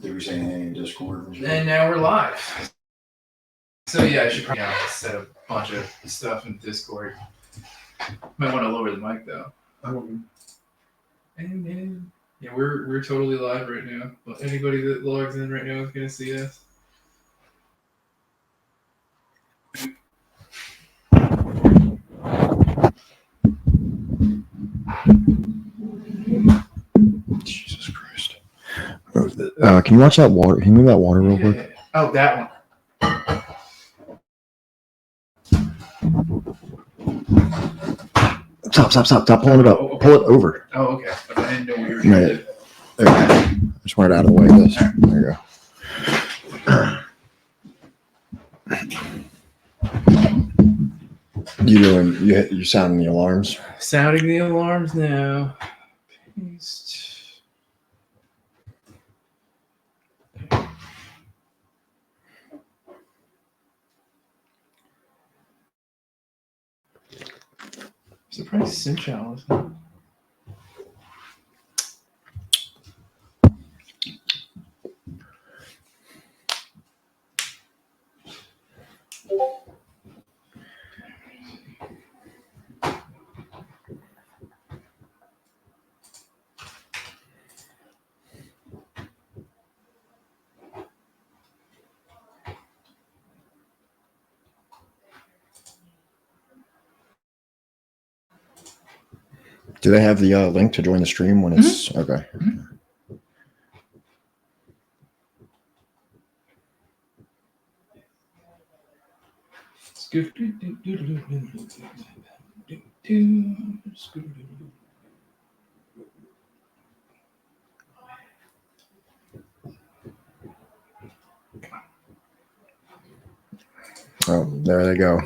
Did we say anything in Discord? And now we're live. So yeah, I should probably set a bunch of stuff in Discord. Might want to lower the mic though. And then, yeah, we're totally live right now. But anybody that logs in right now is gonna see us. Jesus Christ. Can you watch that water? Can you move that water real quick? Yeah. Oh, that one. Stop pulling it up. Oh, okay. Pull it over. Oh, okay. I didn't know we were No, doing okay. I just want it out of the way of this. There you go. You sounding the alarms? Sounding the alarms now. Paste. Surprised Sinchal is not. Do they have the link to join the stream when it's okay? Oh, there they go.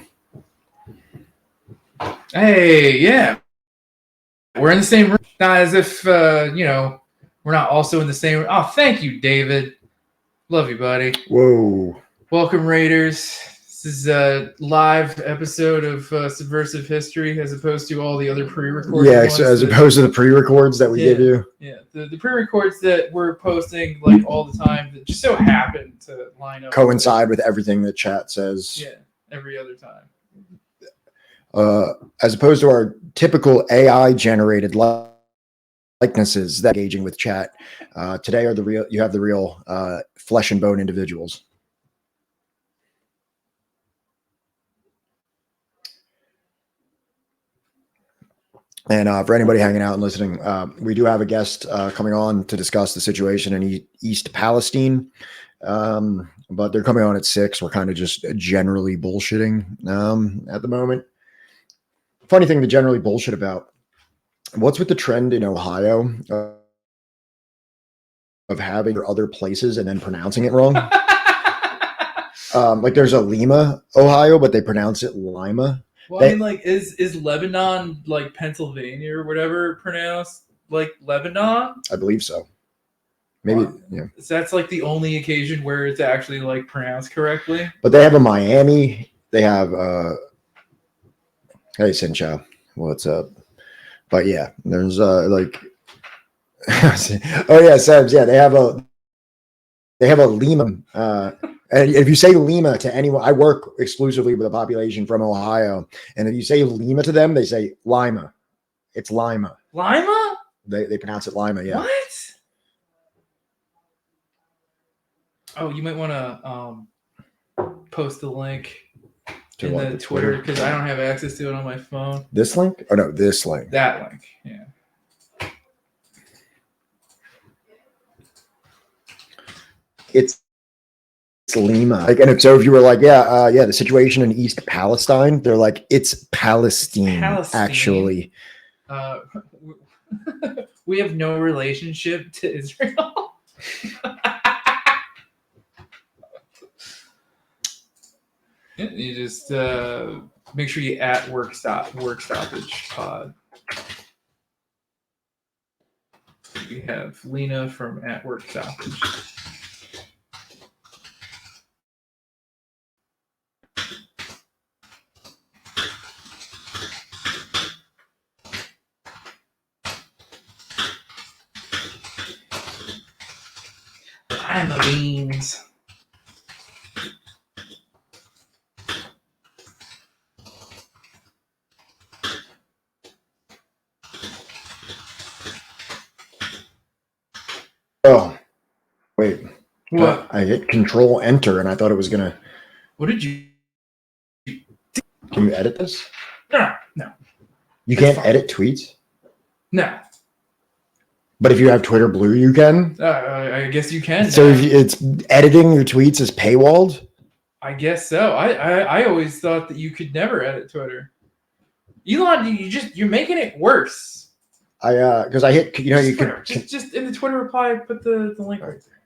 Hey, yeah. We're in the same room. Not as if, we're not also in the same room. Oh, thank you, David. Love you, buddy. Whoa. Welcome, Raiders. This is a live episode of Subversive History as opposed to all the other pre-recorded Yeah, ones. so as opposed to the pre-records that we give you. Yeah, the pre-records that we're posting like all the time that just so happen to line up. Coincide with everything that chat says. Yeah, every other time. As opposed to our typical AI-generated likenesses that engaging with chat. Today you have the real flesh and bone individuals. And for anybody hanging out and listening, we do have a guest coming on to discuss the situation in East Palestine. But they're coming on at 6. We're kind of just generally bullshitting at the moment. Funny thing to generally bullshit about. What's with the trend in Ohio of having other places and then pronouncing it wrong? Like there's a Lima, Ohio, but they pronounce it Lima. Well, I mean, like, is Lebanon like Pennsylvania or whatever pronounced like Lebanon? I believe so. Maybe, yeah. So that's like the only occasion where it's actually like pronounced correctly. But they have a Miami. They have hey Sincho, what's up? But yeah, there's like oh yeah, Sebs, yeah, they have a Lima. And if you say Lima to anyone, I work exclusively with a population from Ohio, and if you say Lima to them, they say Lima. It's Lima. Lima? They pronounce it Lima, yeah. What? Oh, you might want to post the link To in what, the Twitter because I don't have access to it on my phone. This link? Oh no, this link. That link, yeah. It's Lima. Like, and so if you were like, the situation in East Palestine, they're like, it's Palestine. Actually. We have no relationship to Israel. You just make sure you at Work Stoppage Pod. We have Lena from at Work Stoppage. Lima beans. Oh, wait. What? I hit Control Enter, and I thought it was gonna. What did you? Can you edit this? No. You It's can't fine. edit tweets. No. But if you have Twitter Blue, you can. I guess you can. So if it's editing your tweets is paywalled. I guess so. I always thought that you could never edit Twitter. Elon, you're making it worse. Because I hit, you can just in the Twitter reply, put the link right there.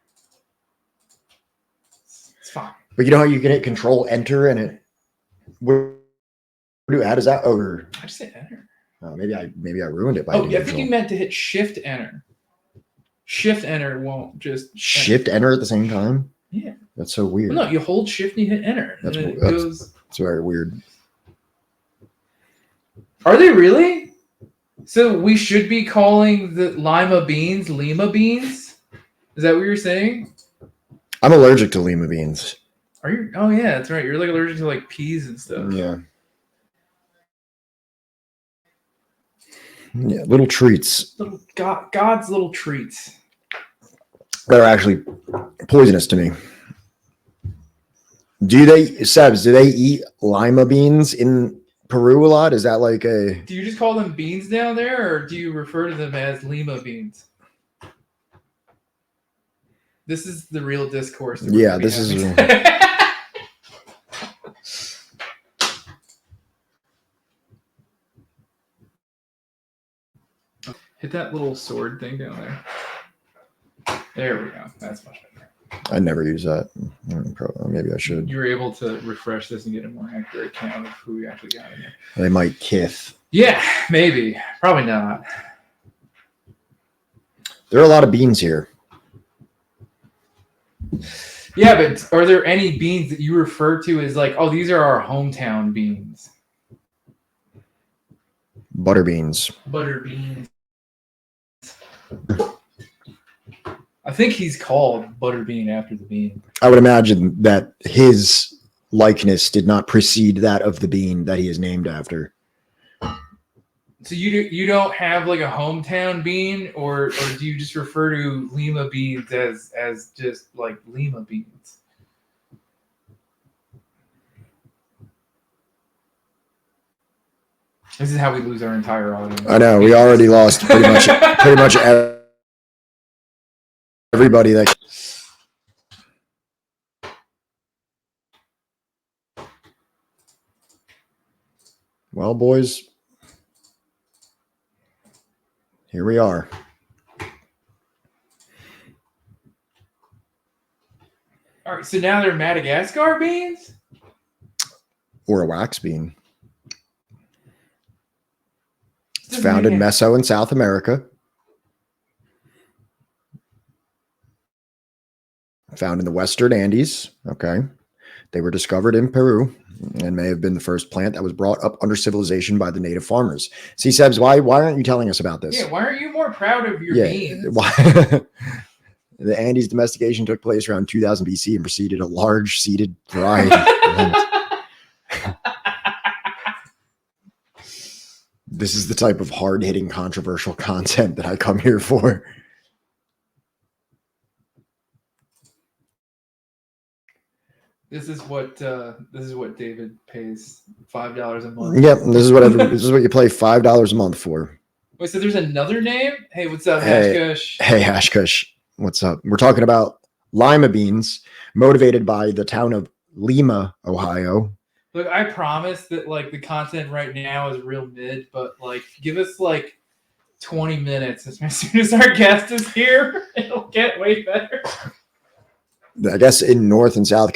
It's fine. But you know how you can hit Control Enter and it. How does that? Oh, I just hit enter. Maybe I ruined it by. Oh, yeah, I think you meant to hit Shift Enter. Shift Enter won't just Shift Enter at the same time. Yeah, that's so weird. Well, no, you hold Shift and you hit Enter. That's It's very weird. Are they really? So we should be calling the Lima beans Lima beans? Is that what you're saying? I'm allergic to lima beans. Are you? Oh yeah, that's right. You're like allergic to like peas and stuff. Yeah. Yeah, little treats. Little God's little treats. That are actually poisonous to me. Do they eat lima beans in Peru a lot? Is that like a... Do you just call them beans down there, or do you refer to them as Lima beans? This is the real discourse. Yeah, this is... Hit that little sword thing down there. There we go. That's much better. I never use that. Maybe I should. You were able to refresh this and get a more accurate count of who we actually got in here. They might kith. Yeah, maybe. Probably not. There are a lot of beans here. Yeah, but are there any beans that you refer to as like, oh, these are our hometown beans? Butter beans. Butter beans. I think he's called Butterbean after the bean. I would imagine that his likeness did not precede that of the bean that he is named after. So you don't have like a hometown bean, or do you just refer to Lima beans as just like Lima beans? This is how we lose our entire audience. I know, we already lost pretty much everybody that... Well, boys, here we are. All right, so now they're Madagascar beans? Or a wax bean. It's found in Meso and South America. Found in the Western Andes. Okay. They were discovered in Peru and may have been the first plant that was brought up under civilization by the native farmers. See, Sebs, why aren't you telling us about this? Yeah, why aren't you more proud of your beans? Why? The Andes domestication took place around 2000 BC and preceded a large seeded variety. This is the type of hard-hitting, controversial content that I come here for. This is what David pays $5 a month. Yep, this is what you pay $5 a month for. Wait, so there's another name? Hey, what's up, Hey, Hashkush? Hey, Hashkush, what's up? We're talking about lima beans, motivated by the town of Lima, Ohio. Look, I promise that like the content right now is real mid, but like give us like 20 minutes as soon as our guest is here, it'll get way better. I guess in North and South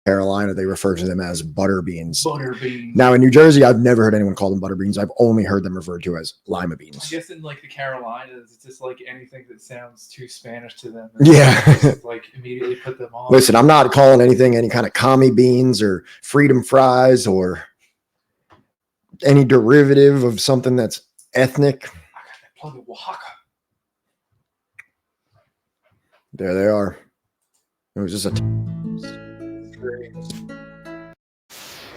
Carolina, they refer to them as butter beans. Butter beans. Now in New Jersey, I've never heard anyone call them butter beans. I've only heard them referred to as lima beans. I guess in like the Carolinas, it's just like anything that sounds too Spanish to them. Yeah. Just, like immediately put them on. Listen, I'm not calling anything any kind of commie beans or freedom fries or any derivative of something that's ethnic. I got that plug of Oaxaca. There they are. It was just a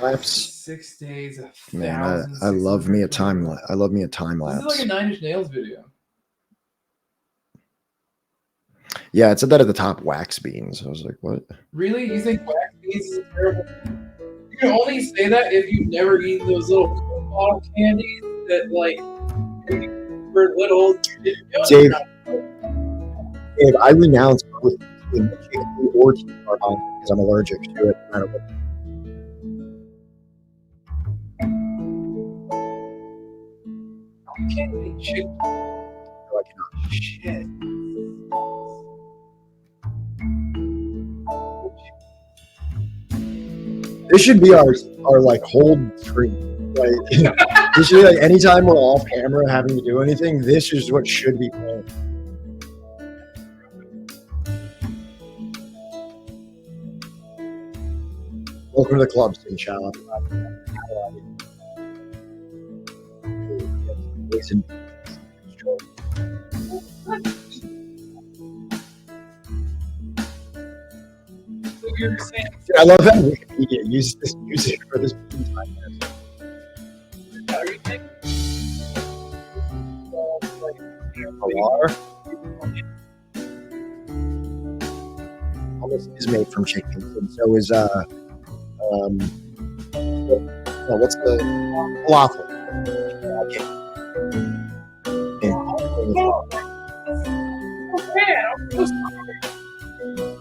lapse. 6 days of Man, I love me a time. I love me a time This lapse. is like a Nine Inch Nails video. Yeah, it said that at the top. Wax beans. I was like, what? Really? You think wax beans is terrible? You can only say that if you've never eaten those little Coke bottle candies that, like, when you were little, you didn't know. Dave, I renounce both chicken or tea because I'm allergic to it. No matter what. You can't eat chicken. I cannot. Shit. This should be our like hold screen. Like this should be like anytime we're off camera having to do anything, this is what should be playing. Welcome to the club, Inshallah. You're saying, I love that Wikipedia uses this music for this podcast. are you thinking? Hummus is made from chickens, and so is what's the falafel? Okay. Man, I'm so sorry.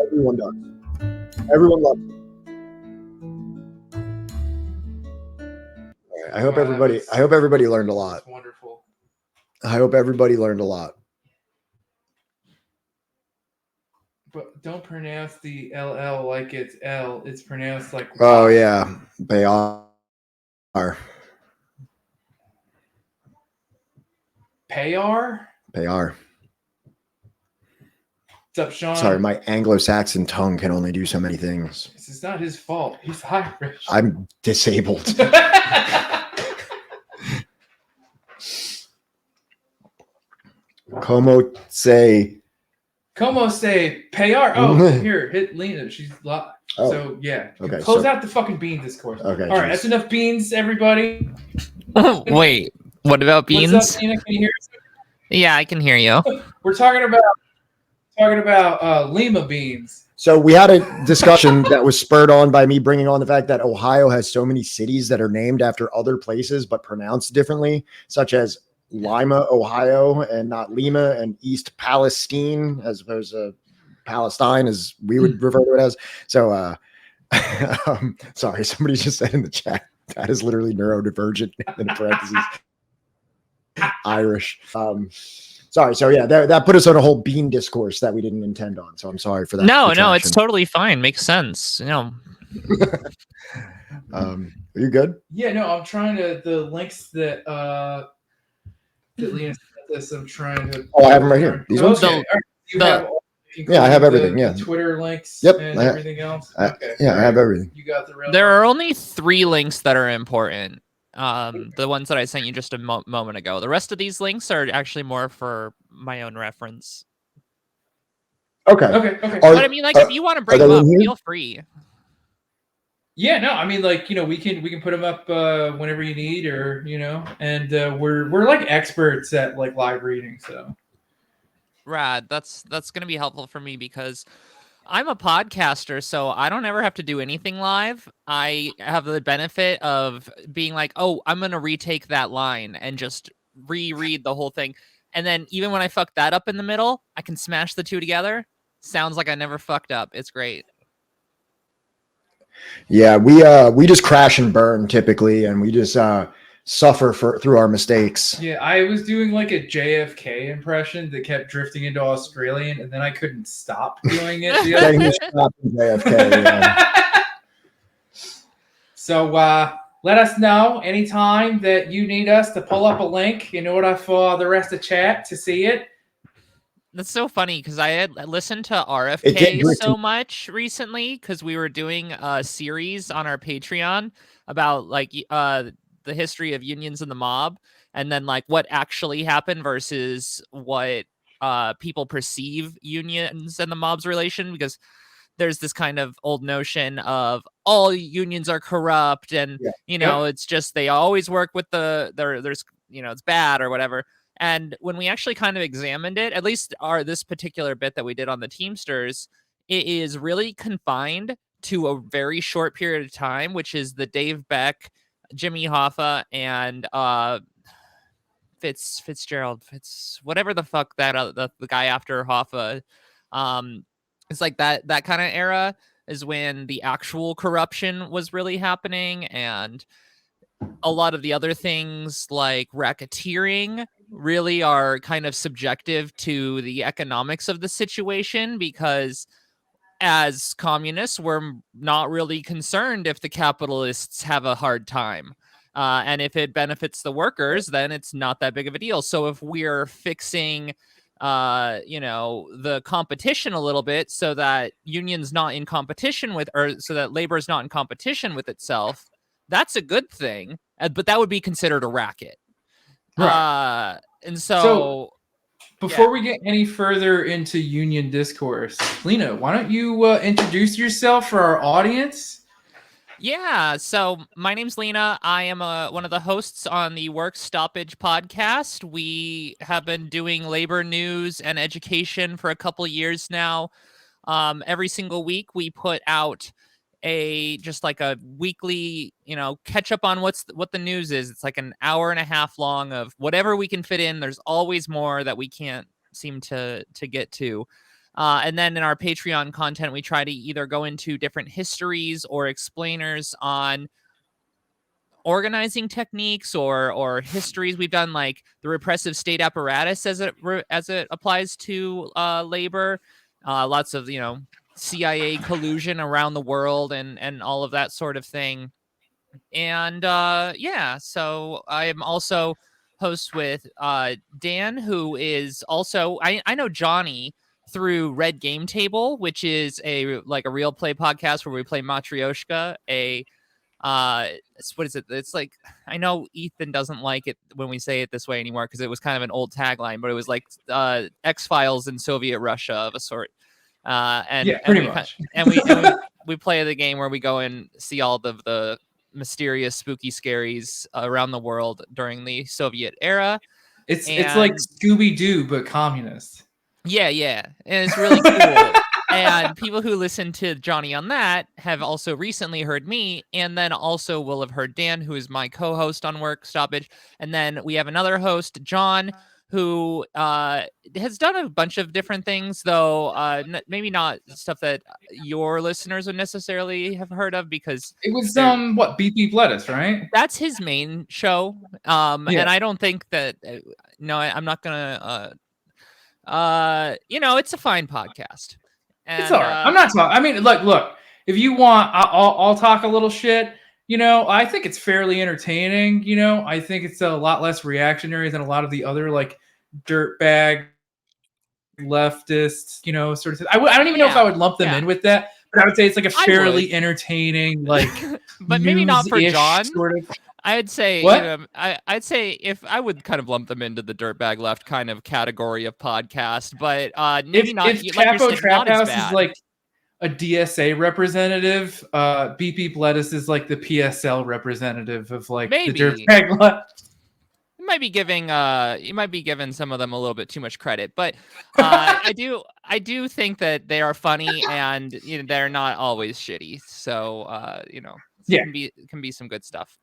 Everyone does. Everyone loves it. All right, I hope everybody learned a lot. That's wonderful. I hope everybody learned a lot. But don't pronounce the LL like it's L. It's pronounced like Oh Y. yeah, they are. Payar? They are. What's up, Sean? Sorry, my Anglo-Saxon tongue can only do so many things. This is not his fault. He's Irish. I'm disabled. Como se? Como se Payar? Oh, here, hit Lena. She's live. Oh. So yeah, Okay, close so- out the fucking bean discourse. Okay. All right, geez. that's enough beans, everybody. Wait, what about beans? What's up, Lena? Can you hear us? Yeah, I can hear you. We're talking about Lima beans. So we had a discussion that was spurred on by me bringing on the fact that Ohio has so many cities that are named after other places but pronounced differently, such as Lima, Ohio, and not Lima, and East Palestine, as opposed to Palestine, as we would refer to it as. So, sorry, somebody just said in the chat that is literally neurodivergent in parentheses. Irish. Sorry. So yeah, that put us on a whole bean discourse that we didn't intend on. So I'm sorry for that. No, it's retraction. totally fine. Makes sense. Are you good? Yeah, no, I'm trying to the links that Lena sent us. I'm trying to. Oh, I have them right here. These ones? Okay. All right. You have all- Yeah, I have everything, the yeah. Twitter links. Yep, And I ha- everything else. I- Okay. Yeah, all I have right. everything. You got the real. There are only 3 links that are important. The ones that I sent you just a moment ago. The rest of these links are actually more for my own reference. Okay. Okay. But I mean, like, if you want to bring they them up, in here? feel free. Yeah, no, I mean, like, we can put them up whenever you need, or and we're like experts at like live reading, so. Rad. That's gonna be helpful for me because I'm a podcaster, so I don't ever have to do anything live. I have the benefit of being like, oh, I'm gonna retake that line and just reread the whole thing. And then even when I fuck that up in the middle, I can smash the two together. Sounds like I never fucked up. It's great. Yeah, we just crash and burn typically, and we just suffer through our mistakes. Yeah, I was doing like a JFK impression that kept drifting into Australian, and then I couldn't stop doing it. The other Getting to stop in JFK, yeah. So let us know anytime that you need us to pull up a link in order for the rest of chat to see it. That's so funny because I had listened to It RFK did drift so much recently because we were doing a series on our Patreon about like the history of unions and the mob. and then like what actually happened versus what people perceive unions and the mob's relation, because there's this kind of old notion of all unions are corrupt and Yeah. it's just they always work with there's it's bad or whatever. And when we actually kind of examined it, at least this particular bit that we did on the Teamsters, it is really confined to a very short period of time, which is the Dave Beck, Jimmy Hoffa, and Fitzgerald, whatever the fuck that the guy after Hoffa. It's like that kind of era is when the actual corruption was really happening, and a lot of the other things like racketeering really are kind of subjective to the economics of the situation, because as communists, we're not really concerned if the capitalists have a hard time. And if it benefits the workers, then it's not that big of a deal. So if we're fixing, the competition a little bit so that unions not in competition with, or so that labor is not in competition with itself, that's a good thing. But that would be considered a racket. Right. And so before we get any further into union discourse, Lena, why don't you introduce yourself for our audience? Yeah, so my name's Lena. I am one of the hosts on the Work Stoppage Podcast. We have been doing labor news and education for a couple years now. Every single week, we put out just like a weekly, catch up on what the news is. It's like an hour and a half long of whatever we can fit in. There's always more that we can't seem to get to. And then in our Patreon content, we try to either go into different histories or explainers on organizing techniques or histories. We've done like the repressive state apparatus as it applies to labor. Lots of CIA collusion around the world and all of that sort of thing. And so I'm also host with Dan, who is also I know Johnny through Red Game Table, which is a real play podcast where we play Matryoshka, what is it? It's like, I know Ethan doesn't like it when we say it this way anymore because it was kind of an old tagline, but it was like X-Files in Soviet Russia of a sort. Pretty much. And we play the game where we go and see all of the mysterious, spooky scaries around the world during the Soviet era. It's like Scooby-Doo, but communist. Yeah, and it's really cool. And people who listen to Johnny on that have also recently heard me, and then also will have heard Dan, who is my co-host on Work Stoppage. And then we have another host, John, who has done a bunch of different things, though maybe not stuff that your listeners would necessarily have heard of, because it was Beep Beep Lettuce, right? That's his main show. And I don't think that I'm not gonna it's a fine podcast. And, it's all right. I'm not talking. I mean, look. If you want, I'll talk a little shit. I think it's fairly entertaining. I think it's a lot less reactionary than a lot of the other like dirtbag leftists. Sort of. I don't even know if I would lump them in with that, but I would say it's like a fairly entertaining, like, but maybe not for John. Sort of. I'd say, I'd say if I would kind of lump them into the dirtbag left kind of category of podcast, but maybe not. If Capo Trap House is like a DSA representative, Beep Beep Lettuce is like the PSL representative of like the dirtbag left. You might be giving some of them a little bit too much credit, but I do think that they are funny and they're not always shitty. So it can be some good stuff.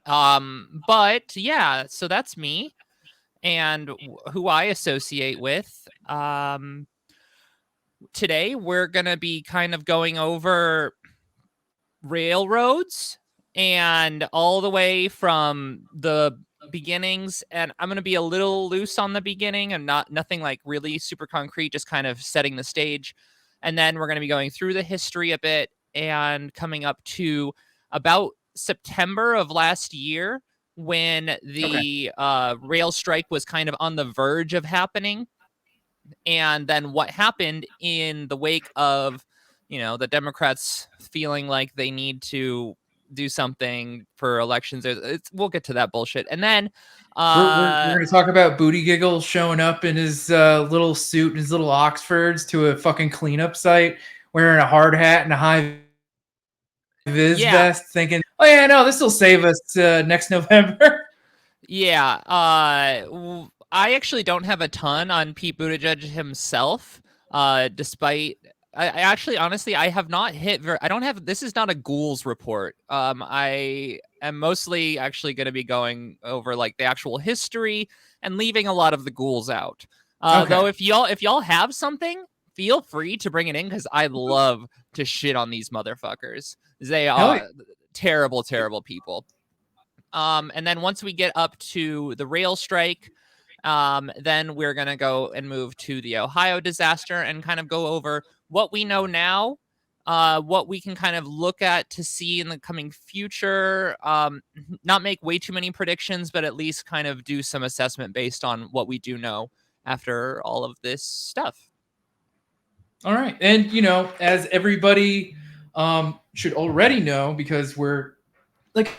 But yeah, so that's me and who I associate with. Today we're gonna be kind of going over railroads and all the way from the beginnings, and I'm gonna be a little loose on the beginning and nothing like really super concrete, just kind of setting the stage. And then we're gonna be going through the history a bit and coming up to about September of last year, when the rail strike was kind of on the verge of happening, and then what happened in the wake of the Democrats feeling like they need to do something for elections. We'll get to that bullshit. And then we're going to talk about Booty Giggle showing up in his little suit and his little Oxfords to a fucking cleanup site, wearing a hard hat and a high vis vest, thinking, oh yeah, no, this will save us next November. Yeah. I actually don't have a ton on Pete Buttigieg himself, despite I actually, honestly, I have not hit. I don't have. This is not a ghouls report. I am mostly actually going to be going over like the actual history and leaving a lot of the ghouls out. Though, if y'all have something, feel free to bring it in because I love to shit on these motherfuckers. They are terrible, terrible people. And then once we get up to the rail strike, then we're going to go and move to the Ohio disaster and kind of go over what we know now, what we can kind of look at to see in the coming future, not make way too many predictions, but at least kind of do some assessment based on what we do know after all of this stuff. All right. And, as everybody should already know, because we're like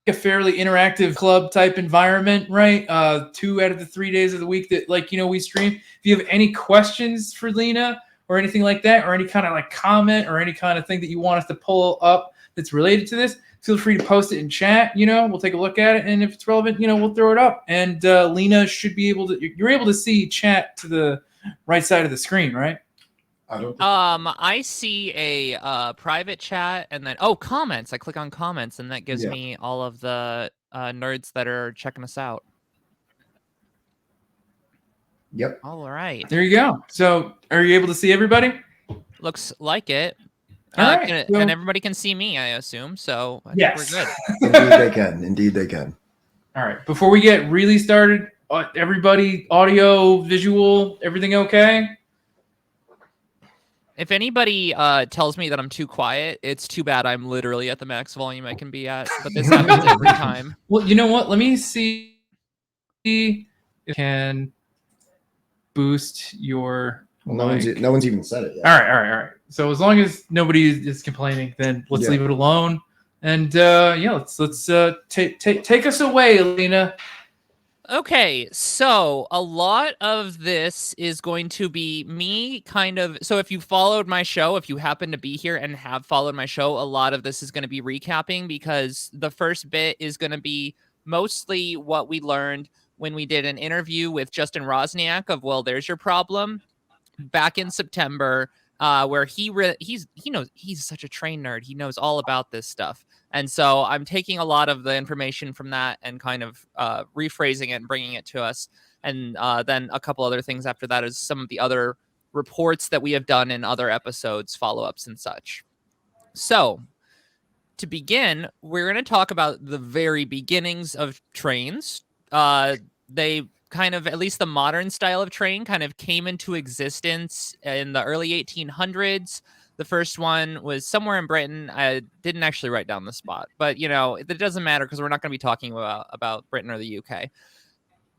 a fairly interactive club type environment, right? 2 out of the 3 days of the week that we stream. If you have any questions for Lena or anything like that, or any kind of like comment or any kind of thing that you want us to pull up that's related to this, feel free to post it in chat. We'll take a look at it, and if it's relevant, we'll throw it up. And Lena should be able to. You're able to see chat to the right side of the screen, right? I see a private chat, and then comments. I click on comments, and that gives me all of the nerds that are checking us out. Yep. All right. There you go. So, are you able to see everybody? Looks like it. All right. And everybody can see me, I assume. So I think we're good. Indeed, they can. Indeed, they can. All right. Before we get really started, everybody, audio, visual, everything okay? If anybody tells me that I'm too quiet, it's too bad. I'm literally at the max volume I can be at. But this happens every time. Well, you know what? Let me see if I can boost your mic. No one's even said it yet. All right. So as long as nobody is complaining, then let's leave it alone. And let's take us away, Lena. Okay, so a lot of this is going to be me kind of. So if you followed my show, if you happen to be here and have followed my show, a lot of this is going to be recapping because the first bit is going to be mostly what we learned when we did an interview with Justin Rosniak of Well, There's Your Problem back in September, where he knows, he's such a train nerd. He knows all about this stuff. And so I'm taking a lot of the information from that and kind of rephrasing it and bringing it to us. And then a couple other things after that is some of the other reports that we have done in other episodes, follow-ups and such. So to begin, we're going to talk about the very beginnings of trains. They kind of, at least the modern style of train, kind of came into existence in the early 1800s. The first one was somewhere in Britain. I didn't actually write down the spot, but it doesn't matter because we're not going to be talking about Britain or the UK.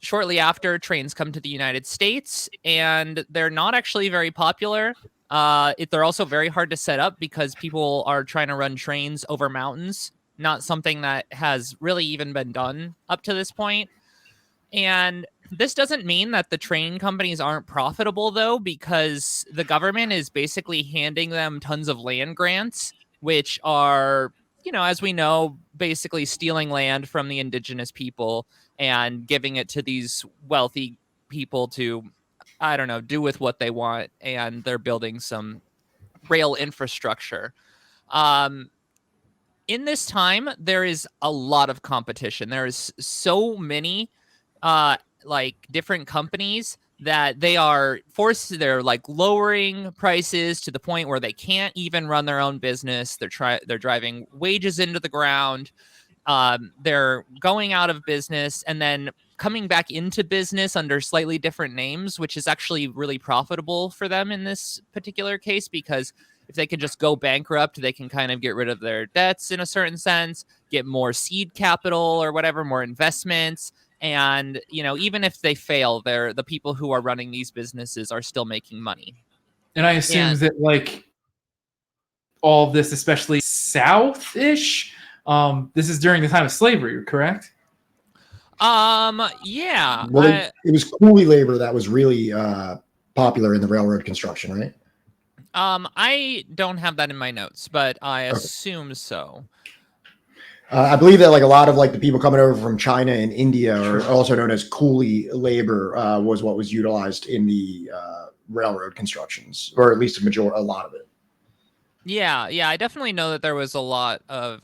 Shortly after, trains come to the United States, and they're not actually very popular. They're also very hard to set up because people are trying to run trains over mountains, not something that has really even been done up to this point. And this doesn't mean that the train companies aren't profitable, though, because the government is basically handing them tons of land grants, which are, as we know, basically stealing land from the indigenous people and giving it to these wealthy people to, I don't know, do with what they want. And they're building some rail infrastructure. In this time, there is a lot of competition. There is so many different companies that they are forced. They're lowering prices to the point where they can't even run their own business. They're driving wages into the ground. They're going out of business and then coming back into business under slightly different names, which is actually really profitable for them in this particular case, because if they can just go bankrupt, they can kind of get rid of their debts in a certain sense, get more seed capital or whatever, more investments. And, even if they fail, the people who are running these businesses are still making money. And I assume that all this, especially South-ish. This is during the time of slavery, correct? Yeah. Well, it was coolie labor that was really popular in the railroad construction, right? I don't have that in my notes, but I assume so. I believe that like a lot of like the people coming over from China and India, or also known as coolie labor, was what was utilized in the railroad constructions, or at least a lot of it. Yeah, I definitely know that there was a lot of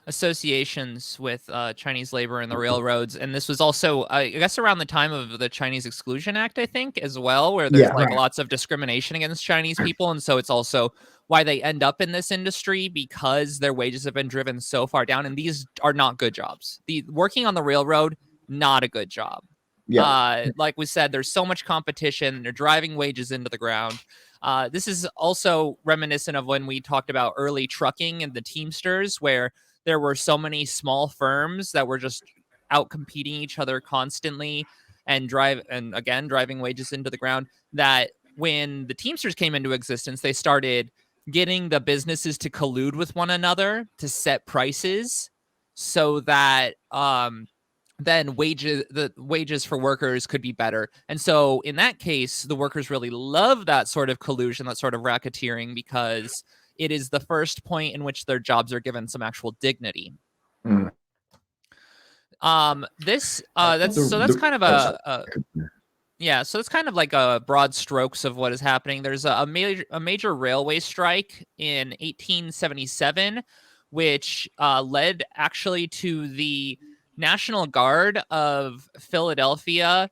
associations with Chinese labor in the railroads, and this was also, I guess, around the time of the Chinese Exclusion Act, I think, as well, where there's lots of discrimination against Chinese people, and so it's also why they end up in this industry, because their wages have been driven so far down, and these are not good jobs. Working on the railroad, not a good job. Yeah. Like we said, there's so much competition. They're driving wages into the ground. This is also reminiscent of when we talked about early trucking and the Teamsters, where there were so many small firms that were just out competing each other constantly and driving wages into the ground, that when the Teamsters came into existence, they started getting the businesses to collude with one another to set prices so that then the wages for workers could be better. And so in that case, the workers really love that sort of collusion, that sort of racketeering, because it is the first point in which their jobs are given some actual dignity. Mm. That's kind of like a broad strokes of what is happening. There's a major railway strike in 1877, which led actually to the National Guard of Philadelphia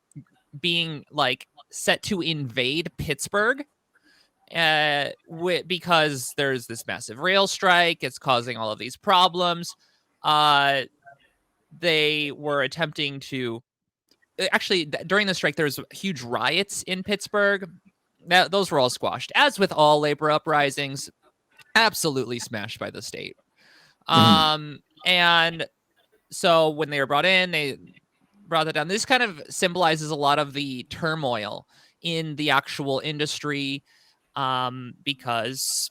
being like set to invade Pittsburgh because there's this massive rail strike. It's causing all of these problems. They were attempting to actually during the strike, there's huge riots in Pittsburgh. Those were all squashed, as with all labor uprisings, absolutely smashed by the state. And so when they were brought in, they brought that down. This kind of symbolizes a lot of the turmoil in the actual industry, because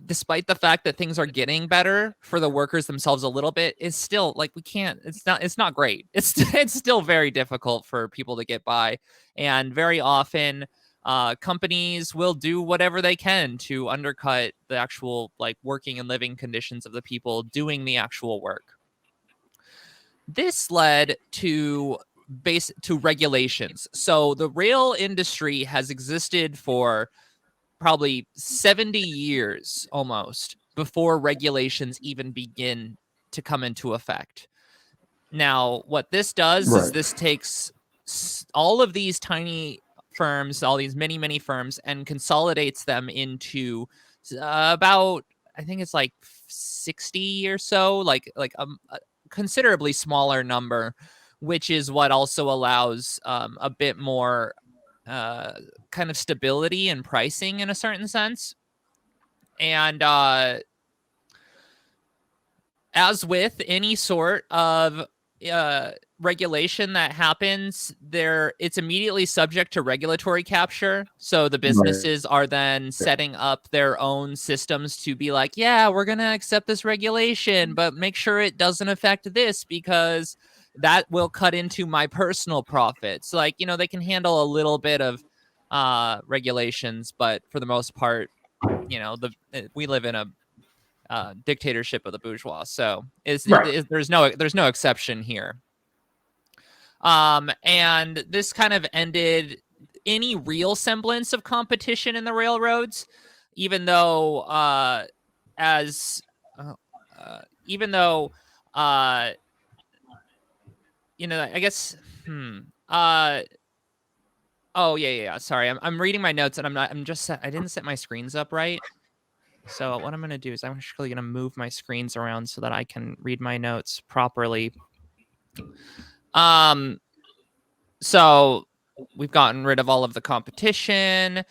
despite the fact that things are getting better for the workers themselves a little bit, it's still like it's not great. It's still very difficult for people to get by. And very often companies will do whatever they can to undercut the actual like working and living conditions of the people doing the actual work. This led to regulations. So the rail industry has existed for probably 70 years almost before regulations even begin to come into effect. Now, what this does is this takes all of these tiny firms, all these many, many firms, and consolidates them into about, I think it's like 60 or so, like a considerably smaller number, which is what also allows a bit more kind of stability in pricing in a certain sense. And as with any sort of regulation that happens, it's immediately subject to regulatory capture. So the businesses are then setting up their own systems to be like, yeah, we're going to accept this regulation, but make sure it doesn't affect this because that will cut into my personal profits. Like, they can handle a little bit of regulations, but for the most part, we live in a dictatorship of the bourgeois, so there's no exception here. And this kind of ended any real semblance of competition in the railroads, even though I guess oh yeah. Sorry, I'm reading my notes and I didn't set my screens up right. So what I'm going to do is I'm actually going to move my screens around so that I can read my notes properly. So we've gotten rid of all of the competition,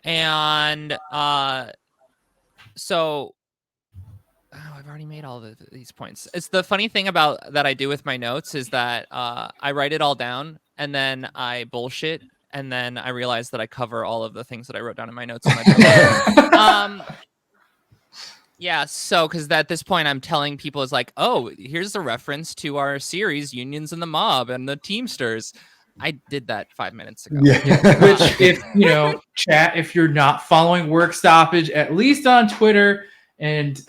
and I've already made all of these points. It's the funny thing about that I do with my notes is that I write it all down and then I bullshit, and then I realize that I cover all of the things that I wrote down in my notes. Yeah, so because at this point I'm telling people is like, oh, here's the reference to our series, Unions and the Mob and the Teamsters. I did that 5 minutes ago. Yeah. Which, if chat, if you're not following Work Stoppage, at least on Twitter and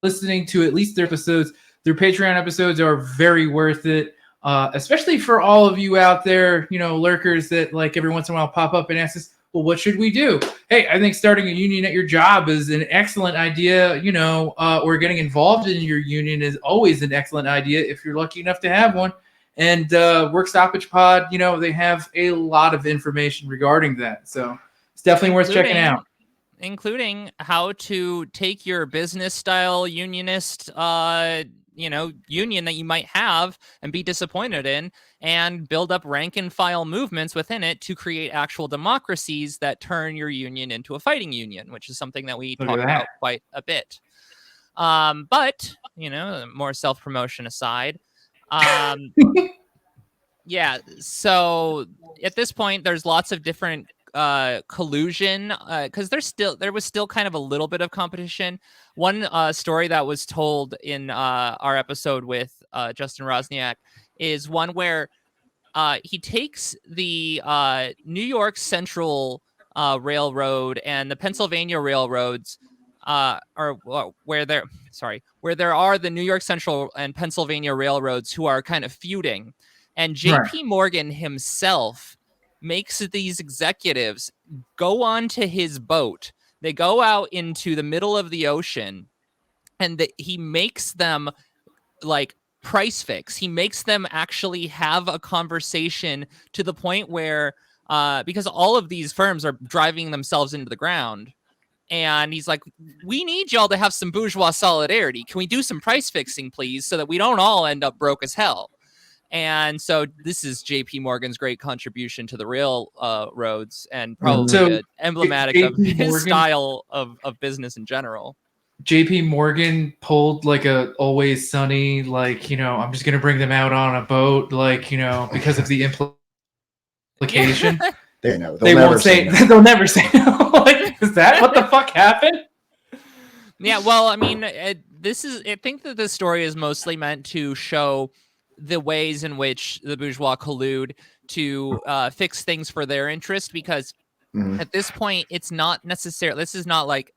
listening to at least their episodes, their Patreon episodes are very worth it. Especially for all of you out there, lurkers that like every once in a while pop up and ask us, well, what should we do? Hey, I think starting a union at your job is an excellent idea, or getting involved in your union is always an excellent idea if you're lucky enough to have one. And Work Stoppage Pod, they have a lot of information regarding that. So it's definitely worth checking out. Including how to take your business style unionist union that you might have and be disappointed in and build up rank and file movements within it to create actual democracies that turn your union into a fighting union, which is something that we talk about quite a bit. But more self-promotion aside, yeah, so at this point there's lots of different collusion because there was still kind of a little bit of competition. One story that was told in our episode with Justin Rosniak is one where he takes the New York Central Railroad and the Pennsylvania railroads where there are the New York Central and Pennsylvania railroads who are kind of feuding, and JP Morgan himself makes these executives go onto his boat. They go out into the middle of the ocean, and he makes them like price fix. He makes them actually have a conversation to the point where, because all of these firms are driving themselves into the ground, and he's like, we need y'all to have some bourgeois solidarity. Can we do some price fixing, please, so that we don't all end up broke as hell? And so this is JP Morgan's great contribution to the railroads and probably emblematic of his style of business in general. JP Morgan pulled like a Always Sunny, like, I'm just going to bring them out on a boat, like, because of the implication. They know. They'll never say no. Like, is that what the fuck happened? Yeah, well, I mean, I think that this story is mostly meant to show the ways in which the bourgeois collude to fix things for their interest, because at this point, it's not necessarily, this is not like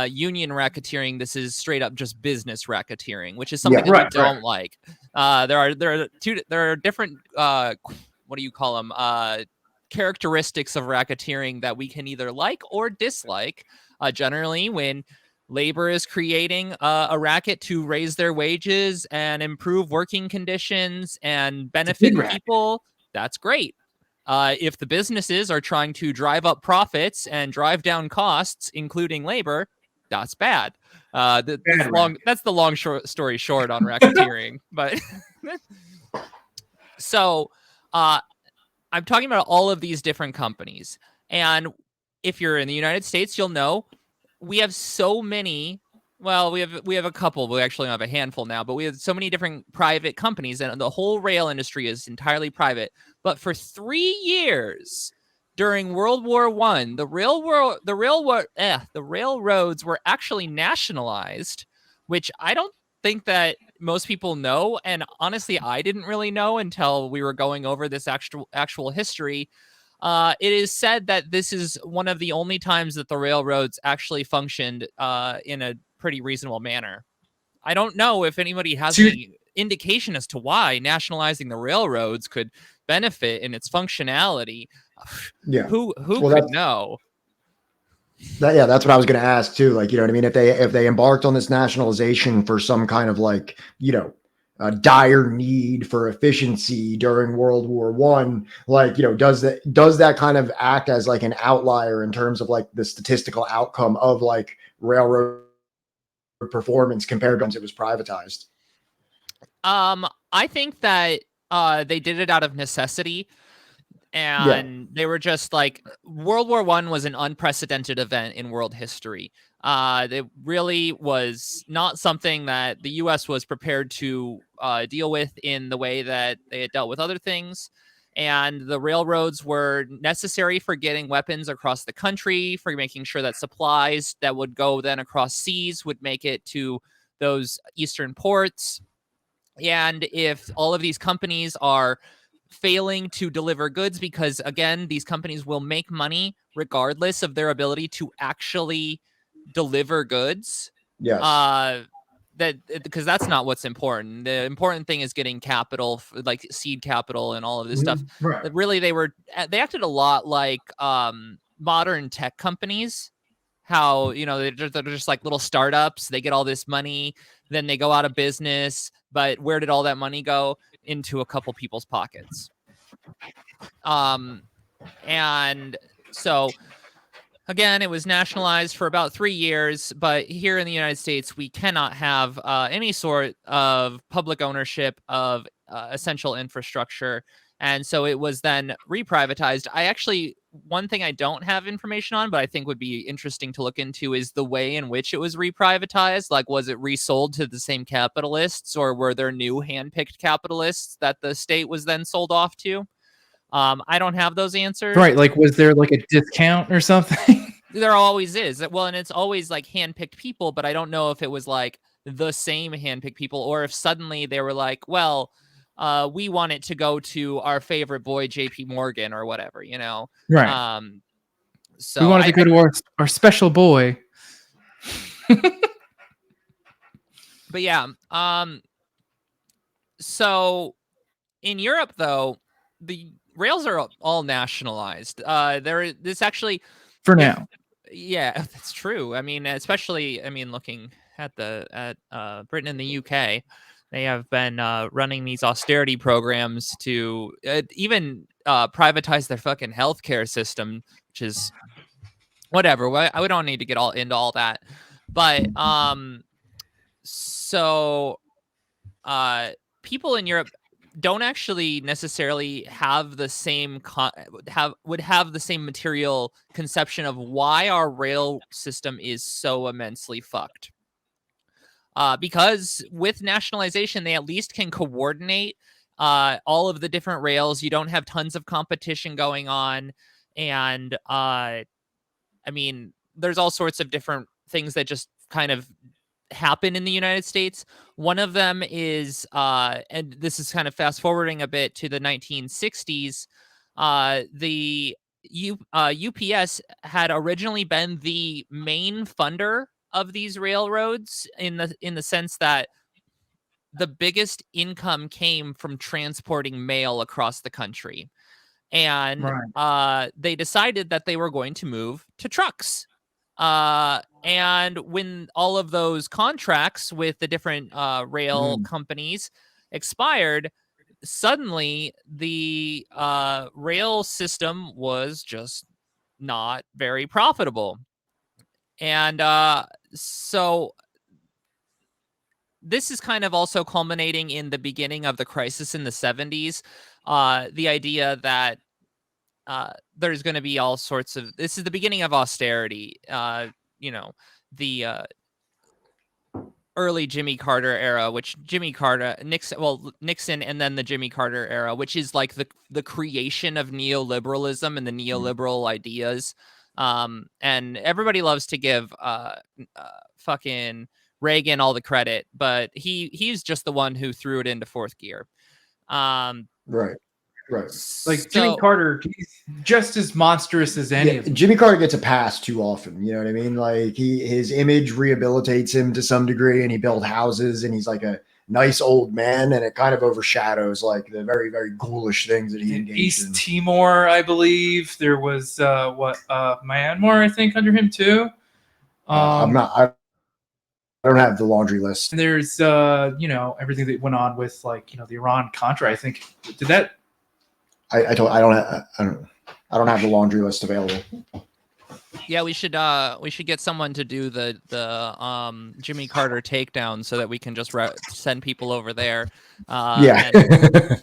union racketeering. This is straight up just business racketeering, which is something that we don't like. There are different, what do you call them? Characteristics of racketeering that we can either like or dislike. Generally, when labor is creating a racket to raise their wages and improve working conditions and benefit people, that's great. If the businesses are trying to drive up profits and drive down costs, including labor, that's bad. That's the long story short on racketeering. But so I'm talking about all of these different companies. And if you're in the United States, you'll know we have so many. Well, we have a couple. We actually have a handful now, but we have so many different private companies, and the whole rail industry is entirely private. But for 3 years during World War I, the railroads were actually nationalized, which I don't think that most people know, and honestly, I didn't really know until we were going over this actual history. It is said that this is one of the only times that the railroads actually functioned in a pretty reasonable manner. I don't know if anybody has any indication as to why nationalizing the railroads could benefit in its functionality. Yeah. Who could know? That's what I was going to ask too. Like, you know what I mean? If they embarked on this nationalization for some kind of like, a dire need for efficiency during World War I, like, does that kind of act as like an outlier in terms of like the statistical outcome of like railroad performance compared to when it was privatized? I think that they did it out of necessity. And they were just like, World War I was an unprecedented event in world history. It really was not something that the U.S. was prepared to deal with in the way that they had dealt with other things. And the railroads were necessary for getting weapons across the country, for making sure that supplies that would go then across seas would make it to those eastern ports. And if all of these companies are failing to deliver goods, because again, these companies will make money regardless of their ability to actually deliver goods. Yes. Because that's not what's important. The important thing is getting capital, like seed capital and all of this stuff. Right. But really, they acted a lot like modern tech companies. How, they're just like little startups. They get all this money, then they go out of business. But where did all that money go? Into a couple people's pockets. And so again, it was nationalized for about 3 years, but here in the United States, we cannot have any sort of public ownership of essential infrastructure. And so it was then reprivatized. One thing I don't have information on, but I think would be interesting to look into, is the way in which it was reprivatized. Like, was it resold to the same capitalists, or were there new handpicked capitalists that the state was then sold off to? I don't have those answers. Right. Like, was there like a discount or something? There always is. Well, and it's always like handpicked people, but I don't know if it was like the same handpicked people, or if suddenly they were like, well, we want it to go to our favorite boy, JP Morgan, or whatever, Right. So we wanted to go to our special boy. But yeah. So in Europe, though, the rails are all nationalized. This actually for now. Yeah, that's true. I mean, especially, looking at Britain and the UK, they have been running these austerity programs to even privatize their fucking healthcare system, which is whatever. We don't need to get into all that, but so people in Europe don't actually necessarily have the same would have the same material conception of why our rail system is so immensely fucked. Because with nationalization, they at least can coordinate all of the different rails. You don't have tons of competition going on, and there's all sorts of different things that just kind of happen in the United States. One of them is, and this is kind of fast forwarding a bit to the 1960s, the UPS had originally been the main funder of these railroads in the sense that the biggest income came from transporting mail across the country. And they decided that they were going to move to trucks. And when all of those contracts with the different rail companies expired, suddenly the rail system was just not very profitable. And so this is kind of also culminating in the beginning of the crisis in the 70s. The idea that there's going to be all sorts of, this is the beginning of austerity, the early Jimmy Carter era, which Nixon, and then the Jimmy Carter era, which is like the creation of neoliberalism and the neoliberal ideas. And everybody loves to give fucking Reagan all the credit, but he's just the one who threw it into fourth gear. Right. Like Jimmy Carter, he's just as monstrous as any of them. Jimmy Carter gets a pass too often. You know what I mean? Like his image rehabilitates him to some degree, and he built houses, and he's like a nice old man, and it kind of overshadows like the very, very ghoulish things that he engaged East in. Timor, I believe there was Myanmar, I think, under him too. I don't have the laundry list. And there's everything that went on with the Iran Contra. I think did that. I don't have the laundry list available. Yeah, we should get someone to do the Jimmy Carter takedown so that we can just send people over there. That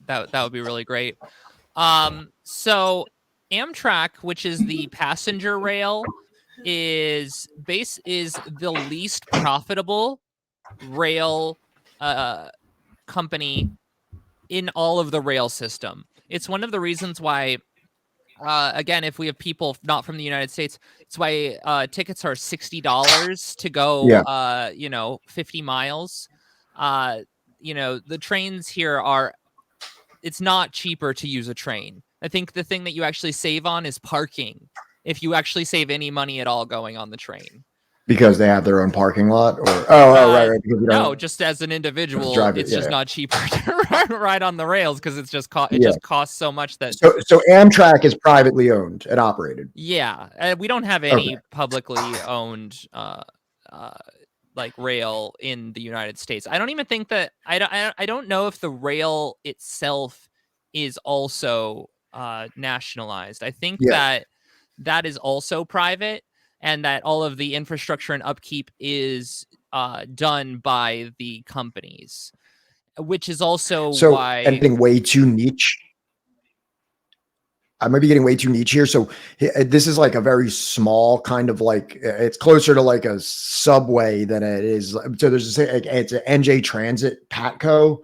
would be really great. So Amtrak, which is the passenger rail, is the least profitable rail company in all of the rail system. It's one of the reasons why, again, if we have people not from the United States, it's why tickets are $60 to go, Yeah. 50 miles. The trains here it's not cheaper to use a train. I think the thing that you actually save on is parking, if you actually save any money at all going on the train. Because they have their own parking lot, or right. Because No, just as an individual, it's just not cheaper to ride on the rails because it's just just costs so much that. So Amtrak is privately owned and operated. Yeah, we don't have any publicly owned like rail in the United States. I don't even think that I don't know if the rail itself is also nationalized. I think that is also private, and that all of the infrastructure and upkeep is done by the companies, which is also why. And getting way too niche. I might be getting way too niche here. So this is like a very small kind of like, it's closer to like a subway than it is. So it's an NJ Transit Patco.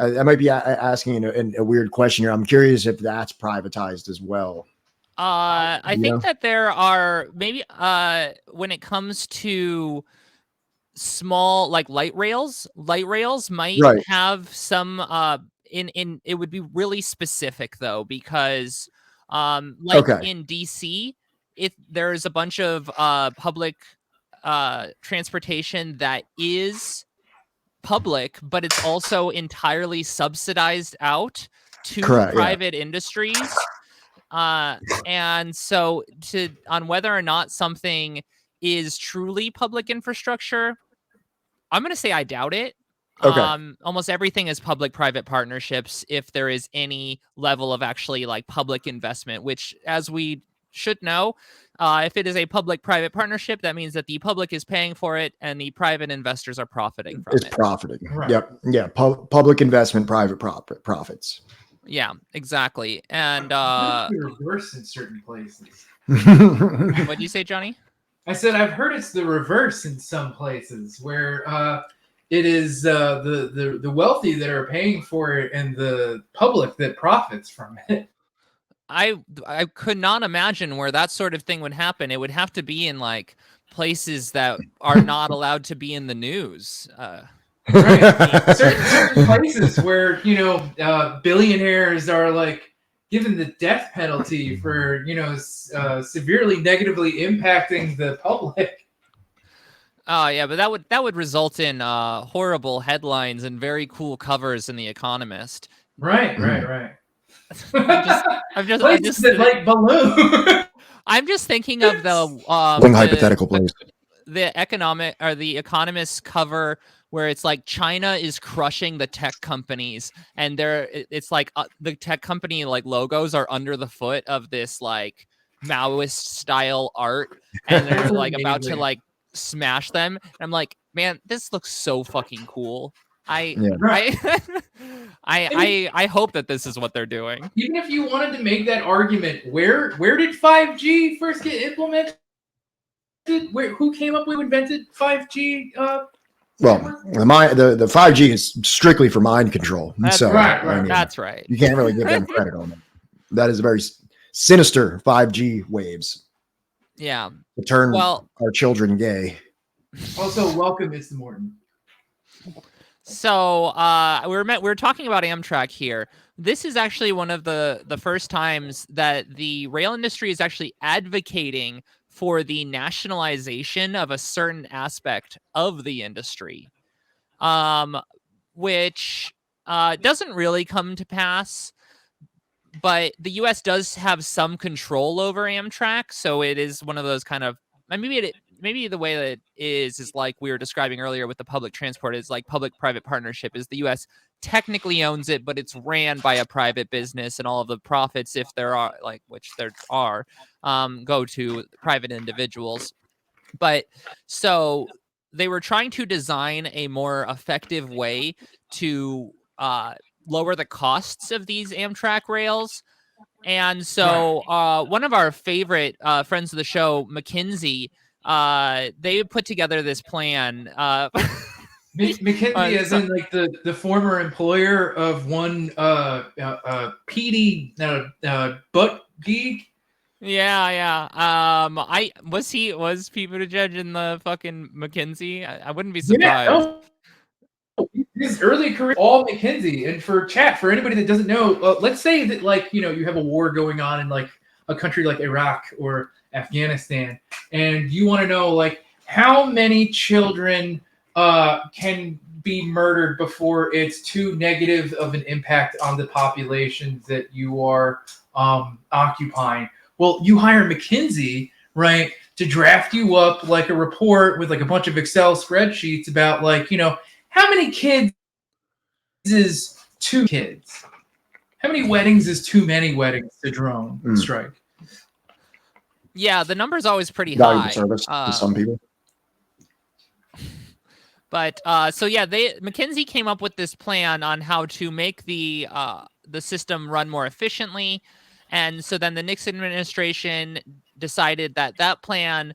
I might be asking a weird question here. I'm curious if that's privatized as well. I think that there are maybe when it comes to small like light rails might have some in it would be really specific though, because in DC, if there's a bunch of public transportation that is public, but it's also entirely subsidized out to private industries. And so on whether or not something is truly public infrastructure, I'm going to say I doubt it. Almost everything is public-private partnerships if there is any level of actually like public investment, which, as we should know, if it is a public-private partnership, that means that the public is paying for it and the private investors are profiting from it. It's profiting. Right. Yep. Yeah. Public investment, private profits. Yeah, exactly. And it's the reverse in certain places. What do you say, Johnny? I said I've heard it's the reverse in some places where it is the wealthy that are paying for it and the public that profits from it. I could not imagine where that sort of thing would happen. It would have to be in like places that are not allowed to be in the news. Right. certain places where billionaires are like given the death penalty for severely negatively impacting the public. Oh yeah, but that would result in horrible headlines and very cool covers in The Economist. Right. I'm just like balloon. I'm just thinking of the hypothetical place. The Economist cover where it's like China is crushing the tech companies, and it's like the tech company like logos are under the foot of this like Maoist style art, and they're like about to like smash them. And I'm like, man, this looks so fucking cool. I hope that this is what they're doing. Even if you wanted to make that argument, where did 5G first get implemented? Who came up with invented 5G? Well, the 5G is strictly for mind control. That's right. That's right. You can't really give them credit on that. That is a very sinister 5G waves. Yeah. To turn our children gay. Also, welcome, Mr. Morton. So we're talking about Amtrak here. This is actually one of the first times that the rail industry is actually advocating for the nationalization of a certain aspect of the industry, which doesn't really come to pass. But the U.S. does have some control over Amtrak, so it is one of those kind of maybe the way that it is like we were describing earlier with the public transport is like public-private partnership. Is the U.S. technically owns it, but it's ran by a private business, and all of the profits, if there are which there are, go to private individuals. But so they were trying to design a more effective way to lower the costs of these Amtrak rails. And so one of our favorite friends of the show, McKinsey, they put together this plan. McKinsey, as in like the former employer of one PD butt geek. Yeah. Was Pete Buttigieg in the fucking McKinsey? I wouldn't be surprised. Yeah, no. His early career, all McKinsey. And for anybody that doesn't know, let's say that like you have a war going on in like a country like Iraq or Afghanistan, and you want to know like how many children can be murdered before it's too negative of an impact on the populations that you are occupying. Well, you hire McKinsey, right, to draft you up like a report with like a bunch of Excel spreadsheets about like, how many kids is two kids? How many weddings is too many weddings to drone strike? Yeah, the number's always pretty Valuable high. service to some people. But McKinsey came up with this plan on how to make the system run more efficiently, and so then the Nixon administration decided that plan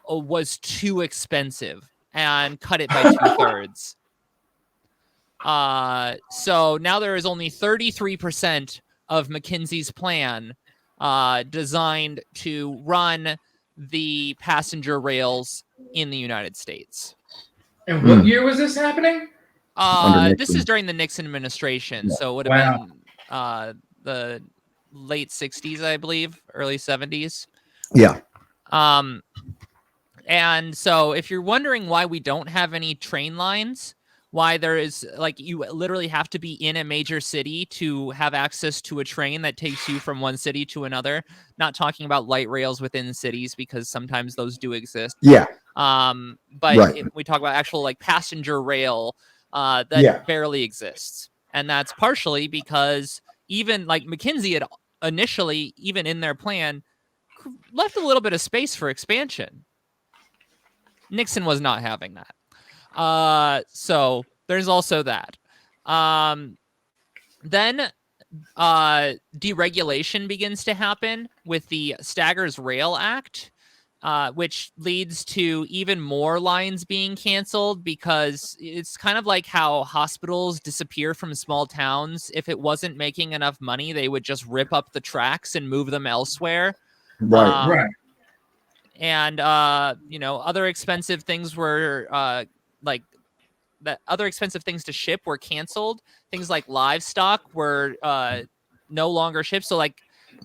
was too expensive and cut it by 2/3. So now there is only 33% of McKinsey's plan designed to run the passenger rails in the United States. And what year was this happening? This is during the Nixon administration, so it would have been the late 60s, I believe, early 70s. Yeah. And so if you're wondering why we don't have any train lines, why there is like you literally have to be in a major city to have access to a train that takes you from one city to another, not talking about light rails within cities because sometimes those do exist. Yeah. But if we talk about actual like passenger rail that barely exists. And that's partially because even like McKinsey had initially, even in their plan, left a little bit of space for expansion. Nixon was not having that. So there's also that. Then deregulation begins to happen with the Staggers Rail Act, which leads to even more lines being canceled because it's kind of like how hospitals disappear from small towns. If it wasn't making enough money, they would just rip up the tracks and move them elsewhere. Right. And other expensive things were other expensive things to ship were canceled. Things like livestock were no longer shipped. So like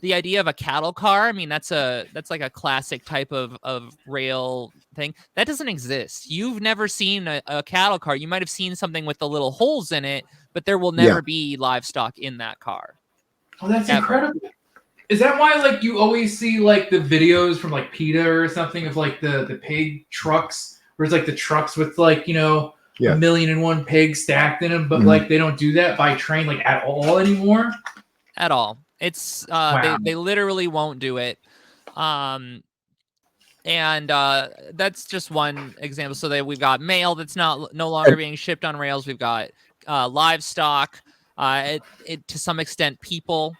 the idea of a cattle car, I mean, that's like a classic type of rail thing. That doesn't exist. You've never seen a cattle car. You might have seen something with the little holes in it, but there will never be livestock in that car. Oh, that's incredible. Is that why like you always see like the videos from like PETA or something of like the pig trucks, where it's like the trucks with like, 1,000,001 pigs stacked in them, but like they don't do that by train like at all anymore? At all. It's they literally won't do it. And that's just one example. So we've got mail that's no longer being shipped on rails. We've got livestock, to some extent people.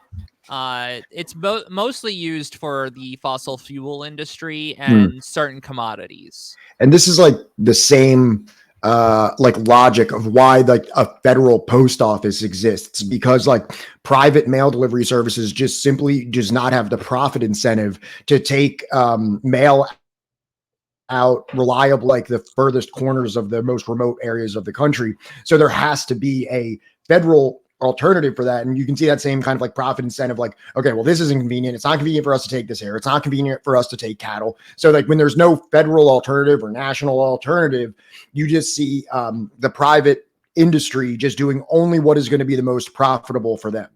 It's mostly used for the fossil fuel industry and certain commodities. And this is like the same like logic of why like a federal post office exists, because like private mail delivery services just simply does not have the profit incentive to take mail out reliable, like the furthest corners of the most remote areas of the country. So there has to be a federal alternative for that. And you can see that same kind of like profit incentive, like, okay, well, this isn't convenient. It's not convenient for us to take this here. It's not convenient for us to take cattle. So like when there's no federal alternative or national alternative, you just see the private industry just doing only what is going to be the most profitable for them.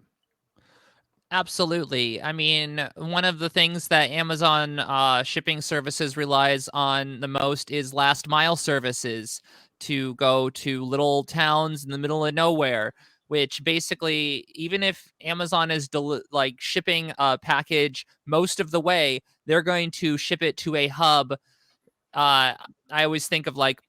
Absolutely. I mean, one of the things that Amazon shipping services relies on the most is last mile services to go to little towns in the middle of nowhere, which basically, even if Amazon is shipping a package most of the way, they're going to ship it to a hub. I always think of like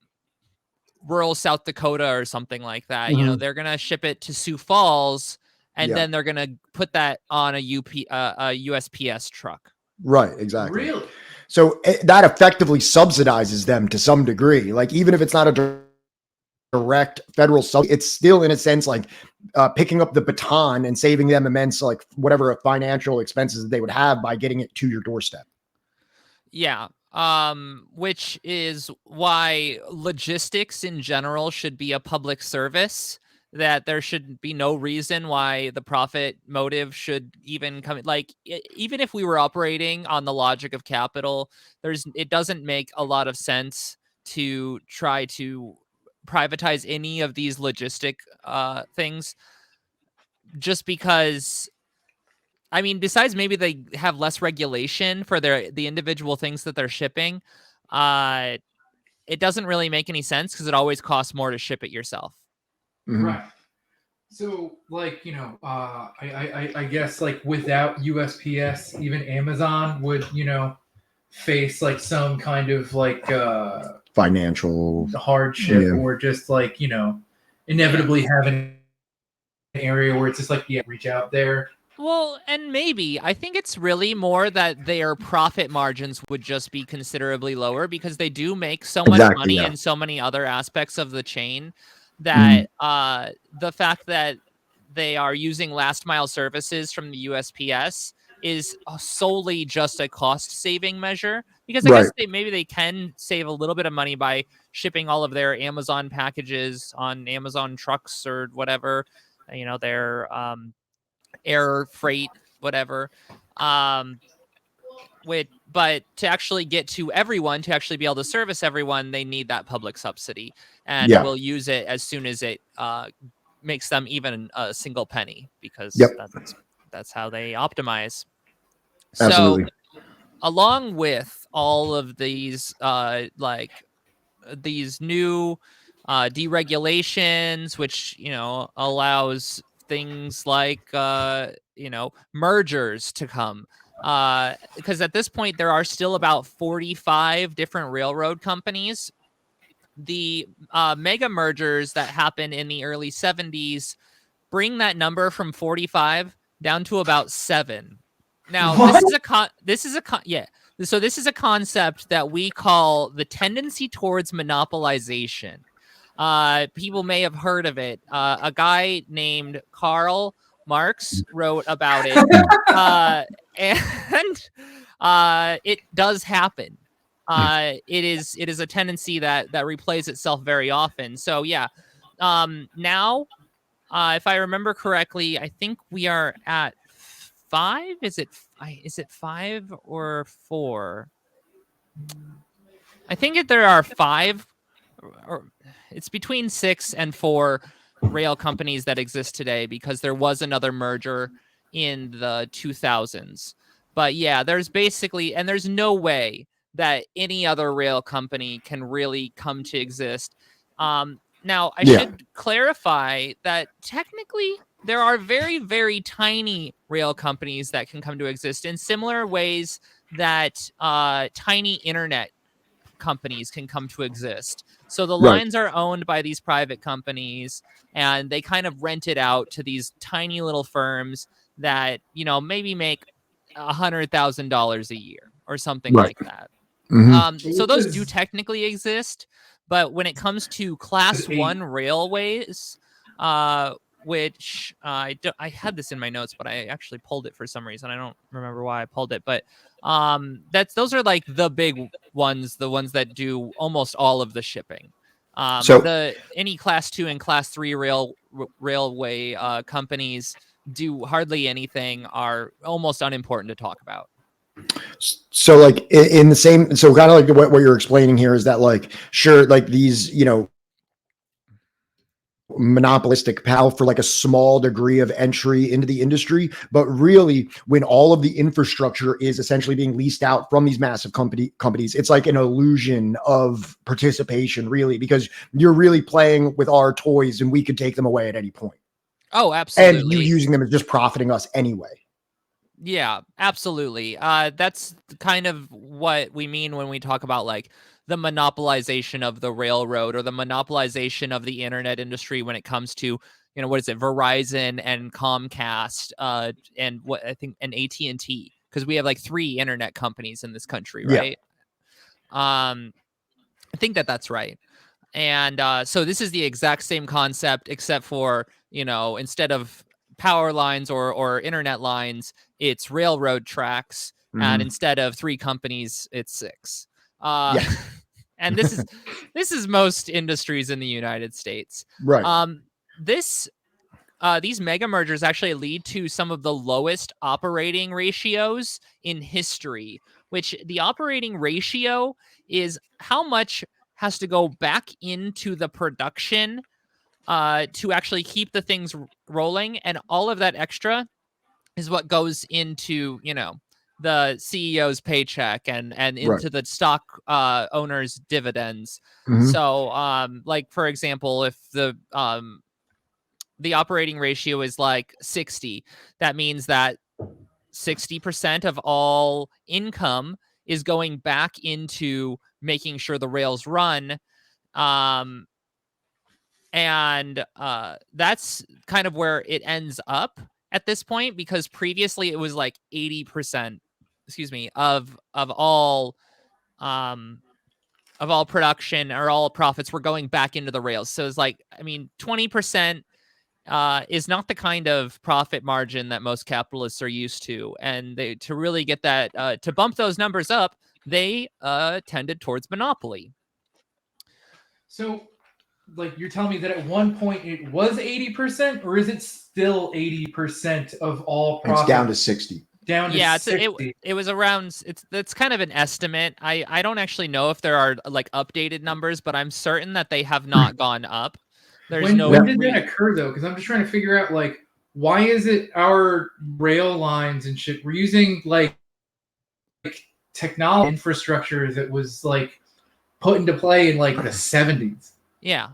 rural South Dakota or something like that. You know, they're going to ship it to Sioux Falls, and then they're going to put that on a USPS truck. Right, exactly. Really? So that effectively subsidizes them to some degree. Like even if it's not a direct federal sub. It's still in a sense like picking up the baton and saving them immense like whatever financial expenses that they would have by getting it to your doorstep. Yeah. Which is why logistics in general should be a public service, that there should be no reason why the profit motive should even come. Like, even if we were operating on the logic of capital, it doesn't make a lot of sense to try to privatize any of these logistic things, just because, I mean, besides maybe they have less regulation for the individual things that they're shipping, it doesn't really make any sense because it always costs more to ship it yourself. Mhm. Right. So, like, I guess, like, without USPS, even Amazon would, face, like, some kind of, like, Financial hardship, Yeah. or just, like, inevitably have an area where it's just like, yeah, reach out there. Well, and maybe I think it's really more that their profit margins would just be considerably lower because they do make so much Exactly, money yeah. in so many other aspects of the chain that the fact that they are using last mile services from the USPS is solely just a cost saving measure, because I Right. guess maybe they can save a little bit of money by shipping all of their Amazon packages on Amazon trucks or whatever, their air freight, whatever. But to actually get to everyone, to actually be able to service everyone, they need that public subsidy, and Yeah. will use it as soon as it makes them even a single penny, because Yep. that's how they optimize. Absolutely. So, along with all of these these new deregulations, which allows things like mergers to come, because at this point there are still about 45 different railroad companies. The mega mergers that happened in the early 70s bring that number from 45 down to about 7. Now, What? So this is a concept that we call the tendency towards monopolization. People may have heard of it. A guy named Karl Marx wrote about it, and it does happen. It is a tendency that replays itself very often. So yeah, now, if I remember correctly, I think we are at 5. Is it 5 or 4? I think there are 5, or it's between 6 and 4 rail companies that exist today, because there was another merger in the 2000s. But yeah, there's no way that any other rail company can really come to exist. Now, I should clarify that technically there are very, very tiny rail companies that can come to exist in similar ways that tiny internet companies can come to exist. So the Right. lines are owned by these private companies, and they kind of rent it out to these tiny little firms that, maybe make $100,000 a year or something Right. like that. Mhm. So those do technically exist, but when it comes to class 1 railways, which I had this in my notes, but I actually pulled it for some reason. I don't remember why I pulled it, but those are like the big ones, the ones that do almost all of the shipping. So Any class 2 and class 3 railway companies do hardly anything, are almost unimportant to talk about. So like in the same, so kind of like what you're explaining here is that like, sure, like these, monopolistic power for like a small degree of entry into the industry, but really when all of the infrastructure is essentially being leased out from these massive companies, it's like an illusion of participation, really, because you're really playing with our toys and we could take them away at any point. Oh, absolutely. And you using them is just profiting us anyway. Yeah, absolutely. That's kind of what we mean when we talk about like the monopolization of the railroad, or the monopolization of the internet industry when it comes to, what is it, Verizon and Comcast, and what I think, and AT&T, because we have like 3 internet companies in this country, right? I think that's right. And so this is the exact same concept, except for, instead of power lines or internet lines, it's railroad tracks. And instead of 3 companies, it's 6. Yeah. And this is most industries in the United States. Right. These mega mergers actually lead to some of the lowest operating ratios in history, which the operating ratio is how much has to go back into the production to actually keep the things rolling. And all of that extra is what goes into, the CEO's paycheck and into Right. the stock owner's dividends. Mhm. So, like, for example, if the operating ratio is like 60, that means that 60% of all income is going back into making sure the rails run. Um, and that's kind of where it ends up at this point, because previously it was like 80%, of all production or all profits were going back into the rails. So it's like, 20% is not the kind of profit margin that most capitalists are used to. And to really get that, to bump those numbers up, they tended towards monopoly. So, like, you're telling me that at one point it was 80%, or is it still 80% of all profit? It's down to 60. Down to Yeah, 60. it was around. That's kind of an estimate. I don't actually know if there are like updated numbers, but I'm certain that they have not gone up. There's When did that occur though? Because I'm just trying to figure out, like, why is it our rail lines and shit, we're using like technology infrastructure that was like put into play in like the 70s. Yeah.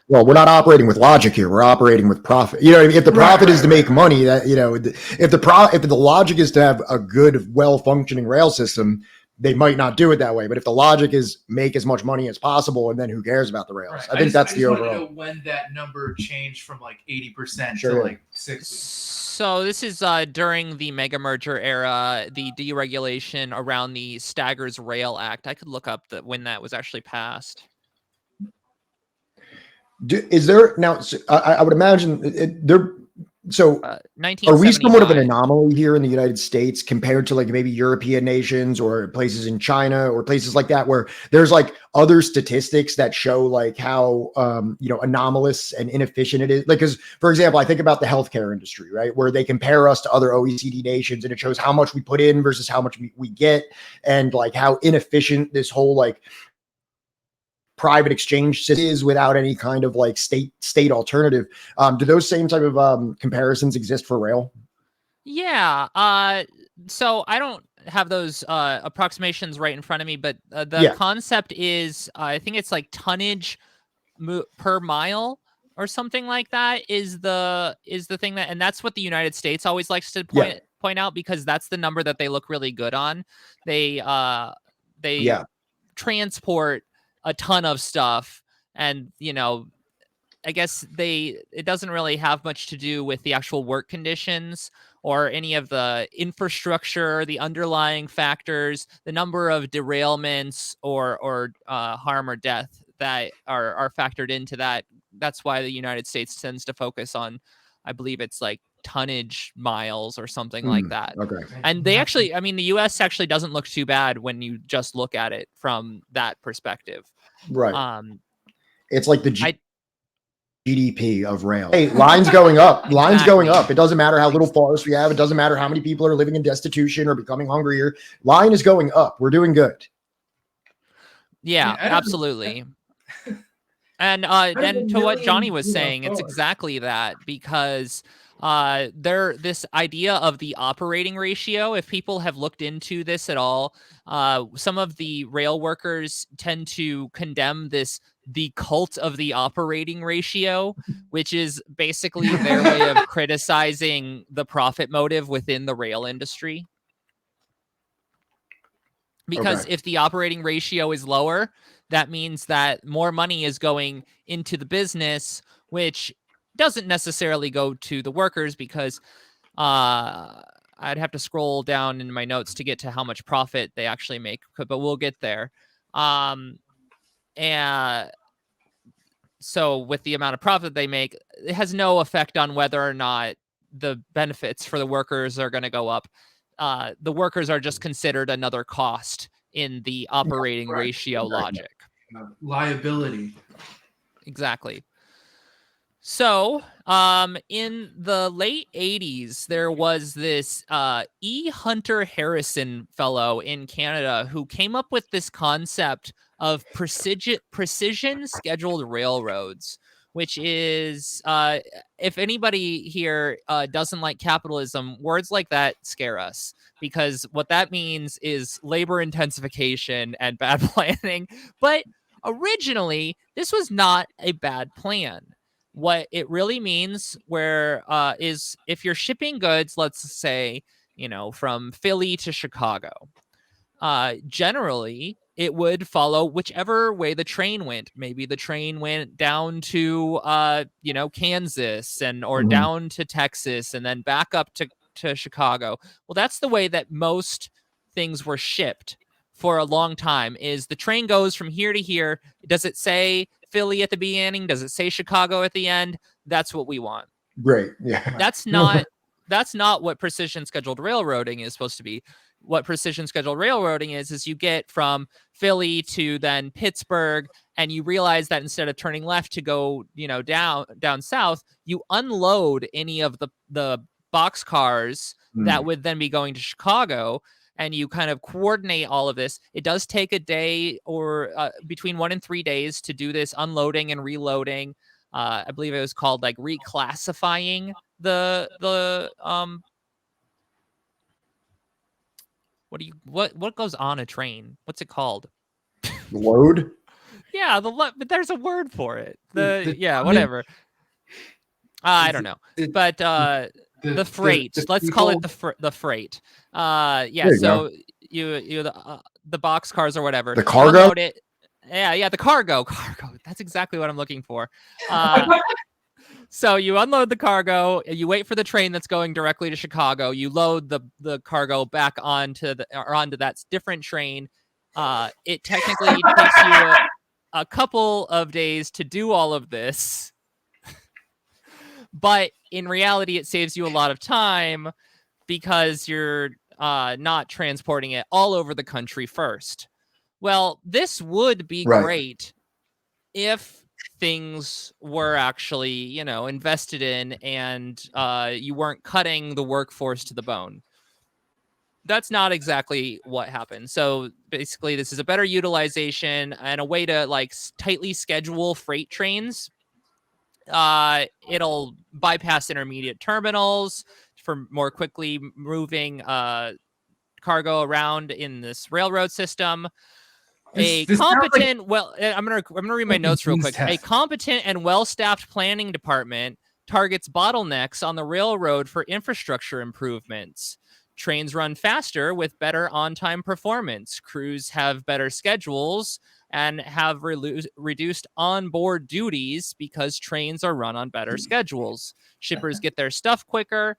Well, we're not operating with logic here. We're operating with profit. You know, if the profit is to make money, that, if the logic is to have a good, well-functioning rail system, they might not do it that way. But if the logic is make as much money as possible, and then who cares about the rails? Right. I think that's the overall. I just want to know when that number changed from like 80% Sure. to like 60. So this is during the mega merger era, the deregulation around the Staggers Rail Act. I could look up when that was actually passed. Is there now? I would imagine there. So are we somewhat of an anomaly here in the United States compared to like maybe European nations or places in China or places like that, where there's like other statistics that show like how, anomalous and inefficient it is? Like, because for example, I think about the healthcare industry, right? Where they compare us to other OECD nations and it shows how much we put in versus how much we get, and like how inefficient this whole like private exchange is without any kind of like state alternative. Do those same type of comparisons exist for rail? Yeah. So I don't have those approximations right in front of me, but the concept is, I think it's like tonnage per mile or something like that is the thing and that's what the United States always likes to point out, because that's the number that they look really good on. They transport a ton of stuff, and I guess it doesn't really have much to do with the actual work conditions or any of the infrastructure, the underlying factors, the number of derailments or harm or death that are factored into that. That's why the United States tends to focus on, I believe it's like tonnage miles or something like that. Okay. And they actually, the US actually doesn't look too bad when you just look at it from that perspective. Right. It's like the GDP of rail. Hey, lines going up. Lines going up. It doesn't matter how little forest we have. It doesn't matter how many people are living in destitution or becoming hungrier. Line is going up. We're doing good. Yeah, absolutely. And to what Johnny was saying, it's exactly that, because this idea of the operating ratio, if people have looked into this at all, some of the rail workers tend to condemn the cult of the operating ratio, which is basically their way of criticizing the profit motive within the rail industry. Because if the operating ratio is lower, that means that more money is going into the business, which doesn't necessarily go to the workers, because I'd have to scroll down in my notes to get to how much profit they actually make, but we'll get there. so with the amount of profit they make, it has no effect on whether or not the benefits for the workers are going to go up. The workers are just considered another cost in the operating ratio logic. Liability. Exactly. So, in the late 80s, there was this E. Hunter Harrison fellow in Canada who came up with this concept of precision scheduled railroads, which is, if anybody here doesn't like capitalism, words like that scare us, because what that means is labor intensification and bad planning. But originally, this was not a bad plan. What it really means is if you're shipping goods, let's say, from Philly to Chicago, generally it would follow whichever way the train went. Maybe the train went down to, Kansas or down to Texas and then back up to Chicago. Well, that's the way that most things were shipped for a long time, is the train goes from here to here. Does it say Philly at the beginning? Does it say Chicago at the end? That's what we want. Great. Yeah. That's not what precision scheduled railroading is supposed to be. What precision scheduled railroading is you get from Philly to then Pittsburgh, and you realize that instead of turning left to go, down south, you unload any of the box cars that would then be going to Chicago, and you kind of coordinate all of this. It does take a day or between 1 and 3 days to do this unloading and reloading. I believe it was called like reclassifying the what goes on a train? What's it called? Load? Yeah, but there's a word for it. Whatever. I don't know. But the freight. Let's call it the freight. So you the box cars or whatever. The cargo? Unload it. Yeah, the cargo. That's exactly what I'm looking for. So you unload the cargo, you wait for the train that's going directly to Chicago, you load the cargo back onto that different train. It technically takes you a couple of days to do all of this, but in reality, it saves you a lot of time because you're not transporting it all over the country first. Well, this would be great if things were actually, invested in, and you weren't cutting the workforce to the bone. That's not exactly what happened. So basically, this is a better utilization and a way to tightly schedule freight trains. It'll bypass intermediate terminals for more quickly moving cargo around in this railroad system. I'm gonna read my notes real quick. A competent and well-staffed planning department targets bottlenecks on the railroad for infrastructure improvements. Trains run faster with better on-time performance. Crews have better schedules and have reduced on-board duties because trains are run on better schedules. Shippers get their stuff quicker.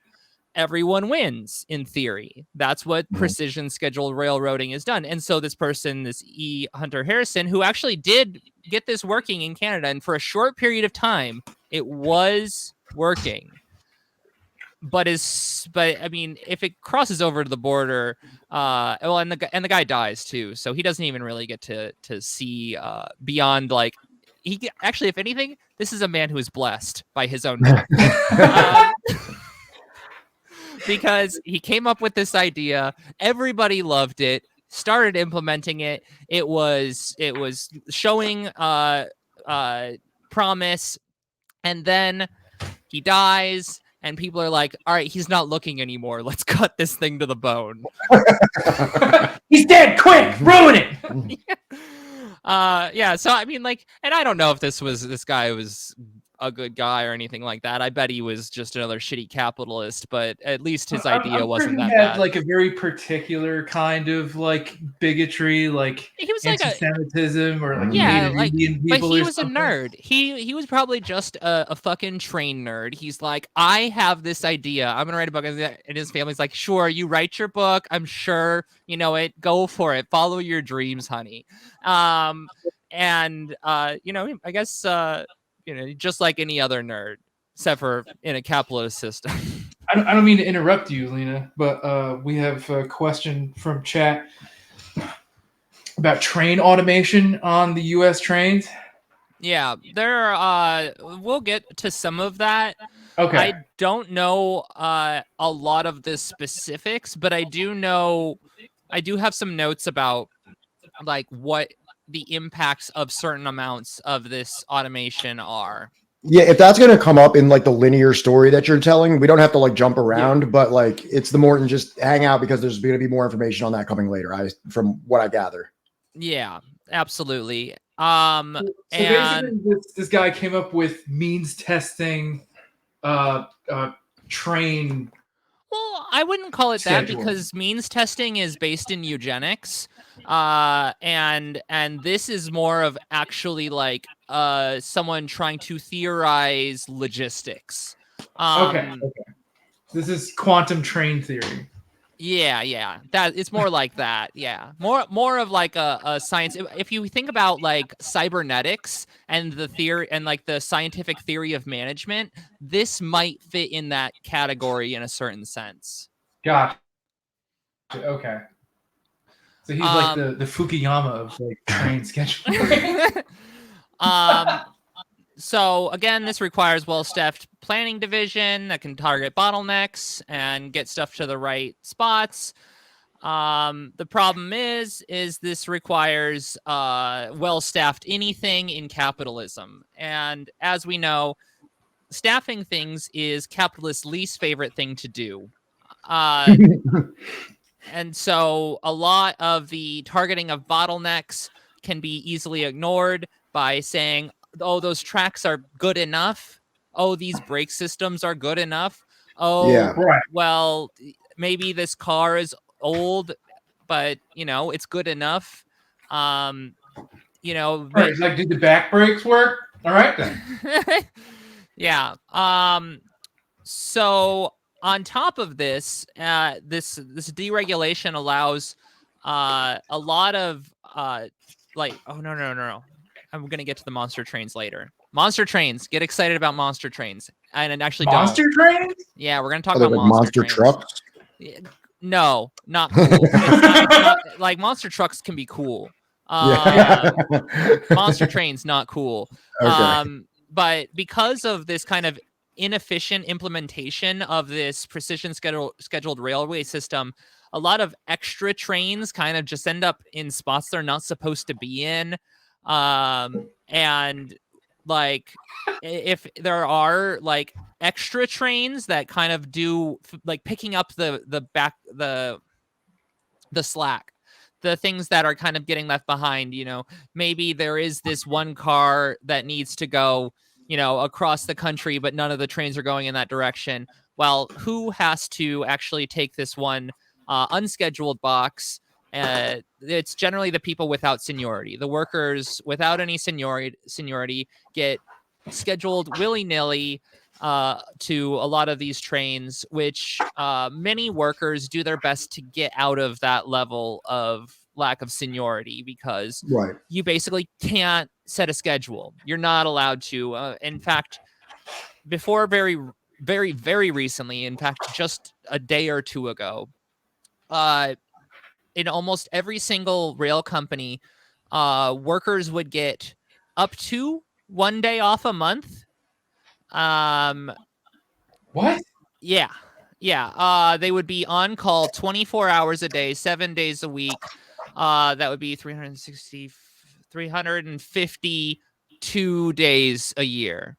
Everyone wins, in theory. That's what precision scheduled railroading is done. And so this person, this E. Hunter Harrison, who actually did get this working in Canada, and for a short period of time, it was working. But I mean, if it crosses over to the border, and the guy dies too, so he doesn't even really get to see beyond actually, if anything, this is a man who is blessed by his own death. Because he came up with this idea, everybody loved it, started implementing it. It was showing promise, and then he dies, and people are like, all right, he's not looking anymore. Let's cut this thing to the bone. He's dead. Quick, ruin it. So I mean, and I don't know if this guy was a good guy or anything like that. I bet he was just another shitty capitalist, but at least his idea wasn't that bad. Like a very particular kind of bigotry, he was anti-Semitism or Indian people. But he was a nerd. He was probably just a fucking train nerd. He's like, I have this idea. I'm gonna write a book, and his family's like, sure, you write your book. I'm sure you know it. Go for it. Follow your dreams, honey. I guess just like any other nerd, except for in a capitalist system. I don't mean to interrupt you, Lena, but we have a question from chat about train automation on the U.S. trains. Yeah, we'll get to some of that. Okay. I don't know a lot of the specifics, but I do have some notes about like what the impacts of certain amounts of this automation are. Yeah, if that's going to come up in like the linear story that you're telling, we don't have to like jump around, but like it's the Morton, just hang out because there's going to be more information on that coming later. From what I gather. Yeah, absolutely. So and basically, this guy came up with means testing, train. well, I wouldn't call it that Schedule. because means testing is based in eugenics, and this is more of actually like someone trying to theorize logistics. Okay. This is quantum train theory. Yeah, that it's more like that. Yeah, more of like a science. If you think about like cybernetics and the theory and like the scientific theory of management, this might fit in that category in a certain sense. Gotcha. Okay. So he's like the Fukuyama of like train scheduling. So again, this requires well-staffed planning division that can target bottlenecks and get stuff to the right spots. The problem is this requires well-staffed anything in capitalism. And as we know, staffing things is capitalists' least favorite thing to do. And so a lot of the targeting of bottlenecks can be easily ignored by saying, oh, those tracks are good enough. Oh, these brake systems are good enough. Oh, Yeah. Right. Well, maybe this car is old, but it's good enough. Right, it's like, did the back brakes work? All right then. Yeah. So on top of this, this deregulation allows a lot of like, oh no. I'm gonna get to the monster trains later. Monster trains, get excited about monster trains, and actually monster trains. Yeah, we're gonna talk Are they about like monster trains. trucks? No, not cool. It's not, like monster trucks can be cool. Monster trains not cool. Okay. But because of this kind of inefficient implementation of this precision scheduled railway system, a lot of extra trains kind of just end up in spots they're not supposed to be in. And like if there are like extra trains that kind of do like picking up the slack, the things that are kind of getting left behind, maybe there is this one car that needs to go across the country, but none of the trains are going in that direction. Well, who has to actually take this one unscheduled box? It's generally the people without seniority. The workers without any seniority get scheduled willy-nilly to a lot of these trains, which many workers do their best to get out of that level of lack of seniority because Right. you basically can't set a schedule. You're not allowed to. In fact, before very, very, very recently, in fact, just a day or two ago, in almost every single rail company, workers would get up to 1 day off a month. What? Yeah. They would be on call 24 hours a day, 7 days a week. That would be 352 days a year.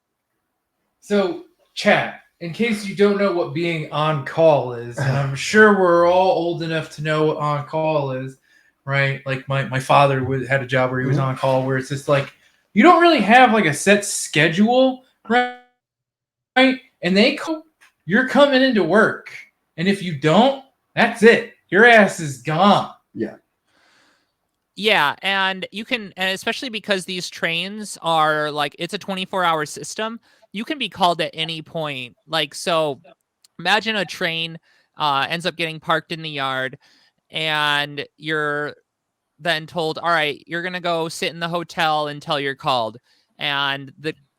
So, chat, in case you don't know what being on call is, and I'm sure we're all old enough to know what on call is, right? Like my father had a job where he was on call, where it's just like you don't really have like a set schedule, right? And you're coming into work, and if you don't, that's it. Your ass is gone. Yeah, and you can, and especially because these trains are like, it's a 24-hour system, you can be called at any point. Like, so imagine a train ends up getting parked in the yard, and you're then told, all right, you're going to go sit in the hotel until you're called. And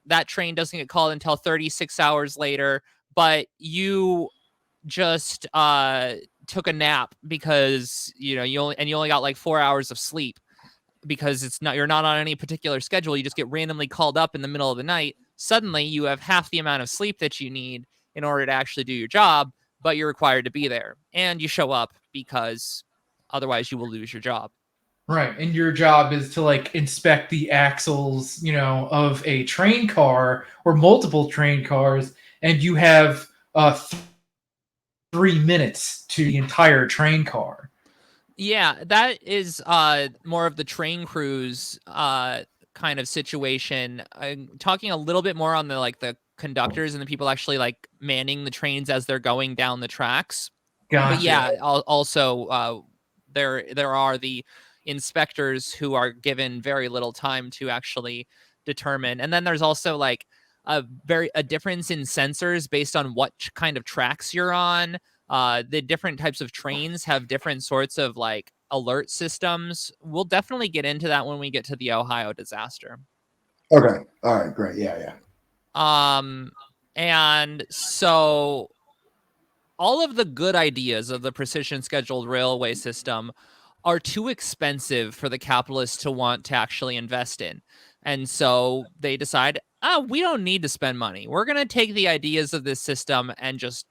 that train doesn't get called until 36 hours later, but you just took a nap because you only got like 4 hours of sleep because you're not on any particular schedule. You just get randomly called up in the middle of the night. Suddenly you have half the amount of sleep that you need in order to actually do your job, but you're required to be there, and you show up because otherwise you will lose your job. Right, and your job is to like inspect the axles, of a train car or multiple train cars, and you have 3 minutes to the entire train car. Yeah, that is more of the train crews kind of situation. I'm talking a little bit more on the conductors and the people actually like manning the trains as they're going down the tracks. Gotcha. But yeah, also there are the inspectors who are given very little time to actually determine. And then there's also like a difference in sensors based on what kind of tracks you're on. The different types of trains have different sorts of like alert systems. We'll definitely get into that when we get to the Ohio disaster. Okay. All right. Great. Yeah. And so all of the good ideas of the precision scheduled railway system are too expensive for the capitalists to want to actually invest in. And so they decide, we don't need to spend money. We're going to take the ideas of this system and just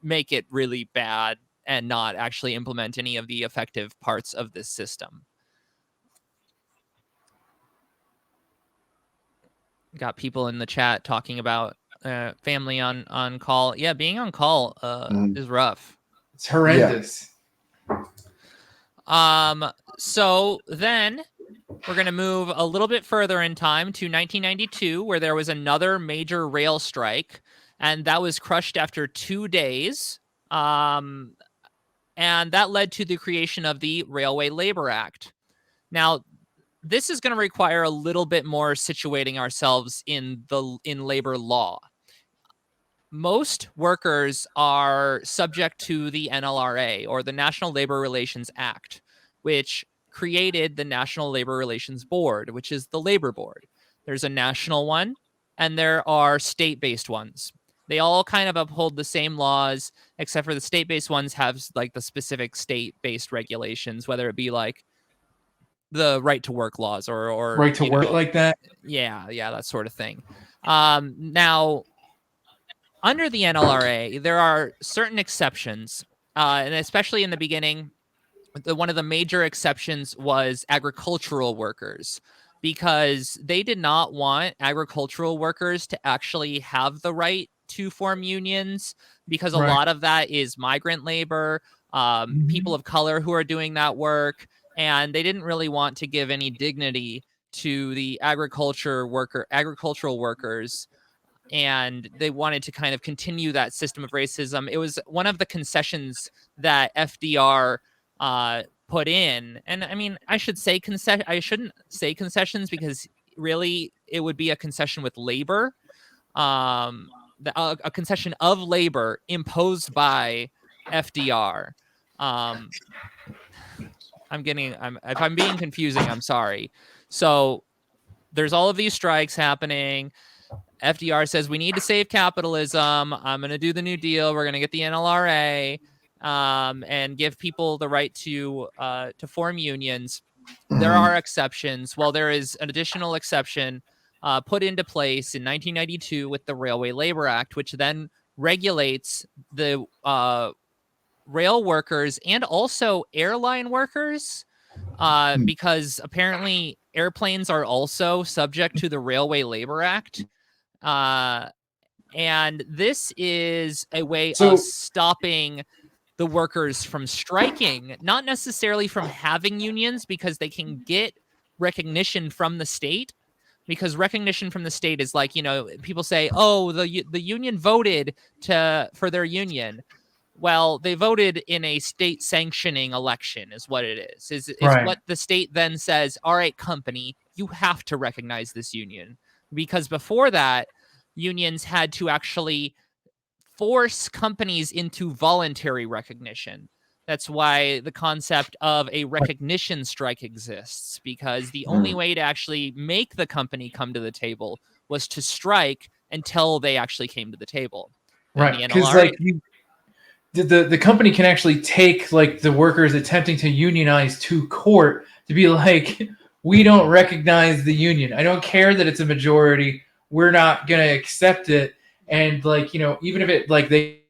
make it really bad and not actually implement any of the effective parts of this system. Got people in the chat talking about family on call. Yeah, being on call is rough. It's horrendous. So then we're going to move a little bit further in time to 1992, where there was another major rail strike, and that was crushed after 2 days. And that led to the creation of the Railway Labor Act. Now, this is going to require a little bit more situating ourselves in labor law. Most workers are subject to the NLRA, or the National Labor Relations Act, which created the National Labor Relations Board, which is the labor board. There's a national one, and there are state-based ones. They all kind of uphold the same laws, except for the state-based ones have like the specific state-based regulations, whether it be like the right to work laws or right to work like that. Yeah, that sort of thing. Now, under the NLRA, there are certain exceptions, and especially in the beginning, one of the major exceptions was agricultural workers, because they did not want agricultural workers to actually have the right to form unions, because a lot of that is migrant labor, people of color who are doing that work, and they didn't really want to give any dignity to the agricultural workers, and they wanted to kind of continue that system of racism. It was one of the concessions that FDR put in. And I mean, I shouldn't say concessions, because really it would be a concession with labor, a concession of labor imposed by FDR. If I'm being confusing, I'm sorry. So there's all of these strikes happening. FDR says we need to save capitalism. I'm going to do the New Deal. We're going to get the NLRA and give people the right to form unions. There are exceptions. Well, there is an additional exception put into place in 1992 with the Railway Labor Act, which then regulates the rail workers and also airline workers, because apparently airplanes are also subject to the Railway Labor Act. And this is a way of stopping the workers from striking, not necessarily from having unions, because they can get recognition from the state. Because recognition from the state is like, people say, oh, the union voted for their union. Well, they voted in a state sanctioning election is what it is. Is what the state then says, all right, company, you have to recognize this union. Because before that, unions had to actually force companies into voluntary recognition. That's why the concept of a recognition strike exists, because the only way to actually make the company come to the table was to strike until they actually came to the table. And Right, the because NLRA like the company can actually take like the workers attempting to unionize to court to be like, we don't recognize the union. I don't care that it's a majority. We're not gonna accept it. And like, even if it like they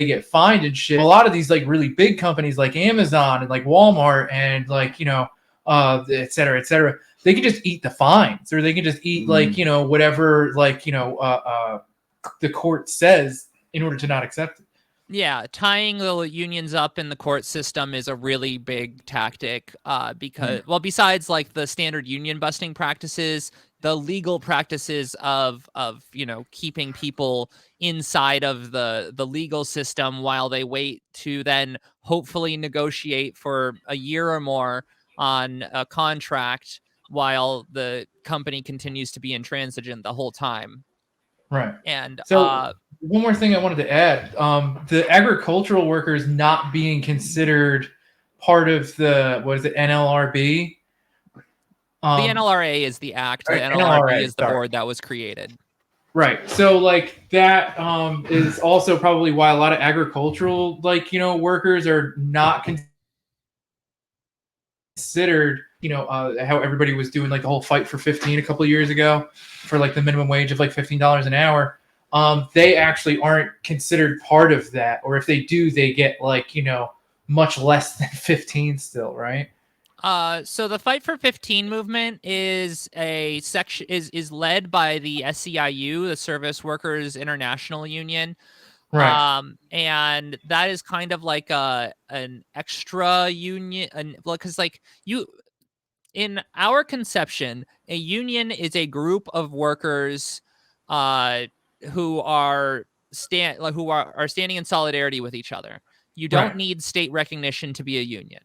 get fined and shit. A lot of these like really big companies like Amazon and like Walmart and like, et cetera, et cetera, they can just eat the fines, or they can just eat like, whatever, like, the court says in order to not accept it. Yeah, tying the unions up in the court system is a really big tactic because, well, besides like the standard union busting practices, the legal practices of keeping people inside of the legal system while they wait to then hopefully negotiate for a year or more on a contract while the company continues to be intransigent the whole time. Right. And so one more thing I wanted to add, the agricultural workers not being considered part of the, what is it, NLRB? The NLRA is the act. The NLRB is the board that was created. Right. So like that is also probably why a lot of agricultural workers are not considered, how everybody was doing like the whole fight for 15 a couple of years ago for like the minimum wage of like $15 an hour. They actually aren't considered part of that, or if they do, they get like, much less than 15 still, right? So the Fight for 15 movement is a section is led by the SEIU, the Service Workers International Union. Right. And that is kind of like an extra union, because like in our conception, a union is a group of workers who are standing in solidarity with each other. You don't need state recognition to be a union.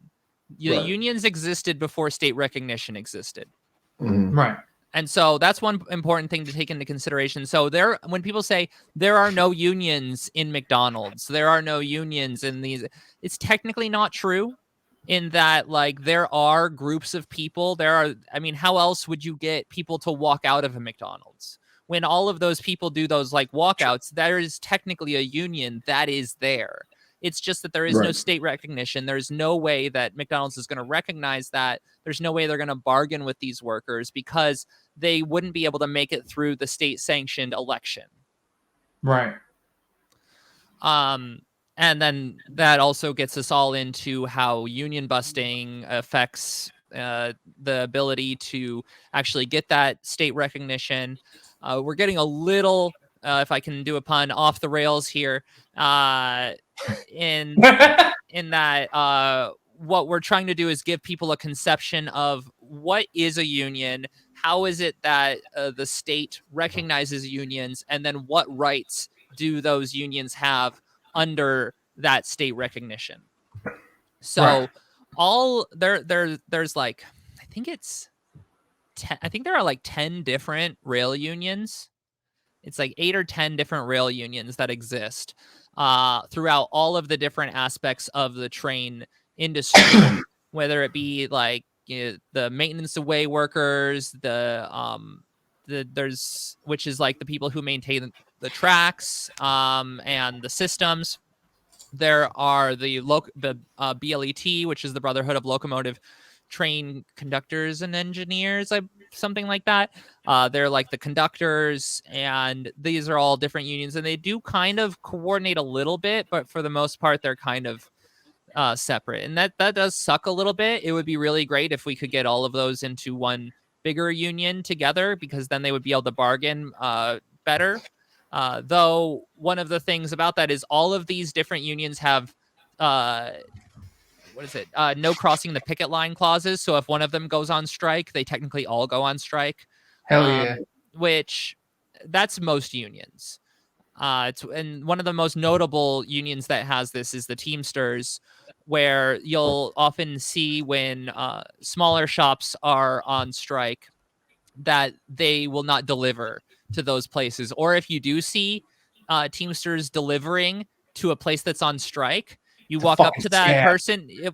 The unions existed before state recognition existed. Right. And so that's one important thing to take into consideration. So when people say there are no unions in McDonald's, there are no unions in these, it's technically not true, in that like there are groups of people. How else would you get people to walk out of a McDonald's? When all of those people do those like walkouts, there is technically a union that is there. It's just that there is no state recognition. There's no way that McDonald's is going to recognize that. There's no way they're going to bargain with these workers because they wouldn't be able to make it through the state-sanctioned election. Right. And then that also gets us all into how union busting affects the ability to actually get that state recognition. We're getting a little, if I can do a pun, off the rails here. In that what we're trying to do is give people a conception of what is a union, how is it that the state recognizes unions, and then what rights do those unions have under that state recognition. So there's like, I think there are like 10 different rail unions. It's like 8 or 10 different rail unions that exist throughout all of the different aspects of the train industry, whether it be like the maintenance of way workers, there's which is like the people who maintain the tracks and the systems. There are the BLET, which is the Brotherhood of Locomotive Train Conductors and Engineers, something like that. They're like the conductors, and these are all different unions, and they do kind of coordinate a little bit, but for the most part, they're kind of separate. And that does suck a little bit. It would be really great if we could get all of those into one bigger union together, because then they would be able to bargain better. Though one of the things about that is all of these different unions have no crossing the picket line clauses. So if one of them goes on strike, they technically all go on strike. Hell yeah. Which that's most unions. And one of the most notable unions that has this is the Teamsters, where you'll often see when smaller shops are on strike that they will not deliver to those places. Or if you do see Teamsters delivering to a place that's on strike, you It's walk up to that scab. person. You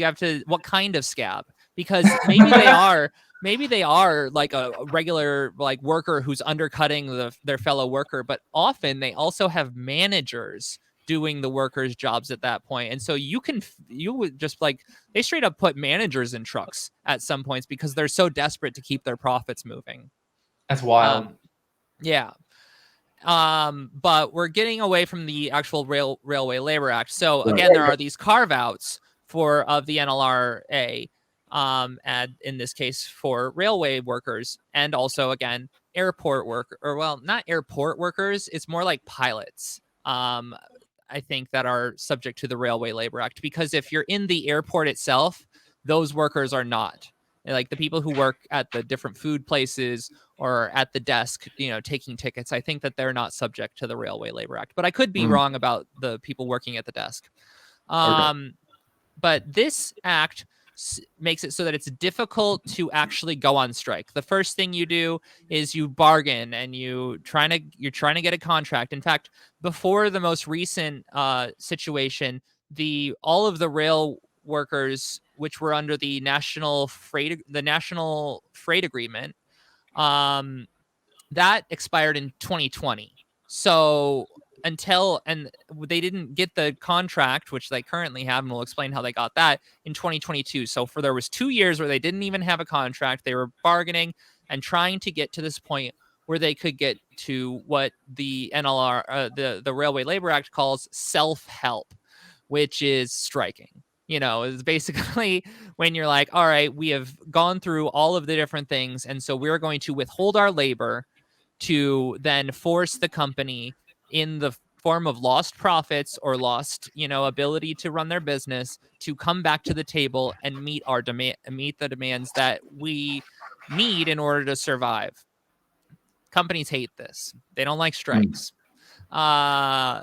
have to, what kind of scab? because maybe they are like a regular like worker who's undercutting their fellow worker, but often they also have managers doing the workers' jobs at that point. And so you would just like, they straight up put managers in trucks at some points because they're so desperate to keep their profits moving. That's wild. Yeah. But we're getting away from the actual Railway Labor Act. So again, there are these carve outs of the NLRA, and in this case for railway workers, and also again airport work, or well, not airport workers. It's more like pilots. I think that are subject to the Railway Labor Act, because if you're in the airport itself, those workers are not. Like the people who work at the different food places or at the desk, taking tickets, I think that they're not subject to the Railway Labor Act. But I could be wrong about the people working at the desk. But this act makes it so that it's difficult to actually go on strike. The first thing you do is you bargain and you're trying to get a contract. In fact, before the most recent situation, all of the rail workers, which were under the national freight agreement, that expired in 2020. So and they didn't get the contract, which they currently have, and we'll explain how they got that, in 2022. So there was 2 years where they didn't even have a contract. They were bargaining and trying to get to this point where they could get to what the the Railway Labor Act calls self-help, which is striking. Is basically when you're like, all right, we have gone through all of the different things, and so we're going to withhold our labor to then force the company, in the form of lost profits or lost, ability to run their business, to come back to the table and meet the demands that we need in order to survive. Companies hate this. They don't like strikes. Ross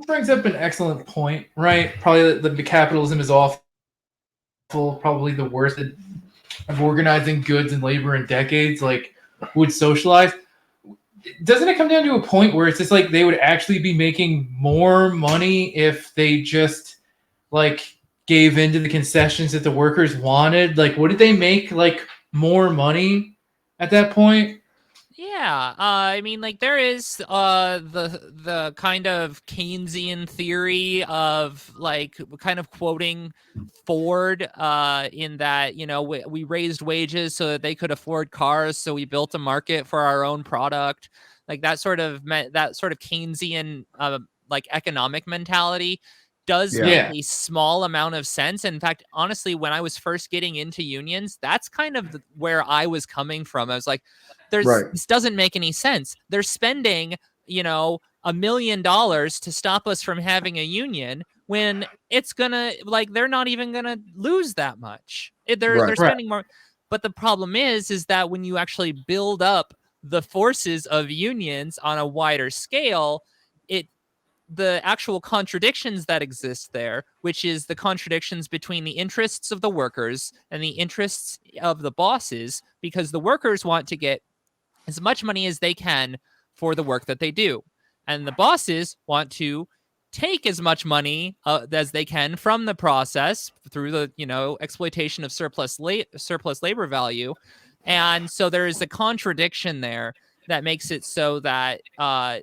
brings up an excellent point, right? Probably the capitalism is awful, probably the worst of organizing goods and labor in decades, like would socialize. Doesn't it come down to a point where it's just like they would actually be making more money if they just like gave into the concessions that the workers wanted? Like, what did they make like more money at that point? Yeah, I mean, like there is the kind of Keynesian theory of like kind of quoting Ford in that we raised wages so that they could afford cars, so we built a market for our own product. Like that sort of Keynesian like economic mentality does make a small amount of sense. In fact, honestly, when I was first getting into unions, that's kind of where I was coming from. I was like, this doesn't make any sense. They're spending, $1 million to stop us from having a union when it's gonna, like, they're not even gonna lose that much. They're spending more. But the problem is that when you actually build up the forces of unions on a wider scale, the actual contradictions that exist there, which is the contradictions between the interests of the workers and the interests of the bosses, because the workers want to get as much money as they can for the work that they do, and the bosses want to take as much money as they can from the process through the exploitation of surplus labor value. And so there is a contradiction there that makes it so that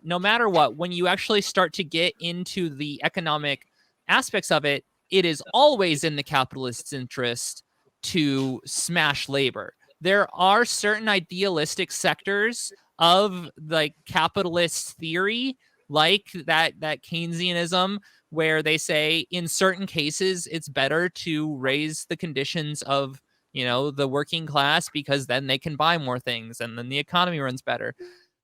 no matter what, when you actually start to get into the economic aspects of it, it is always in the capitalist's interest to smash labor. There are certain idealistic sectors of like capitalist theory, like that Keynesianism, where they say in certain cases it's better to raise the conditions of the working class, because then they can buy more things and then the economy runs better.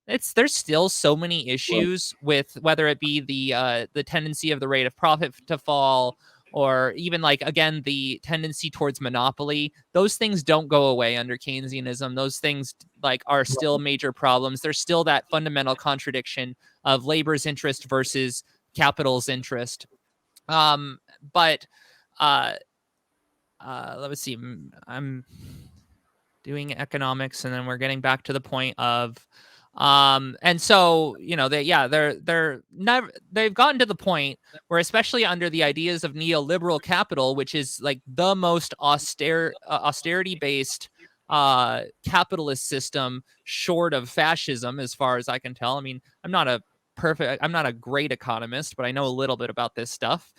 There's still so many issues with whether it be the tendency of the rate of profit to fall, or even like, again, the tendency towards monopoly. Those things don't go away under Keynesianism. Those things like are still major problems. There's still that fundamental contradiction of labor's interest versus capital's interest. But let me see. I'm doing economics, and then we're getting back to the point of And so, they've gotten to the point where, especially under the ideas of neoliberal capital, which is like the most austerity based capitalist system short of fascism, as far as I can tell. I mean, I'm not a great economist, but I know a little bit about this stuff.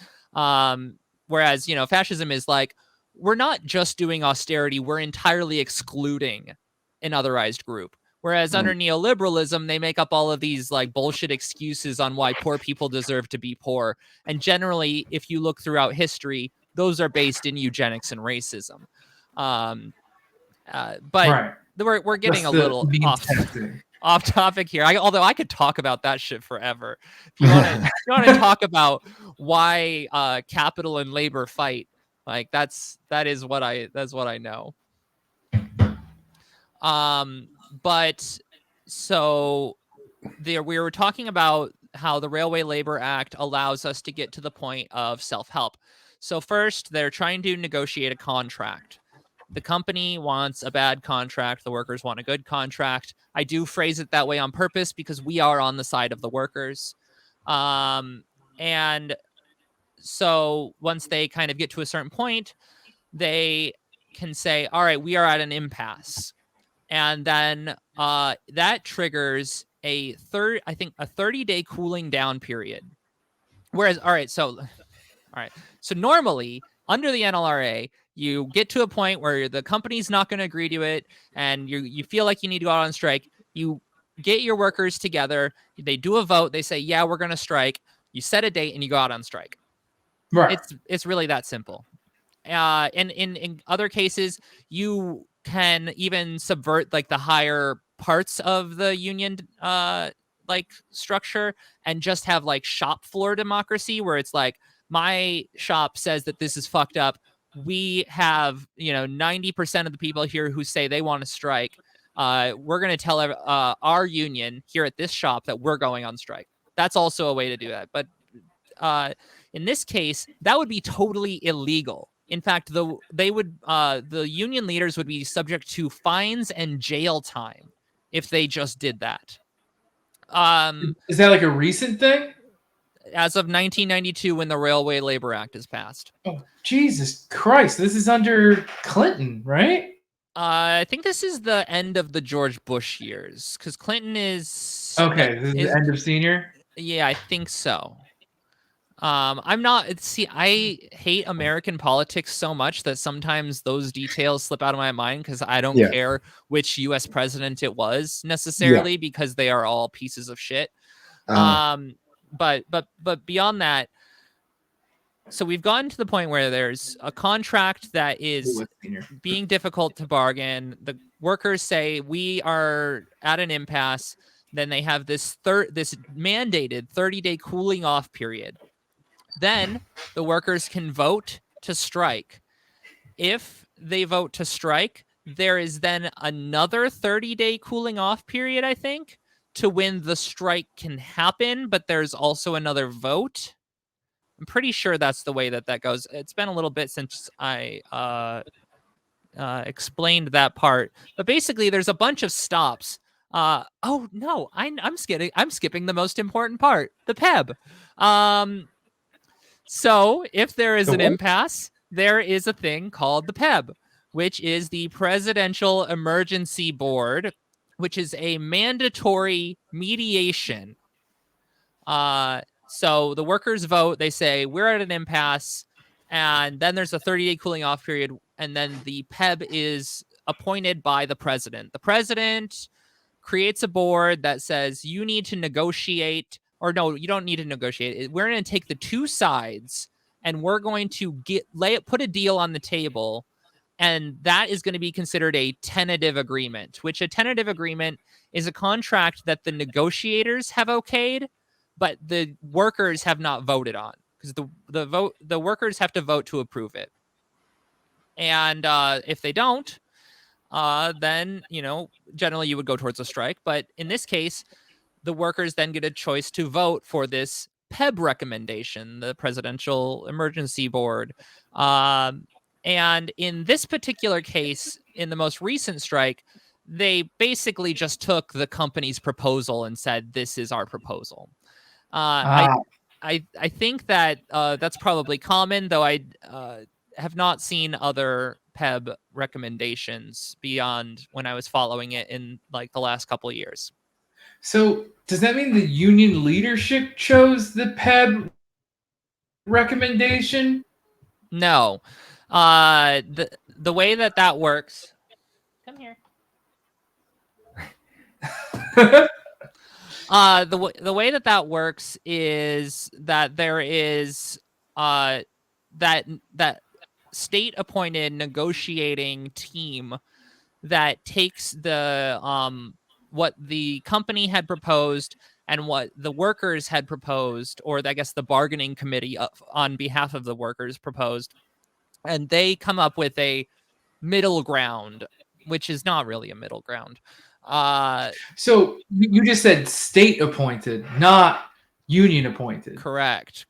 Whereas, fascism is like, we're not just doing austerity, we're entirely excluding an otherized group. Whereas under neoliberalism, they make up all of these like bullshit excuses on why poor people deserve to be poor. And generally, if you look throughout history, those are based in eugenics and racism. But Right. we're getting That's a little the off intensity. off topic here. Although I could talk about that shit forever. If you want to talk about why capital and labor fight, like that's what I know. But so there we were talking about how the Railway Labor Act allows us to get to the point of self-help. So first, they're trying to negotiate a contract. The company wants a bad contract. The workers want a good contract. I do phrase it that way on purpose because we are on the side of the workers. And so once they kind of get to a certain point, they can say, all right, we are at an impasse. And then that triggers a 30-day cooling down period. Whereas, all right, so normally under the NLRA, you get to a point where the company's not going to agree to it, and you feel like you need to go out on strike. You get your workers together, they do a vote, they say, yeah, we're going to strike. You set a date and you go out on strike. Right. It's really that simple. In other cases, you can even subvert like the higher parts of the union like structure and just have like shop floor democracy, where it's like, my shop says that this is fucked up. We have 90% of the people here who say they want to strike. We're going to tell our union here at this shop that we're going on strike. That's also a way to do that. But in this case, that would be totally illegal. In fact, the union leaders would be subject to fines and jail time if they just did that. Is that like a recent thing? As of 1992, when the Railway Labor Act is passed. Oh, Jesus Christ. This is under Clinton, right? I think this is the end of the George Bush years, because Clinton is... Okay, this is the end of senior? Yeah, I think so. I'm not... See, I hate American politics so much that sometimes those details slip out of my mind because I don't care which U.S. president it was necessarily, because they are all pieces of shit. But beyond that, so we've gotten to the point where there's a contract that is being difficult to bargain. The workers say we are at an impasse. Then they have this mandated 30-day cooling off period. Then the workers can vote to strike. If they vote to strike, there is then another 30-day cooling off period, I think, to when the strike can happen, but there's also another vote. I'm pretty sure that's the way that goes. It's been a little bit since I explained that part, but basically there's a bunch of stops. Oh no, I'm skipping the most important part, the PEB. So if there is an impasse, there is a thing called the PEB, which is the Presidential Emergency Board, which is a mandatory mediation. So the workers vote, they say, we're at an impasse, and then there's a 30-day cooling off period, and then the PEB is appointed by the president. The president creates a board that says, you need to negotiate, or no, you don't need to negotiate. We're going to take the two sides, and we're going to put a deal on the table, and that is going to be considered a tentative agreement, which a tentative agreement is a contract that the negotiators have okayed, but the workers have not voted on, because the workers have to vote to approve it. And if they don't, then generally you would go towards a strike. But in this case, the workers then get a choice to vote for this PEB recommendation, the Presidential Emergency Board. And in this particular case, in the most recent strike, they basically just took the company's proposal and said, "This is our proposal." Uh, Ah, I think that that's probably common, though I have not seen other PEB recommendations beyond when I was following it in like the last couple of years. so does that mean the union leadership chose the PEB recommendation? No, the way that works. Come here. The way that works is that there is that state appointed negotiating team that takes the what the company had proposed and what the workers had proposed, or I guess the bargaining committee on behalf of the workers proposed, and they come up with a middle ground, which is not really a middle ground. So you just said state appointed, not union appointed. Correct.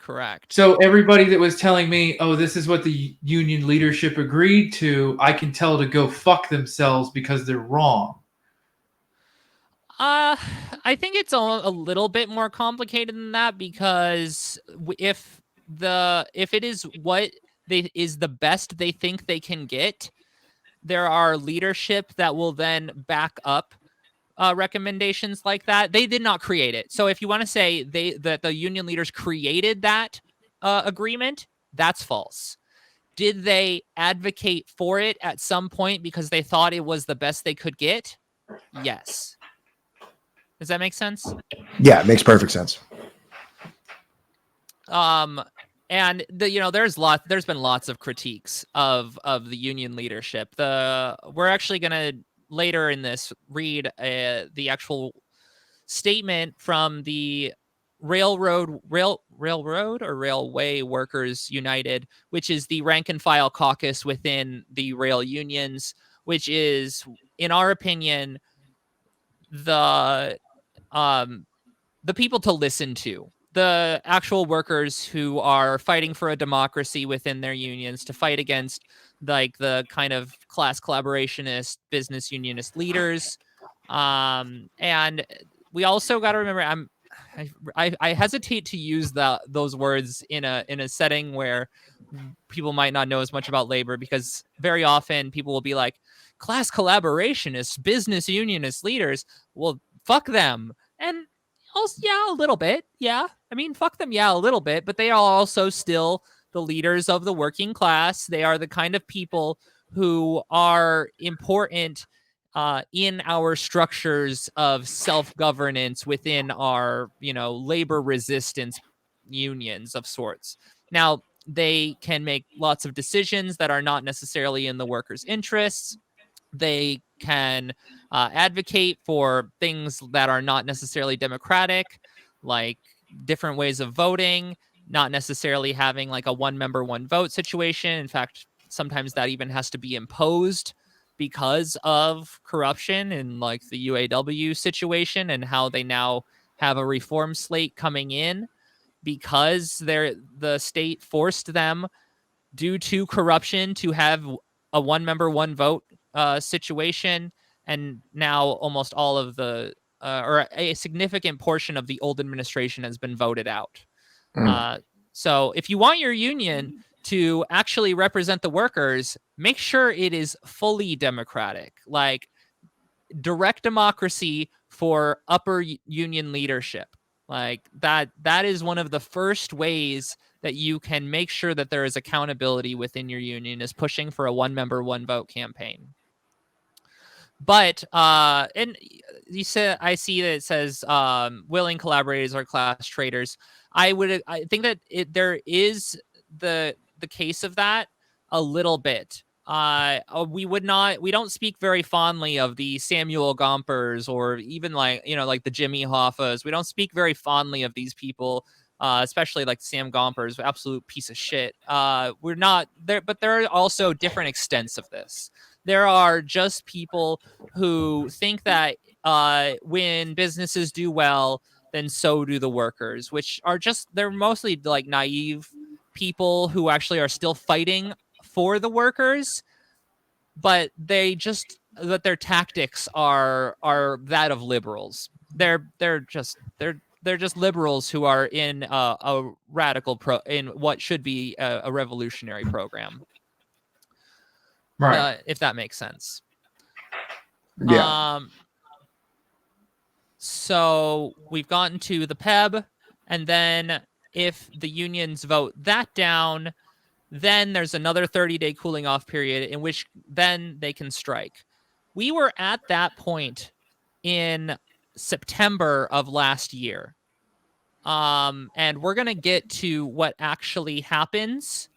So everybody that was telling me, "Oh, this is what the union leadership agreed to," I can tell to go fuck themselves because they're wrong. I think it's a little bit more complicated than that, because if it is what is the best they think they can get, there are leadership that will then back up recommendations like that. They did not create it. So if you want to say that the union leaders created that agreement, that's false. Did they advocate for it at some point because they thought it was the best they could get? Yes. Does that make sense? Yeah, it makes perfect sense. And there's been lots of critiques of the union leadership. We're actually gonna later in this read the actual statement from the Railway Workers United, which is the rank and file caucus within the rail unions, which is, in our opinion, the people to listen to, the actual workers who are fighting for a democracy within their unions, to fight against like the kind of class collaborationist business unionist leaders. And we also got to remember, I hesitate to use those words in a setting where people might not know as much about labor, because very often people will be like, class collaborationists, business unionist leaders. Well, fuck them. And also, yeah, a little bit. Yeah. I mean, fuck them. Yeah, a little bit. But they are also still the leaders of the working class. They are the kind of people who are important in our structures of self-governance within our, labor resistance unions of sorts. Now, they can make lots of decisions that are not necessarily in the workers' interests. They can advocate for things that are not necessarily democratic, like different ways of voting, not necessarily having like a one member, one vote situation. In fact, sometimes that even has to be imposed because of corruption in like the UAW situation, and how they now have a reform slate coming in because the state forced them, due to corruption, to have a one member, one vote situation. And now almost all of or a significant portion of the old administration has been voted out. So if you want your union to actually represent the workers, make sure it is fully democratic, like direct democracy for upper union leadership. Like that is one of the first ways that you can make sure that there is accountability within your union, is pushing for a one member, one vote campaign. But and I see that it says willing collaborators are class traders. I think that there is the case of that a little bit. We don't speak very fondly of the Samuel Gompers, or even like the Jimmy Hoffas. We don't speak very fondly of these people, especially like Sam Gompers, absolute piece of shit. We're not there, but there are also different extents of this. There are just people who think that when businesses do well, then so do the workers, which are they're mostly like naive people who actually are still fighting for the workers, but they just that their tactics are that of liberals. They're just liberals who are in a radical in what should be a revolutionary program. Right. If that makes sense. Yeah. So we've gotten to the PEB, and then if the unions vote that down, then there's another 30-day cooling off period in which then they can strike. We were at that point in September of last year. And we're going to get to what actually happens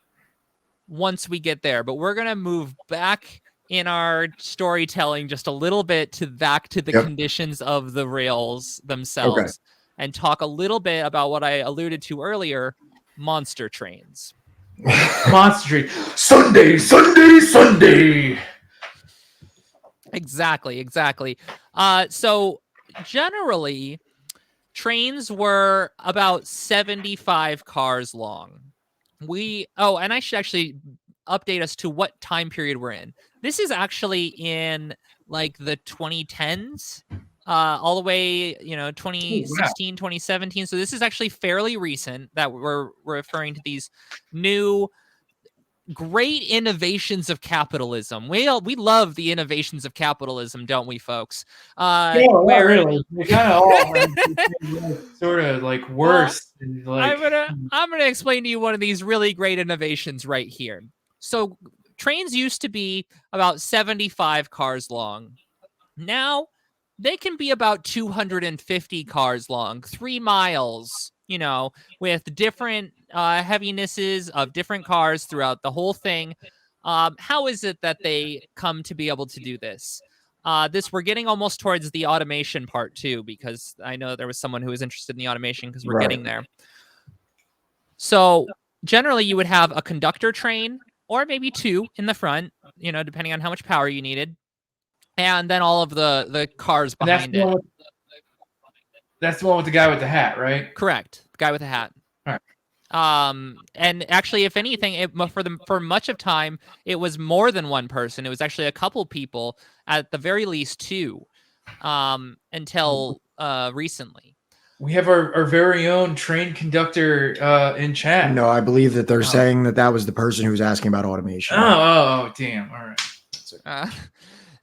once we get there, but we're going to move back in our storytelling just a little bit back to the conditions of the rails themselves and talk a little bit about what I alluded to earlier, monster trains. Monster train. Sunday, Sunday, Sunday. Exactly. So generally, trains were about 75 cars long. And I should actually update us to what time period we're in. This is actually in like the 2010s, all the way, 2016, 2017. So this is actually fairly recent that we're referring to these new great innovations of capitalism. We love the innovations of capitalism, don't we, folks? Not really. They kind of all sort of like worse. I'm gonna explain to you one of these really great innovations right here. So trains used to be about 75 cars long. Now they can be about 250 cars long, 3 miles, with different heavinesses of different cars throughout the whole thing. How is it that they come to be able to do this? We're getting almost towards the automation part too, because I know there was someone who was interested in the automation because we're getting there. So generally you would have a conductor train or maybe 2 in the front, depending on how much power you needed. And then all of the cars behind it. That's the one with the guy with the hat, right? Correct. The guy with the hat. All right. And actually, if anything, for much of time, it was more than one person. It was actually a couple people, at the very least 2, until recently. We have our very own train conductor in chat. No, I believe that they're saying that was the person who was asking about automation. Oh, damn. All right.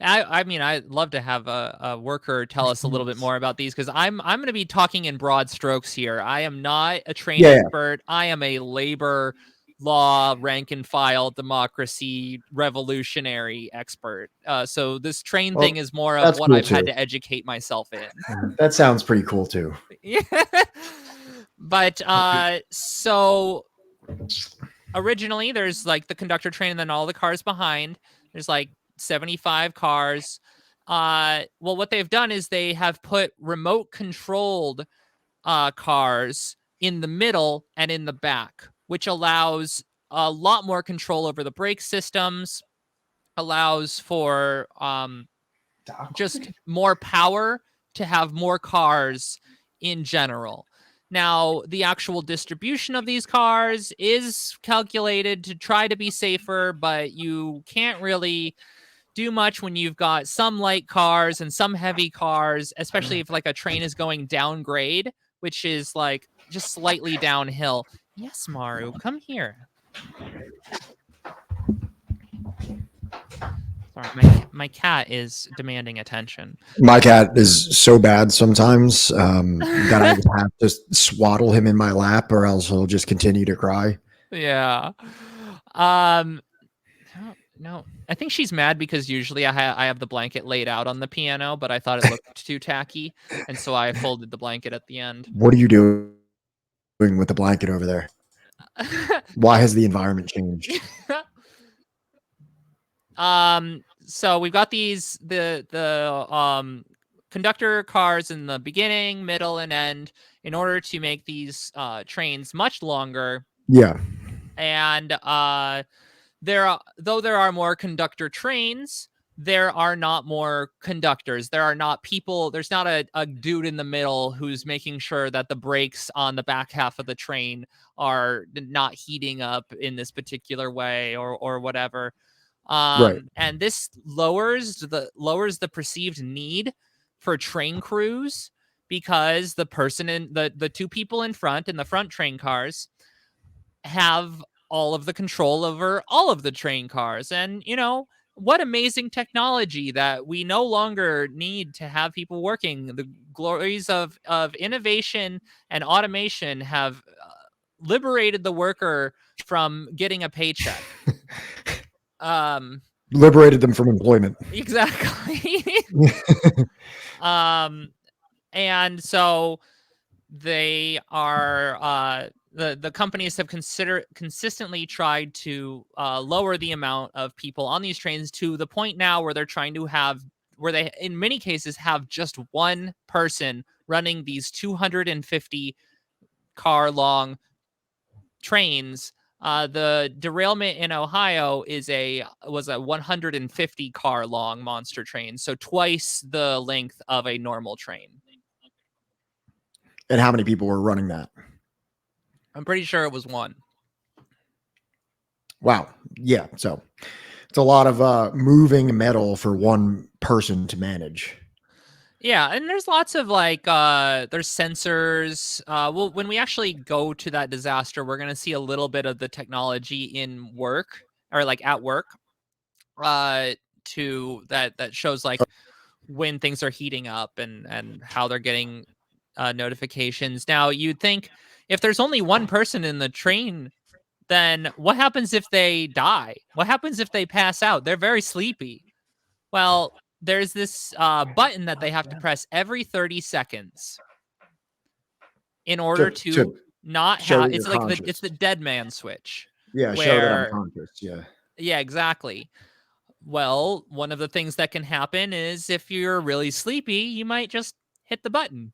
I mean, I'd love to have a worker tell us a little bit more about these, because I'm going to be talking in broad strokes here. I am not a train expert. I am a labor law, rank and file, democracy, revolutionary expert. So this train thing is more of what I've had to educate myself in. That sounds pretty cool too. Yeah. But so originally there's like the conductor train and then all the cars behind. There's like 75 cars. Well, what they've done is they have put remote controlled cars in the middle and in the back, which allows a lot more control over the brake systems, allows for just more power to have more cars in general. Now, the actual distribution of these cars is calculated to try to be safer, but you can't really do much when you've got some light cars and some heavy cars, especially if like a train is going downgrade, which is like just slightly downhill. Yes, Maru, come here. Sorry, my cat is demanding attention. My cat is so bad sometimes that I would have to swaddle him in my lap, or else he'll just continue to cry. Yeah. No, I think she's mad because usually I have the blanket laid out on the piano, but I thought it looked too tacky, and so I folded the blanket at the end. What are you doing with the blanket over there? Why has the environment changed? So we've got the conductor cars in the beginning, middle, and end in order to make these trains much longer. Yeah. And there are more conductor trains, there are not more conductors. There are not people. There's not a dude in the middle who's making sure that the brakes on the back half of the train are not heating up in this particular way or whatever. Right. And this lowers the perceived need for train crews, because the person in the two people in front in the front train cars have all of the control over all of the train cars. And what amazing technology that we no longer need to have people working. The glories of innovation and automation have liberated the worker from getting a paycheck. Liberated them from employment. Exactly. And so they are the companies have consistently tried to lower the amount of people on these trains, to the point now where they're trying to have, where they in many cases have just one person running these 250 car long trains. The derailment in Ohio was a 150 car long monster train, so twice the length of a normal train. And how many people were running that? I'm pretty sure it was one. Wow. Yeah. So it's a lot of moving metal for one person to manage. Yeah, and there's lots of there's sensors. Well, when we actually go to that disaster, we're gonna see a little bit of the technology in work, or like at work, to that shows like when things are heating up and how they're getting notifications. Now, you'd think if there's only one person in the train, then what happens if they die? What happens if they pass out? They're very sleepy. Well, there's this button that they have to press every 30 seconds in order to not show have. that It's you're like conscious. it's the dead man switch. Yeah, show that I'm conscious. Yeah. Yeah, exactly. Well, one of the things that can happen is if you're really sleepy, you might just hit the button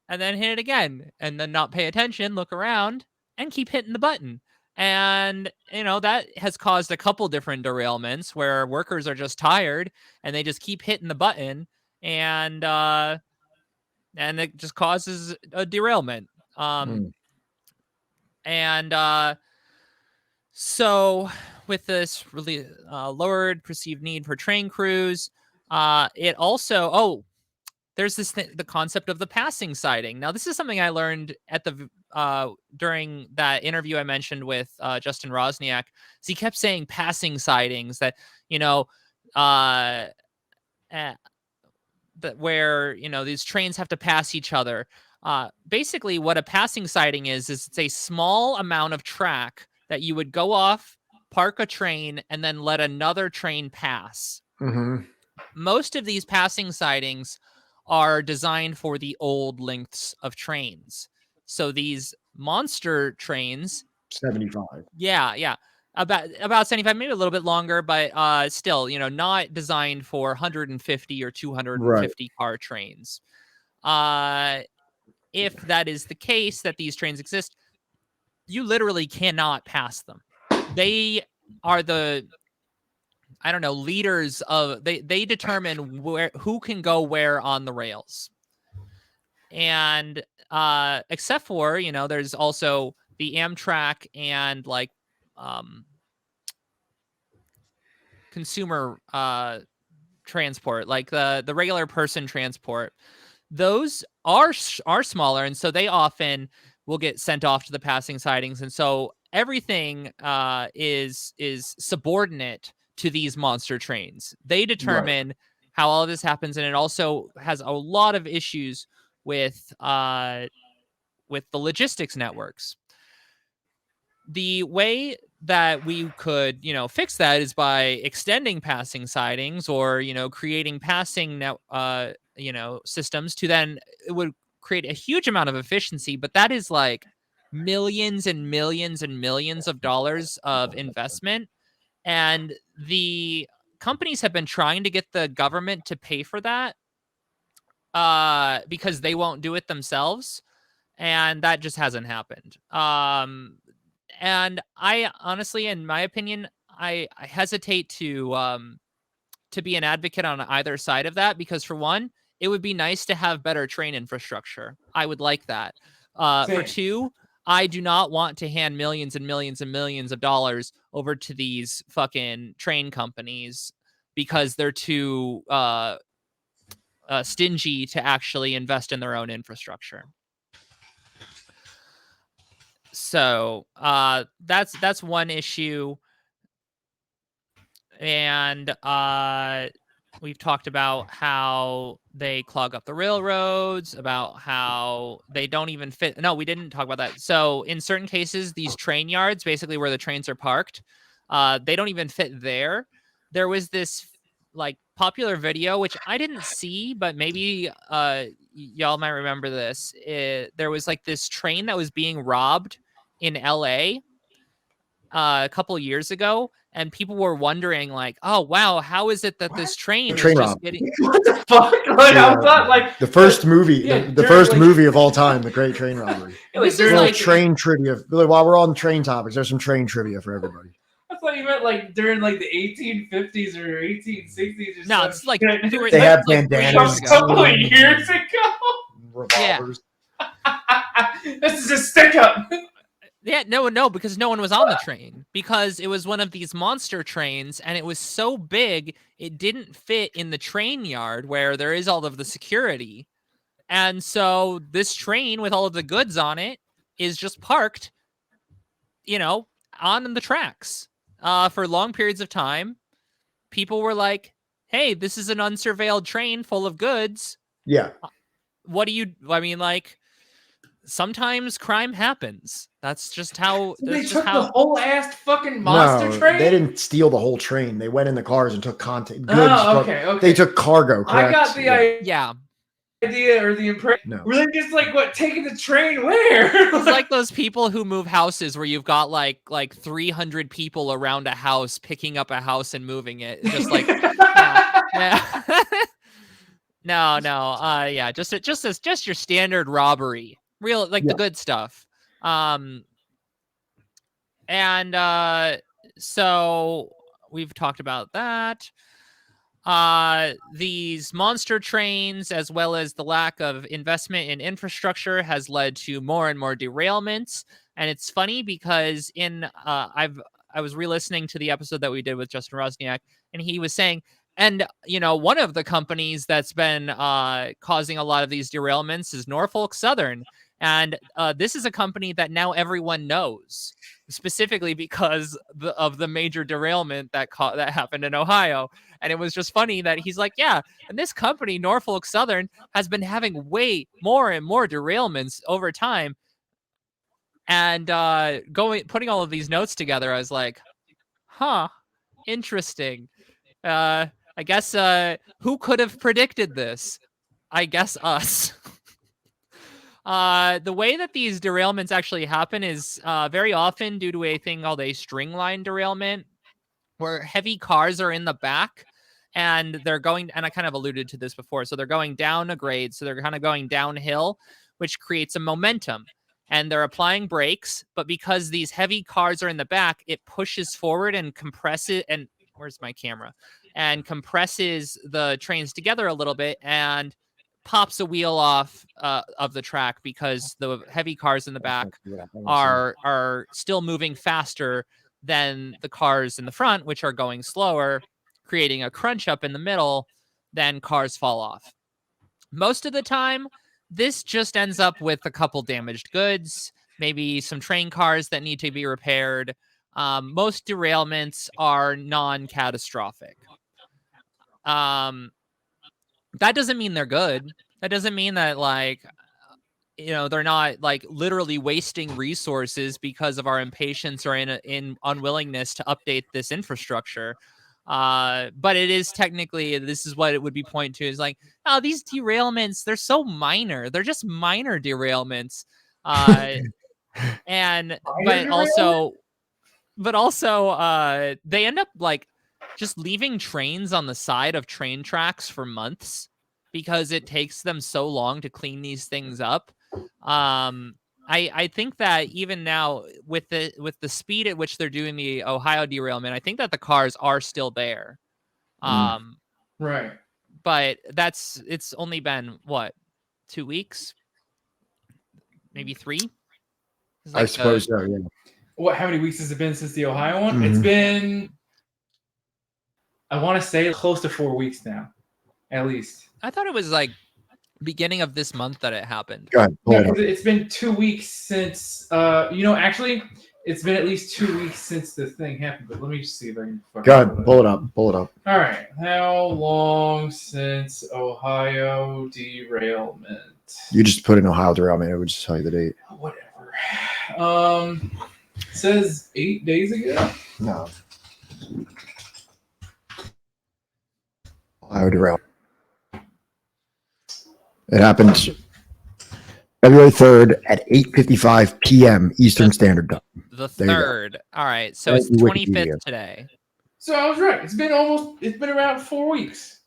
and then hit it again and then not pay attention, look around, and keep hitting the button. And, that has caused a couple different derailments where workers are just tired and they just keep hitting the button, and it just causes a derailment. And so with this really lowered perceived need for train crews, it also, there's the concept of the passing siding. Now, this is something I learned at the during that interview I mentioned with Justin Rosniak. So he kept saying passing sidings, that uh, that where these trains have to pass each other. Basically, what a passing siding is it's a small amount of track that you would go off, park a train, and then let another train pass. Mm-hmm. Most of these passing sidings are designed for the old lengths of trains. So these monster trains, 75. yeah, about 75, maybe a little bit longer, but still, not designed for 150 or 250 car trains. If that is the case, that these trains exist, you literally cannot pass them. They are the leaders of, they determine who can go where on the rails. And except for, there's also the Amtrak and consumer transport, like the regular person transport. Those are smaller, and so they often will get sent off to the passing sidings, and so everything is subordinate to these monster trains. They determine how all of this happens, and it also has a lot of issues with the logistics networks. The way that we could, fix that is by extending passing sidings, or, creating passing systems to then, it would create a huge amount of efficiency, but that is like millions and millions and millions of dollars of investment. And the companies have been trying to get the government to pay for that because they won't do it themselves. And that just hasn't happened. And I honestly, in my opinion, I hesitate to be an advocate on either side of that, because for one, it would be nice to have better train infrastructure. I would like that. For two, I do not want to hand millions and millions and millions of dollars over to these fucking train companies because they're too stingy to actually invest in their own infrastructure. So that's one issue. And we've talked about how they clog up the railroads, about how they don't even fit. No, we didn't talk about that. So in certain cases, these train yards, basically where the trains are parked, they don't even fit there. There was this like popular video, which I didn't see, but maybe y'all might remember this. There was like this train that was being robbed in LA a couple years ago, and people were wondering like, oh wow, how is it that this train is Train just rob. getting What the fuck? Like I thought, like the first movie, yeah, the during, first like- movie of all time, The Great Train Robbery. like, This is during, Little like train trivia. While we're on train topics, there's some train trivia for everybody. I thought you meant like during like the 1850s or 1860s or no, something. it's like They have like 3 bandanas. years a ago. couple of years ago. Revolvers. This is a stick up. Yeah, no, because no one was on the train because it was one of these monster trains and it was so big it didn't fit in the train yard where there is all of the security. And so this train with all of the goods on it is just parked, on the tracks for long periods of time. People were like, hey, this is an unsurveilled train full of goods. Yeah. Sometimes crime happens. That's just how. So they took the whole ass fucking monster No, train. they didn't steal the whole train. They went in the cars and took content. Goods. Oh, okay. They took cargo. Correct? I got the Yeah. idea or the impression. No. Were they just like what taking the train where? It's like those people who move houses where you've got like 300 people around a house picking up a house and moving it. It's just like yeah. No. Yeah, just your standard robbery. Real like the good stuff. So we've talked about that. These monster trains, as well as the lack of investment in infrastructure, has led to more and more derailments. And it's funny because I was re-listening to the episode that we did with Justin Rosniak, and he was saying, and one of the companies that's been causing a lot of these derailments is Norfolk Southern. And this is a company that now everyone knows, specifically because of the major derailment that happened in Ohio. And it was just funny that he's like, yeah, and this company, Norfolk Southern, has been having way more and more derailments over time. And putting all of these notes together, I was like, huh, interesting. I guess who could have predicted this? I guess us. The way that these derailments actually happen is very often due to a thing called a string line derailment, where heavy cars are in the back and they're going, and I kind of alluded to this before, so they're going down a grade, so they're kind of going downhill, which creates a momentum. And they're applying brakes, but because these heavy cars are in the back, it pushes forward and compresses, and where's my camera? And compresses the trains together a little bit and pops a wheel off of the track because the heavy cars in the back are still moving faster than the cars in the front, which are going slower, creating a crunch up in the middle. Then cars fall off. Most of the time, this just ends up with a couple damaged goods, maybe some train cars that need to be repaired. Most derailments are non-catastrophic. That doesn't mean they're good. That doesn't mean that they're not like literally wasting resources because of our impatience or in unwillingness to update this infrastructure. But it is technically, this is what it would be point to, is like, oh, these derailments, they're so minor. They're just minor derailments. But also they end up like just leaving trains on the side of train tracks for months because it takes them so long to clean these things up. I think that even now with the speed at which they're doing the Ohio derailment, I think that the cars are still there. Right. But it's only been what, 2 weeks? Maybe 3? It's I like suppose so. Yeah. How many weeks has it been since the Ohio one? Mhm. It's been, I want to say, close to 4 weeks now, at least. I thought it was like beginning of this month that it happened. Go ahead. Pull No, it up. because it's been 2 weeks since. Actually, it's been at least 2 weeks since the thing happened. But let me just see if I can. Go ahead. Pull it up. Pull it up. All right. How long since Ohio derailment? You just put in Ohio derailment. It would just tell you the date. Whatever. It says 8 days ago. No. Ohio derailment. It happened February 3rd at 8:55 p.m. Eastern Standard Time. The There you go. 3rd. All right. So Thank it's you, 25th Wikipedia. today. So I was right. It's been around 4 weeks.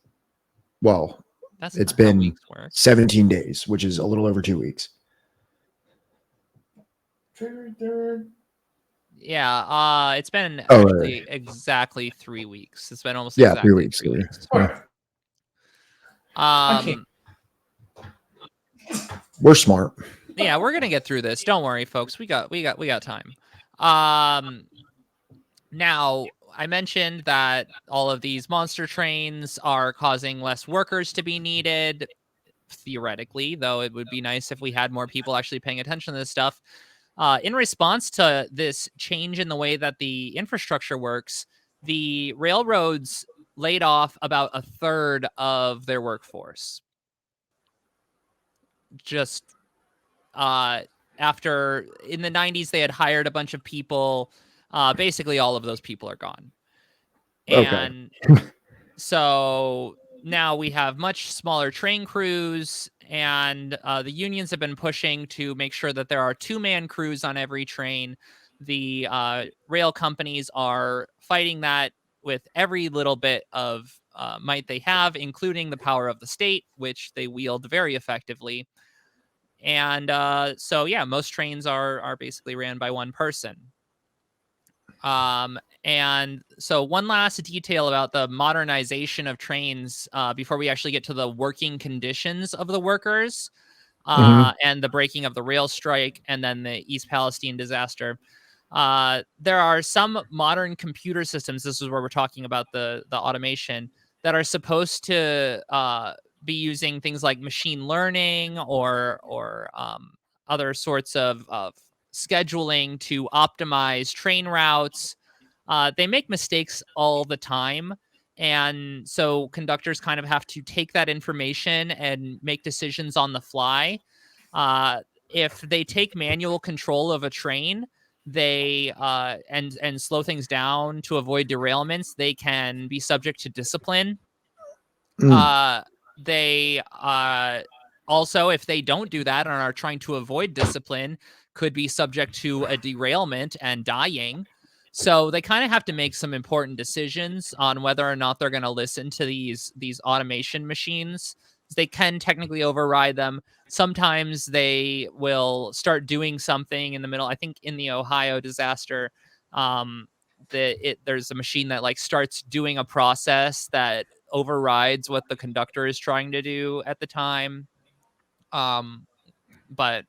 Well, That's it's not how been weeks work. 17 days, which is a little over 2 weeks. February 3rd. Yeah, it's been Oh, actually exactly 3 weeks. It's been almost Yeah, exactly 3 weeks. 3 weeks. All right. I can't. We're smart. Yeah, we're gonna get through this. Don't worry, folks. We got time. Now I mentioned that all of these monster trains are causing less workers to be needed. Theoretically, though, it would be nice if we had more people actually paying attention to this stuff. In response to this change in the way that the infrastructure works, the railroads laid off about a third of their workforce. Just after in the 90s, they had hired a bunch of people. Basically, all of those people are gone. And so now we have much smaller train crews, and the unions have been pushing to make sure that there are 2-man crews on every train. The rail companies are fighting that with every little bit of might they have, including the power of the state, which they wield very effectively. And so, yeah, most trains are basically ran by one person. And so one last detail about the modernization of trains before we actually get to the working conditions of the workers and the breaking of the rail strike and then the East Palestine disaster. There are some modern computer systems, this is where we're talking about the automation, that are supposed to be using things like machine learning or other sorts of scheduling to optimize train routes. They make mistakes all the time. And so conductors kind of have to take that information and make decisions on the fly. If they take manual control of a train, they and slow things down to avoid derailments, they can be subject to discipline. They also, if they don't do that and are trying to avoid discipline, could be subject to a derailment and dying. So they kind of have to make some important decisions on whether or not they're going to listen to these automation machines. They can technically override them. Sometimes they will start doing something in the middle. I think in the Ohio disaster, there's a machine that like starts doing a process that overrides what the conductor is trying to do at the time. But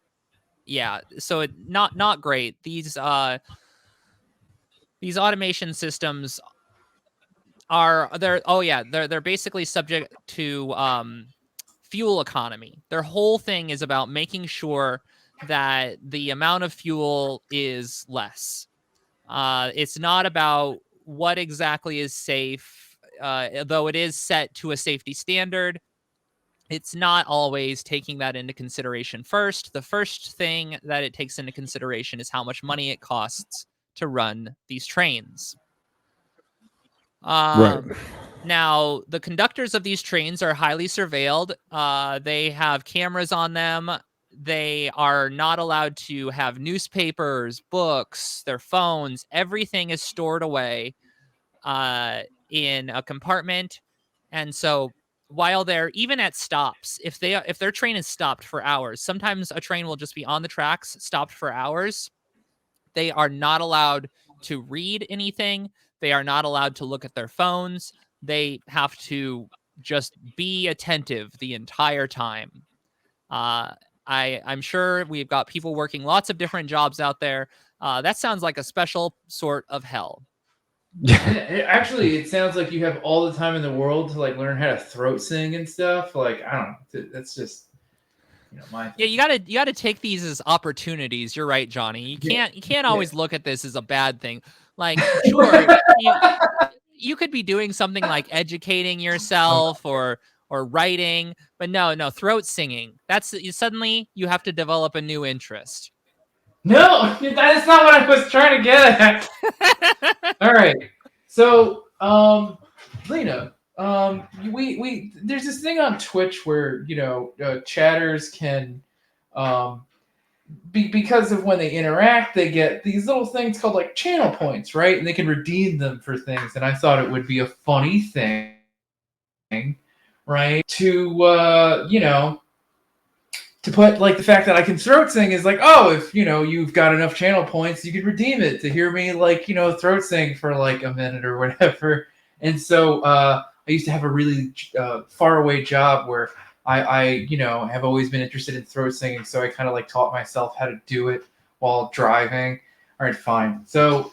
yeah, so it not great. These automation systems they're basically subject to fuel economy. Their whole thing is about making sure that the amount of fuel is less. It's not about what exactly is safe, though it is set to a safety standard. It's not always taking that into consideration first. The first thing that it takes into consideration is how much money it costs to run these trains. Right. Now, the conductors of these trains are highly surveilled. They have cameras on them. They are not allowed to have newspapers, books, their phones. Everything is stored away in a compartment. And so while they're even at stops, if their train is stopped for hours, sometimes a train will just be on the tracks, stopped for hours. They are not allowed to read anything. They are not allowed to look at their phones. They have to just be attentive the entire time. I'm sure we've got people working lots of different jobs out there. That sounds like a special sort of hell. Actually, it sounds like you have all the time in the world to like learn how to throat sing and stuff. Like, I don't know. That's just, my. Yeah, you gotta take these as opportunities. You're right, Johnny. You can't always look at this as a bad thing. Like, sure, you could be doing something like educating yourself or writing, but no, throat singing. That's suddenly you have to develop a new interest. No, that's not what I was trying to get at. All right. So, Lena, we there's this thing on Twitch where chatters can, because of when they interact, they get these little things called like channel points, right? And they can redeem them for things. And I thought it would be a funny thing, right? To put like the fact that I can throat sing is like, oh, if you've got enough channel points, you could redeem it to hear me like throat sing for like a minute or whatever. And so I used to have a really far away job where I have always been interested in throat singing, so I kind of like taught myself how to do it while driving. All right, fine. So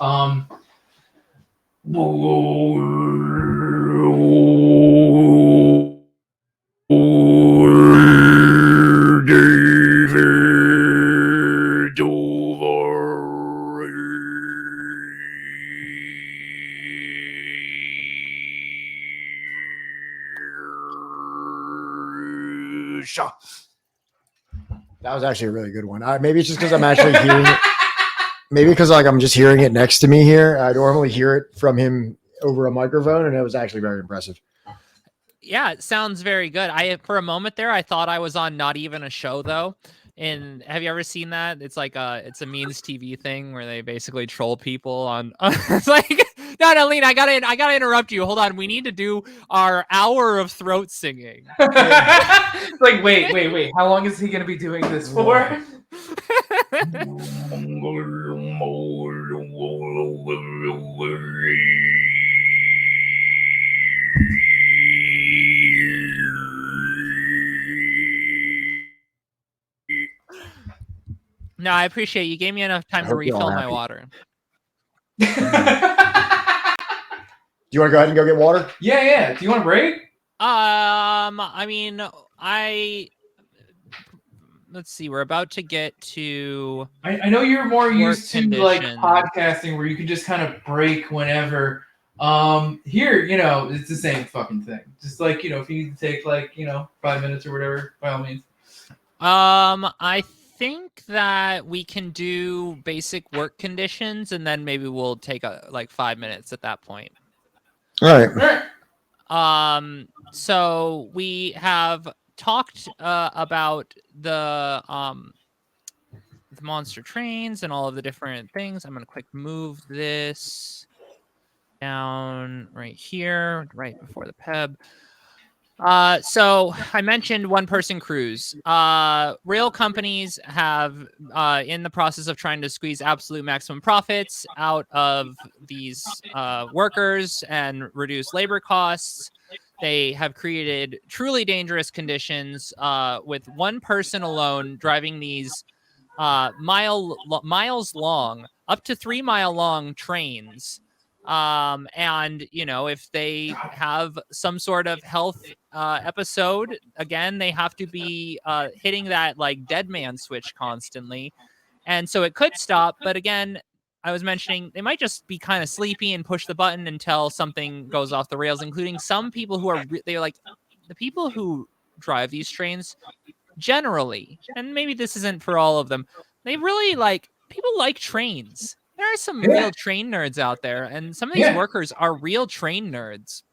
That was actually a really good one. Maybe it's just because I'm actually hearing it. Maybe because like I'm just hearing it next to me here. I normally hear it from him over a microphone, and it was actually very impressive. Yeah, it sounds very good. For a moment there, I thought I was on Not Even a Show though. And have you ever seen that? It's like it's a memes TV thing where they basically troll people on. It's like, no, Lena, I gotta interrupt you. Hold on, we need to do our hour of throat singing. Like, wait. How long is he gonna be doing this for? No, I appreciate you gave me enough time to refill my water. Do you want to go ahead and go get water? Yeah. Do you want a break? I mean, let's see. We're about to get to. I know you're more used to like podcasting where you can just kind of break whenever. Here, it's the same fucking thing. Just like if you need to take like 5 minutes or whatever, by all means. I think that we can do basic work conditions, and then maybe we'll take like 5 minutes at that point. All right. So we have talked about the monster trains and all of the different things. I'm gonna quick move this down right here, right before the PEB. So I mentioned one-person crews. Rail companies have, in the process of trying to squeeze absolute maximum profits out of these workers and reduce labor costs, they have created truly dangerous conditions with one person alone driving these miles long, up to 3 mile long trains. And if they have some sort of health episode, again, they have to be hitting that like dead man switch constantly. And so it could stop, but again, I was mentioning they might just be kind of sleepy and push the button until something goes off the rails, including some people who are they're like the people who drive these trains generally, and maybe this isn't for all of them, they really people like trains. There are some real train nerds out there, and some of these workers are real train nerds,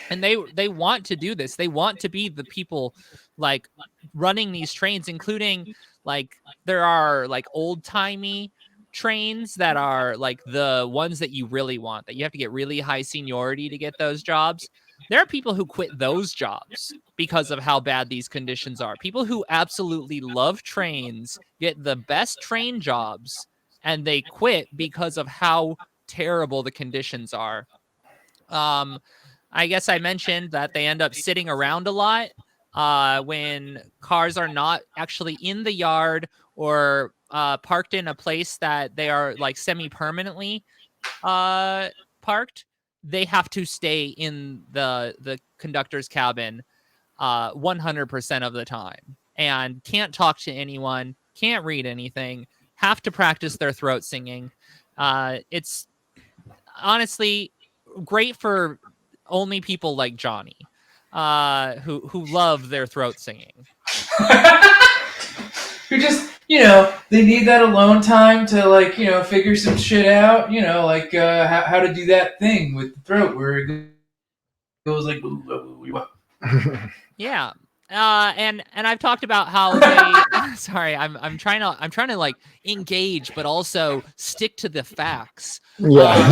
and they want to do this. They want to be the people like running these trains, including like there are like old timey trains that are like the ones that you really want, that you have to get really high seniority to get those jobs. There are people who quit those jobs because of how bad these conditions are. People who absolutely love trains get the best train jobs, and they quit because of how terrible the conditions are. I guess I mentioned that they end up sitting around a lot. when cars are not actually in the yard or parked in a place that they are like semi-permanently parked, they have to stay in the conductor's cabin 100% of the time and can't talk to anyone, can't read anything, have to practice their throat singing. It's honestly great for only people like Johnny, who love their throat singing. Who just, they need that alone time to, like, figure some shit out, like how to do that thing with the throat where it goes like, Yeah. And I've talked about how they sorry, I'm trying to like engage but also stick to the facts. Yeah.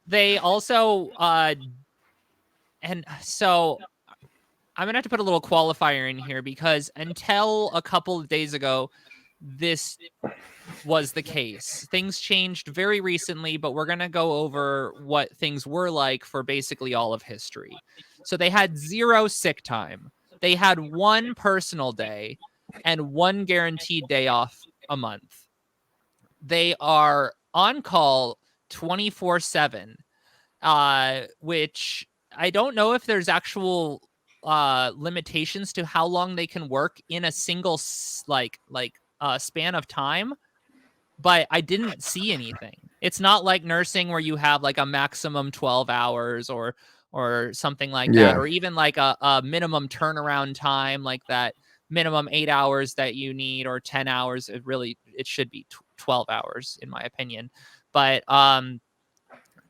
They also and so I'm gonna have to put a little qualifier in here because until a couple of days ago, this was the case. Things changed very recently, but we're gonna go over what things were like for basically all of history. So they had 0 sick time. They had 1 personal day and 1 guaranteed day off a month. They are on call 24/7, which I don't know if there's actual limitations to how long they can work in a single span of time, but I didn't see anything. It's not like nursing where you have like a maximum 12 hours or something like that, Yeah. or even like a minimum turnaround time, like that minimum 8 hours that you need, or 10 hours. It should be 12 hours in my opinion. But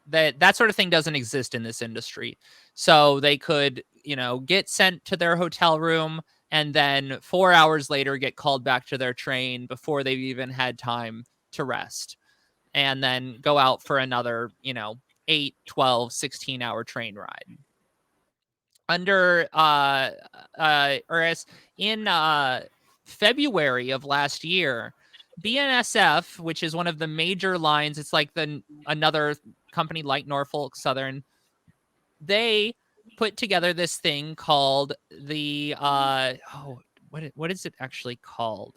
that sort of thing doesn't exist in this industry. So they could, get sent to their hotel room and then 4 hours later get called back to their train before they've even had time to rest, and then go out for another, 8, 12, 16-hour train ride. Under in February of last year, BNSF, which is one of the major lines, it's like another company like Norfolk Southern, they put together this thing called the what is it actually called?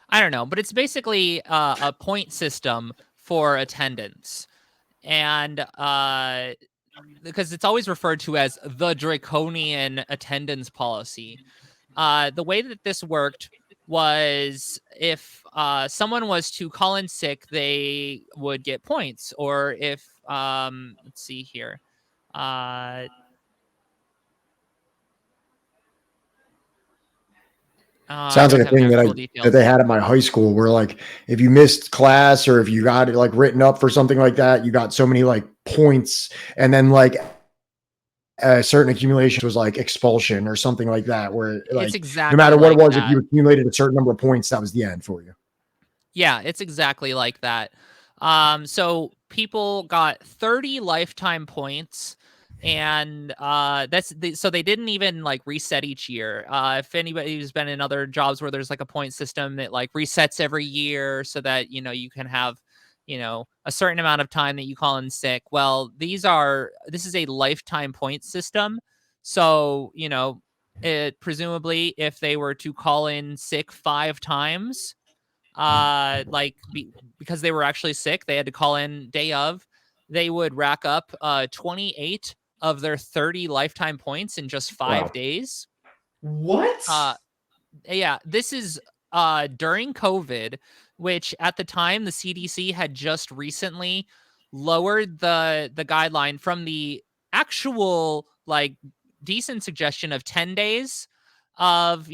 I don't know, but it's basically a point system for attendance. And because it's always referred to as the draconian attendance policy. The way that this worked was if someone was to call in sick, they would get points. Or if, let's see here. Sounds like a thing that they had at my high school where, like, if you missed class or if you got it like written up for something like that, you got so many like points, and then like a certain accumulation was like expulsion or something like that, where like it's exactly no matter what like it was, that. if you accumulated a certain number of points, that was the end for you. Yeah, it's exactly like that. So people got 30 lifetime points, and so they didn't even like reset each year. If anybody who's been in other jobs where there's like a point system that like resets every year so that you can have a certain amount of time that you call in sick. Well, this is a lifetime point system. So it presumably if they were to call in sick 5 times, because they were actually sick, they had to call in day of, they would rack up 28 of their 30 lifetime points in just 5 days. What? Yeah, this is during COVID, which at the time the CDC had just recently lowered the guideline from the actual like decent suggestion of 10 days of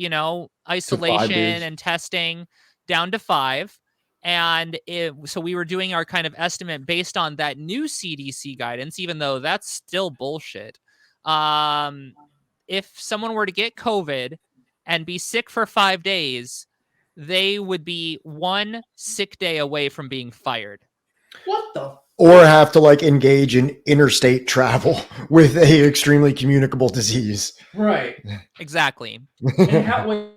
isolation and testing down to 5. And so we were doing our kind of estimate based on that new CDC guidance, even though that's still bullshit. If someone were to get COVID and be sick for 5 days, they would be 1 sick day away from being fired. What the? Or have to like engage in interstate travel with a extremely communicable disease. Right. Exactly. And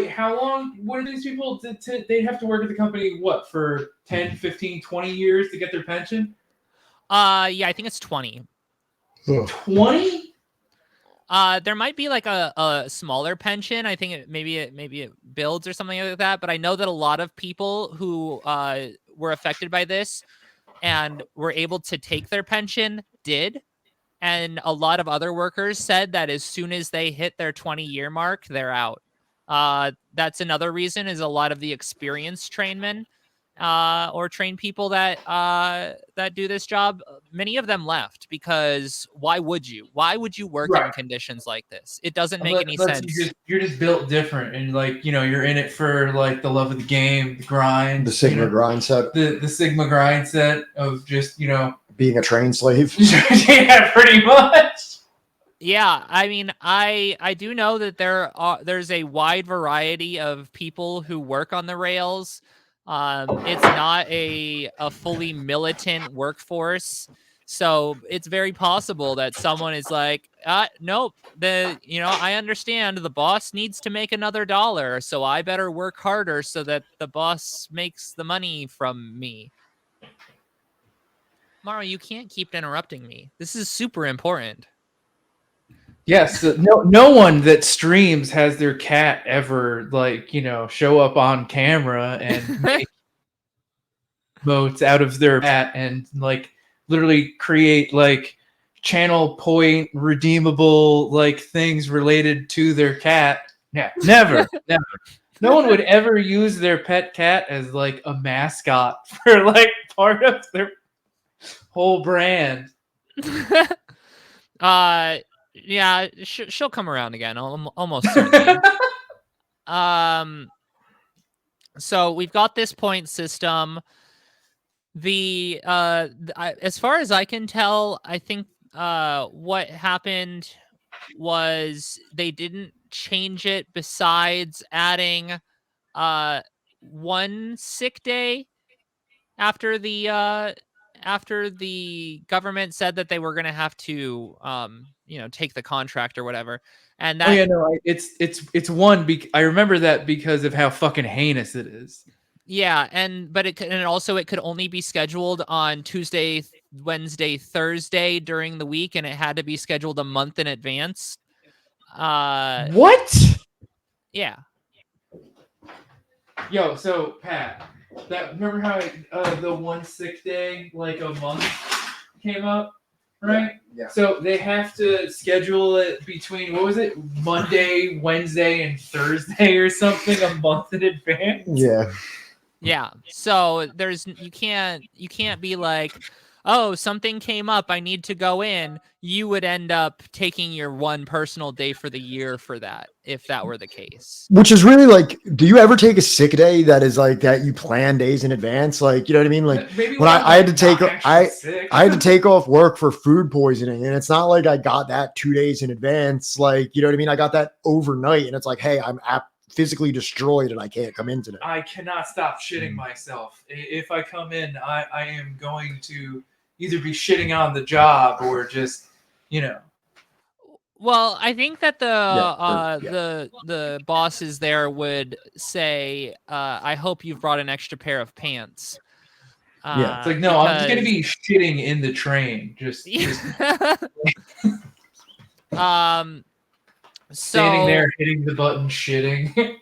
how long? What are these people? They'd have to work at the company, what, for 10, 15, 20 years to get their pension? Yeah, I think it's 20. 20? There might be like a smaller pension. I think maybe it builds or something like that. But I know that a lot of people who were affected by this and were able to take their pension did. And a lot of other workers said that as soon as they hit their 20-year mark, they're out. That's another reason is a lot of the experienced trainmen or trained people that do this job, many of them left because why would you? Why would you work in conditions like this? It doesn't make any sense. You're just built different, and like you're in it for like the love of the game, the grind, the Sigma grind set, the Sigma grind set of just being a train slave. Yeah, pretty much. Yeah, I mean, I do know that there's a wide variety of people who work on the rails. It's not a fully militant workforce, so it's very possible that someone is like, nope, I understand the boss needs to make another dollar, so I better work harder so that the boss makes the money from me. Maro, you can't keep interrupting me. This is super important. Yes, no one that streams has their cat ever show up on camera and make emotes out of their cat and literally create channel point redeemable things related to their cat. Yeah, never. No one would ever use their pet cat as a mascot for part of their whole brand. Yeah, she'll come around again, almost certainly. So we've got this point system. As far as I can tell, I think what happened was they didn't change it besides adding one sick day after the government said that they were going to have to take the contract or whatever. And that it's one. I remember that because of how fucking heinous it is. Yeah, but it could only be scheduled on Tuesday, Wednesday, Thursday during the week, and it had to be scheduled a month in advance. What? Yeah. Yo, so Pat, remember how the one sick day a month came up, right? Yeah. So they have to schedule it between Monday, Wednesday, and Thursday or something a month in advance. Yeah. Yeah. So you can't be like, oh, something came up, I need to go in. You would end up taking your one personal day for the year for that, if that were the case. Which is really do you ever take a sick day that is that you plan days in advance? You know what I mean? Maybe when I had to take I had to take off work for food poisoning, and it's not like I got that 2 days in advance. You know what I mean? I got that overnight, and it's hey, I'm physically destroyed and I can't come in today. I cannot stop shitting myself. If I come in, I am going to either be shitting on the job or just, Well, I think that the bosses there would say, I hope you've brought an extra pair of pants. It's no, I'm just going to be shitting in the train. Just standing there, hitting the button, shitting.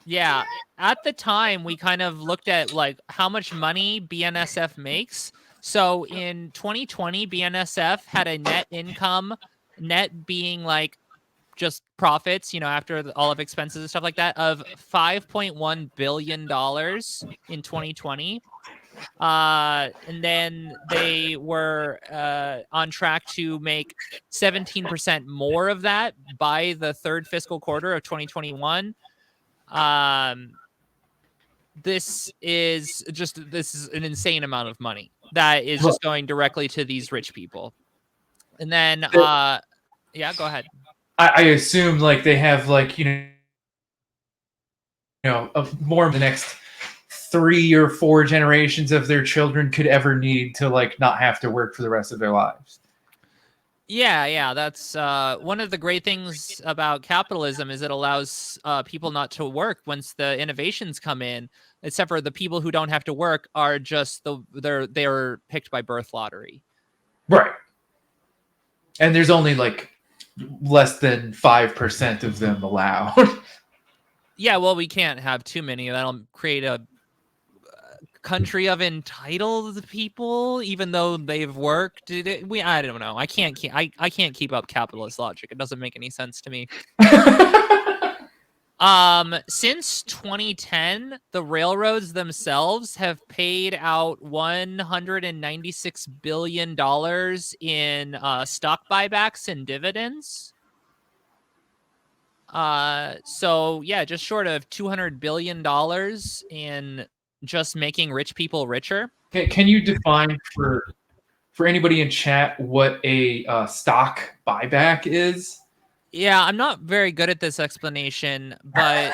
Yeah. At the time, we kind of looked at how much money BNSF makes. So in 2020, BNSF had a net income, net being just profits, after all of expenses and stuff like that, of $5.1 billion in 2020. And then they were on track to make 17% more of that by the third fiscal quarter of 2021. This is an insane amount of money that is just going directly to these rich people. And then yeah, go ahead. I assume they have more of the next 3 or 4 generations of their children could ever need to not have to work for the rest of their lives. Yeah, that's one of the great things about capitalism is it allows people not to work once the innovations come in, except for the people who don't have to work are just they're picked by birth lottery. Right. And there's only like less than 5% of them allowed. Yeah, well, we can't have too many. That'll create a country of entitled people, even though they've worked. I don't know. I can't keep up capitalist logic. It doesn't make any sense to me. Since 2010, the railroads themselves have paid out $196 billion in stock buybacks and dividends. So yeah, just short of $200 billion in just making rich people richer. Can you define for anybody in chat what a stock buyback is? Yeah, I'm not very good at this explanation, but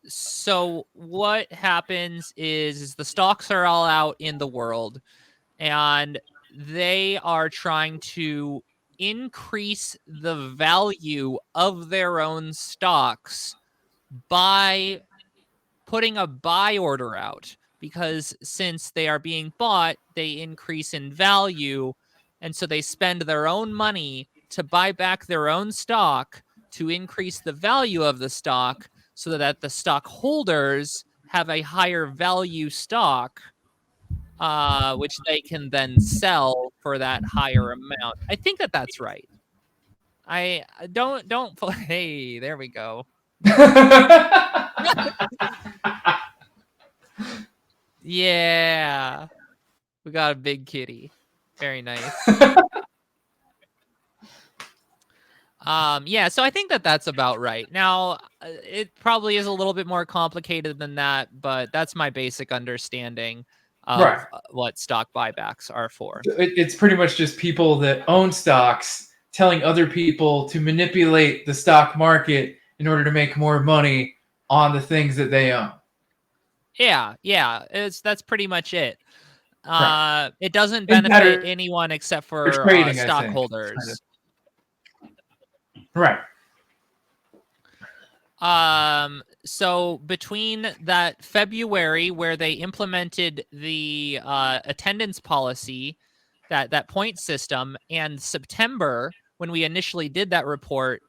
so what happens is the stocks are all out in the world, and they are trying to increase the value of their own stocks by putting a buy order out, because since they are being bought, they increase in value, and so they spend their own money to buy back their own stock to increase the value of the stock so that the stockholders have a higher value stock, which they can then sell for that higher amount. I think that that's right. I don't hey, there we go. Yeah. We got a big kitty. Very nice. Yeah, so I think that that's about right. Now, it probably is a little bit more complicated than that, but that's my basic understanding of what stock buybacks are for. It's pretty much just people that own stocks telling other people to manipulate the stock market in order to make more money on the things that they own. Yeah, that's pretty much it. It doesn't benefit anyone except for trading, stockholders. Right. So between that February where they implemented the attendance policy, that point system, and September when we initially did that report,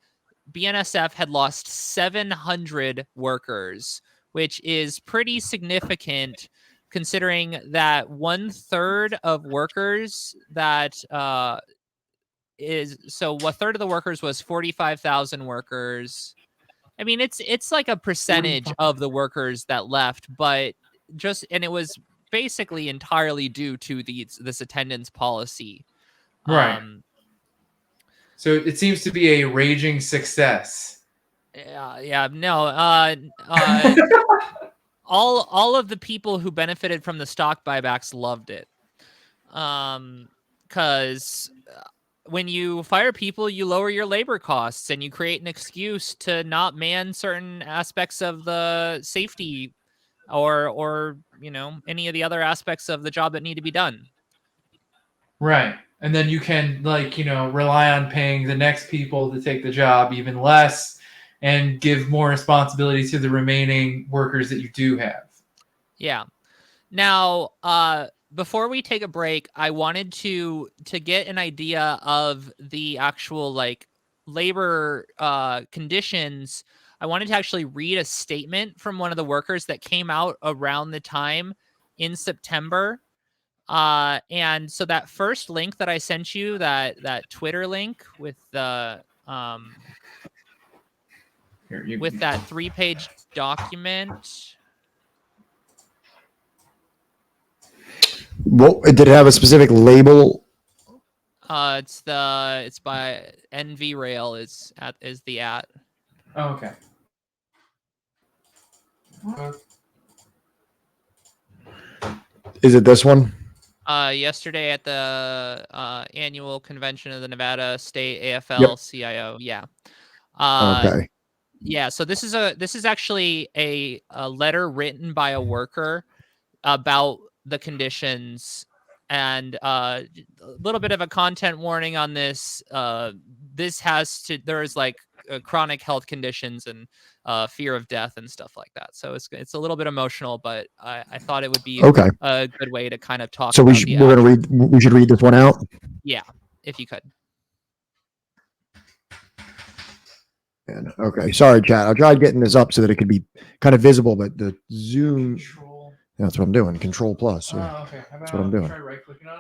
BNSF had lost 700 workers, which is pretty significant considering that 1/3 of workers that a third of the workers was 45,000 workers. I mean, it's like a percentage of the workers that left, but and it was basically entirely due to this attendance policy. Right. So it seems to be a raging success. No. All of the people who benefited from the stock buybacks loved it. Because when you fire people, you lower your labor costs and you create an excuse to not man certain aspects of the safety or any of the other aspects of the job that need to be done. Right. And then you can rely on paying the next people to take the job even less and give more responsibility to the remaining workers that you do have. Yeah. Now, before we take a break, I wanted to get an idea of the actual labor conditions. I wanted to actually read a statement from one of the workers that came out around the time in September. And so that first link that I sent you, that Twitter link with the with that 3-page document. Well, did it have a specific label? It's by NV Rail is the @ Oh, okay. Is it this one? Yesterday at the annual convention of the Nevada State AFL-CIO. Yeah. Okay. Yeah. So this is actually a letter written by a worker about the conditions And a little bit of a content warning on this. There's like chronic health conditions and fear of death and stuff like that. So it's a little bit emotional, but I thought it would be Okay. a good way to kind of talk So about we should read this one out. Yeah, if you could. And, okay. Sorry, chat. I tried getting this up so that it could be kind of visible, but the Zoom. Control. That's what I'm doing. Control plus. So Okay. How that's what I'm doing. Try right clicking on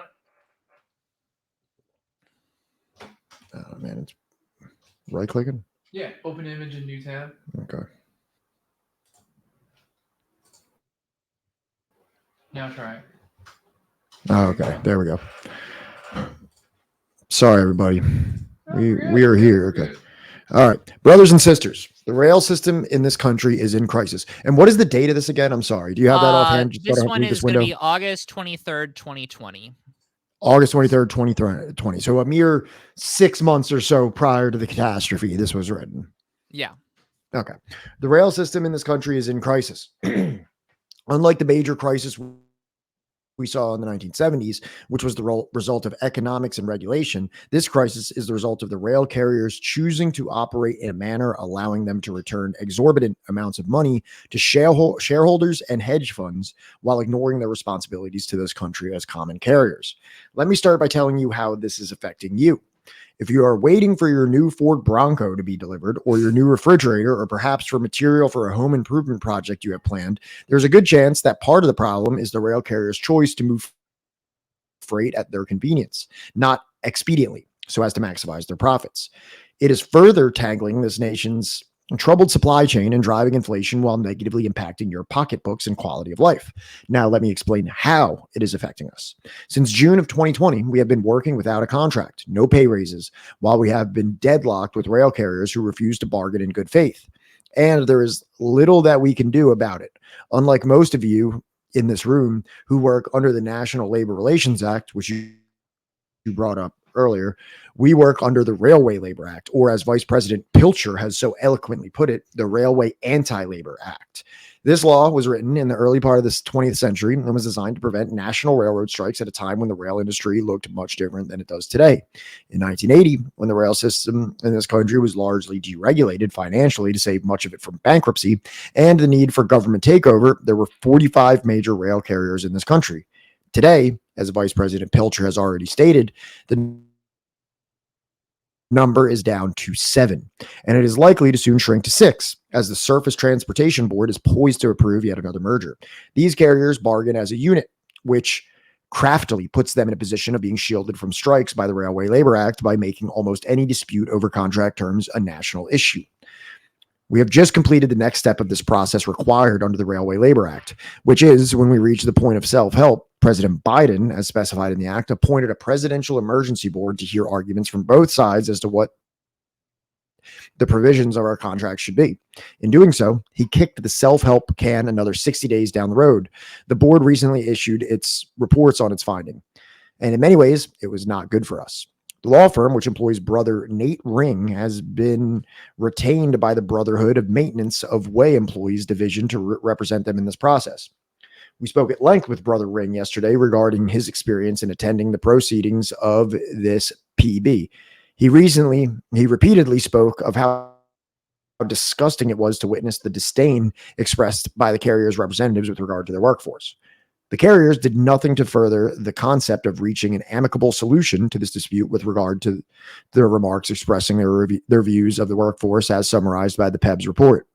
it. Oh, man, it's right clicking. Yeah. Open image in new tab. Okay. Now try it. Okay. There we go. Sorry, everybody. We are here. Okay. All right. Brothers and sisters, the rail system in this country is in crisis. And what is the date of this again? I'm sorry. Do you have that offhand? Just this one is going to be August 23rd, 2020. August 23rd, 2020. So a mere 6 months or so prior to the catastrophe, this was written. Yeah. Okay. The rail system in this country is in crisis. Unlike the major crisis we saw in the 1970s, which was the result of economics and regulation, this crisis is the result of the rail carriers choosing to operate in a manner allowing them to return exorbitant amounts of money to shareholders and hedge funds while ignoring their responsibilities to this country as common carriers. Let me start by telling you how this is affecting you. If you are waiting for your new Ford Bronco to be delivered, or your new refrigerator, or perhaps for material for a home improvement project you have planned, there's a good chance that part of the problem is the rail carrier's choice to move freight at their convenience, not expediently, so as to maximize their profits. It is further tangling this nation's troubled supply chain and driving inflation while negatively impacting your pocketbooks and quality of life. Now, let me explain how it is affecting us. Since June of 2020, we have been working without a contract, no pay raises, while we have been deadlocked with rail carriers who refuse to bargain in good faith. And there is little that we can do about it. Unlike most of you in this room who work under the National Labor Relations Act, which you brought up earlier, we work under the Railway Labor Act, or as Vice President Pilcher has so eloquently put it, the Railway Anti-Labor Act. This law was written in the early part of the 20th century and was designed to prevent national railroad strikes at a time when the rail industry looked much different than it does today. In 1980, when the rail system in this country was largely deregulated financially to save much of it from bankruptcy and the need for government takeover, there were 45 major rail carriers in this country. Today, as Vice President Pilcher has already stated, the number is down to 7, and it is likely to soon shrink to 6, as the Surface Transportation Board is poised to approve yet another merger. These carriers bargain as a unit, which craftily puts them in a position of being shielded from strikes by the Railway Labor Act by making almost any dispute over contract terms a national issue. We have just completed the next step of this process required under the Railway Labor Act, which is when we reach the point of self-help. President Biden, as specified in the act, appointed a presidential emergency board to hear arguments from both sides as to what the provisions of our contract should be. In doing so, he kicked the self-help can another 60 days down the road. The board recently issued its reports on its finding, and in many ways, it was not good for us. The law firm, which employs brother Nate Ring, has been retained by the Brotherhood of Maintenance of Way Employees Division to represent them in this process. We spoke at length with Brother Ring yesterday regarding his experience in attending the proceedings of this PB. He repeatedly spoke of how disgusting it was to witness the disdain expressed by the carrier's representatives with regard to their workforce. The carriers did nothing to further the concept of reaching an amicable solution to this dispute with regard to their remarks expressing their views of the workforce as summarized by the PEB's report.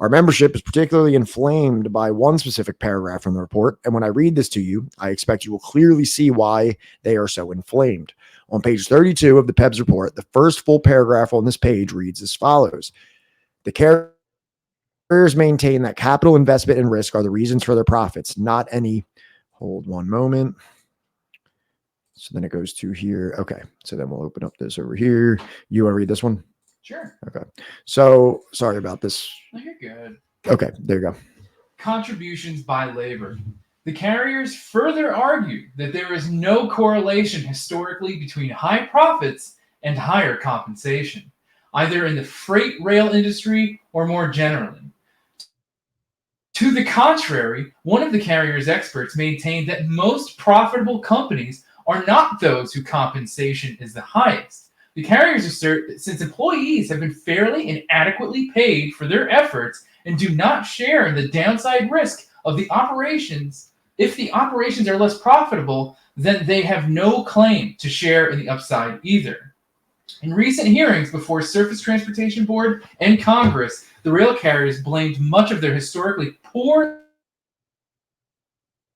Our membership is particularly inflamed by one specific paragraph from the report, and when I read this to you, I expect you will clearly see why they are so inflamed. On page 32 of the PEB's report, the first full paragraph on this page reads as follows. The carriers maintain that capital investment and risk are the reasons for their profits, not any... Hold one moment. So then it goes to here. Okay. So then we'll open up this over here. You want to read this one? Sure. Okay. So sorry about this. No, you're good. Okay. There you go. Contributions by labor. The carriers further argue that there is no correlation historically between high profits and higher compensation, either in the freight rail industry or more generally. To the contrary, one of the carrier's experts maintained that most profitable companies are not those whose compensation is the highest. The carriers assert that since employees have been fairly and adequately paid for their efforts and do not share in the downside risk of the operations, if the operations are less profitable, then they have no claim to share in the upside either. In recent hearings before Surface Transportation Board and Congress, the rail carriers blamed much of their historically poor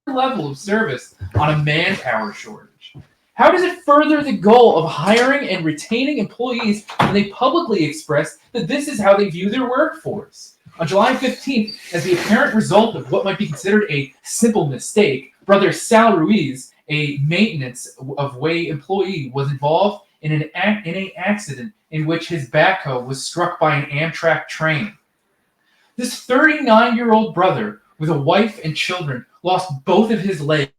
level of service on a manpower shortage. How does it further the goal of hiring and retaining employees when they publicly express that this is how they view their workforce? On July 15th, as the apparent result of what might be considered a simple mistake, Brother Sal Ruiz, a maintenance of way employee, was involved in an accident in which his backhoe was struck by an Amtrak train. This 39-year-old brother with a wife and children lost both of his legs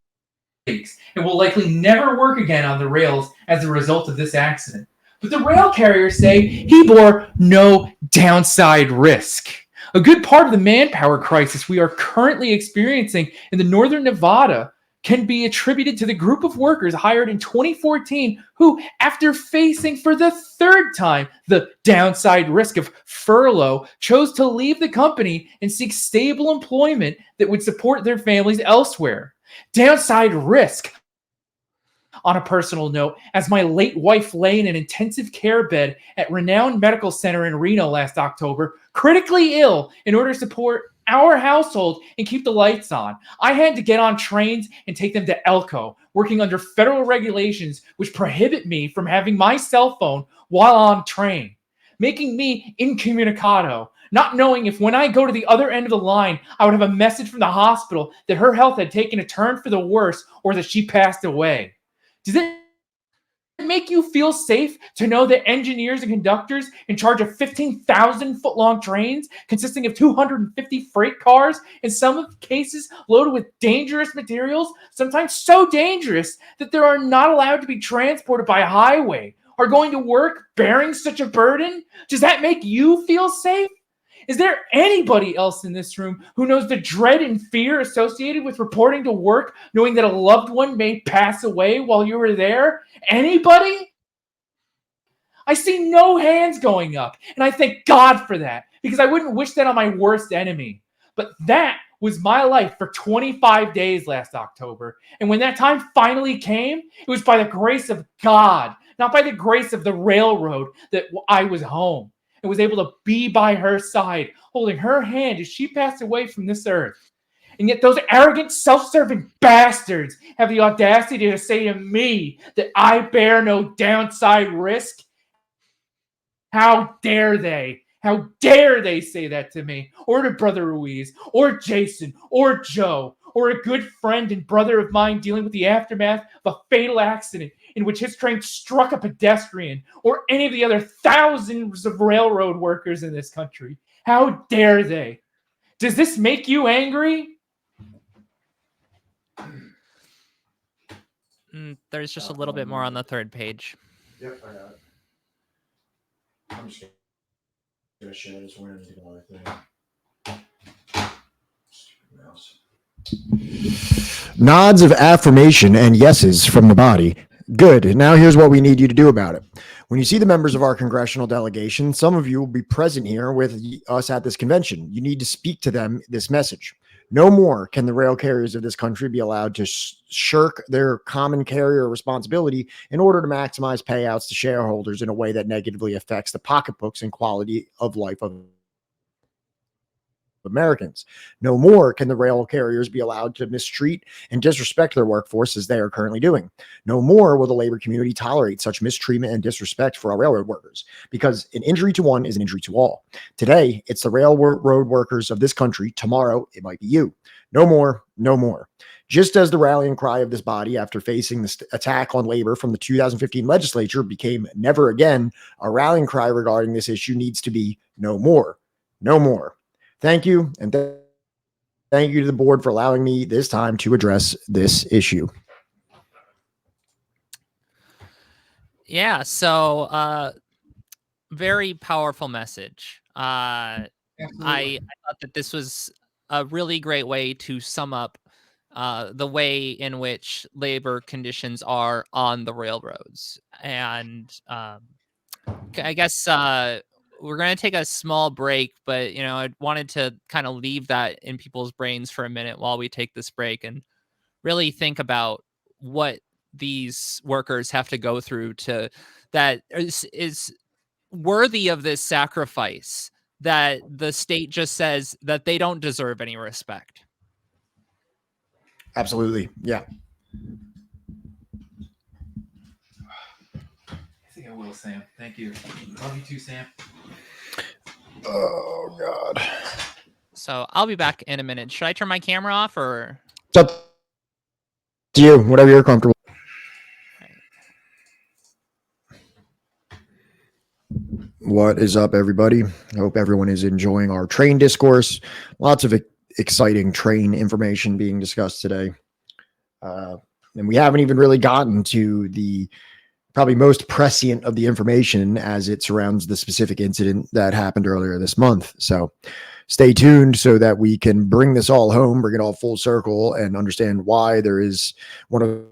and will likely never work again on the rails as a result of this accident. But the rail carriers say he bore no downside risk. A good part of the manpower crisis we are currently experiencing in the northern Nevada can be attributed to the group of workers hired in 2014 who, after facing for the third time the downside risk of furlough, chose to leave the company and seek stable employment that would support their families elsewhere. Downside risk. On a personal note, as my late wife lay in an intensive care bed at Renown Medical Center in Reno last October, critically ill in order to support our household and keep the lights on, I had to get on trains and take them to Elko, working under federal regulations which prohibit me from having my cell phone while on train, making me incommunicado, not knowing if when I go to the other end of the line, I would have a message from the hospital that her health had taken a turn for the worse or that she passed away. Does it make you feel safe to know that engineers and conductors in charge of 15,000-foot-long trains consisting of 250 freight cars, in some cases loaded with dangerous materials, sometimes so dangerous that they are not allowed to be transported by highway, are going to work bearing such a burden? Does that make you feel safe? Is there anybody else in this room who knows the dread and fear associated with reporting to work, knowing that a loved one may pass away while you were there? Anybody? I see no hands going up, and I thank God for that, because I wouldn't wish that on my worst enemy. But that was my life for 25 days last October, and when that time finally came, it was by the grace of God, not by the grace of the railroad, that I was home and was able to be by her side, holding her hand as she passed away from this earth. And yet those arrogant, self-serving bastards have the audacity to say to me that I bear no downside risk. How dare they? How dare they say that to me, or to Brother Ruiz, or Jason, or Joe, or a good friend and brother of mine dealing with the aftermath of a fatal accident in which his train struck a pedestrian, or any of the other thousands of railroad workers in this country. How dare they? Does this make you angry? There's just a little bit more on the third page. Yep, I got it. I'm just gonna share this one and do another thing. Stupid mouse. Nods of affirmation and yeses from the body. Good. Now here's what we need you to do about it. When you see the members of our congressional delegation, some of you will be present here with us at this convention. You need to speak to them this message. No more can the rail carriers of this country be allowed to shirk their common carrier responsibility in order to maximize payouts to shareholders in a way that negatively affects the pocketbooks and quality of life of Americans. No more can the rail carriers be allowed to mistreat and disrespect their workforce as they are currently doing. No more will the labor community tolerate such mistreatment and disrespect for our railroad workers, because an injury to one is an injury to all. Today, it's the railroad workers of this country. Tomorrow, it might be you. No more, no more. Just as the rallying cry of this body after facing this attack on labor from the 2015 legislature became never again, a rallying cry regarding this issue needs to be no more, no more. Thank you, and thank you to the board for allowing me this time to address this issue. Yeah, so very powerful message. I thought that this was a really great way to sum up the way in which labor conditions are on the railroads. And I guess we're going to take a small break, but I wanted to kind of leave that in people's brains for a minute while we take this break and really think about what these workers have to go through to that is worthy of this sacrifice, that the state just says that they don't deserve any respect. Absolutely. Yeah. I think I will, Sam. Thank you. Love you too, Sam. Oh, God. So I'll be back in a minute. Should I turn my camera off or? It's up to you, whatever you're comfortable. What is up, everybody? I hope everyone is enjoying our train discourse. Lots of exciting train information being discussed today. And we haven't even really gotten to the probably most prescient of the information as it surrounds the specific incident that happened earlier this month. So stay tuned so that we can bring this all home, bring it all full circle, and understand why there is one of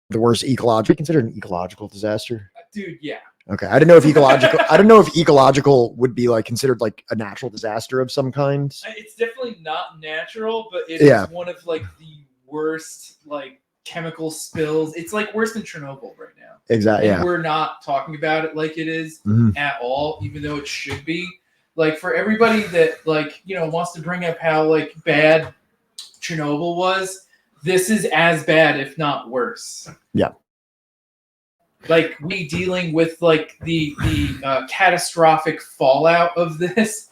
the worst ecological, considered an ecological disaster. Dude, yeah. Okay, I don't know if ecological would be like considered like a natural disaster of some kind. It's definitely not natural, but it is one of like the worst like chemical spills. It's like worse than Chernobyl right now. Exactly. And yeah. We're not talking about it like it is Mhm. at all, even though it should be. Like for everybody that like, wants to bring up how like bad Chernobyl was, this is as bad, if not worse. Yeah. Like we dealing with like the catastrophic fallout of this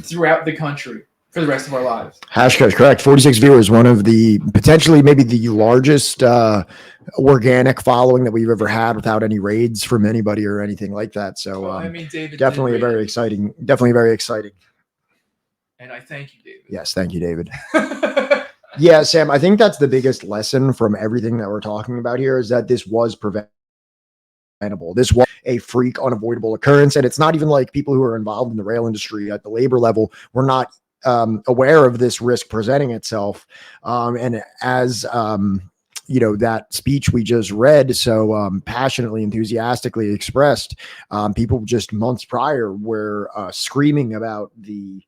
throughout the country for the rest of our lives. Hashtag correct. 46 viewers, one of the potentially maybe the largest organic following that we've ever had without any raids from anybody or anything like that. So David, definitely very exciting. Definitely very exciting. And I thank you, David. Yes, thank you, David. Yeah, Sam, I think that's the biggest lesson from everything that we're talking about here is that this was preventable. This was a freak, unavoidable occurrence. And it's not even like people who are involved in the rail industry at the labor level were not aware of this risk presenting itself. And as that speech we just read so passionately, enthusiastically expressed, people just months prior were screaming about the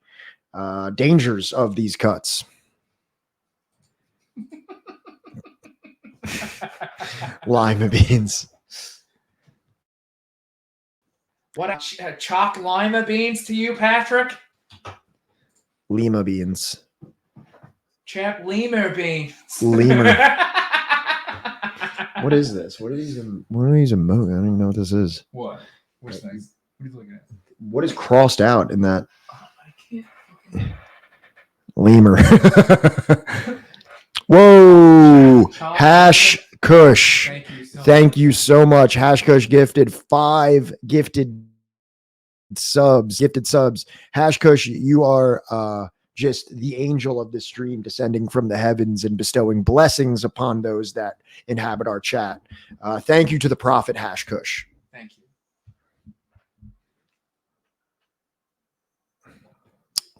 dangers of these cuts. Lima beans. What chalk lima beans to you, Patrick? Lima beans. Chap lemur beans. Lemur. What is this? What are these emojis? I don't even know what this is. What? What's nice? What are you looking at? What is crossed out in that? I can't. Lemur. Whoa. Hash Kush. Thank you so much. Hash Kush gifted 5 gifted subs. Hash Kush, you are just the angel of the stream descending from the heavens and bestowing blessings upon those that inhabit our chat. Thank you to the prophet Hash Kush. Thank you.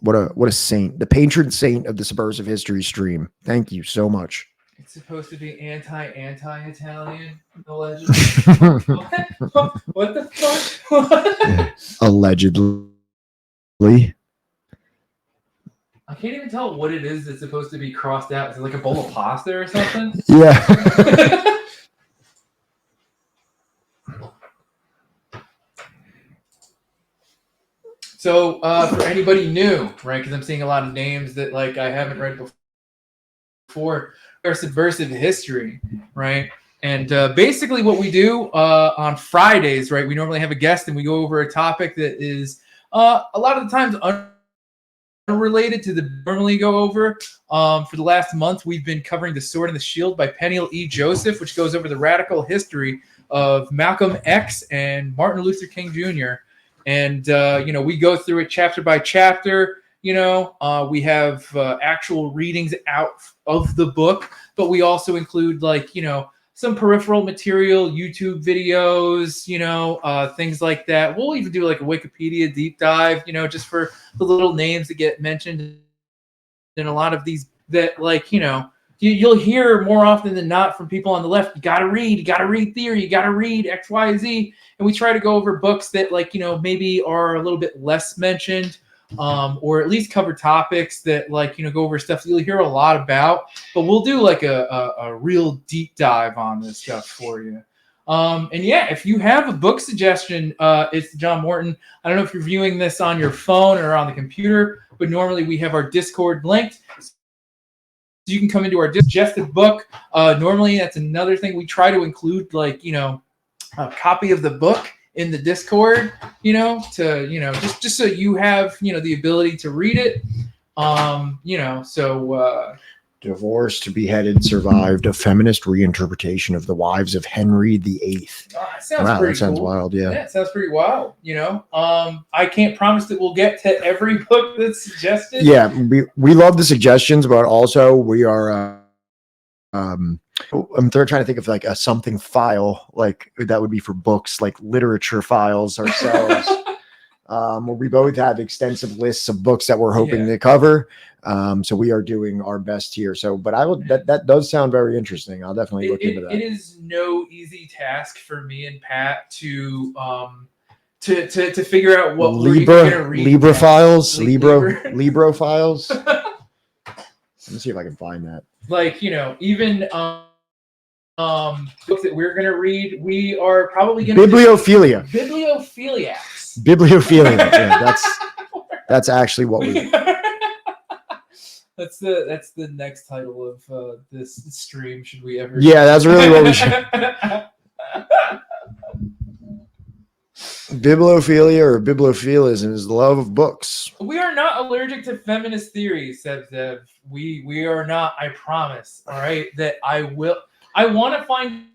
What a saint, the patron saint of the Subversive History stream. Thank you so much. It's supposed to be anti-Italian, allegedly. What the fuck? Allegedly. I can't even tell what it is that's supposed to be crossed out. Is it like a bowl of pasta or something? Yeah. So for anybody new, right, because I'm seeing a lot of names that like I haven't read before, our Subversive History, right? And basically what we do on Fridays, right, we normally have a guest and we go over a topic that is a lot of the times unrelated to the normally go over. For the last month, we've been covering The Sword and the Shield by Peniel E. Joseph, which goes over the radical history of Malcolm X and Martin Luther King Jr., and, we go through it chapter by chapter. We have actual readings out of the book, but we also include some peripheral material, YouTube videos, things like that. We'll even do like a Wikipedia deep dive, just for the little names that get mentioned in a lot of these that, like, you'll hear more often than not from people on the left, you got to read theory, you got to read X, Y, Z. And we try to go over books that, like, maybe are a little bit less mentioned, or at least cover topics that, like, go over stuff that you'll hear a lot about, but we'll do like a real deep dive on this stuff for you. And yeah, if you have a book suggestion, it's John Morton. I don't know if you're viewing this on your phone or on the computer, but normally we have our Discord linked. So you can come into our suggested book. Normally that's another thing. We try to include, like, a copy of the book in the Discord, just so you have, the ability to read it. Divorced, beheaded, survived, a feminist reinterpretation of the wives of Henry VIII. That sounds cool. wild. Yeah, it sounds pretty wild. I can't promise that we'll get to every book that's suggested. Yeah, we love the suggestions, but also we are. I'm trying to think of like a something file, like that would be for books, like literature files ourselves. Where we both have extensive lists of books that we're hoping to cover. So we are doing our best here. So, but that does sound very interesting. I'll definitely look into that. It is no easy task for me and Pat to figure out what we're going to read. Libra files. Libra files. Let me see if I can find that. Like, even books that we're going to read, we are probably going to Bibliophilia. Yeah, that's actually what we. That's the next title of this stream. Should we ever? Yeah, that's really what we should. Bibliophilia or bibliophilism is the love of books. We are not allergic to feminist theories, Zev. We are not. I promise. All right, that I will. I want to find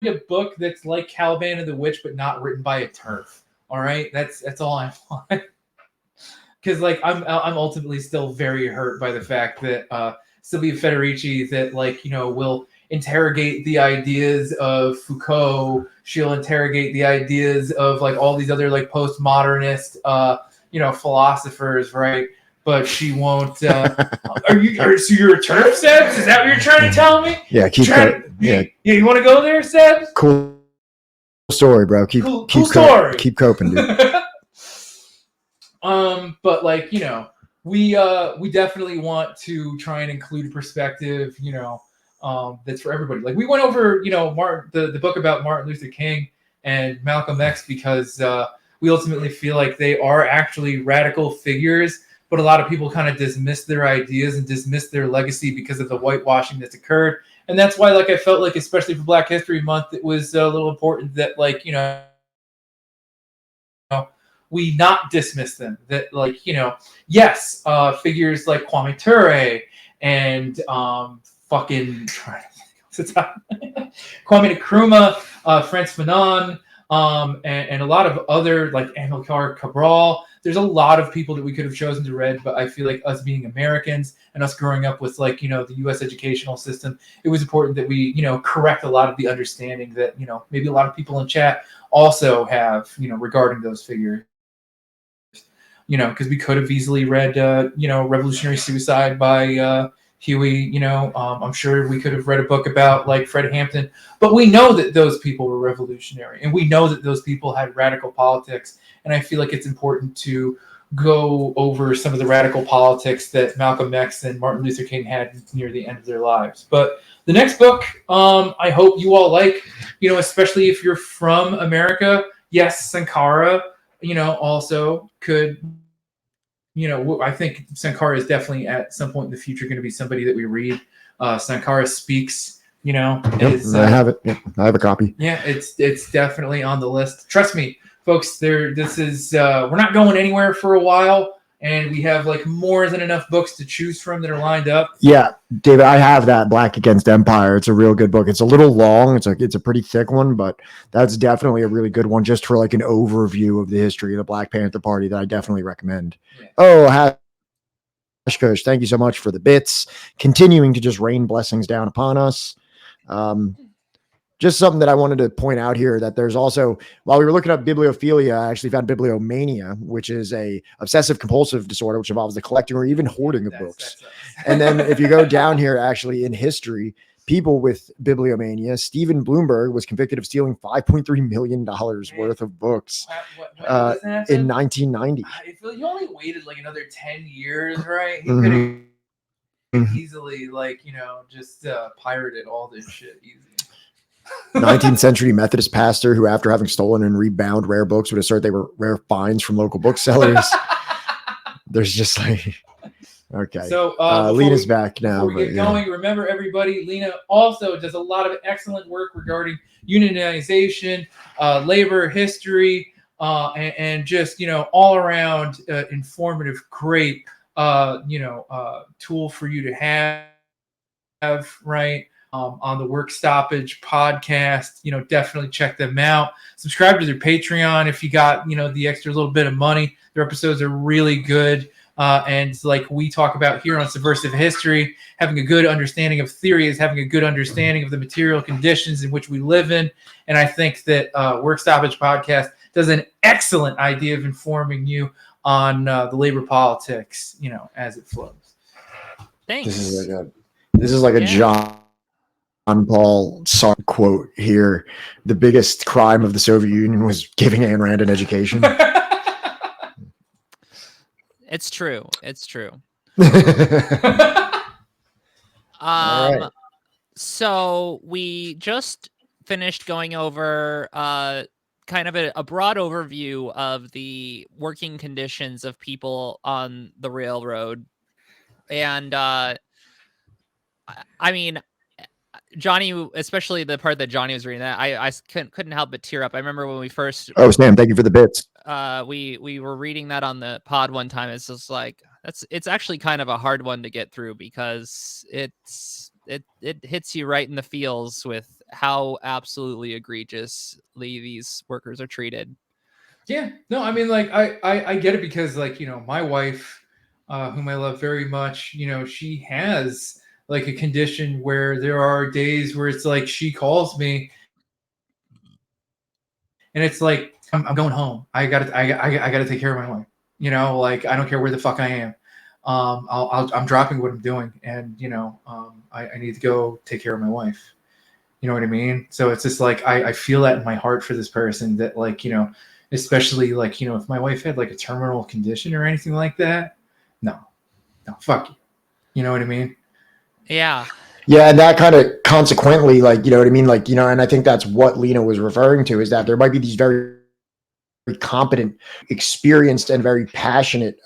a book that's like Caliban and the Witch, but not written by a TERF. All right, that's all I want. Because, like, I'm ultimately still very hurt by the fact that Sylvia Federici, that, like, will interrogate the ideas of Foucault. She'll interrogate the ideas of, like, all these other, like, postmodernist philosophers, right? But she won't. So you're a TERF, Seb? Is that what you're trying to tell me? Yeah, you want to go there, Seb? Cool story, bro. Keep story. Keep coping, dude. But, like, we definitely want to try and include perspective, that's for everybody. Like, we went over, the book about Martin Luther King and Malcolm X because we ultimately feel like they are actually radical figures, but a lot of people kind of dismiss their ideas and dismiss their legacy because of the whitewashing that's occurred. And that's why, like, I felt like, especially for Black History Month, it was a little important that, like, we not dismiss them. That, like, yes, figures like Kwame Ture and Kwame Nkrumah, Frantz Fanon, and a lot of other, like, Amilcar Cabral. There's a lot of people that we could have chosen to read, but I feel like us being Americans and us growing up with, like, the U.S. educational system, it was important that we, correct a lot of the understanding that, maybe a lot of people in chat also have, regarding those figures. Because we could have easily read, Revolutionary Suicide by Huey. I'm sure we could have read a book about, like, Fred Hampton. But we know that those people were revolutionary, and we know that those people had radical politics. And I feel like it's important to go over some of the radical politics that Malcolm X and Martin Luther King had near the end of their lives. But the next book, I hope you all like, especially if you're from America. Yes, Sankara, also could, I think Sankara is definitely at some point in the future going to be somebody that we read. Sankara Speaks, is, I have it. Yeah, I have a copy. Yeah, it's definitely on the list. Trust me, folks, we're not going anywhere for a while, and we have, like, more than enough books to choose from that are lined up. Yeah, David, I have that Black Against Empire. It's a real good book. It's a little long. It's a pretty thick one, but that's definitely a really good one just for, like, an overview of the history of the Black Panther Party that I definitely recommend. Yeah. Oh, Hashkush, thank you so much for the bits. Continuing to just rain blessings down upon us. just something that I wanted to point out here, that there's also, while we were looking up bibliophilia, I actually found bibliomania, which is a obsessive compulsive disorder, which involves the collecting or even hoarding of books. And then if you go down here, actually in history, people with bibliomania, Stephen Bloomberg was convicted of stealing $5.3 million worth of books in 1990. I feel you only waited like another 10 years, right? He could have easily, like, you know, just pirated all this shit easy. 19th century Methodist pastor who, after having stolen and rebound rare books, would assert they were rare finds from local booksellers. There's just like, okay. So Lena's back now. Before we get going, remember everybody, Lena also does a lot of excellent work regarding unionization, labor history, and just, you know, all around informative, great, tool for you to have, right? On the Work Stoppage Podcast, you know, definitely check them out. Subscribe to their Patreon if you got, you know, the extra little bit of money. Their episodes are really good. And like we talk about here on Subversive History, having a good understanding of theory is having a good understanding of the material conditions in which we live in. And I think that Work Stoppage Podcast does an excellent idea of informing you on the labor politics, you know, as it flows. Thanks. This is like a John Paul Sartre quote here. The biggest crime of the Soviet Union was giving Ayn Rand an education. It's true. It's true. Right. So we just finished going over kind of a broad overview of the working conditions of people on the railroad. And I mean, Johnny, especially the part that Johnny was reading, that I couldn't help but tear up. I remember when we first Sam, thank you for the bits. We were reading that on the pod one time. It's just like, it's actually kind of a hard one to get through, because it hits you right in the feels with how absolutely egregiously these workers are treated. Yeah, no, I mean, like, I get it, because, like, you know, my wife, whom I love very much, you know, she has like a condition where there are days where it's like she calls me and it's like, I'm going home. I gotta take care of my wife. You know, like, I don't care where the fuck I am. I'm dropping what I'm doing, and, you know, I need to go take care of my wife. You know what I mean? So it's just like, I feel that in my heart for this person, that, like, you know, especially, like, you know, if my wife had like a terminal condition or anything like that, no, fuck you. You know what I mean? Yeah. Yeah, and that kind of consequently, like, you know what I mean? Like, you know, and I think that's what Lena was referring to, is that there might be these very, very competent, experienced, and very passionate,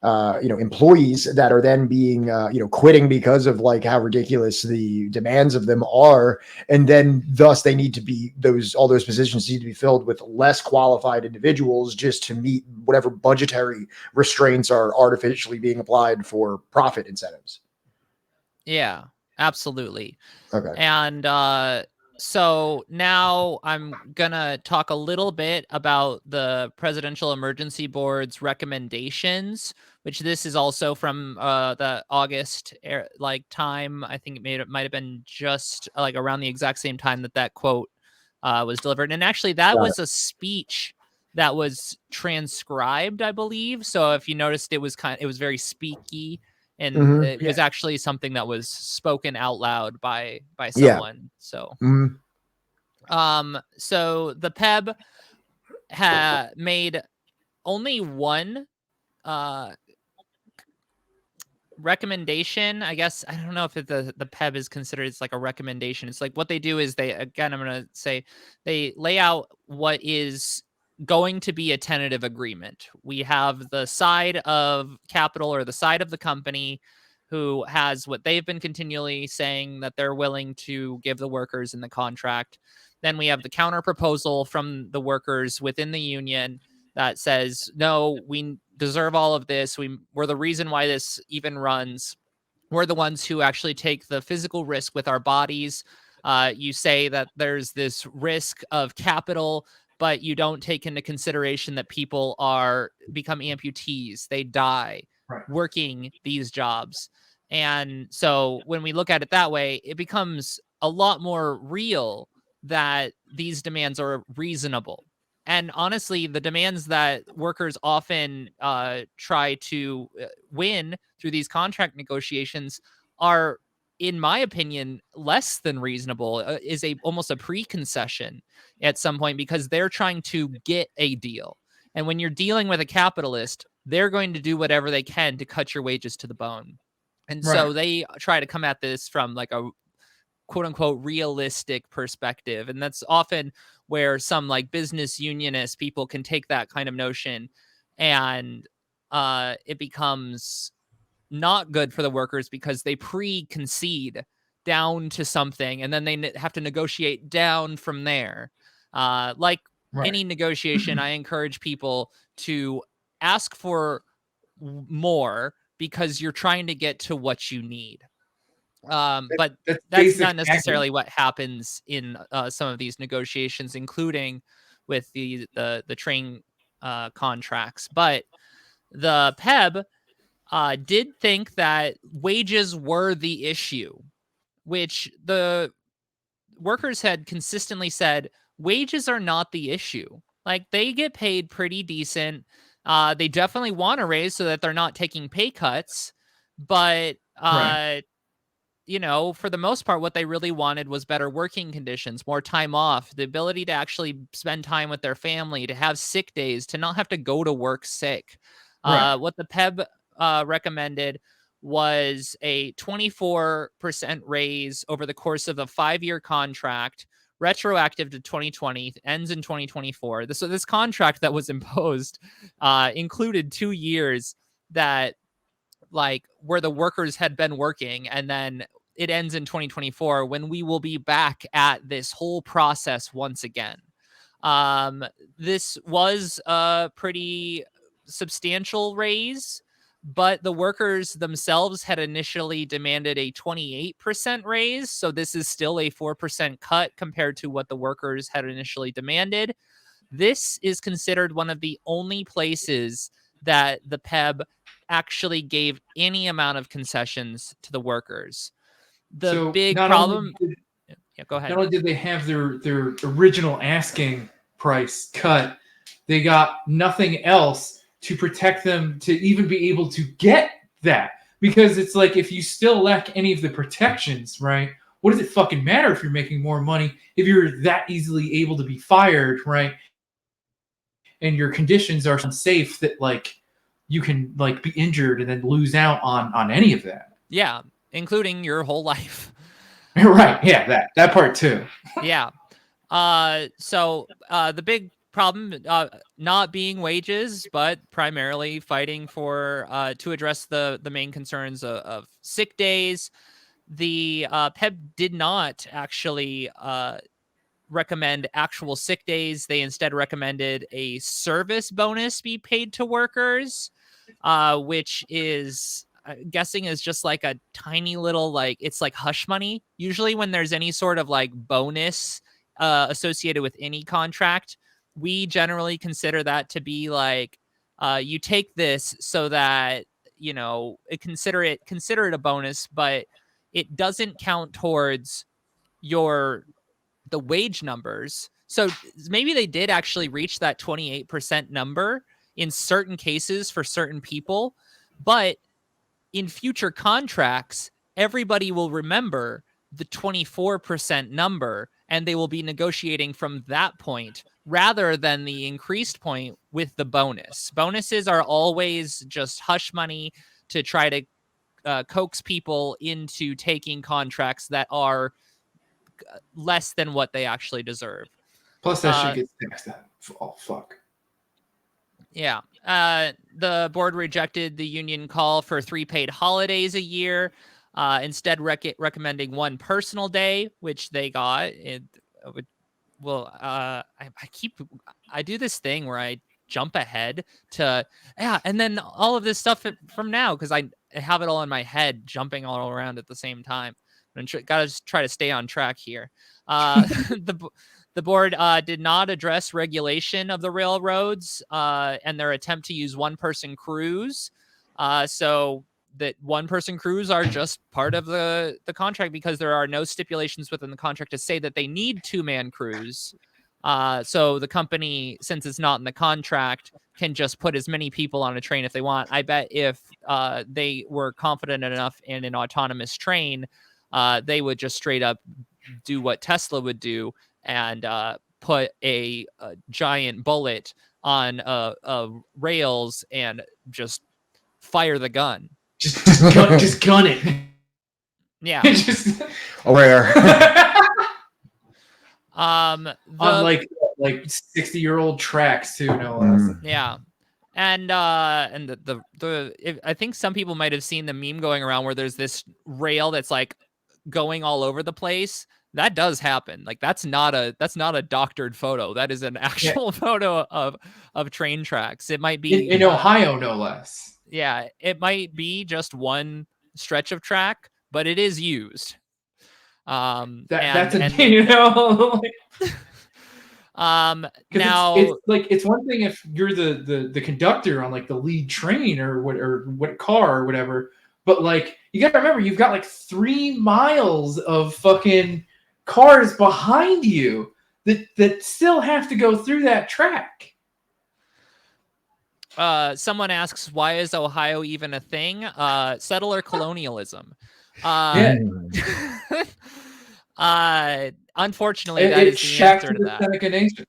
employees that are then being, quitting because of like how ridiculous the demands of them are. And then thus they need to be all those positions need to be filled with less qualified individuals just to meet whatever budgetary restraints are artificially being applied for profit incentives. Yeah, absolutely. Okay. And so now I'm going to talk a little bit about the Presidential Emergency Board's recommendations, which this is also from the August time. I think it might have been just like around the exact same time that quote was delivered. And actually that was a speech that was transcribed, I believe. So if you noticed, it was very speaky. And it was actually something that was spoken out loud by someone. Yeah. So, so the PEB made only one recommendation. I guess, I don't know if the PEB is considered, it's like a recommendation. It's like what they do is I'm going to say they lay out what is going to be a tentative agreement. We have the side of capital, or the side of the company, who has what they've been continually saying that they're willing to give the workers in the contract. Then we have the counter proposal from the workers within the union that says, no, we deserve all of this. We're the reason why this even runs. We're the ones who actually take the physical risk with our bodies. You say that there's this risk of capital, but you don't take into consideration that people become amputees. They die working these jobs. And so when we look at it that way, it becomes a lot more real that these demands are reasonable. And honestly, the demands that workers often try to win through these contract negotiations are, in my opinion, less than reasonable, is almost a pre-concession at some point, because they're trying to get a deal. And when you're dealing with a capitalist, they're going to do whatever they can to cut your wages to the bone. And so Right. they try to come at this from like a quote unquote realistic perspective. And that's often where some like business unionist people can take that kind of notion, and it becomes not good for the workers because they pre-concede down to something, and then they have to negotiate down from there. Like Right. any negotiation, I encourage people to ask for more because you're trying to get to what you need. But That's that's basic not necessarily what happens in some of these negotiations, including with the train contracts. But the PEB did think that wages were the issue, which the workers had consistently said wages are not the issue. Like, they get paid pretty decent. They definitely want a raise so that they're not taking pay cuts. But Right. for the most part, what they really wanted was better working conditions, more time off, the ability to actually spend time with their family, to have sick days, to not have to go to work sick. Right. What the PEB recommended was a 24% raise over the course of a 5-year contract, retroactive to 2020, ends in 2024. So this contract that was imposed included 2 years that, like, where the workers had been working, and then it ends in 2024 when we will be back at this whole process once again. This was a pretty substantial raise, but the workers themselves had initially demanded a 28% raise. So this is still a 4% cut compared to what the workers had initially demanded. This is considered one of the only places that the PEB actually gave any amount of concessions to the workers. The So big not only problem. did, Yeah, go ahead. not only did they have their original asking price cut, they got nothing else to protect them to even be able to get that. Because it's like, if you still lack any of the protections, right? What does it fucking matter if you're making more money if you're that easily able to be fired, right? And your conditions are unsafe that, like, you can, like, be injured and then lose out on any of that. Yeah, including your whole life. Right. Yeah, that part too. Yeah. So the big problem, not being wages, but primarily fighting for to address the main concerns of sick days. The PEB did not actually recommend actual sick days. They instead recommended a service bonus be paid to workers, which is guessing is just like a tiny little, like, it's like hush money. Usually when there's any sort of like bonus associated with any contract, we generally consider that to be like, you take this so that, consider it a bonus, but it doesn't count towards the wage numbers. So maybe they did actually reach that 28% number in certain cases for certain people, but in future contracts, everybody will remember the 24% number, and they will be negotiating from that point rather than the increased point with the bonus. Bonuses are always just hush money to try to coax people into taking contracts that are less than what they actually deserve. Plus, that shit gets taxed out. Oh, fuck. Yeah. The board rejected the union call for 3 paid holidays a year, instead recommending 1 personal day, which they got. I do this thing where I jump ahead to, and then all of this stuff from now, because I have it all in my head, jumping all around at the same time. Got to try to stay on track here. The board did not address regulation of the railroads and their attempt to use one-person crews. So that one-person crews are just part of the contract because there are no stipulations within the contract to say that they need two-man crews. So the company, since it's not in the contract, can just put as many people on a train if they want. I bet if they were confident enough in an autonomous train, they would just straight up do what Tesla would do and put a giant bullet on rails and just fire the gun. Just gun it. Yeah. Just Rare. on like 60-year-old tracks too, no less. Yeah. And I think some people might have seen the meme going around where there's this rail that's like going all over the place. That does happen. Like that's not a doctored photo. That is an actual photo of train tracks. It might be in Ohio, no less. Yeah, it might be just one stretch of track, but it is used. That's you know. Now it's one thing if you're the conductor on like the lead train or what car or whatever, but like you gotta remember you've got like 3 miles of fucking cars behind you that still have to go through that track. Someone asks, why is Ohio even a thing? Settler colonialism. Unfortunately, that is the answer to that. Seneca Nation.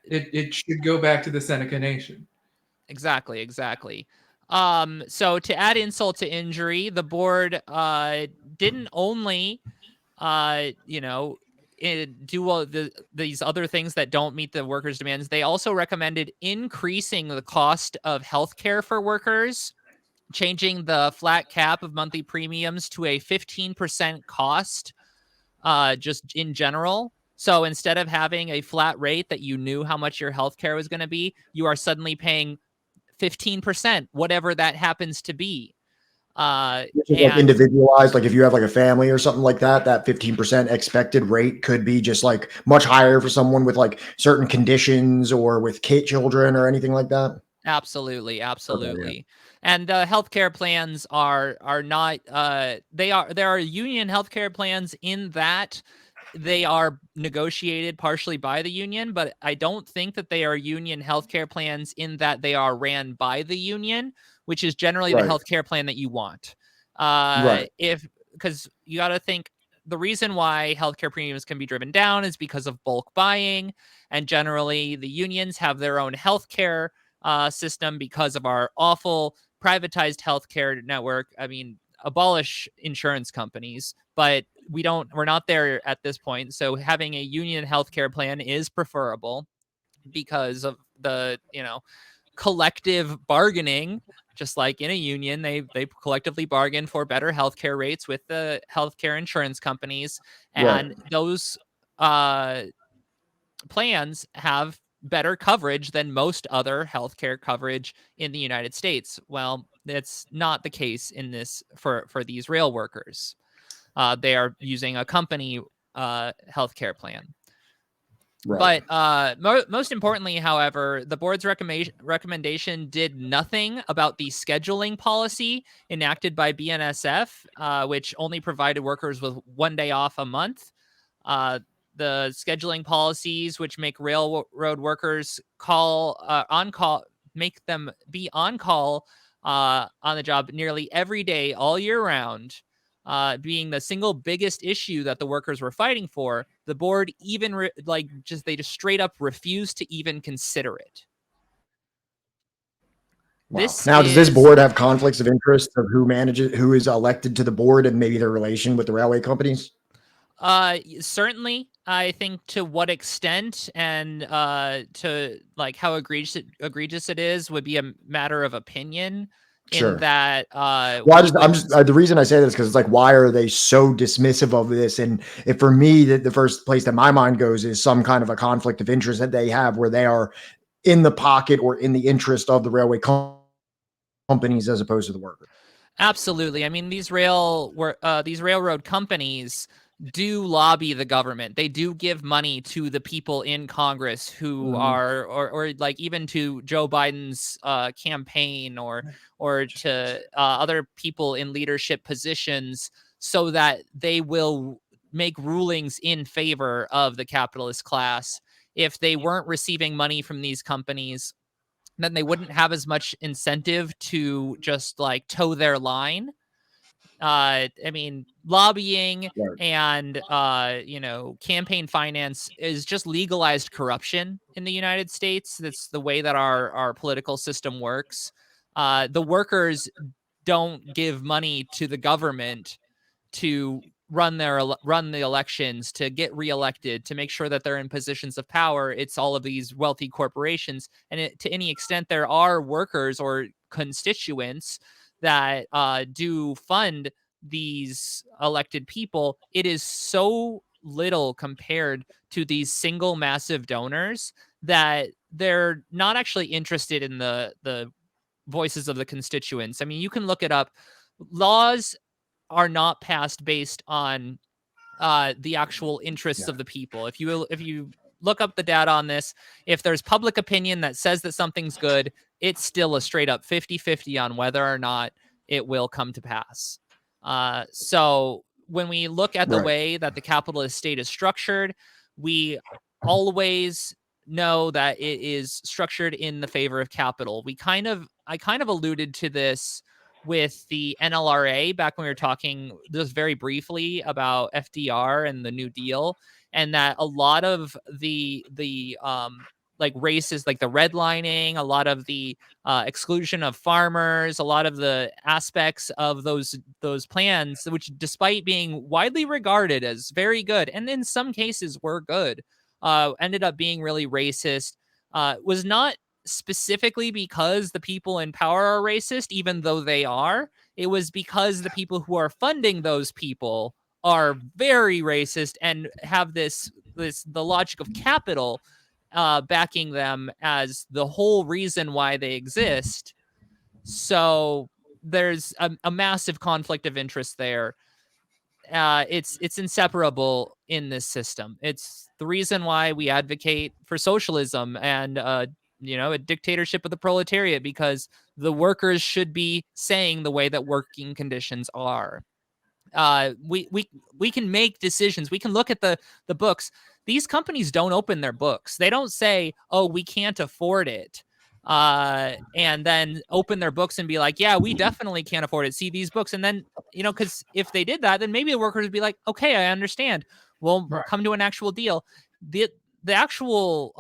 It should go back to the Seneca Nation. Exactly. So to add insult to injury, the board didn't only, do all these other things that don't meet the workers' demands. They also recommended increasing the cost of healthcare for workers, changing the flat cap of monthly premiums to a 15% cost, just in general. So instead of having a flat rate that you knew how much your healthcare was going to be, you are suddenly paying 15%, whatever that happens to be. Like individualized, like if you have like a family or something like that, that 15% expected rate could be just like much higher for someone with like certain conditions or with children or anything like that. Absolutely. And healthcare plans are not there are union healthcare plans in that they are negotiated partially by the union, but I don't think that they are union healthcare plans in that they are ran by the union, which is generally the healthcare plan that you want. Because you got to think the reason why healthcare premiums can be driven down is because of bulk buying, and generally the unions have their own healthcare system because of our awful privatized healthcare network. I mean, abolish insurance companies, but we're not there at this point. So having a union healthcare plan is preferable because of the, collective bargaining. Just like in a union, they collectively bargain for better healthcare rates with the healthcare insurance companies, and those plans have better coverage than most other healthcare coverage in the United States. Well, that's not the case in this for these rail workers. They are using a company healthcare plan. But most importantly, however, the board's recommendation did nothing about the scheduling policy enacted by BNSF, which only provided workers with 1 day off a month. The scheduling policies, which make railroad workers make them be on call on the job nearly every day, all year round, being the single biggest issue that the workers were fighting for. The board even they just straight up refused to even consider it. Wow. Does this board have conflicts of interest of who is elected to the board and maybe their relation with the railway companies? Certainly, I think to what extent and to like how egregious it is would be a matter of opinion. Sure. In that, the reason I say this because it's like, why are they so dismissive of this? And if for me, the first place that my mind goes is some kind of a conflict of interest that they have, where they are in the pocket or in the interest of the railway companies as opposed to the worker. Absolutely. I mean, these railroad companies, do lobby the government. They do give money to the people in Congress who are, or like even to Joe Biden's campaign, or to other people in leadership positions, so that they will make rulings in favor of the capitalist class. If they weren't receiving money from these companies, then they wouldn't have as much incentive to just like toe their line. I mean, lobbying Right. and campaign finance is just legalized corruption in the United States. That's the way that our political system works. The workers don't give money to the government to run the elections, to get reelected, to make sure that they're in positions of power. It's all of these wealthy corporations, and to any extent there are workers or constituents that do fund these elected people, it is so little compared to these single massive donors that they're not actually interested in the voices of the constituents. I mean, you can look it up. Laws are not passed based on the actual interests of the people. If you look up the data on this, if there's public opinion that says that something's good, it's still a straight up 50-50 on whether or not it will come to pass. So when we look at the Right. way that the capitalist state is structured, we always know that it is structured in the favor of capital. I kind of alluded to this with the NLRA back when we were talking just very briefly about FDR and the New Deal, and that a lot of the like races, like the redlining, a lot of the exclusion of farmers, a lot of the aspects of those plans, which despite being widely regarded as very good, and in some cases were good, ended up being really racist, was not specifically because the people in power are racist, even though they are. It was because the people who are funding those people are very racist and have the logic of capital backing them as the whole reason why they exist. So there's a massive conflict of interest there. It's inseparable in this system. It's the reason why we advocate for socialism and a dictatorship of the proletariat, because the workers should be saying the way that working conditions are. We can make decisions. We can look at the books. These companies don't open their books. They don't say, "Oh, we can't afford it," and then open their books and be like, "Yeah, we definitely can't afford it. See these books." And then because if they did that, then maybe the workers would be like, "Okay, I understand. We'll come to an actual deal." The actual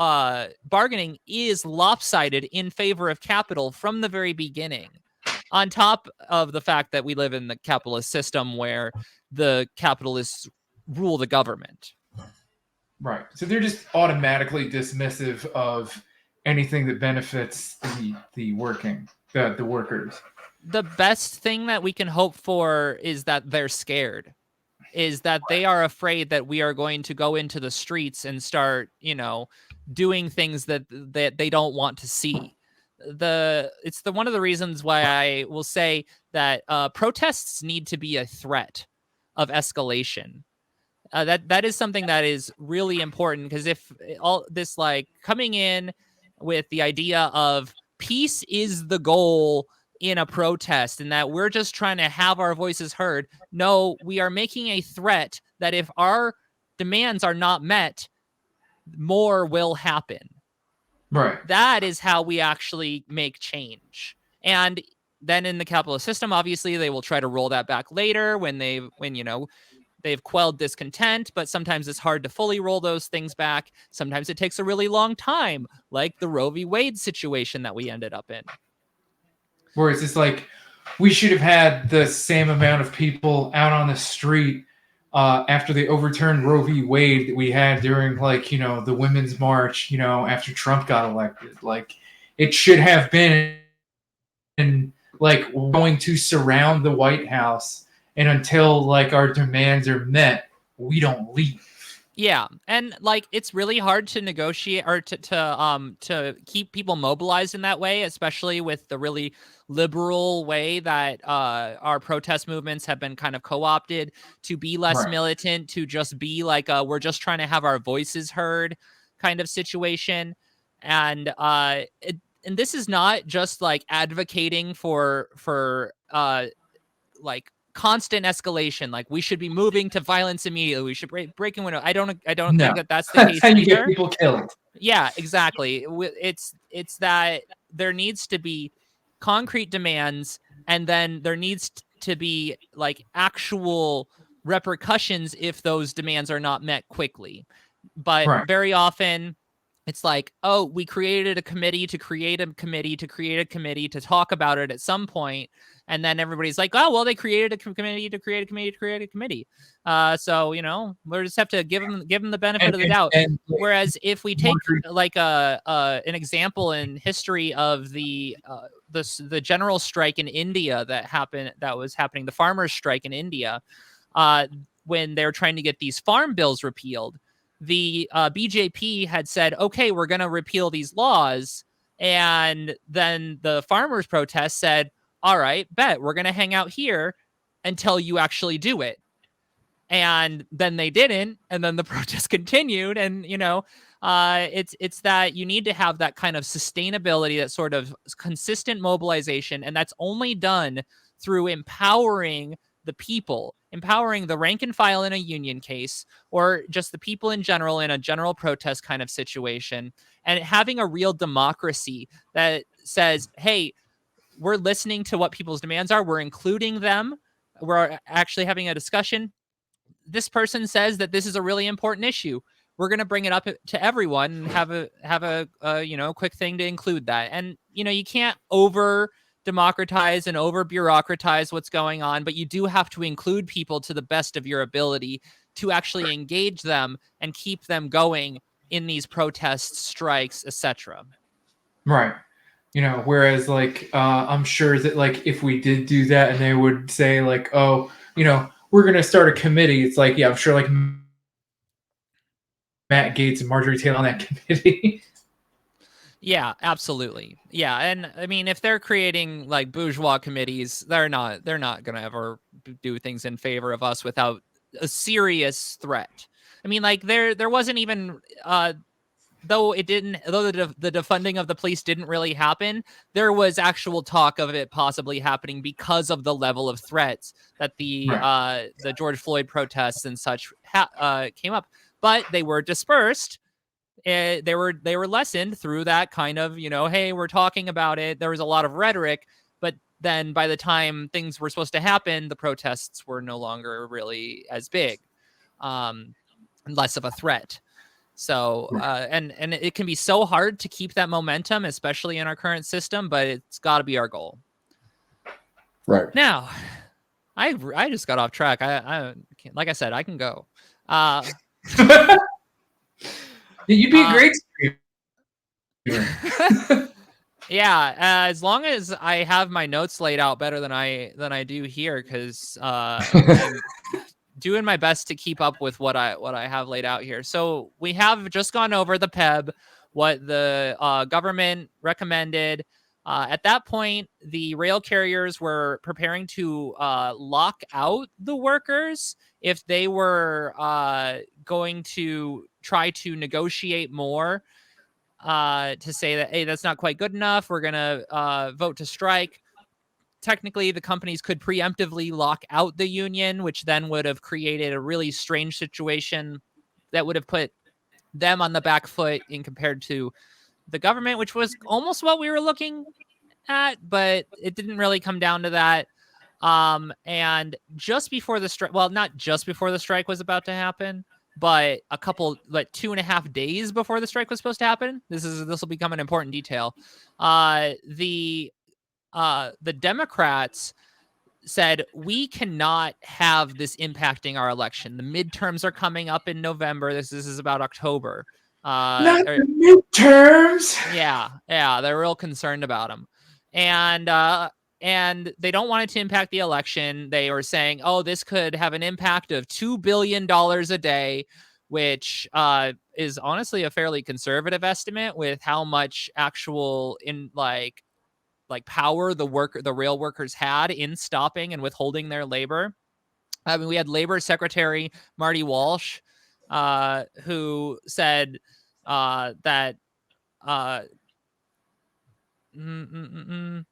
bargaining is lopsided in favor of capital from the very beginning, on top of the fact that we live in the capitalist system where the capitalists rule the government. Right. So they're just automatically dismissive of anything that benefits the workers. The best thing that we can hope for is that they're scared, is that they are afraid that we are going to go into the streets and start, doing things that they don't want to see. It's one of the reasons why I will say that protests need to be a threat of escalation. That is something that is really important, because if all this like coming in with the idea of peace is the goal in a protest and that we're just trying to have our voices heard, no, we are making a threat that if our demands are not met, more will happen. Right. That is how we actually make change. And then in the capitalist system, obviously, they will try to roll that back later when they've quelled discontent, but sometimes it's hard to fully roll those things back. Sometimes it takes a really long time, like the Roe v. Wade situation that we ended up in. Whereas it's like we should have had the same amount of people out on the street after they overturned Roe v. Wade that we had during the Women's March, after Trump got elected. Like it should have been like going to surround the White House, and until like our demands are met, we don't leave. Yeah, and like it's really hard to negotiate or to keep people mobilized in that way, especially with the really liberal way that our protest movements have been kind of co-opted to be less Right. militant, to just be like we're just trying to have our voices heard kind of situation. And and this is not just like advocating for like constant escalation, like we should be moving to violence immediately, we should break in window. I don't No, think that that's the that's case how you get either. people killed. Yeah, exactly. It's that there needs to be concrete demands, and then there needs to be like actual repercussions if those demands are not met quickly. But Right. very often it's like, oh, we created a committee to create a committee to create a committee to talk about it at some point, and then everybody's like, oh, well, they created a committee to create a committee to create a committee. So we just have to give them the benefit of the doubt. And Whereas if we take like an example in history of the general strike in India that was happening, the farmers' strike in India, when they were trying to get these farm bills repealed, the BJP had said, okay, we're going to repeal these laws. And then the farmers' protest said, all right, bet, we're going to hang out here until you actually do it. And then they didn't, and then the protest continued. And it's that you need to have that kind of sustainability, that sort of consistent mobilization, and that's only done through empowering the people, empowering the rank and file in a union case, or just the people in general in a general protest kind of situation, and having a real democracy that says, hey, we're listening to what people's demands are, we're including them, we're actually having a discussion. This person says that this is a really important issue, we're going to bring it up to everyone and have a quick thing to include that. And you can't over democratize and over bureaucratize what's going on, but you do have to include people to the best of your ability to actually engage them and keep them going in these protests, strikes, etc. Right. Whereas like I'm sure that like if we did do that and they would say like, oh, we're gonna start a committee, it's like, yeah, I'm sure like Matt Gaetz and Marjorie Taylor on that committee. Yeah, absolutely. Yeah, and I mean, if they're creating like bourgeois committees, they're not gonna ever do things in favor of us without a serious threat. I mean, like there wasn't even though the defunding of the police didn't really happen, there was actual talk of it possibly happening because of the level of threats that the Right. The George Floyd protests and such came up, but they were dispersed. They were lessened through that kind of, hey, we're talking about it. There was a lot of rhetoric, but then by the time things were supposed to happen, the protests were no longer really as big, and less of a threat. So and it can be so hard to keep that momentum, especially in our current system, but it's got to be our goal. Right. Now, I just got off track. I like I said, I can go. You'd be a great streamer. Yeah, as long as I have my notes laid out better than I do here, because I'm doing my best to keep up with what I have laid out here. So we have just gone over the PEB, what the government recommended. At that point, the rail carriers were preparing to lock out the workers if they were going to try to negotiate more, to say that, hey, that's not quite good enough, we're going to vote to strike. Technically, the companies could preemptively lock out the union, which then would have created a really strange situation that would have put them on the back foot in compared to the government, which was almost what we were looking at, but it didn't really come down to that. And just before the strike, well, not just before the strike was about to happen, but a couple, like 2.5 days before the strike was supposed to happen, this will become an important detail. The Democrats said, we cannot have this impacting our election. The midterms are coming up in November. This is about October. Not the midterms. Yeah, they're real concerned about them, and they don't want it to impact the election. They were saying, oh, this could have an impact of $2 billion a day, which is honestly a fairly conservative estimate with how much actual power the rail workers had in stopping and withholding their labor. I mean, we had Labor Secretary Marty Walsh, who said that he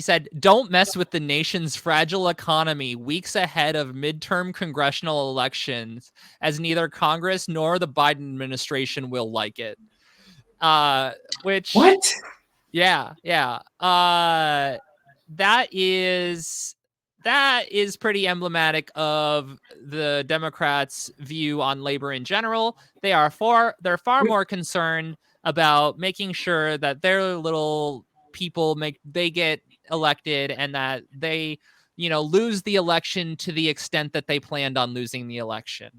said, "Don't mess with the nation's fragile economy weeks ahead of midterm congressional elections, as neither Congress nor the Biden administration will like it." Which What? Yeah. That is pretty emblematic of the Democrats' view on labor in general. They're far more concerned about making sure that their little people get elected, and that they, lose the election to the extent that they planned on losing the election.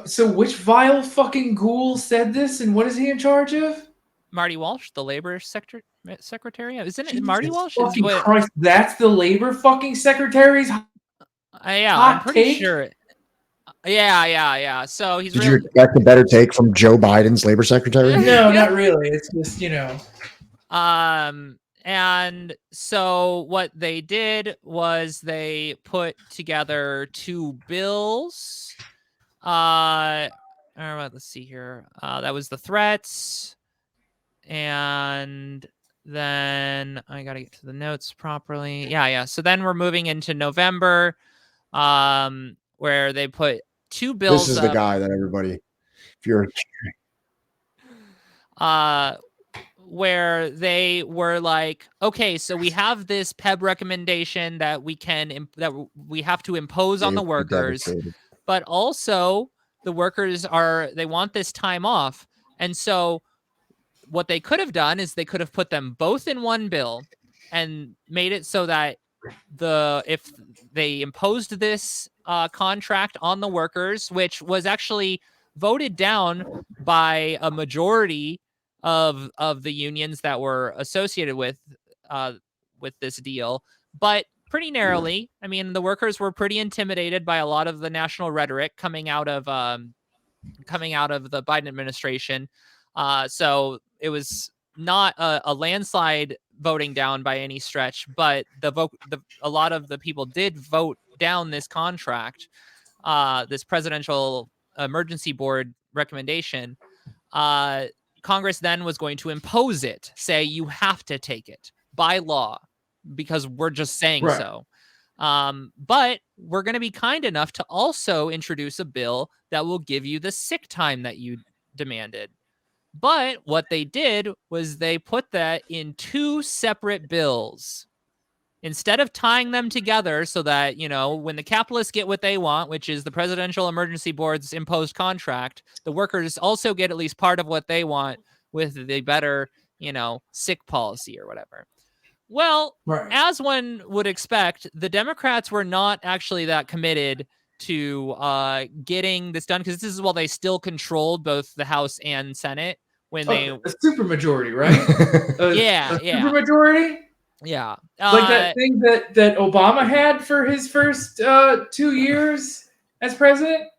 So which vile fucking ghoul said this, and what is he in charge of? Marty Walsh, the labor secretary. Isn't it Jesus Marty Walsh? Fucking Christ, that's the labor fucking secretary's yeah, hot I'm pretty take? sure. Yeah. So he's Did you expect a better take from Joe Biden's labor secretary? No, not really. It's just, And so what they did was they put together two bills. Let's see here. That was the threats. And then I got to get to the notes properly. Yeah. So then we're moving into November, where they put two bills. This is the guy that everybody, if you're where they were like, okay, so we have this PEB recommendation that we have to impose on the workers, but also the workers they want this time off. And so what they could have done is they could have put them both in one bill and made it so that if they imposed this contract on the workers, which was actually voted down by a majority of the unions that were associated with this deal, but pretty narrowly. I mean, the workers were pretty intimidated by a lot of the national rhetoric coming out of the Biden administration. So it was not a landslide voting down by any stretch, but a lot of the people did vote down this contract, this presidential emergency board recommendation. Congress then was going to impose it, say you have to take it by law because we're just saying so. But we're going to be kind enough to also introduce a bill that will give you the sick time that you demanded. But what they did was they put that in two separate bills instead of tying them together so that, when the capitalists get what they want, which is the Presidential Emergency Board's imposed contract, the workers also get at least part of what they want with the better, sick policy or whatever. Well, as one would expect, the Democrats were not actually that committed to getting this done, because this is while they still controlled both the House and Senate. A supermajority, right? Yeah. Supermajority? Yeah. Like that thing that Obama had for his first 2 years as president?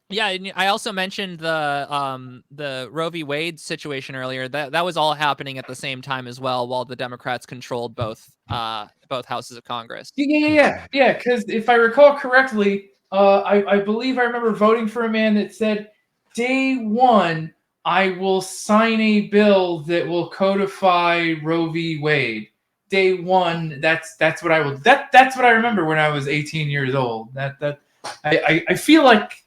Yeah, and I also mentioned the Roe v. Wade situation earlier. That was all happening at the same time as well, while the Democrats controlled both houses of Congress. Yeah. Because if I recall correctly, I believe I remember voting for a man that said, day one, I will sign a bill that will codify Roe v. Wade. Day one, that's what I will. That's what I remember when I was 18 years old. I feel like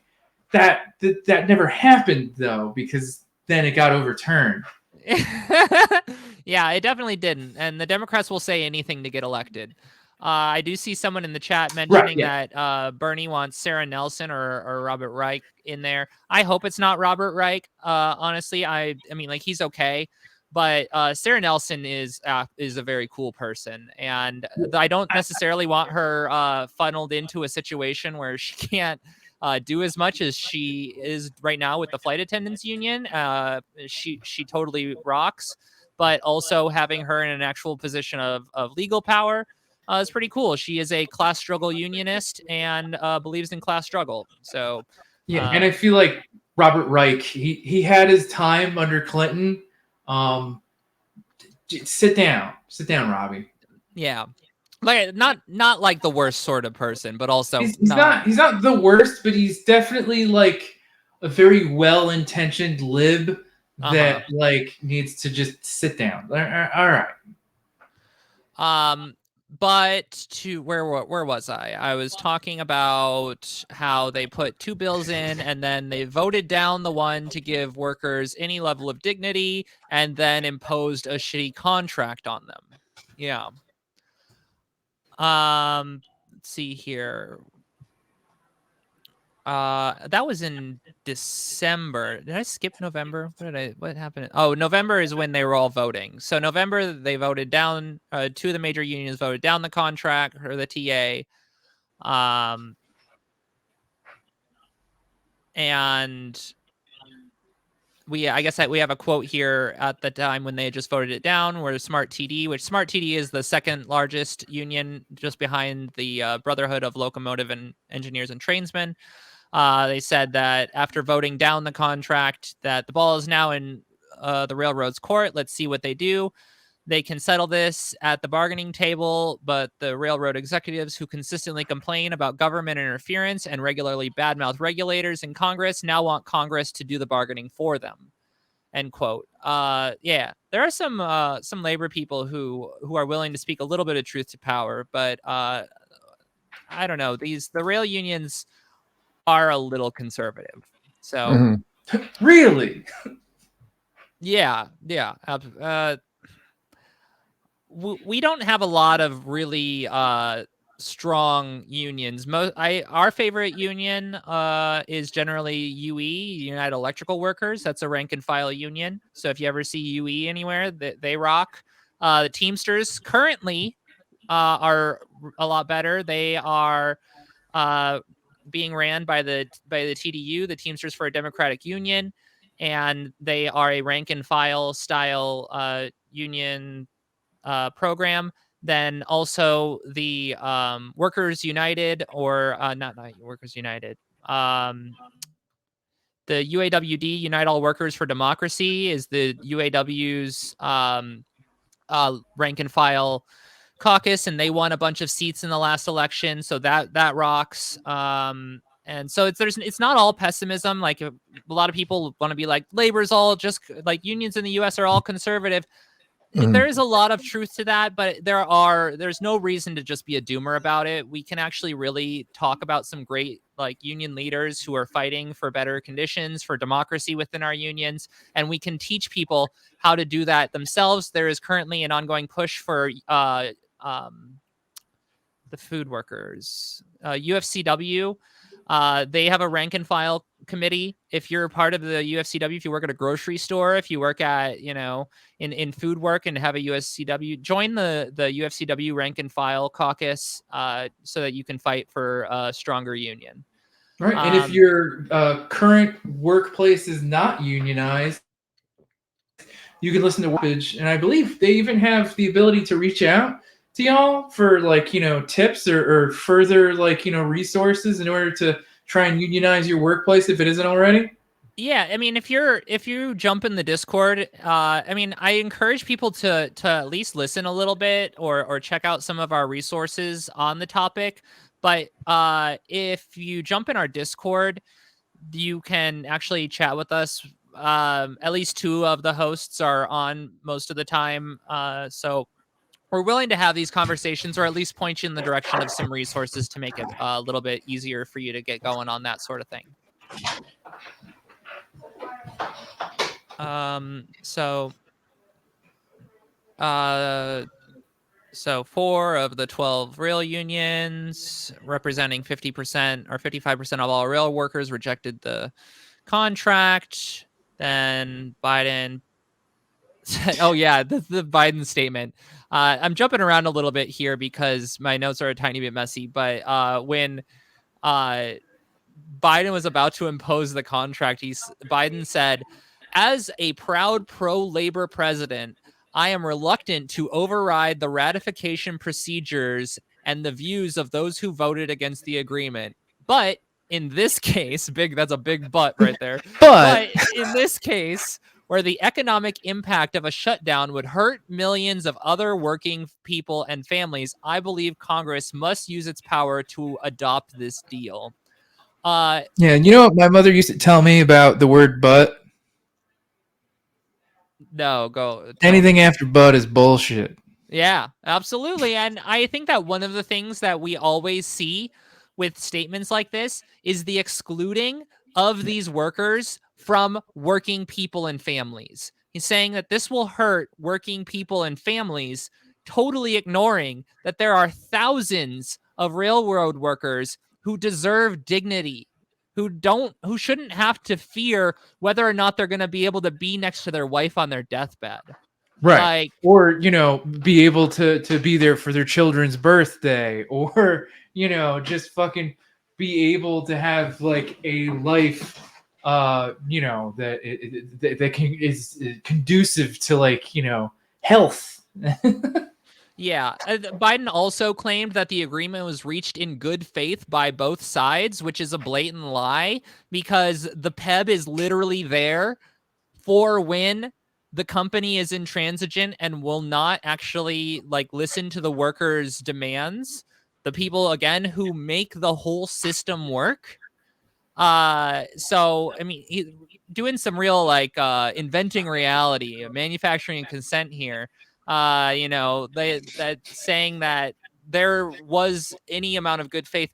that never happened though, because then it got overturned. Yeah, it definitely didn't. And the Democrats will say anything to get elected. I do see someone in the chat mentioning that Bernie wants Sarah Nelson or Robert Reich in there. I hope it's not Robert Reich. Honestly, I mean, like, he's okay, but Sarah Nelson is a very cool person, and I don't necessarily want her funneled into a situation where she can't do as much as she is right now with the flight attendants union. She totally rocks, but also having her in an actual position of legal power is pretty cool. She is a class struggle unionist and believes in class struggle. So Yeah, and I feel like Robert Reich, he had his time under Clinton. Sit down, Robbie. Yeah, like not like the worst sort of person, but also He's not the worst, but he's definitely like a very well-intentioned lib that like needs to just sit down. All right. But to where was I? I was talking about how they put 2 bills in and then they voted down the one to give workers any level of dignity and then imposed a shitty contract on them. Yeah. Let's see here. That was in December. Did I skip November? What happened? Oh, November is when they were all voting. So November they voted down, 2 of the major unions voted down the contract or the TA. And I guess we have a quote here at the time when they just voted it down, where Smart TD, which Smart TD is the second largest union just behind the Brotherhood of Locomotive and Engineers and Tradesmen. They said that after voting down the contract, that the ball is now in the railroad's court. Let's see what they do. They can settle this at the bargaining table, but the railroad executives who consistently complain about government interference and regularly badmouth regulators in Congress now want Congress to do the bargaining for them. End quote. Yeah, there are some labor people who are willing to speak a little bit of truth to power, but I don't know. The rail unions are a little conservative. So really, yeah. We don't have a lot of really strong unions. Our favorite union is generally UE, United Electrical Workers. That's a rank and file union. So if you ever see UE anywhere, they rock. The Teamsters currently are a lot better. They are being ran by the TDU, the Teamsters for a Democratic Union, and they are a rank and file style union program. Then also the Workers United, or not Workers United, the UAWD, Unite All Workers for Democracy, is the UAW's rank and file caucus, and they won a bunch of seats in the last election, so that rocks. And so it's not all pessimism. Like a lot of people want to be like, labor's all just like unions in the US are all conservative. There is a lot of truth to that, but there's no reason to just be a doomer about it. We can actually really talk about some great like union leaders who are fighting for better conditions, for democracy within our unions, and we can teach people how to do that themselves. There is currently an ongoing push for the food workers, UFCW. They have a rank and file committee. If you're a part of the UFCW, if you work at a grocery store, if you work at, in food work and have a UFCW, join the UFCW rank and file caucus so that you can fight for a stronger union. Right. And if your current workplace is not unionized, you can listen to Stoppage. And I believe they even have the ability to reach out to y'all for tips or further resources in order to try and unionize your workplace if it isn't already. Yeah, I mean, if you jump in the Discord, I encourage people to at least listen a little bit or check out some of our resources on the topic. But if you jump in our Discord, you can actually chat with us. At least 2 of the hosts are on most of the time, so we're willing to have these conversations, or at least point you in the direction of some resources to make it a little bit easier for you to get going on that sort of thing. So 4 of the 12 rail unions, representing 50% or 55% of all rail workers, rejected the contract. Then Biden said, oh yeah, the Biden statement. I'm jumping around a little bit here because my notes are a tiny bit messy, but when Biden was about to impose the contract, Biden said, "As a proud pro-labor president, I am reluctant to override the ratification procedures and the views of those who voted against the agreement. But in this case, that's a big but right there. But In this case, where the economic impact of a shutdown would hurt millions of other working people and families, I believe Congress must use its power to adopt this deal. yeah, you know what my mother used to tell me about the word but? No, go. Anything after but is bullshit. Yeah, absolutely. And I think that one of the things that we always see with statements like this is the excluding of these workers from working people and families. He's saying that this will hurt working people and families, totally ignoring that there are thousands of railroad workers who deserve dignity, who shouldn't have to fear whether or not they're going to be able to be next to their wife on their deathbed. Right. Like, or, be able to be there for their children's birthday, or, just fucking be able to have like a life, that is conducive to like, health. yeah. Biden also claimed that the agreement was reached in good faith by both sides, which is a blatant lie because the PEB is literally there for when the company is intransigent and will not actually like listen to the workers' demands, the people again who make the whole system work. So I mean, doing some real like inventing reality, manufacturing consent here. That saying that there was any amount of good faith.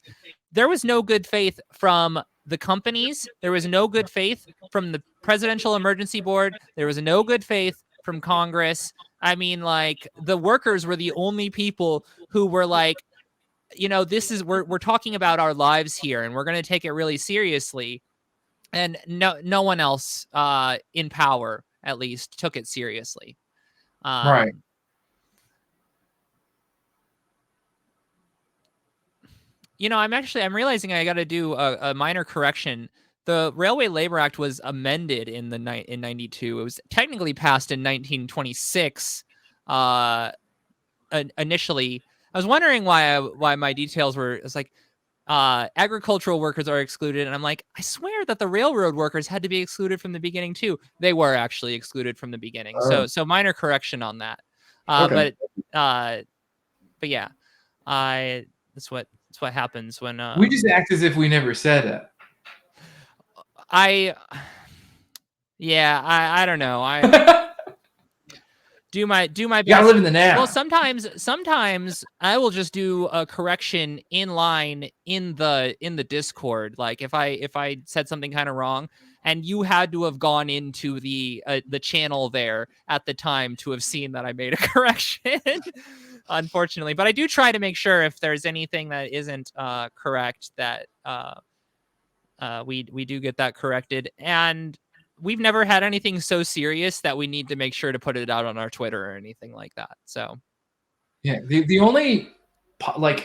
There was no good faith from the companies. There was no good faith from the Presidential Emergency Board. There was no good faith from Congress. I mean, like the workers were the only people who were like, this is we're talking about our lives here, and we're going to take it really seriously. And no one else in power, at least, took it seriously. Right. I'm realizing I got to do a minor correction. The Railway Labor Act was amended in 92. It was technically passed in 1926. Initially, I was wondering why my details were. It's like agricultural workers are excluded, and I'm like, I swear that the railroad workers had to be excluded from the beginning too. They were actually excluded from the beginning. Oh. So minor correction on that. Okay. But yeah, that's what happens when we just act as if we never said it. I don't know. I do my best. You gotta live in the now. Well, sometimes I will just do a correction in line in the Discord. Like if I said something kind of wrong, and you had to have gone into the channel there at the time to have seen that I made a correction. Unfortunately, but I do try to make sure if there's anything that isn't correct that we do get that corrected. And we've never had anything so serious that we need to make sure to put it out on our Twitter or anything like that. So yeah, the only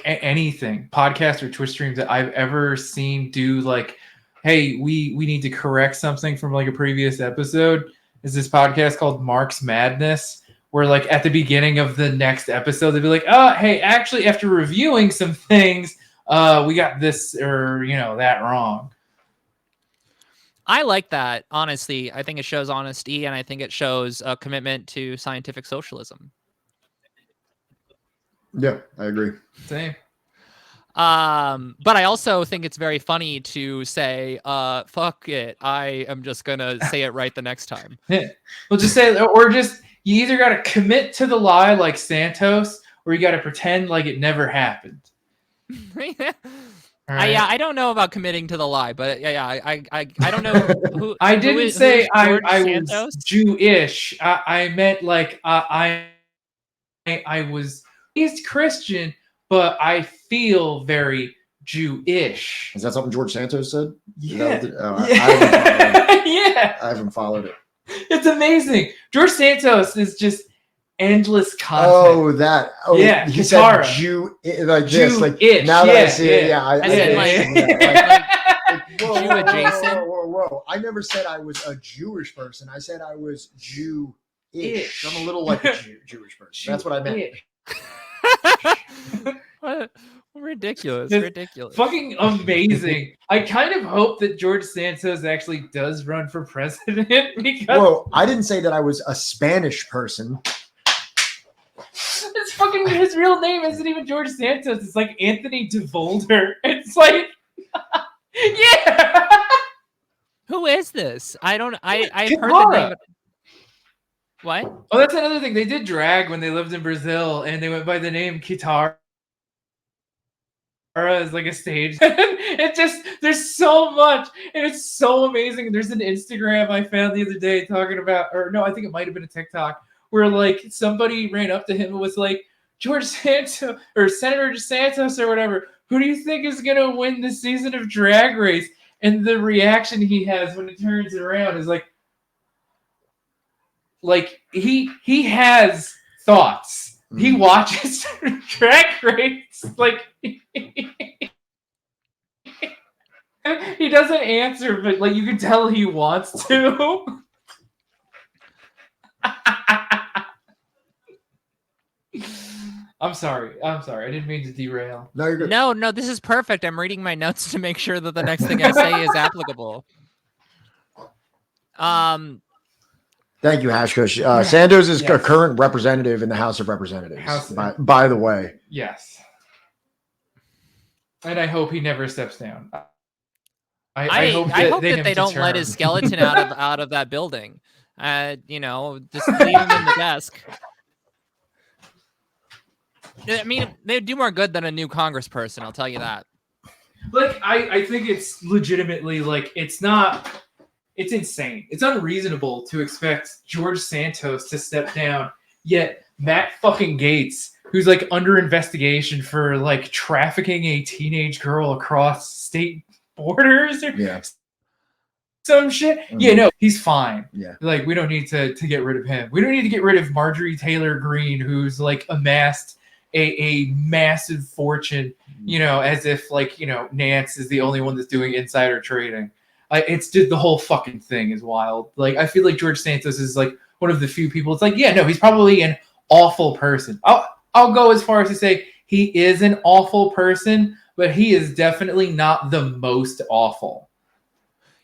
anything podcast or Twitch streams that I've ever seen do like, hey, we need to correct something from like a previous episode is this podcast called Mark's Madness, where like at the beginning of the next episode they'd be like, oh, hey, actually after reviewing some things, we got this or that wrong. I like that. Honestly, I think it shows honesty, and I think it shows a commitment to scientific socialism. Yeah, I agree. Same. But I also think it's very funny to say, fuck it. I am just gonna say it right the next time. Yeah. Well, just say, or just you either got to commit to the lie like Santos, or you got to pretend like it never happened. Right. I don't know about committing to the lie, but I don't know who. I didn't say I Santos? was Jewish. I meant like I was raised Christian, but I feel very Jewish. Is that something George Santos said? Yeah. I haven't followed it. It's amazing. George Santos is just endless content. Oh, that. Oh, yeah. He Katara. said Jew like this. Like Jew-ish. now that I see it, yeah. I Jew adjacent. Whoa. I never said I was a Jewish person. I said I was Jew-ish. I'm a little like a Jewish person. That's what I meant. What ridiculous. It's Ridiculous. fucking amazing. I kind of hope that George Santos actually does run for president because Whoa, I didn't say that I was a Spanish person. it's fucking his real name isn't even George Santos. It's like Anthony DeVolder. It's like, yeah. Who is this? I've heard the Kitara. name. What? Oh, that's another thing. They did drag when they lived in Brazil, and they went by the name Kitara as like a stage. It just there's so much, and it's so amazing. There's an Instagram I found the other day talking about, or no, I think it might have been a TikTok where like somebody ran up to him and was like, George Santos or Senator Santos or whatever, who do you think is gonna win this season of Drag Race? And the reaction he has when it turns around is like he has thoughts. He watches Drag Race. Like he doesn't answer, but like you can tell he wants to. I'm sorry. I didn't mean to derail. No, you're good. No, this is perfect. I'm reading my notes to make sure that the next thing I say is applicable. Thank you, Hashkush. Santos is Yes. a current representative in the House of Representatives. House- By the way, Yes. And I hope he never steps down. I hope that they don't let his skeleton out of that building. Just leave him in the desk. I mean, they'd do more good than a new congressperson, I'll tell you that. Like, I think it's legitimately, like, it's insane. It's unreasonable to expect George Santos to step down, yet Matt fucking Gaetz, who's, like, under investigation for, like, trafficking a teenage girl across state borders or some shit. Mm-hmm. Yeah, no, he's fine. Yeah. Like, we don't need to get rid of him. We don't need to get rid of Marjorie Taylor Greene, who's, like, amassed a massive fortune, as if like, Nance is the only one that's doing insider trading. It's just the whole fucking thing is wild. Like, I feel like George Santos is like one of the few people. It's like, yeah, no, he's probably an awful person. I'll go as far as to say he is an awful person, but he is definitely not the most awful.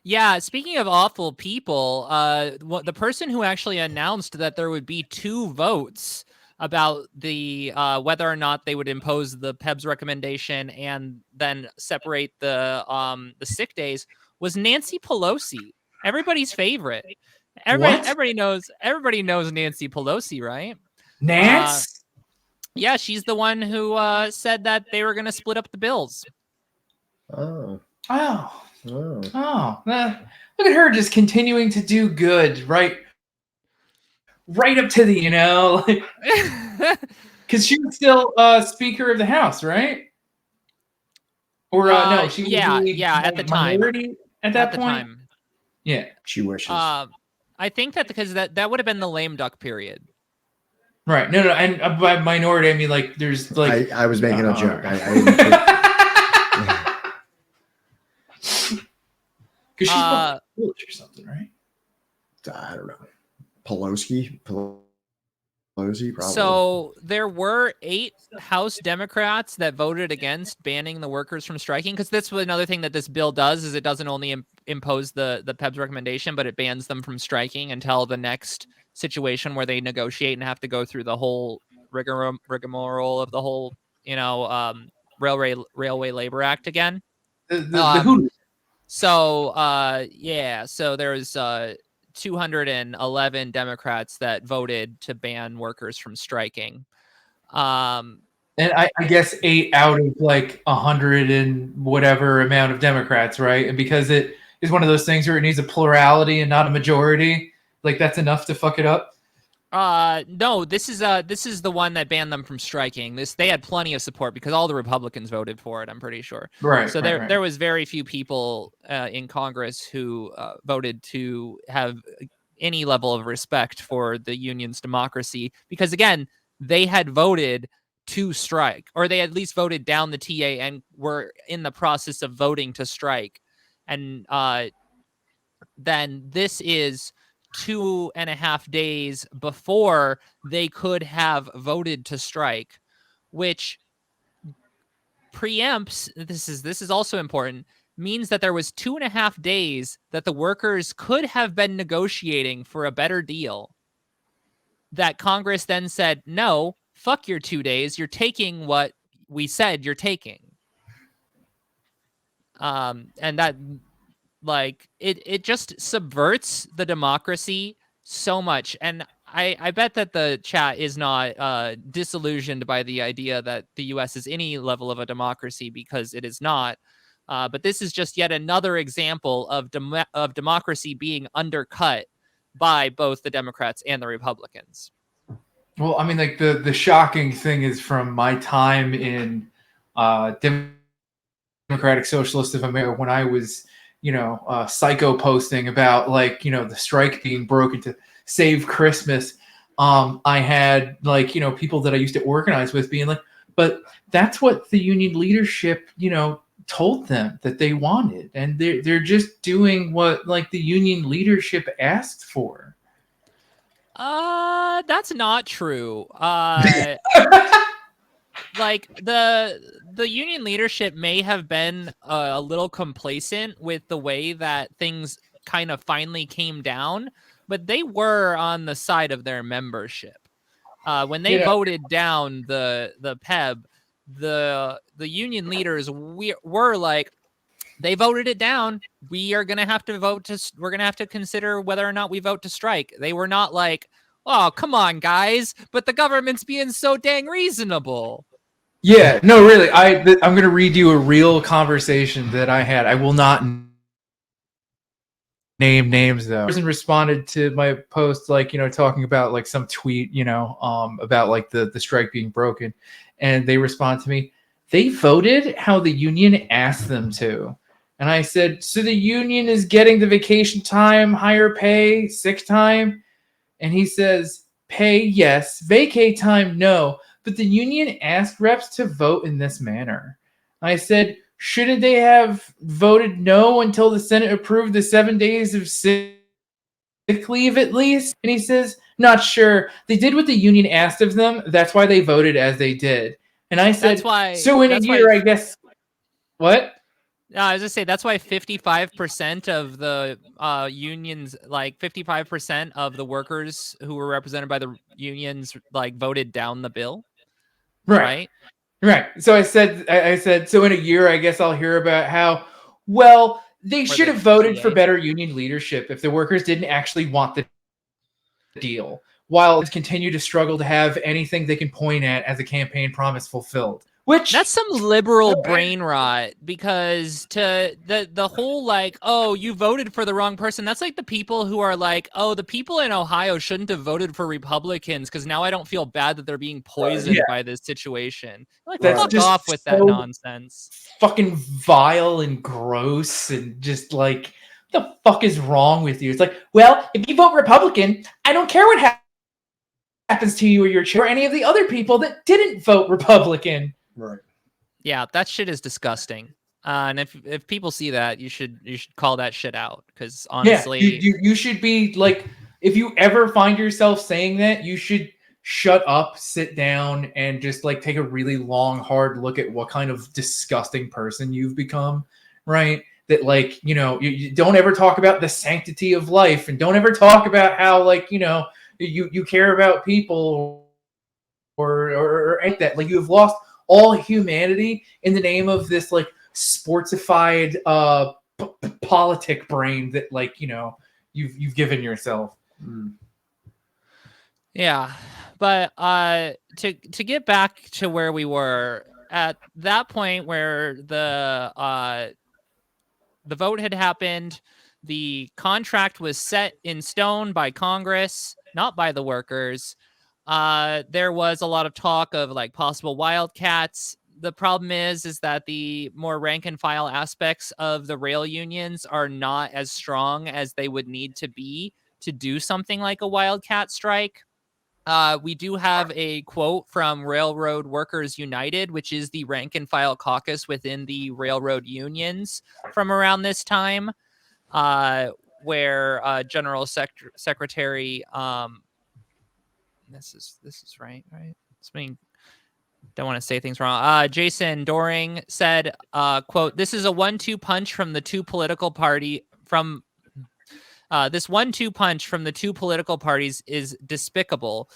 Yeah, speaking of awful people, the person who actually announced that there would be 2 votes about the whether or not they would impose the PEBS recommendation and then separate the sick days was Nancy Pelosi, everybody's favorite. Everybody knows Nancy Pelosi, right? Nance? Yeah, she's the one who said that they were going to split up the bills. Oh. Look at her just continuing to do good, right up to the, because she was still Speaker of the House, right? Or no, she was at the time. At that point. Yeah, she wishes. I think that because that would have been the lame duck period. Right. No, and by minority I mean like there's like I was making a joke. Because she's Polish or something, right? I don't know. Pelosi, probably. So there were 8 House Democrats that voted against banning the workers from striking, because that's another thing that this bill does is it doesn't only impose the PEBS recommendation, but it bans them from striking until the next situation where they negotiate and have to go through the whole rigmarole of the whole Railway Labor Act again. So there's 211 Democrats that voted to ban workers from striking. And I guess 8 out of like 100 and whatever amount of Democrats, right? And because it is one of those things where it needs a plurality and not a majority, like that's enough to fuck it up. No, this is the one that banned them from striking. They had plenty of support because all the Republicans voted for it, I'm pretty sure. Right. So there was very few people in Congress who voted to have any level of respect for the union's democracy, because again, they had voted to strike, or they at least voted down the TA and were in the process of voting to strike. And then this is 2.5 days before they could have voted to strike, which preempts, this is also important, means that there was 2.5 days that the workers could have been negotiating for a better deal, that Congress then said, no, fuck your 2 days, you're taking what we said you're taking. And that, like, it just subverts the democracy so much. And I bet that the chat is not disillusioned by the idea that the US is any level of a democracy, because it is not. But this is just yet another example of democracy being undercut by both the Democrats and the Republicans. Well, I mean, like the shocking thing is, from my time in Democratic Socialist of America, when I was, psycho posting about, like, the strike being broken to save Christmas, I had, like, people that I used to organize with being like, but that's what the union leadership, told them that they wanted, and they're just doing what, like, the union leadership asked for. That's not true. Like, the union leadership may have been a little complacent with the way that things kind of finally came down, but they were on the side of their membership. When they voted down the PEB, the union leaders were like, they voted it down, we are going to have to we're going to have to consider whether or not we vote to strike. They were not like, oh, come on, guys, but the government's being so dang reasonable. Yeah, no, really. I'm going to read you a real conversation that I had. I will not name names, though. The person responded to my post, like, talking about, like, some tweet, about, like, the strike being broken. And they respond to me, they voted how the union asked them to. And I said, so the union is getting the vacation time, higher pay, sick time? And he says, pay, yes. Vacay time, no. But the union asked reps to vote in this manner. I said, shouldn't they have voted no until the Senate approved the 7 days of sick leave at least? And he says, not sure. They did what the union asked of them. That's why they voted as they did. And I said, so in a year, I guess, what? No, I was just say that's why 55% of the unions, like 55% of the workers who were represented by the unions, like, voted down the bill. Right. So I said, so in a year, I guess I'll hear about how, well, they should have voted for better union leadership if the workers didn't actually want the deal, while continue to struggle to have anything they can point at as a campaign promise fulfilled. Which, that's some liberal brain rot, because to the whole, like, oh, you voted for the wrong person. That's like the people who are like, oh, the people in Ohio shouldn't have voted for Republicans because now I don't feel bad that they're being poisoned by this situation. Like, fuck off with that nonsense. Fucking vile and gross, and just like, what the fuck is wrong with you? It's like, well, if you vote Republican, I don't care what happens to you or your chair or any of the other people that didn't vote Republican. Right. Yeah, that shit is disgusting. And if people see that, you should call that shit out, because honestly, you should be like, if you ever find yourself saying that, you should shut up, sit down, and just, like, take a really long, hard look at what kind of disgusting person you've become. Right? That, like, you don't ever talk about the sanctity of life, and don't ever talk about how, like, you care about people or anything that. Like, you have lost all humanity in the name of this, like, sportsified politic brain that, like, you've given yourself. Yeah, but to get back to where we were at that point, where the vote had happened, the contract was set in stone by Congress, not by the workers. There was a lot of talk of, like, possible wildcats. The problem is that the more rank and file aspects of the rail unions are not as strong as they would need to be to do something like a wildcat strike. We do have a quote from Railroad Workers United, which is the rank and file caucus within the railroad unions from around this time, where General Secretary, this is right. It's being don't want to say things wrong. Jason Doring said, quote, this is a 1-2 punch from the two political parties is despicable.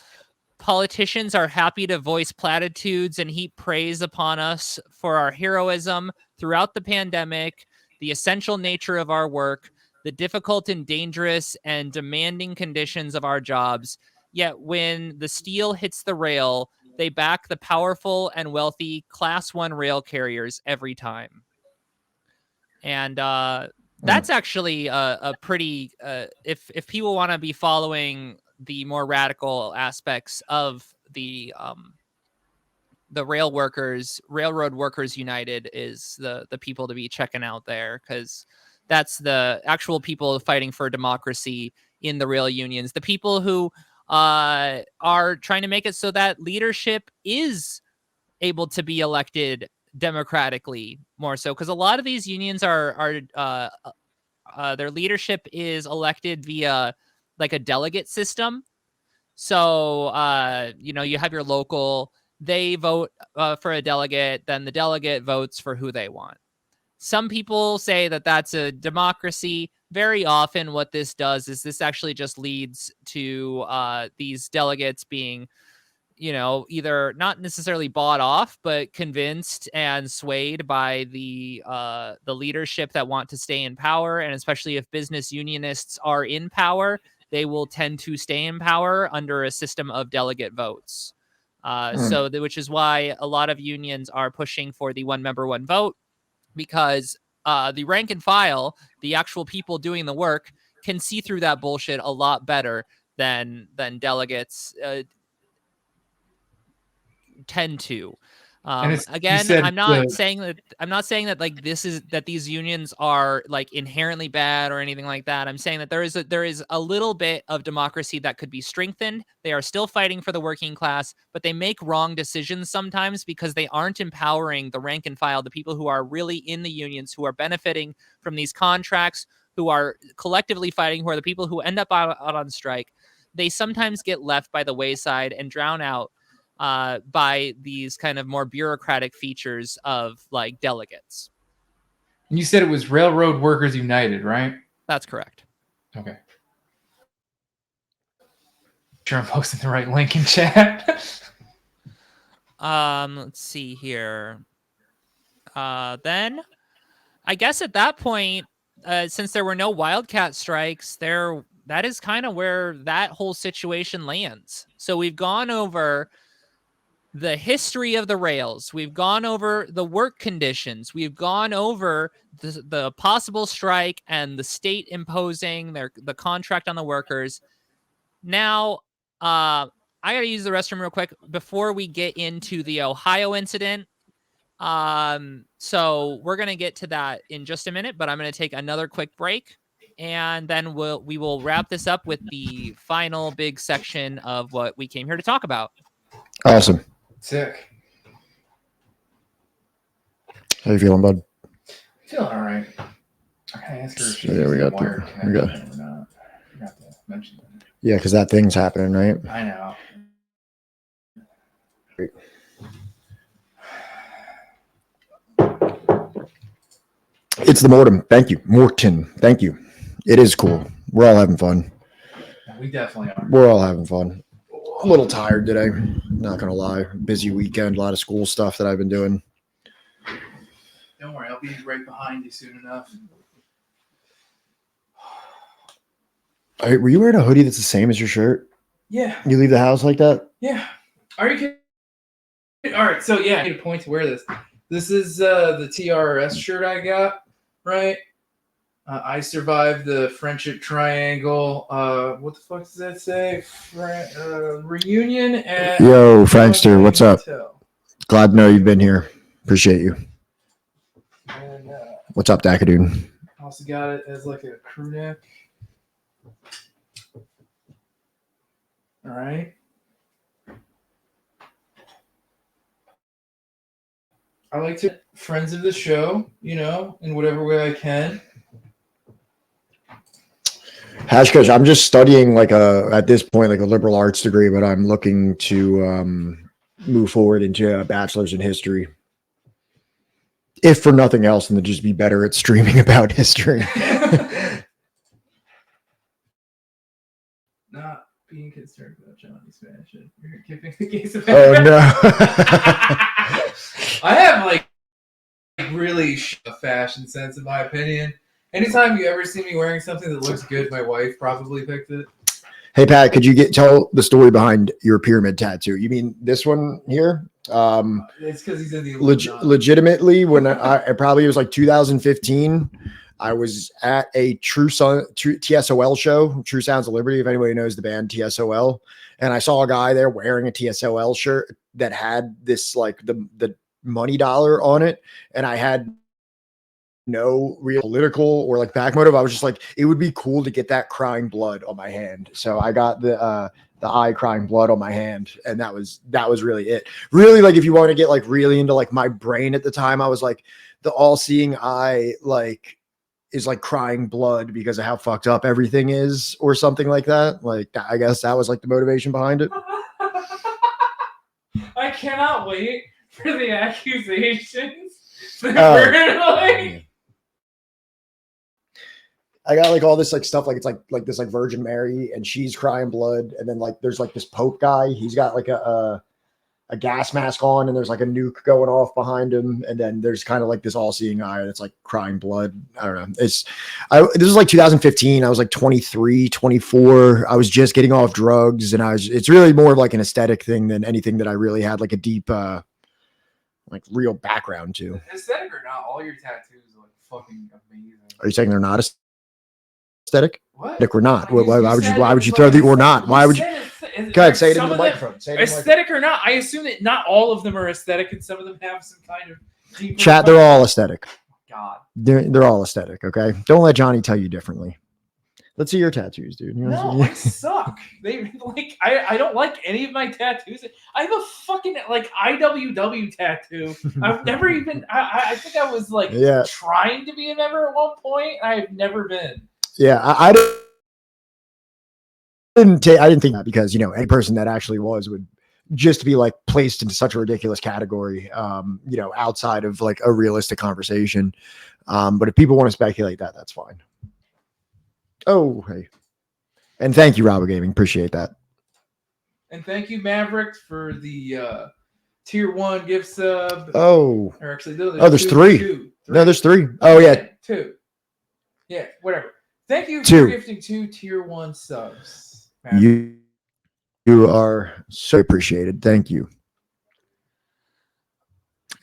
Politicians are happy to voice platitudes and heap praise upon us for our heroism throughout the pandemic, the essential nature of our work, the difficult and dangerous and demanding conditions of our jobs. Yet when the steel hits the rail, they back the powerful and wealthy Class 1 rail carriers every time. And that's actually a pretty, if people want to be following the more radical aspects of the Railroad Workers United is the people to be checking out there, because that's the actual people fighting for democracy in the rail unions, the people who are trying to make it so that leadership is able to be elected democratically more so, because a lot of these unions are their leadership is elected via like a delegate system. So you have your local, they vote for a delegate, then the delegate votes for who they want. Some people say that that's a democracy. Very often what this does is this actually just leads to these delegates being, either not necessarily bought off, but convinced and swayed by the leadership that want to stay in power. And especially if business unionists are in power, they will tend to stay in power under a system of delegate votes. Which is why a lot of unions are pushing for the one member, one vote, because the rank and file, the actual people doing the work, can see through that bullshit a lot better than delegates tend to. Again, I'm not saying that like these unions are like inherently bad or anything like that. I'm saying that there is a little bit of democracy that could be strengthened. They are still fighting for the working class, but they make wrong decisions sometimes because they aren't empowering the rank and file, the people who are really in the unions, who are benefiting from these contracts, who are collectively fighting, who are the people who end up out on strike. They sometimes get left by the wayside and drown out by these kind of more bureaucratic features of like delegates. And you said it was Railroad Workers United, right? That's correct. Okay. Sure I'm posting the right link in chat. Let's see here. Then I guess at that point, since there were no wildcat strikes, that is kind of where that whole situation lands. So we've gone over the history of the rails. We've gone over the work conditions. We've gone over the possible strike and the state imposing the contract on the workers. Now, I got to use the restroom real quick before we get into the Ohio incident. So we're going to get to that in just a minute, but I'm going to take another quick break, and then we will wrap this up with the final big section of what we came here to talk about. Awesome. Sick. How you feeling, bud? Feeling all right. Okay, ask her if she's we got wired the, we got. or not. I forgot to mention that. Yeah, because that thing's happening, right? I know. It's the Mortem. Thank you. Morton. Thank you. It is cool. We're all having fun. We definitely are. We're all having fun. A little tired today. Not going to lie. Busy weekend. A lot of school stuff that I've been doing. Don't worry. I'll be right behind you soon enough. Were you wearing a hoodie that's the same as your shirt? Yeah. You leave the house like that? Yeah. Are you kidding? All right. So, yeah, I need a point to wear this. This is the TRS shirt I got, right? I survived the Friendship Triangle. What the fuck does that say? Reunion at... Yo, Frankster, what's up? Glad to know you've been here. Appreciate you. And, what's up, Dakadude? Also got it as like a crew neck. All right. I like to friends of the show, in whatever way I can. Hash Coach, I'm just studying at this point, like a liberal arts degree, but I'm looking to move forward into a bachelor's in history. If for nothing else, than to just be better at streaming about history. Not being concerned about Johnny's fashion. You're giving the case of Oh no! I have like really a fashion sense, in my opinion. Anytime you ever see me wearing something that looks good, my wife probably picked it. Hey Pat, could you tell the story behind your pyramid tattoo? You mean this one here? It's because he's in the legitimately, when I probably was like 2015, I was at a TSOL show, True Sounds of Liberty, if anybody knows the band TSOL, and I saw a guy there wearing a TSOL shirt that had this like the money dollar on it, and I had no real political or like back motive. I was just like, it would be cool to get that crying blood on my hand. So I got the eye crying blood on my hand, and that was really it. Really, like if you want to get like really into like my brain at the time, I was like, the all-seeing eye like is like crying blood because of how fucked up everything is, or something like that. Like I guess that was like the motivation behind it. I cannot wait for the accusations. I got like all this like stuff, like it's like this like Virgin Mary, and she's crying blood, and then like there's like this Pope guy. He's got like a gas mask on, and there's like a nuke going off behind him, and then there's kind of like this all-seeing eye that's like crying blood. I don't know. This was like 2015. I was like 23, 24. I was just getting off drugs, and it's really more of like an aesthetic thing than anything that I really had like a deep like real background to. Aesthetic or not, all your tattoos are like fucking amazing. Are you saying they're not aesthetic? What? Aesthetic or not? Why would you throw the or not? Why would you? Go ahead, say it into the microphone. Aesthetic or not, I assume that not all of them are aesthetic, and some of them have some kind of deeper chat. They're all aesthetic. God, they're all aesthetic. Okay, don't let Johnny tell you differently. Let's see your tattoos, dude. No, I suck. They like I don't like any of my tattoos. I have a fucking like IWW tattoo. I've never even. I think I was like trying to be a member at one point. I've never been. Yeah, I didn't think that, because any person that actually would just be like placed into such a ridiculous category, outside of like a realistic conversation. But if people want to speculate that, that's fine. Oh, hey. And thank you, Robo Gaming. Appreciate that. And thank you, Maverick, for the tier 1 gift sub. Oh. Or actually, there's three. No, there's 3. Oh, yeah. 2. Yeah, whatever. Thank you for gifting 2 tier 1 subs. Maverick. You are so appreciated. Thank you.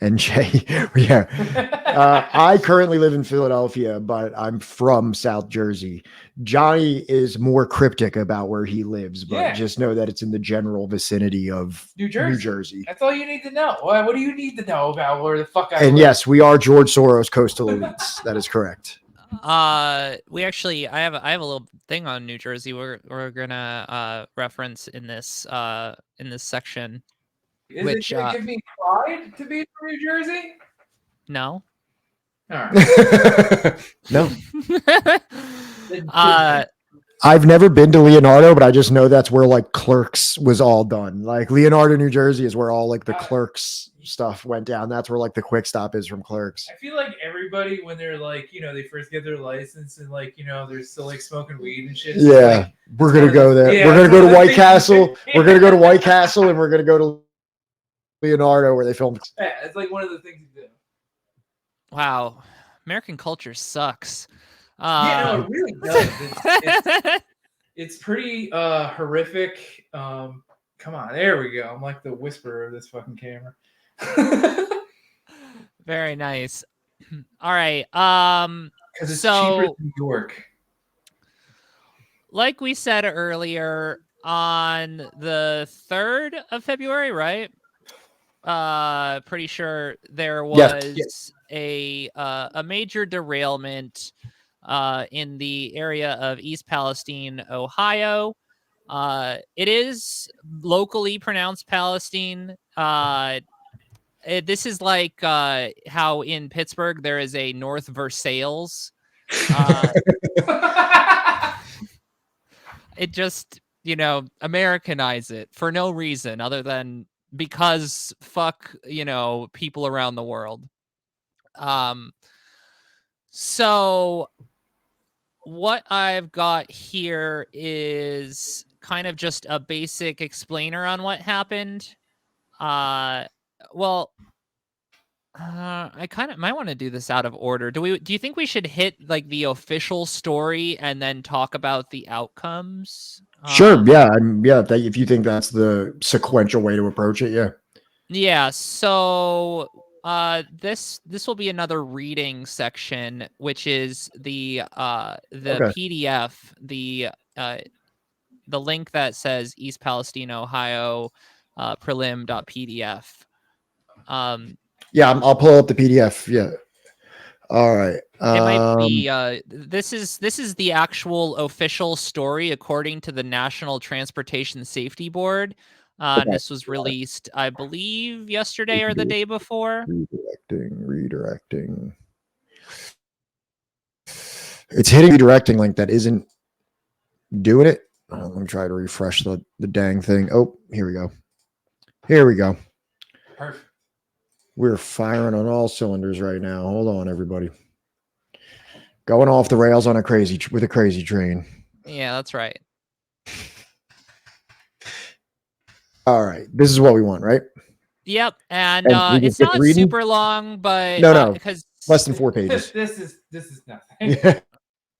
And Jay, I currently live in Philadelphia, but I'm from South Jersey. Johnny is more cryptic about where he lives, but just know that it's in the general vicinity of New Jersey. That's all you need to know. What do you need to know about where the fuck I live? And yes, we are George Soros coastal elites. That is correct. I have a little thing on New Jersey we're gonna reference in this section. Is it gonna give me pride to be from New Jersey? No. All right. No. I've never been to Leonardo, but I just know that's where like Clerks was all done. Like Leonardo, New Jersey is where all like the Clerks stuff went down. That's where like the quick stop is from Clerks. I feel like everybody, when they're like, they first get their license and like, they're still like smoking weed and shit. Yeah. Like, we're going to go there. We're going to go to White Castle. We're going to go to White Castle, and we're going to go to Leonardo where they filmed. Yeah, it's like one of the things you do. Wow. American culture sucks. No, it really does. It's pretty horrific. Come on, there we go. I'm like the whisperer of this fucking camera. Very nice. All right. Because it's cheaper than New York. Like we said earlier, on the 3rd of February, right? Pretty sure there was a major derailment in the area of East Palestine, Ohio. It is locally pronounced Palestine. This is like how in Pittsburgh there is a North Versailles. It just, Americanize it for no reason other than because fuck, people around the world. So what I've got here is kind of just a basic explainer on what happened. Well, I kind of might want to do this out of order. Do you think we should hit like the official story and then talk about the outcomes? Sure. Yeah. If you think that's the sequential way to approach it. Yeah. Yeah. So this will be another reading section, which is the Okay. PDF, the link that says East Palestine, Ohio, prelim.pdf. Yeah, I'll pull up the PDF. Yeah. All right. It might be this is the actual official story according to the National Transportation Safety Board. And this was released, I believe, yesterday or the day before. Redirecting. It's hitting the redirecting link that isn't doing it. Let me try to refresh the dang thing. Oh, here we go. Perfect. We're firing on all cylinders right now. Hold on, everybody. Going off the rails on with a crazy train. Yeah, that's right. All right. This is what we want, right? Yep. And it's not super long, but no, because less than 4 pages. This is nothing. Yeah.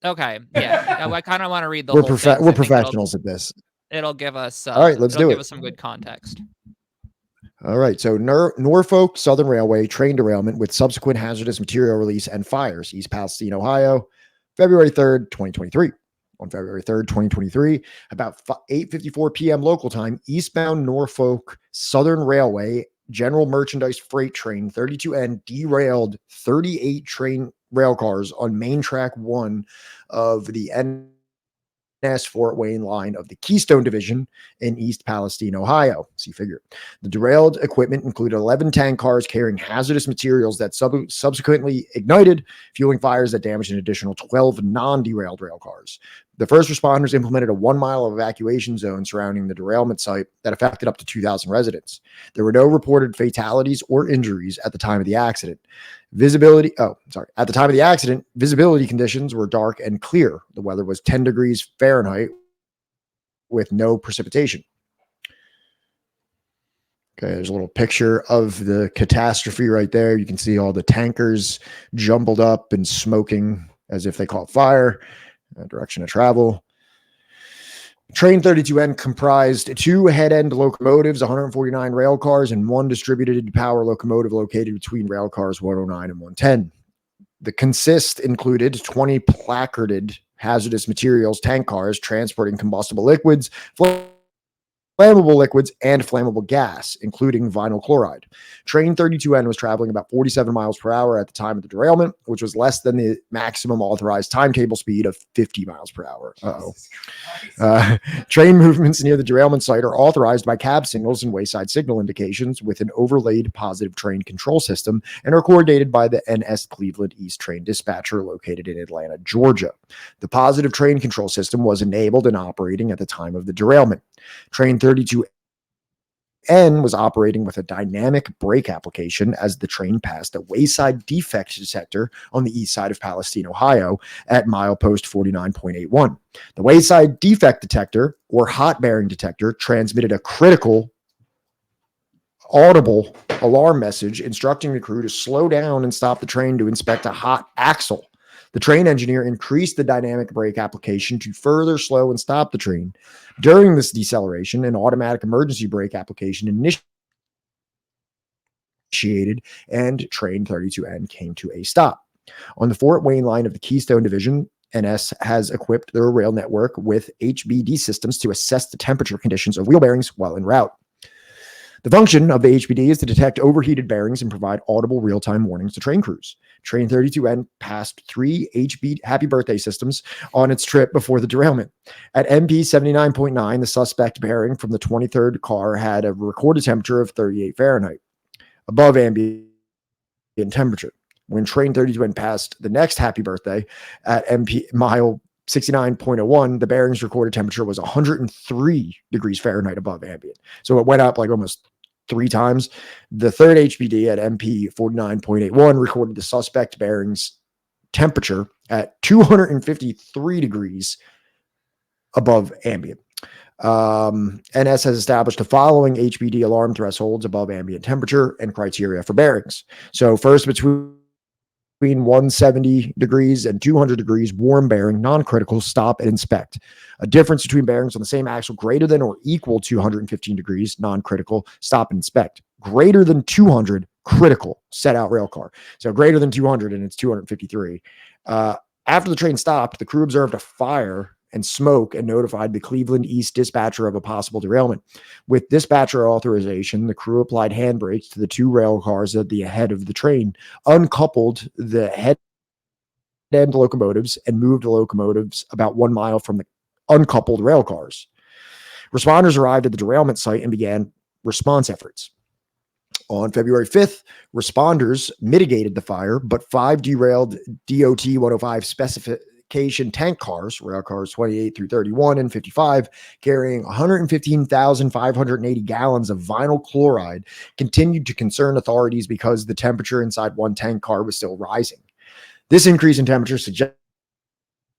Okay. Yeah. I kind of want to read the whole thing. We're professionals at this. It'll give us all right, let's do it. Give us some good context. All right. So Norfolk Southern Railway train derailment with subsequent hazardous material release and fires, East Palestine, Ohio, February 3rd, 2023. On February 3rd, 2023, about 8:54 p.m. local time, eastbound Norfolk Southern Railway general merchandise freight train 32N derailed 38 train rail cars on main track 1 of the NS Fort Wayne line of the Keystone Division in East Palestine, Ohio. See figure. The derailed equipment included 11 tank cars carrying hazardous materials that subsequently ignited, fueling fires that damaged an additional 12 non-derailed rail cars. The first responders implemented a 1-mile evacuation zone surrounding the derailment site that affected up to 2,000 residents. There were no reported fatalities or injuries at the time of the accident. At the time of the accident, visibility conditions were dark and clear. The weather was 10 degrees Fahrenheit with no precipitation. Okay, there's a little picture of the catastrophe right there. You can see all the tankers jumbled up and smoking as if they caught fire. Direction of travel. Train 32N comprised 2 head-end locomotives, 149 rail cars, and 1 distributed power locomotive located between rail cars 109 and 110. The consist included 20 placarded hazardous materials tank cars transporting combustible liquids, flammable liquids, and flammable gas, including vinyl chloride. Train 32N was traveling about 47 miles per hour at the time of the derailment, which was less than the maximum authorized timetable speed of 50 miles per hour. Train movements near the derailment site are authorized by cab signals and wayside signal indications with an overlaid positive train control system and are coordinated by the NS Cleveland East Train Dispatcher located in Atlanta, Georgia. The positive train control system was enabled and operating at the time of the derailment. Train 32N was operating with a dynamic brake application as the train passed a wayside defect detector on the east side of Palestine, Ohio at milepost 49.81. The wayside defect detector or hot bearing detector transmitted a critical audible alarm message instructing the crew to slow down and stop the train to inspect a hot axle. The train engineer increased the dynamic brake application to further slow and stop the train. During this deceleration, an automatic emergency brake application initiated and train 32N came to a stop. On the Fort Wayne line of the Keystone Division, NS has equipped their rail network with HBD systems to assess the temperature conditions of wheel bearings while en route. The function of the HBD is to detect overheated bearings and provide audible real-time warnings to train crews. Train 32N passed 3 happy birthday systems on its trip before the derailment. At MP 79.9, the suspect bearing from the 23rd car had a recorded temperature of 38 Fahrenheit, above ambient temperature. When Train 32N passed the next happy birthday at MP mile 69.01, the bearings recorded temperature was 103 degrees Fahrenheit above ambient. So it went up like almost 3 times. The third HPD at MP 49.81 recorded the suspect bearings temperature at 253 degrees above ambient. NS has established the following HPD alarm thresholds above ambient temperature and criteria for bearings. So first, between 170 degrees and 200 degrees, warm bearing, non-critical, stop and inspect. A difference between bearings on the same axle greater than or equal to 115 degrees, non-critical, stop and inspect. Greater than 200, critical, set out rail car. So greater than 200 and it's 253. After the train stopped, the crew observed a fire and smoke and notified the Cleveland East dispatcher of a possible derailment. With dispatcher authorization, the crew applied handbrakes to the 2 rail cars at the head of the train, uncoupled the head end locomotives, and moved the locomotives about 1 mile from the uncoupled rail cars. Responders arrived at the derailment site and began response efforts. On February 5th, responders mitigated the fire, but 5 derailed DOT 105 specification tank cars, rail cars 28 through 31 and 55, carrying 115,580 gallons of vinyl chloride, continued to concern authorities because the temperature inside one tank car was still rising. This increase in temperature suggested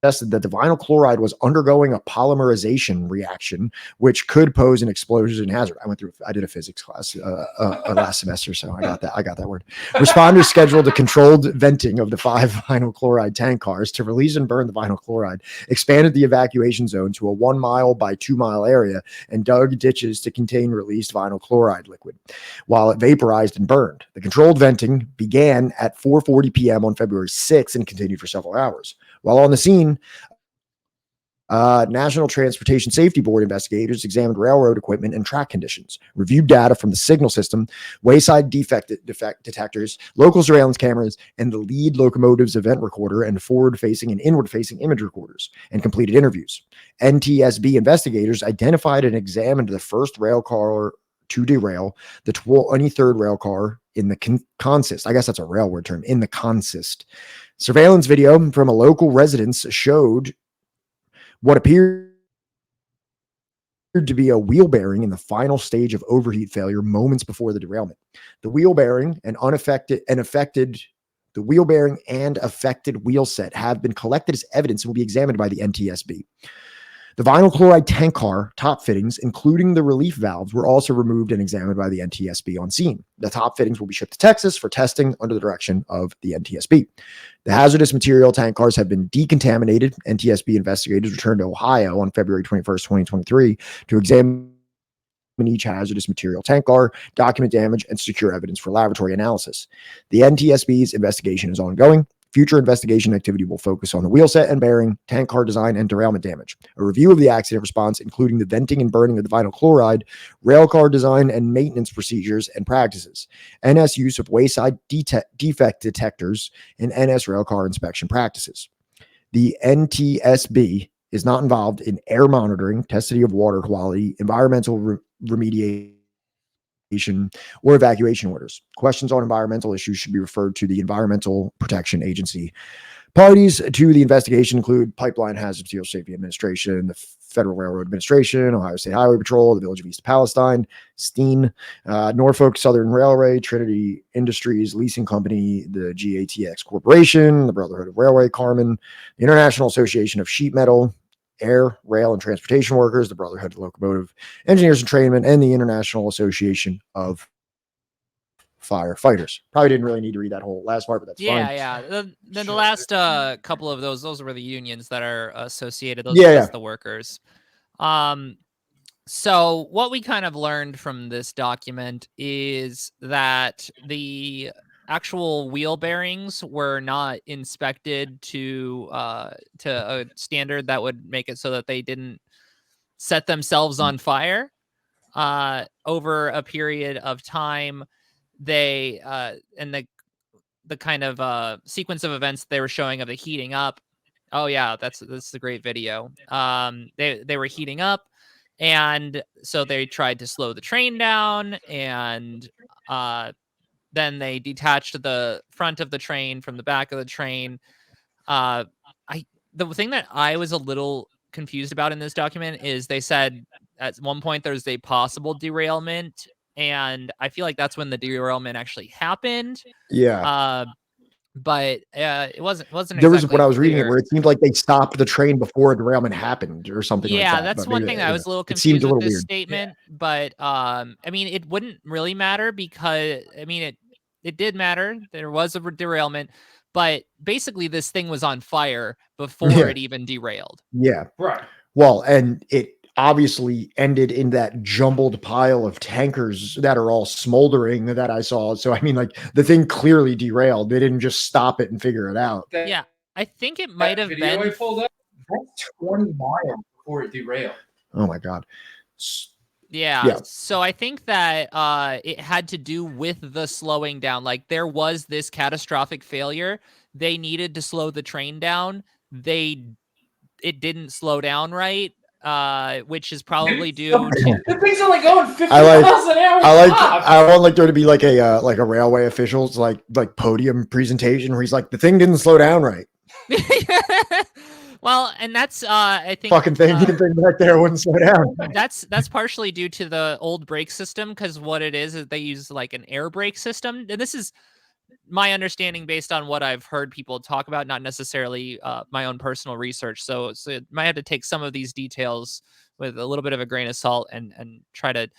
that the vinyl chloride was undergoing a polymerization reaction, which could pose an explosion hazard. I did a physics class last semester, so I got that word. Responders scheduled a controlled venting of the 5 vinyl chloride tank cars to release and burn the vinyl chloride, expanded the evacuation zone to a 1 mile by 2 mile area, and dug ditches to contain released vinyl chloride liquid, while it vaporized and burned. The controlled venting began at 4:40 p.m. on February 6th and continued for several hours. While on the scene, National Transportation Safety Board investigators examined railroad equipment and track conditions, reviewed data from the signal system, wayside defect detectors, local surveillance cameras, and the lead locomotive's event recorder and forward-facing and inward-facing image recorders, and completed interviews. NTSB investigators identified and examined the first rail car to derail, the 23rd rail car in the consist. I guess that's a railroad term, in the consist. Surveillance video from a local residence showed what appeared to be a wheel bearing in the final stage of overheat failure moments before the derailment. The wheel bearing and affected wheel set have been collected as evidence and will be examined by the NTSB. The vinyl chloride tank car top fittings, including the relief valves, were also removed and examined by the NTSB on scene. The top fittings will be shipped to Texas for testing under the direction of the NTSB. The hazardous material tank cars have been decontaminated. NTSB investigators returned to Ohio on February 21st, 2023 to examine each hazardous material tank car, document damage, and secure evidence for laboratory analysis. The NTSB's investigation is ongoing. Future investigation activity will focus on the wheel set and bearing, tank car design, and derailment damage. A review of the accident response, including the venting and burning of the vinyl chloride, rail car design and maintenance procedures and practices, NS use of wayside defect detectors, and NS rail car inspection practices. The NTSB is not involved in air monitoring, testing of water quality, environmental remediation, or evacuation orders. Questions on environmental issues should be referred to the Environmental Protection Agency. Parties to the investigation include Pipeline Hazard Material Safety Administration, the Federal Railroad Administration, Ohio State Highway Patrol, the Village of East Palestine, Steen, Norfolk Southern Railway, Trinity Industries Leasing Company, the GATX Corporation, the Brotherhood of Railway Carmen, the International Association of Sheet Metal, Air, Rail, and Transportation Workers, the Brotherhood of Locomotive Engineers and Trainmen, and the International Association of Firefighters. Probably didn't really need to read that whole last part, but that's fine. Yeah. Then the last couple of those were the unions that are associated. Those Yeah, are just the workers. So what we kind of learned from this document is that the actual wheel bearings were not inspected to a standard that would make it so that they didn't set themselves on fire. Over a period of time, they and the kind of sequence of events they were showing of the heating up. Oh yeah, that's a great video. They were heating up, and so they tried to slow the train down, and then they detached the front of the train from the back of the train. The thing that I was a little confused about in this document is they said at one point there's a possible derailment and I feel like that's when the derailment actually happened. Yeah. But it wasn't There was exactly when I was reading it clear. where it seemed like they stopped the train before a derailment happened or something like Yeah, that. that's But one maybe thing that I was a little it seemed confused a with little this weird. statement. But I mean, it wouldn't really matter because I mean it did matter. There was a derailment, but basically this thing was on fire before Yeah. it even derailed. Yeah. Right. Well, and it obviously ended in that jumbled pile of tankers that are all smoldering that I saw. So I mean, like the thing clearly derailed. They didn't just stop it and figure it out. Yeah, I think it might have video been I pulled up, that's 20 miles before it derailed. Oh my god. Yeah, so I think that it had to do with the slowing down. Like there was this catastrophic failure. They needed to slow the train down. It didn't slow down right, which is probably due to The thing's only going 50 I miles an hour. I want like there to be like a railway officials like podium presentation where he's like, the thing didn't slow down right. Well, and that's I think Fucking thing back there wouldn't slow down. that's partially due to the old brake system, because what it is they use like an air brake system, and this is my understanding based on what I've heard people talk about, not necessarily my own personal research. So it might have to take some of these details with a little bit of a grain of salt and try to,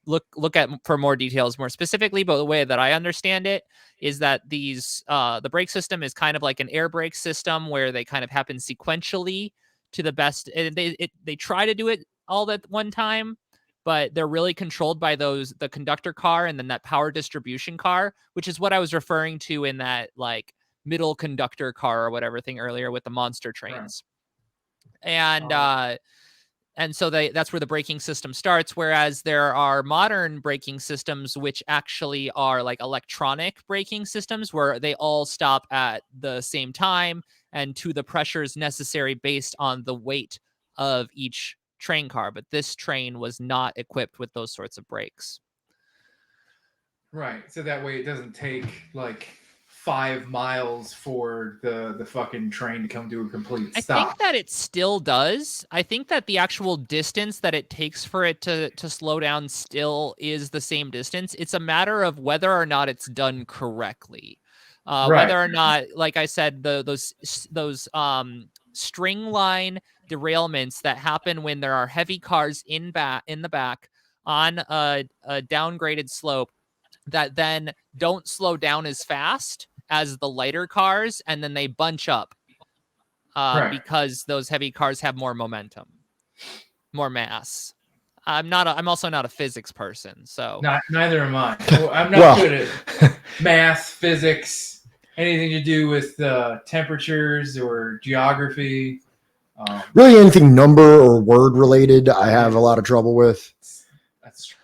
look at for more details more specifically. But the way that I understand it is that these the brake system is kind of like an air brake system where they kind of happen sequentially to the best. And they try to do it all at one time, but they're really controlled by the conductor car and then that power distribution car, which is what I was referring to in that like middle conductor car or whatever thing earlier with the monster trains. Right. And so that's where the braking system starts. Whereas there are modern braking systems, which actually are like electronic braking systems where they all stop at the same time and to the pressures necessary based on the weight of each train car. But this train was not equipped with those sorts of brakes. Right. So that way it doesn't take like 5 miles for the fucking train to come to a complete stop. I think that it still does. I think that the actual distance that it takes for it to slow down still is the same distance. It's a matter of whether or not it's done correctly. Right. Whether or not, like I said, those string line derailments that happen when there are heavy cars in the back on a downgraded slope that then don't slow down as fast as the lighter cars, and then they bunch up because those heavy cars have more momentum, more mass. I'm also not a physics person, so neither am I. I'm not good at math, physics, anything to do with temperatures or geography. Really, anything number or word related, I have a lot of trouble with. That's true.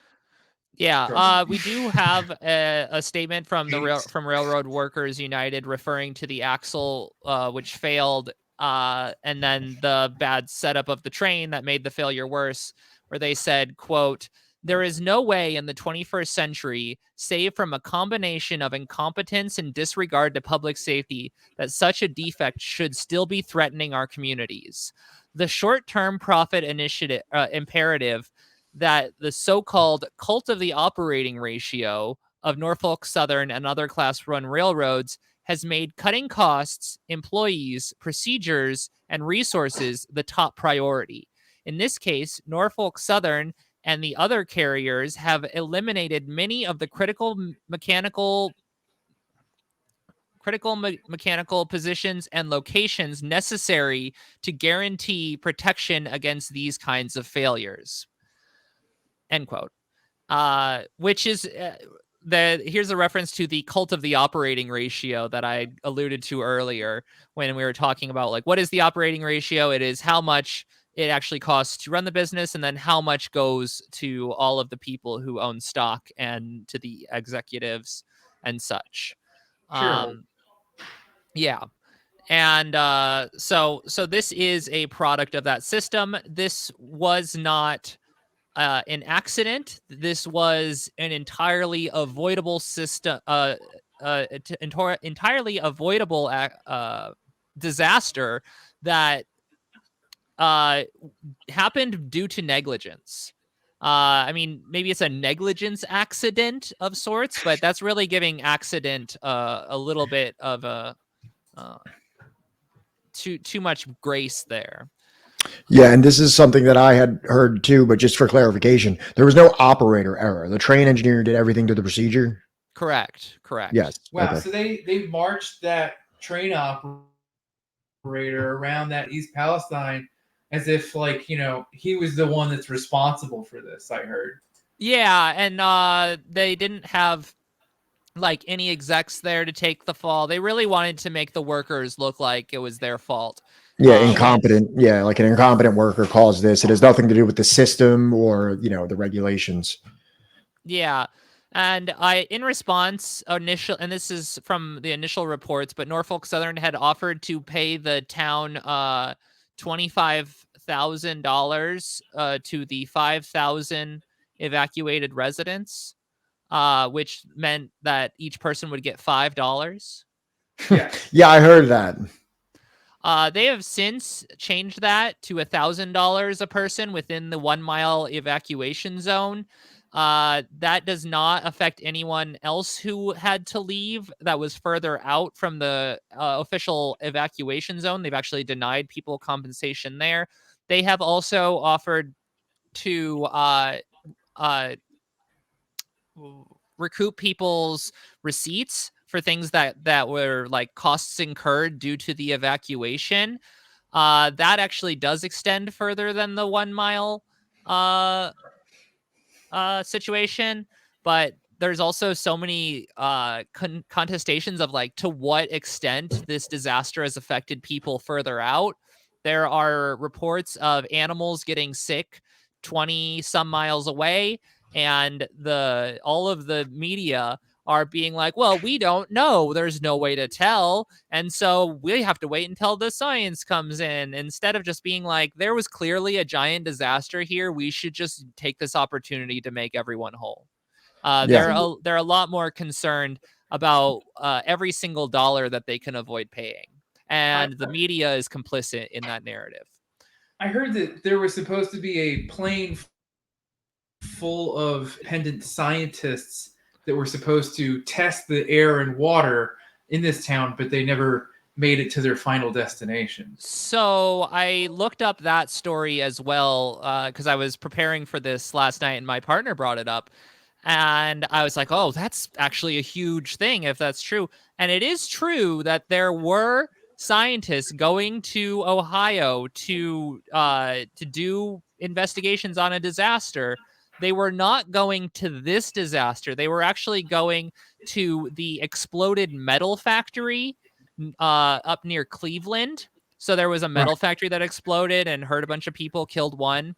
Yeah, we do have a statement from from Railroad Workers United referring to the axle which failed, and then the bad setup of the train that made the failure worse, where they said, quote, "There is no way in the 21st century, save from a combination of incompetence and disregard to public safety, that such a defect should still be threatening our communities. The short-term profit imperative that the so-called cult of the operating ratio of Norfolk Southern and other Class 1 railroads has made cutting costs, employees, procedures, and resources the top priority. In this case, Norfolk Southern and the other carriers have eliminated many of the critical mechanical positions and locations necessary to guarantee protection against these kinds of failures." End quote. Which is here's a reference to the cult of the operating ratio that I alluded to earlier when we were talking about like what is the operating ratio? It is how much it actually costs to run the business, and then how much goes to all of the people who own stock and to the executives and such. Sure. Yeah. And so this is a product of that system. This was not an accident. This was an entirely avoidable system, entirely avoidable disaster that happened due to negligence. I mean, maybe it's a negligence accident of sorts, but that's really giving accident a little bit of a uh, too much grace there. Yeah, and this is something that I had heard too, but just for clarification, there was no operator error. The train engineer did everything to the procedure. Correct. Yes. Wow. Okay. So they marched that train operator around that East Palestine as if, like, he was the one that's responsible for this. I heard. Yeah, and they didn't have like any execs there to take the fall. They really wanted to make the workers look like it was their fault. Yeah, When incompetent. Yeah, like an incompetent worker caused this. It has nothing to do with the system or the regulations. yeah. And in response, and this is from the initial reports, but Norfolk Southern had offered to pay the town $25,000 to the 5,000 evacuated residents, which meant that each person would get $5. Yeah. Yeah, I heard that. They have since changed that to $1,000 a person within the 1 mile evacuation zone. That does not affect anyone else who had to leave that was further out from the official evacuation zone. They've actually denied people compensation there. They have also offered to recoup people's receipts for things that were like costs incurred due to the evacuation. That actually does extend further than the 1 mile situation, but there's also so many contestations of like to what extent this disaster has affected people further out. There are reports of animals getting sick 20 some miles away, and all of the media are being like, well, we don't know. There's no way to tell. And so we have to wait until the science comes in, instead of just being like, there was clearly a giant disaster here. We should just take this opportunity to make everyone whole. They're a lot more concerned about every single dollar that they can avoid paying. And the media is complicit in that narrative. I heard that there was supposed to be a plane full of independent scientists that were supposed to test the air and water in this town, but they never made it to their final destination. So I looked up that story as well because I was preparing for this last night, and my partner brought it up. And I was like, oh, that's actually a huge thing if that's true. And it is true that there were scientists going to Ohio to do investigations on a disaster. They were not going to this disaster. They were actually going to the exploded metal factory up near Cleveland. So there was a metal factory that exploded and hurt a bunch of people, killed one.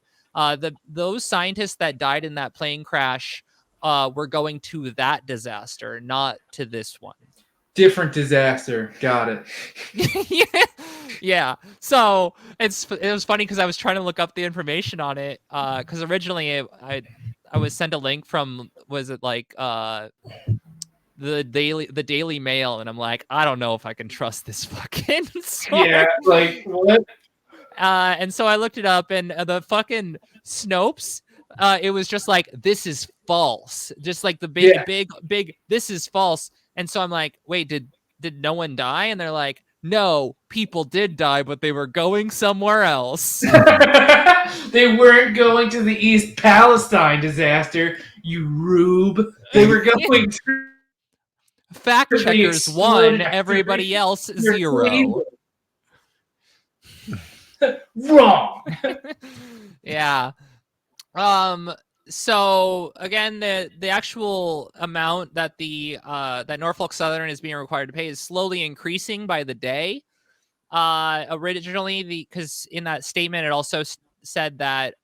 Those scientists that died in that plane crash were going to that disaster, not to this one. Different disaster. Got it. Yeah. So it was funny because I was trying to look up the information on it because originally I was sent a link from, was it like the Daily Mail, and I'm like, I don't know if I can trust this fucking source. Yeah, like what? And so I looked it up, and the fucking Snopes, it was just like, this is false, just like the big this is false. And so I'm like, wait, did no one die? And they're like, no, people did die, but they were going somewhere else. They weren't going to the East Palestine disaster, you rube. They were going to fact checkers 1, everybody else 0. Wrong. Yeah. So again, the actual amount that that Norfolk Southern is being required to pay is slowly increasing by the day. Originally, because in that statement it also said that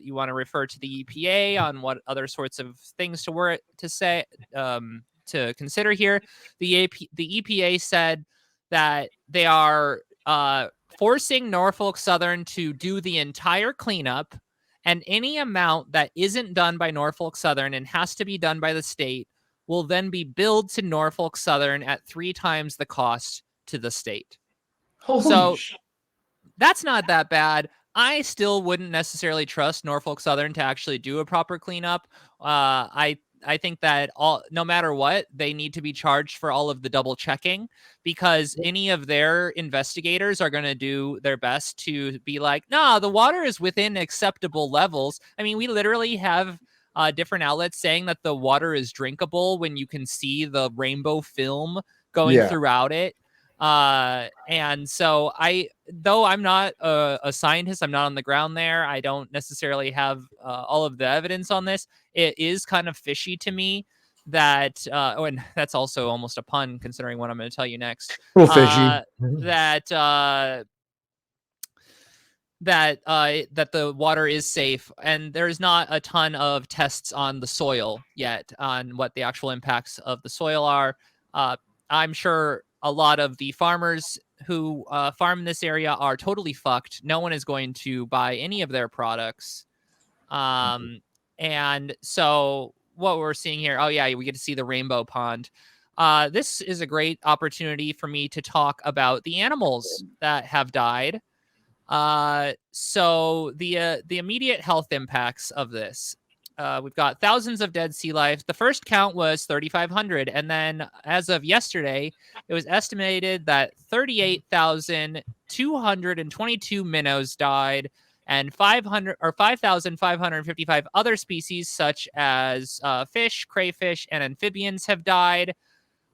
you want to refer to the EPA on what other sorts of things to consider here. The EPA said that they are forcing Norfolk Southern to do the entire cleanup, and any amount that isn't done by Norfolk Southern and has to be done by the state will then be billed to Norfolk Southern at 3 times the cost to the state. Holy So shit. that's not that bad. I still wouldn't necessarily trust Norfolk Southern to actually do a proper cleanup. I think that no matter what, they need to be charged for all of the double checking, because any of their investigators are going to do their best to be like, nah, the water is within acceptable levels. I mean, we literally have different outlets saying that the water is drinkable when you can see the rainbow film going Yeah. throughout it. And so though I'm not a scientist, I'm not on the ground there, I don't necessarily have all of the evidence on this. It is kind of fishy to me that and that's also almost a pun considering what I'm going to tell you next. A little fishy. That the water is safe, and there's not a ton of tests on the soil yet on what the actual impacts of the soil are. I'm sure a lot of the farmers who farm in this area are totally fucked. No one is going to buy any of their products. And so what we're seeing here, oh yeah, we get to see the rainbow pond. This is a great opportunity for me to talk about the animals that have died. So the immediate health impacts of this. We've got thousands of dead sea life. The first count was 3,500. And then as of yesterday, it was estimated that 38,222 minnows died, and 5,555 other species such as fish, crayfish, and amphibians have died.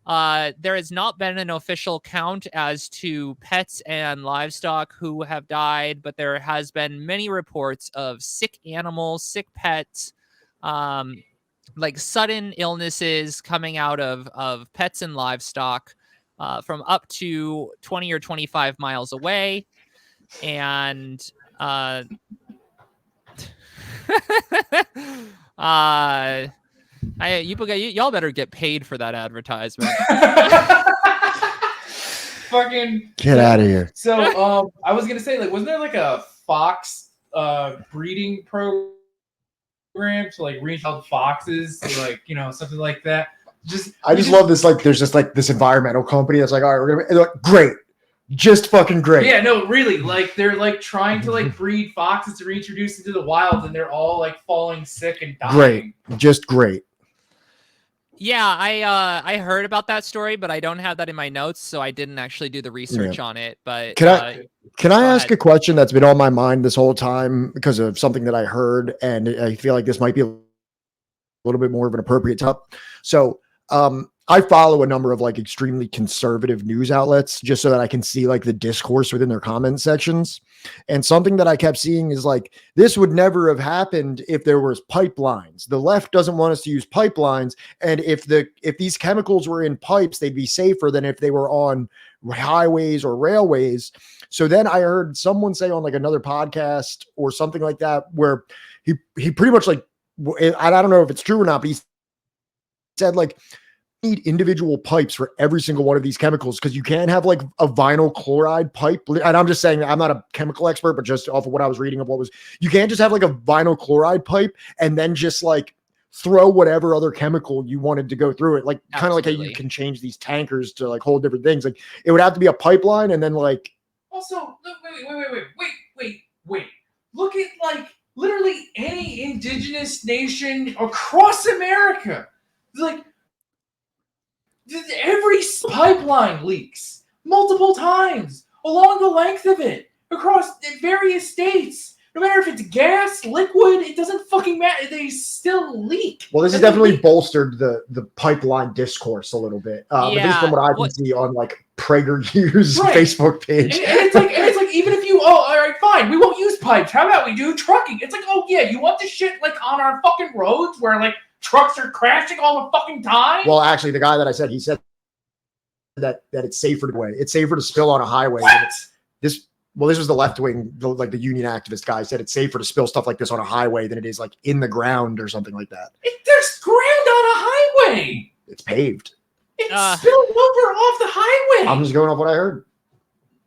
There has not been an official count as to pets and livestock who have died, but there has been many reports of sick animals, sick pets, like sudden illnesses coming out of pets and livestock from up to 20 or 25 miles away. And y'all better get paid for that advertisement. Fucking Get out of here. So I was gonna say, like, wasn't there like a fox breeding program to like reach out foxes, to, like, you know, something like that? I just love this. Like, there's just like this environmental company that's like, all right, we're gonna like, great, just fucking great. Yeah, no, really. Like, they're like trying to like breed foxes to reintroduce into the wild, and they're all like falling sick and dying. Great, just great. Yeah, I heard about that story, but I don't have that in my notes, so I didn't actually do the research on it. But can I ask a question that's been on my mind this whole time because of something that I heard, and I feel like this might be a little bit more of an appropriate topic. So, I follow a number of like extremely conservative news outlets just so that I can see like the discourse within their comment sections. And something that I kept seeing is like, this would never have happened if there was pipelines. The left doesn't want us to use pipelines. And if these chemicals were in pipes, they'd be safer than if they were on highways or railways. So then I heard someone say on like another podcast or something like that, where he pretty much like, I don't know if it's true or not, but he said like, need individual pipes for every single one of these chemicals, because you can't have like a vinyl chloride pipe. And I'm just saying, I'm not a chemical expert, but just off of what I was reading of you can't just have like a vinyl chloride pipe and then just like throw whatever other chemical you wanted to go through it. Like kind of like how you can change these tankers to like hold different things. Like it would have to be a pipeline, and then like. Also, wait. Look at like literally any indigenous nation across America. Like, every pipeline leaks multiple times along the length of it across various states. No matter if it's gas, liquid, it doesn't fucking matter. They still leak. Well, this has definitely bolstered the pipeline discourse a little bit. At least from what I can see on like PragerU's Facebook page. And it's like even if you, all right, fine, we won't use pipes. How about we do trucking? It's like, oh yeah, you want this shit like on our fucking roads where like trucks are crashing all the fucking time? Well, actually, the guy that I said, he said that it's safer to way. It's safer to spill on a highway. What? This was the left wing, like the union activist guy said it's safer to spill stuff like this on a highway than it is like in the ground or something like that. There's ground on a highway. It's paved. It's spilled over off the highway. I'm just going off what I heard.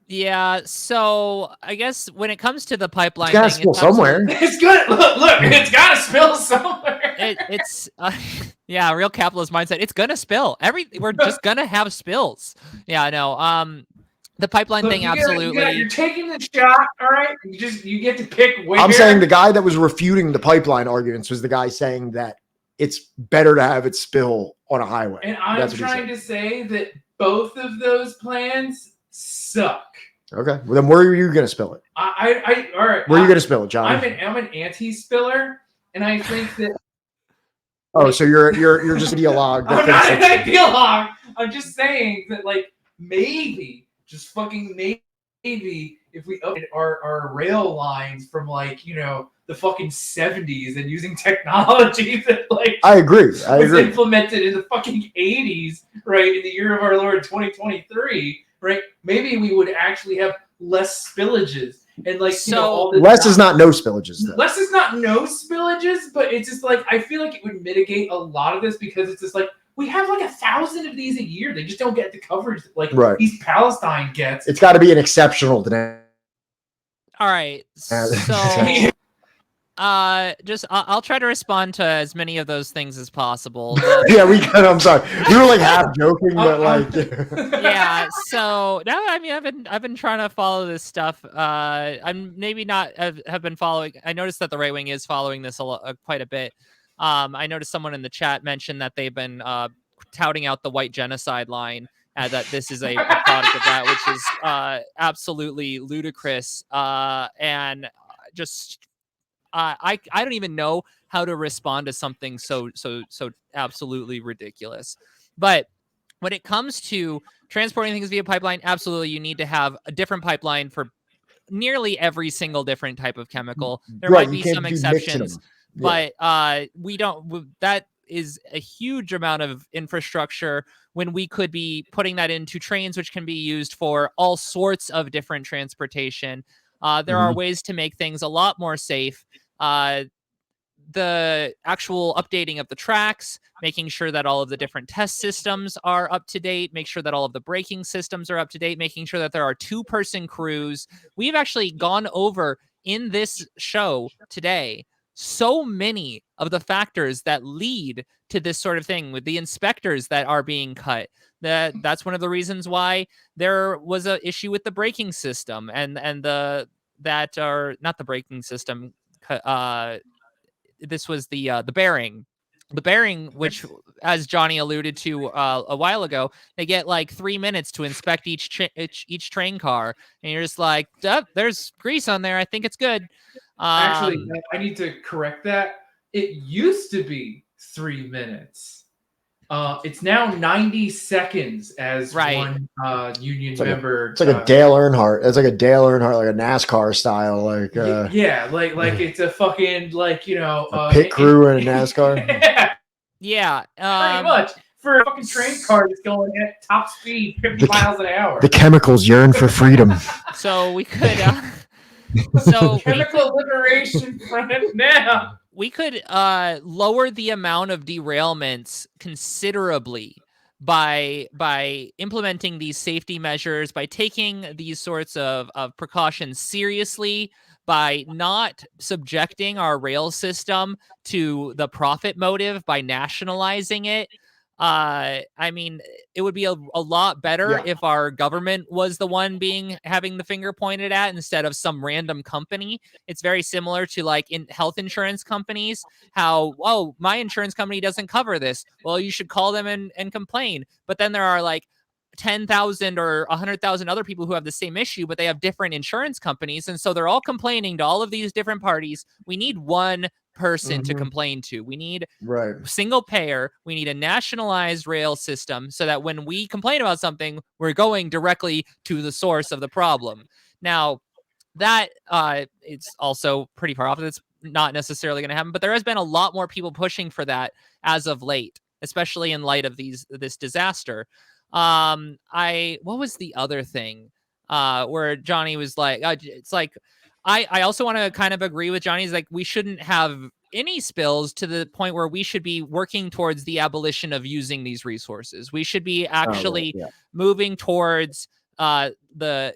Yeah, so I guess when it comes to the pipeline, it's gotta spill somewhere. It's good. Look, it's gotta spill somewhere. It's yeah, real capitalist mindset. It's gonna spill. We're just gonna have spills. Yeah, no. The pipeline Look, thing, you're absolutely. taking the shot, all right? You get to pick where. I'm saying the guy that was refuting the pipeline arguments was the guy saying that it's better to have it spill on a highway. And I'm That's what he trying said. to say that both of those plans suck. Okay, well then where are you going to spill it? All right. Where are you going to spill it, John? I'm an anti-spiller, and I think that. Oh, so you're just an ideologue. I'm not an ideologue. I'm just saying that, like, maybe, just fucking maybe, if we update our rail lines from, like, you know, the fucking 70s and using technology that, like, I agree. was implemented in the fucking 80s, right, in the year of our Lord 2023, right? Maybe we would actually have less spillages. And, like, So, you know, all the less is not no spillages, though. Less is not no spillages, but it's just like, I feel like it would mitigate a lot of this, because it's just like, we have like 1,000 of these a year. They just don't get the coverage that, like, East Palestine gets. It's got to be an exceptional today. All right. So I'll try to respond to as many of those things as possible. Yeah, I'm sorry. We were like half joking, but like yeah. So no, I mean, I've been trying to follow this stuff. I'm maybe not have been following. I noticed that the right wing is following this quite a bit. I noticed someone in the chat mentioned that they've been touting out the white genocide line. That this is a product of that, which is absolutely ludicrous and just. I don't even know how to respond to something so absolutely ridiculous. But when it comes to transporting things via pipeline, absolutely, you need to have a different pipeline for nearly every single different type of chemical. There might be some exceptions, but we don't. That is a huge amount of infrastructure when we could be putting that into trains, which can be used for all sorts of different transportation. There are ways to make things a lot more safe. The actual updating of the tracks, making sure that all of the different test systems are up to date, make sure that all of the braking systems are up to date, making sure that there are 2-person crews. We've actually gone over in this show today so many of the factors that lead to this sort of thing with the inspectors that are being cut. That's one of the reasons why there was an issue with the braking system and that are not the braking system. This was the bearing. The bearing, which, as Johnny alluded to a while ago, they get like 3 minutes to inspect each train car, and you're just like, there's grease on there. I think it's good. Actually, I need to correct that. It used to be 3 minutes. It's now 90 seconds as one union member. It's like a Dale Earnhardt. It's like a Dale Earnhardt, like a NASCAR style, like like it's a fucking, like, you know, a pit crew in a NASCAR. Yeah, pretty much for a fucking train car that's going at top speed, 50 miles an hour. The chemicals yearn for freedom. So we could. Chemical liberation front now. We could lower the amount of derailments considerably by implementing these safety measures, by taking these sorts of precautions seriously, by not subjecting our rail system to the profit motive, by nationalizing it. I mean, it would be a lot better if our government was the one having the finger pointed at instead of some random company. It's very similar to, like, in health insurance companies, how, my insurance company doesn't cover this. Well, you should call them and complain. But then there are like 10,000 or 100,000 other people who have the same issue, but they have different insurance companies. And so they're all complaining to all of these different parties. We need one person to complain to. We need single payer. We need a nationalized rail system so that when we complain about something, we're going directly to the source of the problem. Now, that it's also pretty far off. It's not necessarily going to happen, but there has been a lot more people pushing for that as of late, especially in light of this disaster. What was the other thing where Johnny was like, it's like, I also want to kind of agree with Johnny's, like, we shouldn't have any spills to the point where we should be working towards the abolition of using these resources. We should be actually moving towards the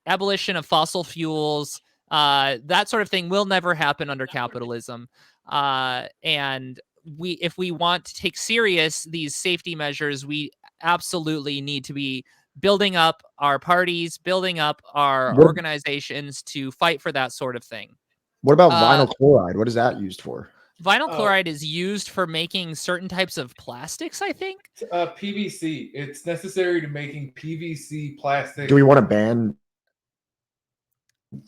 abolition of fossil fuels. That sort of thing will never happen under capitalism. And if we want to take serious these safety measures, we absolutely need to be building up our parties, building up our What, organizations to fight for that sort of thing. what about vinyl chloride? What is that used for? Vinyl chloride is used for making certain types of plastics, I think. PVC. It's necessary to making PVC plastic. Do we want to ban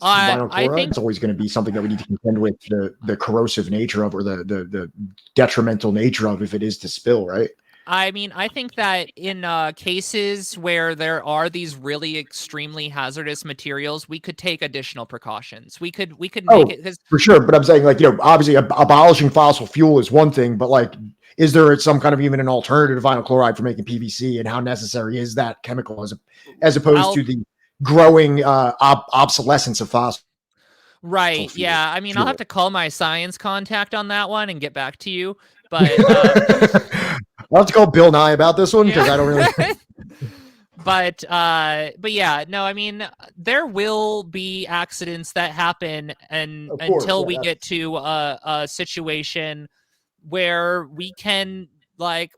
vinyl I chloride? think It's always going to be something that we need to contend with the corrosive nature of, or the detrimental nature of, if it is to spill, right? I mean, I think that in cases where there are these really extremely hazardous materials, we could take additional precautions. We could make it, because for sure. But I'm saying, like, obviously abolishing fossil fuel is one thing, but like, is there some kind of even an alternative to vinyl chloride for making PVC, and how necessary is that chemical as opposed to the growing obsolescence of fossil? Right. Fuel. Yeah. I mean, I'll have to call my science contact on that one and get back to you. But I'll have to call Bill Nye about this one, because I don't really. But yeah, no, I mean, there will be accidents that happen, and until we get to a situation where we can like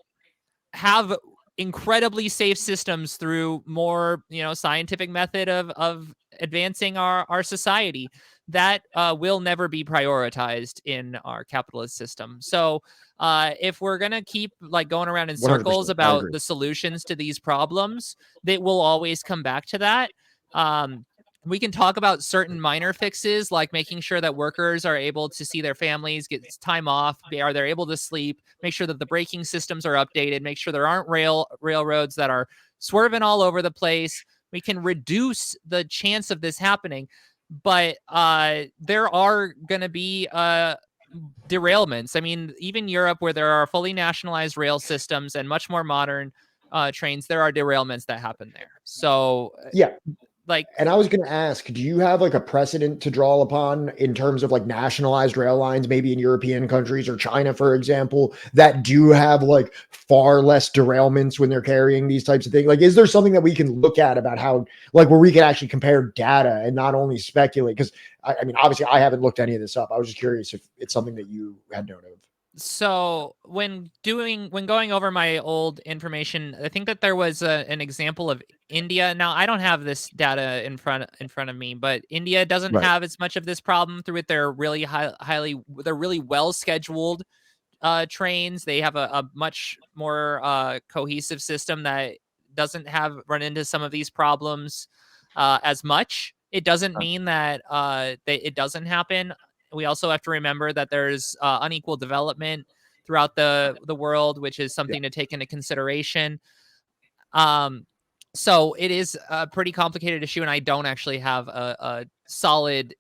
have incredibly safe systems through more, scientific method of advancing our society, that will never be prioritized in our capitalist system. So if we're going to keep like going around in circles about the solutions to these problems, that will always come back to that. We can talk about certain minor fixes, like making sure that workers are able to see their families, get time off, are they able to sleep, make sure that the braking systems are updated, make sure there aren't railroads that are swerving all over the place. We can reduce the chance of this happening. But there are going to be derailments. I mean, even Europe, where there are fully nationalized rail systems and much more modern trains, there are derailments that happen there. So yeah. And I was going to ask, do you have like a precedent to draw upon in terms of like nationalized rail lines, maybe in European countries or China, for example, that do have like far less derailments when they're carrying these types of things? Like, is there something that we can look at about how, like, where we can actually compare data and not only speculate? Because I mean, obviously I haven't looked any of this up. I was just curious if it's something that you had known of. So when going over my old information, I think that there was an example of India. Now, I don't have this data in front of me, but India doesn't have as much of this problem through it. They're really they're really well scheduled trains. They have a much more cohesive system that doesn't run into some of these problems as much. It doesn't mean that it doesn't happen. We also have to remember that there's unequal development throughout the world, which is something to take into consideration. So it is a pretty complicated issue, and I don't actually have a solid,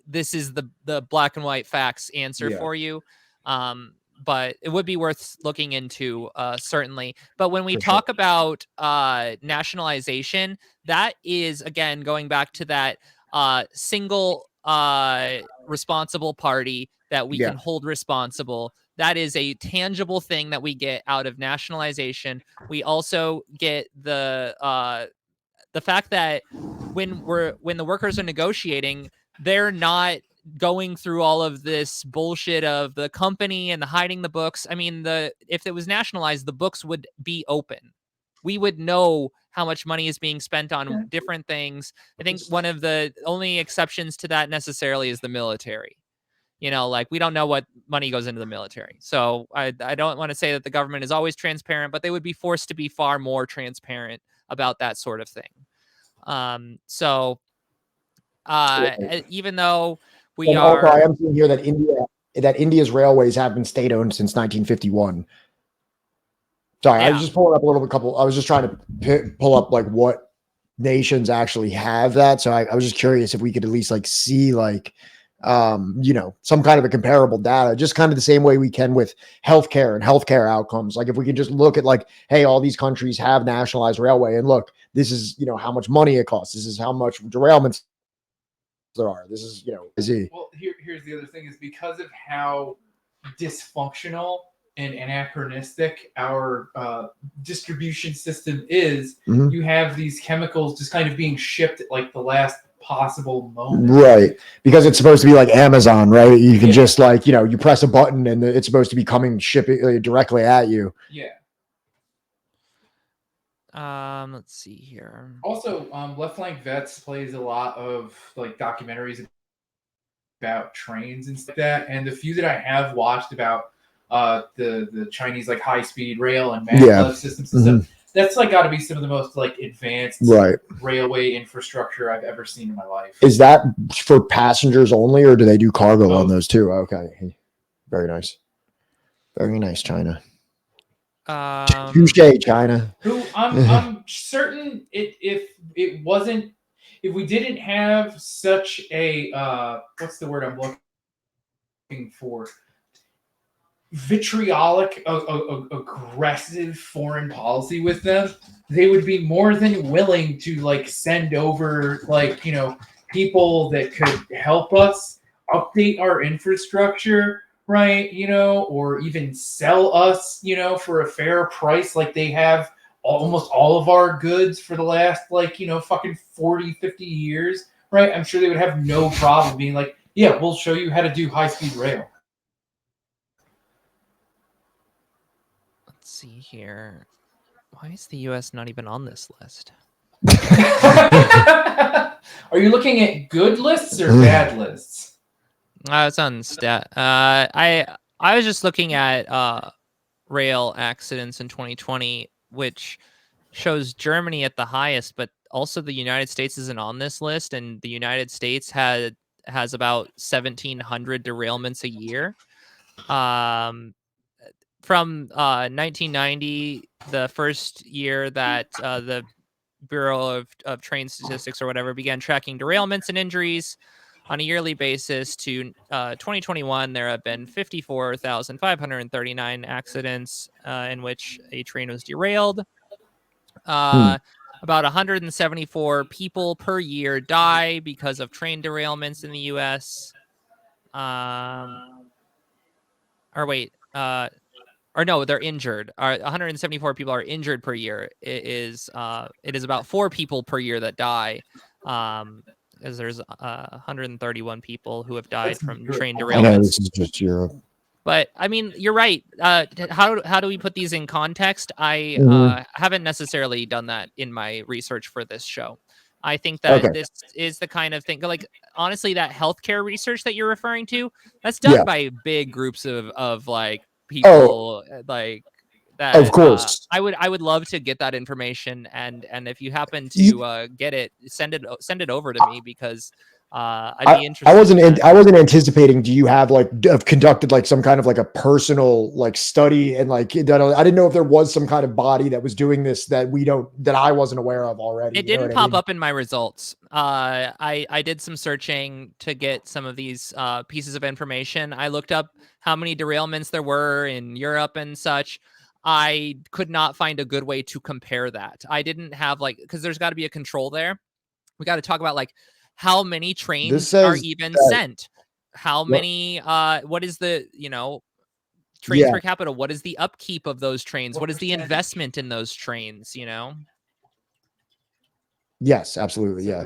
this is the black and white facts answer for you. But it would be worth looking into, certainly. But when we talk about nationalization, that is, again, going back to that single responsible party that we can hold responsible. That is a tangible thing that we get out of nationalization. We also get the fact that when the workers are negotiating, they're not going through all of this bullshit of the company and the hiding the books. I mean, if it was nationalized, the books would be open. We would know how much money is being spent on different things. I think one of the only exceptions to that necessarily is the military. Like, we don't know what money goes into the military. So I don't want to say that the government is always transparent, but they would be forced to be far more transparent about that sort of thing. Even though we are... Also, I am seeing here that India's railways have been state-owned since 1951. Sorry, I was just pulling up I was just trying to pull up like what nations actually have that. So I was just curious if we could at least like see like, some kind of a comparable data, just kind of the same way we can with healthcare and healthcare outcomes. Like, if we can just look at like, hey, all these countries have nationalized railway, and look, this is, how much money it costs. This is how much derailments there are. This is, Well, here's the other thing, is because of how dysfunctional and anachronistic our distribution system is, you have these chemicals just kind of being shipped at like the last possible moment. Right. Because it's supposed to be like Amazon, right? You can just like, you press a button and it's supposed to be shipping directly at you. Yeah. Let's see here. Also, Left Flank Vets plays a lot of like documentaries about trains and stuff like that. And the few that I have watched about the Chinese like high speed rail and maglev systems and stuff, that's like got to be some of the most like advanced railway infrastructure I've ever seen in my life. Is that for passengers only, or do they do cargo on those too? Okay, very nice, China. Touche, China. Who I'm certain if we didn't have such a what's the word I'm looking for? Vitriolic, aggressive foreign policy with them, they would be more than willing to like send over like, you know, people that could help us update our infrastructure, right? You know, or even sell us, you know, for a fair price, like they have almost all of our goods for the last like, you know, fucking 40, 50 years, right? I'm sure they would have no problem being like, yeah, we'll show you how to do high-speed rail. See here. Why is the US not even on this list? Are you looking at good lists or bad lists? It's on stat. I was just looking at rail accidents in 2020, which shows Germany at the highest, but also the United States isn't on this list, and the United States has about 1,700 derailments a year. From 1990, the first year that the Bureau of Train Statistics or whatever began tracking derailments and injuries on a yearly basis, to 2021, there have been 54,539 accidents in which a train was derailed. About 174 people per year die because of train derailments in the U.S. Or no, they're injured. 174 people are injured per year. It is about 4 people per year that die, as there's 131 people who have died from train derailments. I know this is just Europe. But I mean, you're right. How do we put these in context? I haven't necessarily done that in my research for this show. I think that this is the kind of thing, like, honestly, that healthcare research that you're referring to, that's done by big groups of like people like that. Of course. I would love to get that information, and if you happen to get it, send it over to me, because I'd be interested. I wasn't anticipating. Do you have have conducted like some kind of like a personal like study, and like I didn't know if there was some kind of body that was doing this that I wasn't aware of already. It didn't pop up in my results. I did some searching to get some of these pieces of information. I looked up how many derailments there were in Europe and such. I could not find a good way to compare that. I didn't have because there's got to be a control there. We got to talk about how many trains are even sent? How many, what is the, trains per capita? What is the upkeep of those trains? What is the investment in those trains, Yes, absolutely. Yeah.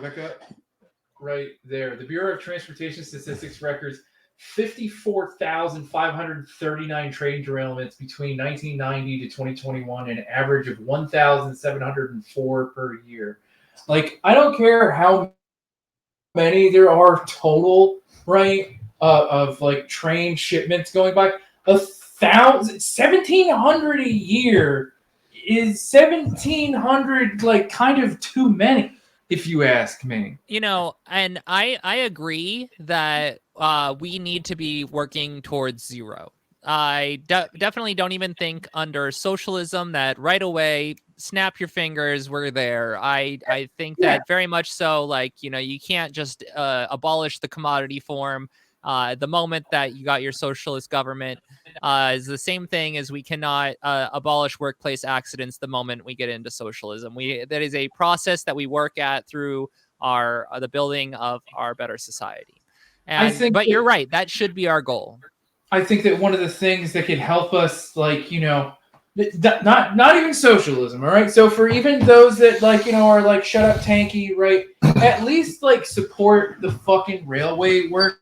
Right there. The Bureau of Transportation Statistics records 54,539 train derailments between 1990 to 2021, an average of 1,704 per year. I don't care how many there are total, right, of train shipments going by. 1,700 a year is 1,700 kind of too many, if you ask me. And I agree that we need to be working towards zero. I definitely don't even think under socialism that right away, snap your fingers, we're there. I think that very much so, you can't just abolish the commodity form. The moment that you got your socialist government is the same thing as we cannot abolish workplace accidents the moment we get into socialism. That is a process that we work at through the building of our better society. But you're right, that should be our goal. I think that one of the things that could help us, not even socialism, all right? So for even those that are shut up tanky, right? At least support the fucking railway workers,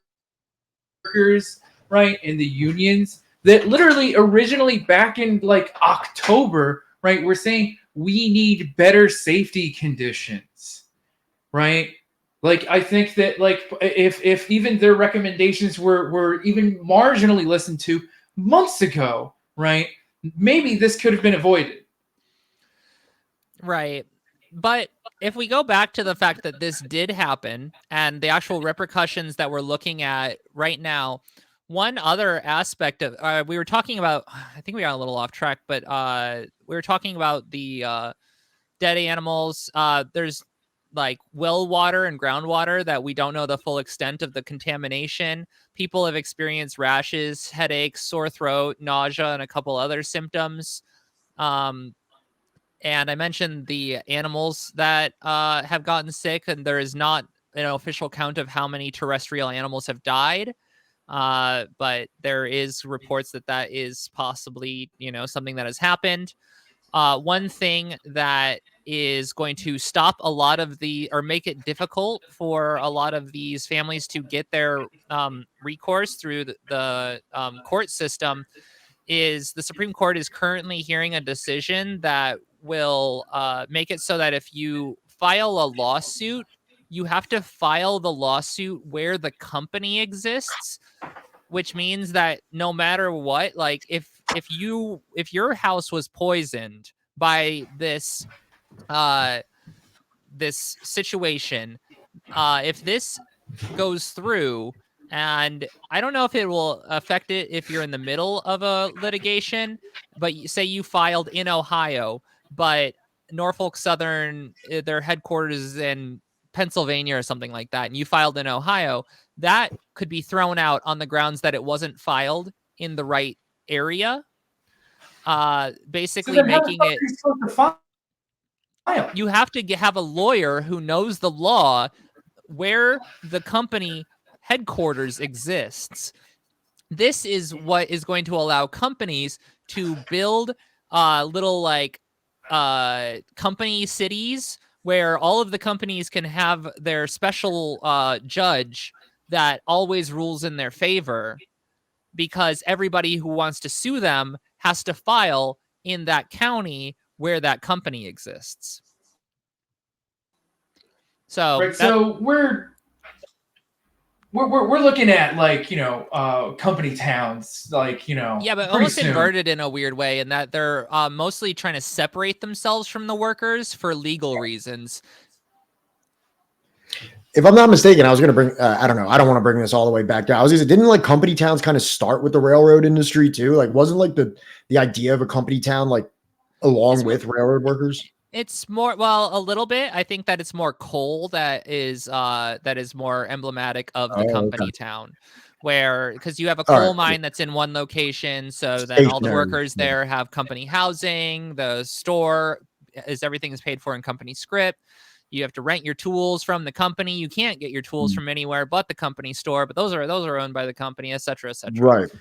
right? And the unions that literally originally back in October, right? We're saying we need better safety conditions, right? Like, I think that, like, if even their recommendations were even marginally listened to months ago, right, maybe this could have been avoided. Right. But if we go back to the fact that this did happen and the actual repercussions that we're looking at right now, one other aspect of we were talking about, I think we got a little off track, but we were talking about the dead animals. There's like well water and groundwater that we don't know the full extent of the contamination. People have experienced rashes, headaches, sore throat, nausea, and a couple other symptoms. And I mentioned the animals that have gotten sick, and there is not an official count of how many terrestrial animals have died. But there is reports that that is possibly, something that has happened. One thing that is going to stop a lot of or make it difficult for a lot of these families to get their recourse through the court system is the Supreme Court is currently hearing a decision that will make it so that if you file a lawsuit, you have to file the lawsuit where the company exists, which means that no matter what, like if your house was poisoned by this this situation, if this goes through, and I don't know if it will affect it if you're in the middle of a litigation, but say you filed in Ohio, but Norfolk Southern, their headquarters is in Pennsylvania or something like that, and you filed in Ohio, that could be thrown out on the grounds that it wasn't filed in the right area. Basically making it, supposed to file? you have to have a lawyer who knows the law where the company headquarters exists. This is what is going to allow companies to build little like company cities where all of the companies can have their special judge that always rules in their favor, because everybody who wants to sue them has to file in that county where that company exists. So, right, so we're looking at, like, company towns, like, yeah, but pretty almost soon. inverted in a weird way, in that they're mostly trying to separate themselves from the workers for legal reasons. If I'm not mistaken, I was going to bring, I don't know. I don't want to bring this all the way back down. I was going to say, didn't like company towns kind of start with the railroad industry too? Like, wasn't like the idea of a company town, like along with railroad workers? It's more, well, a little bit. I think that it's more coal that is more emblematic of the company town, where, because you have a coal mine that's in one location, so then all the workers there have company housing. The store everything is paid for in company script. You have to rent your tools from the company. You can't get your tools from anywhere but the company store, but those are owned by the company, et cetera, et cetera. Right.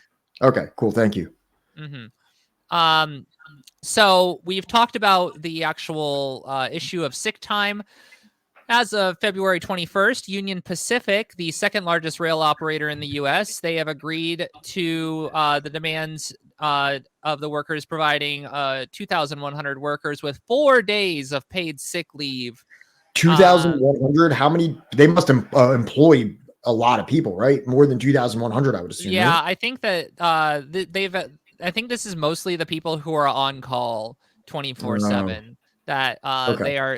Okay, cool. Thank you. Mm-hmm. So we've talked about the actual issue of sick time. As of February 21st, Union Pacific, the second largest rail operator in the U.S., they have agreed to the demands of the workers, providing 2,100 workers with 4 days of paid sick leave. 2,100? How many? They must employ a lot of people, right? More than 2,100, I would assume. Yeah, right? I think that I think this is mostly the people who are on call 24/7. That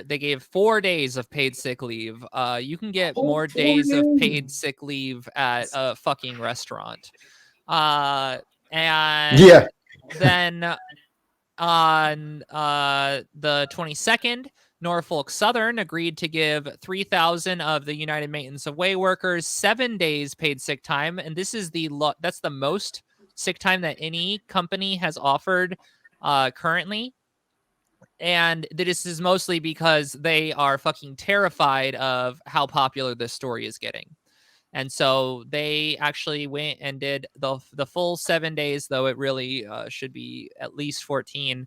they gave 4 days of paid sick leave. You can get more days of paid sick leave at a fucking restaurant. And Yeah. then on the 22nd, Norfolk Southern agreed to give 3,000 of the United Maintenance of Way workers 7 days paid sick time, and this is that's the most sick time that any company has offered currently. And this is mostly because they are fucking terrified of how popular this story is getting. And so they actually went and did the full 7 days, though it really should be at least 14.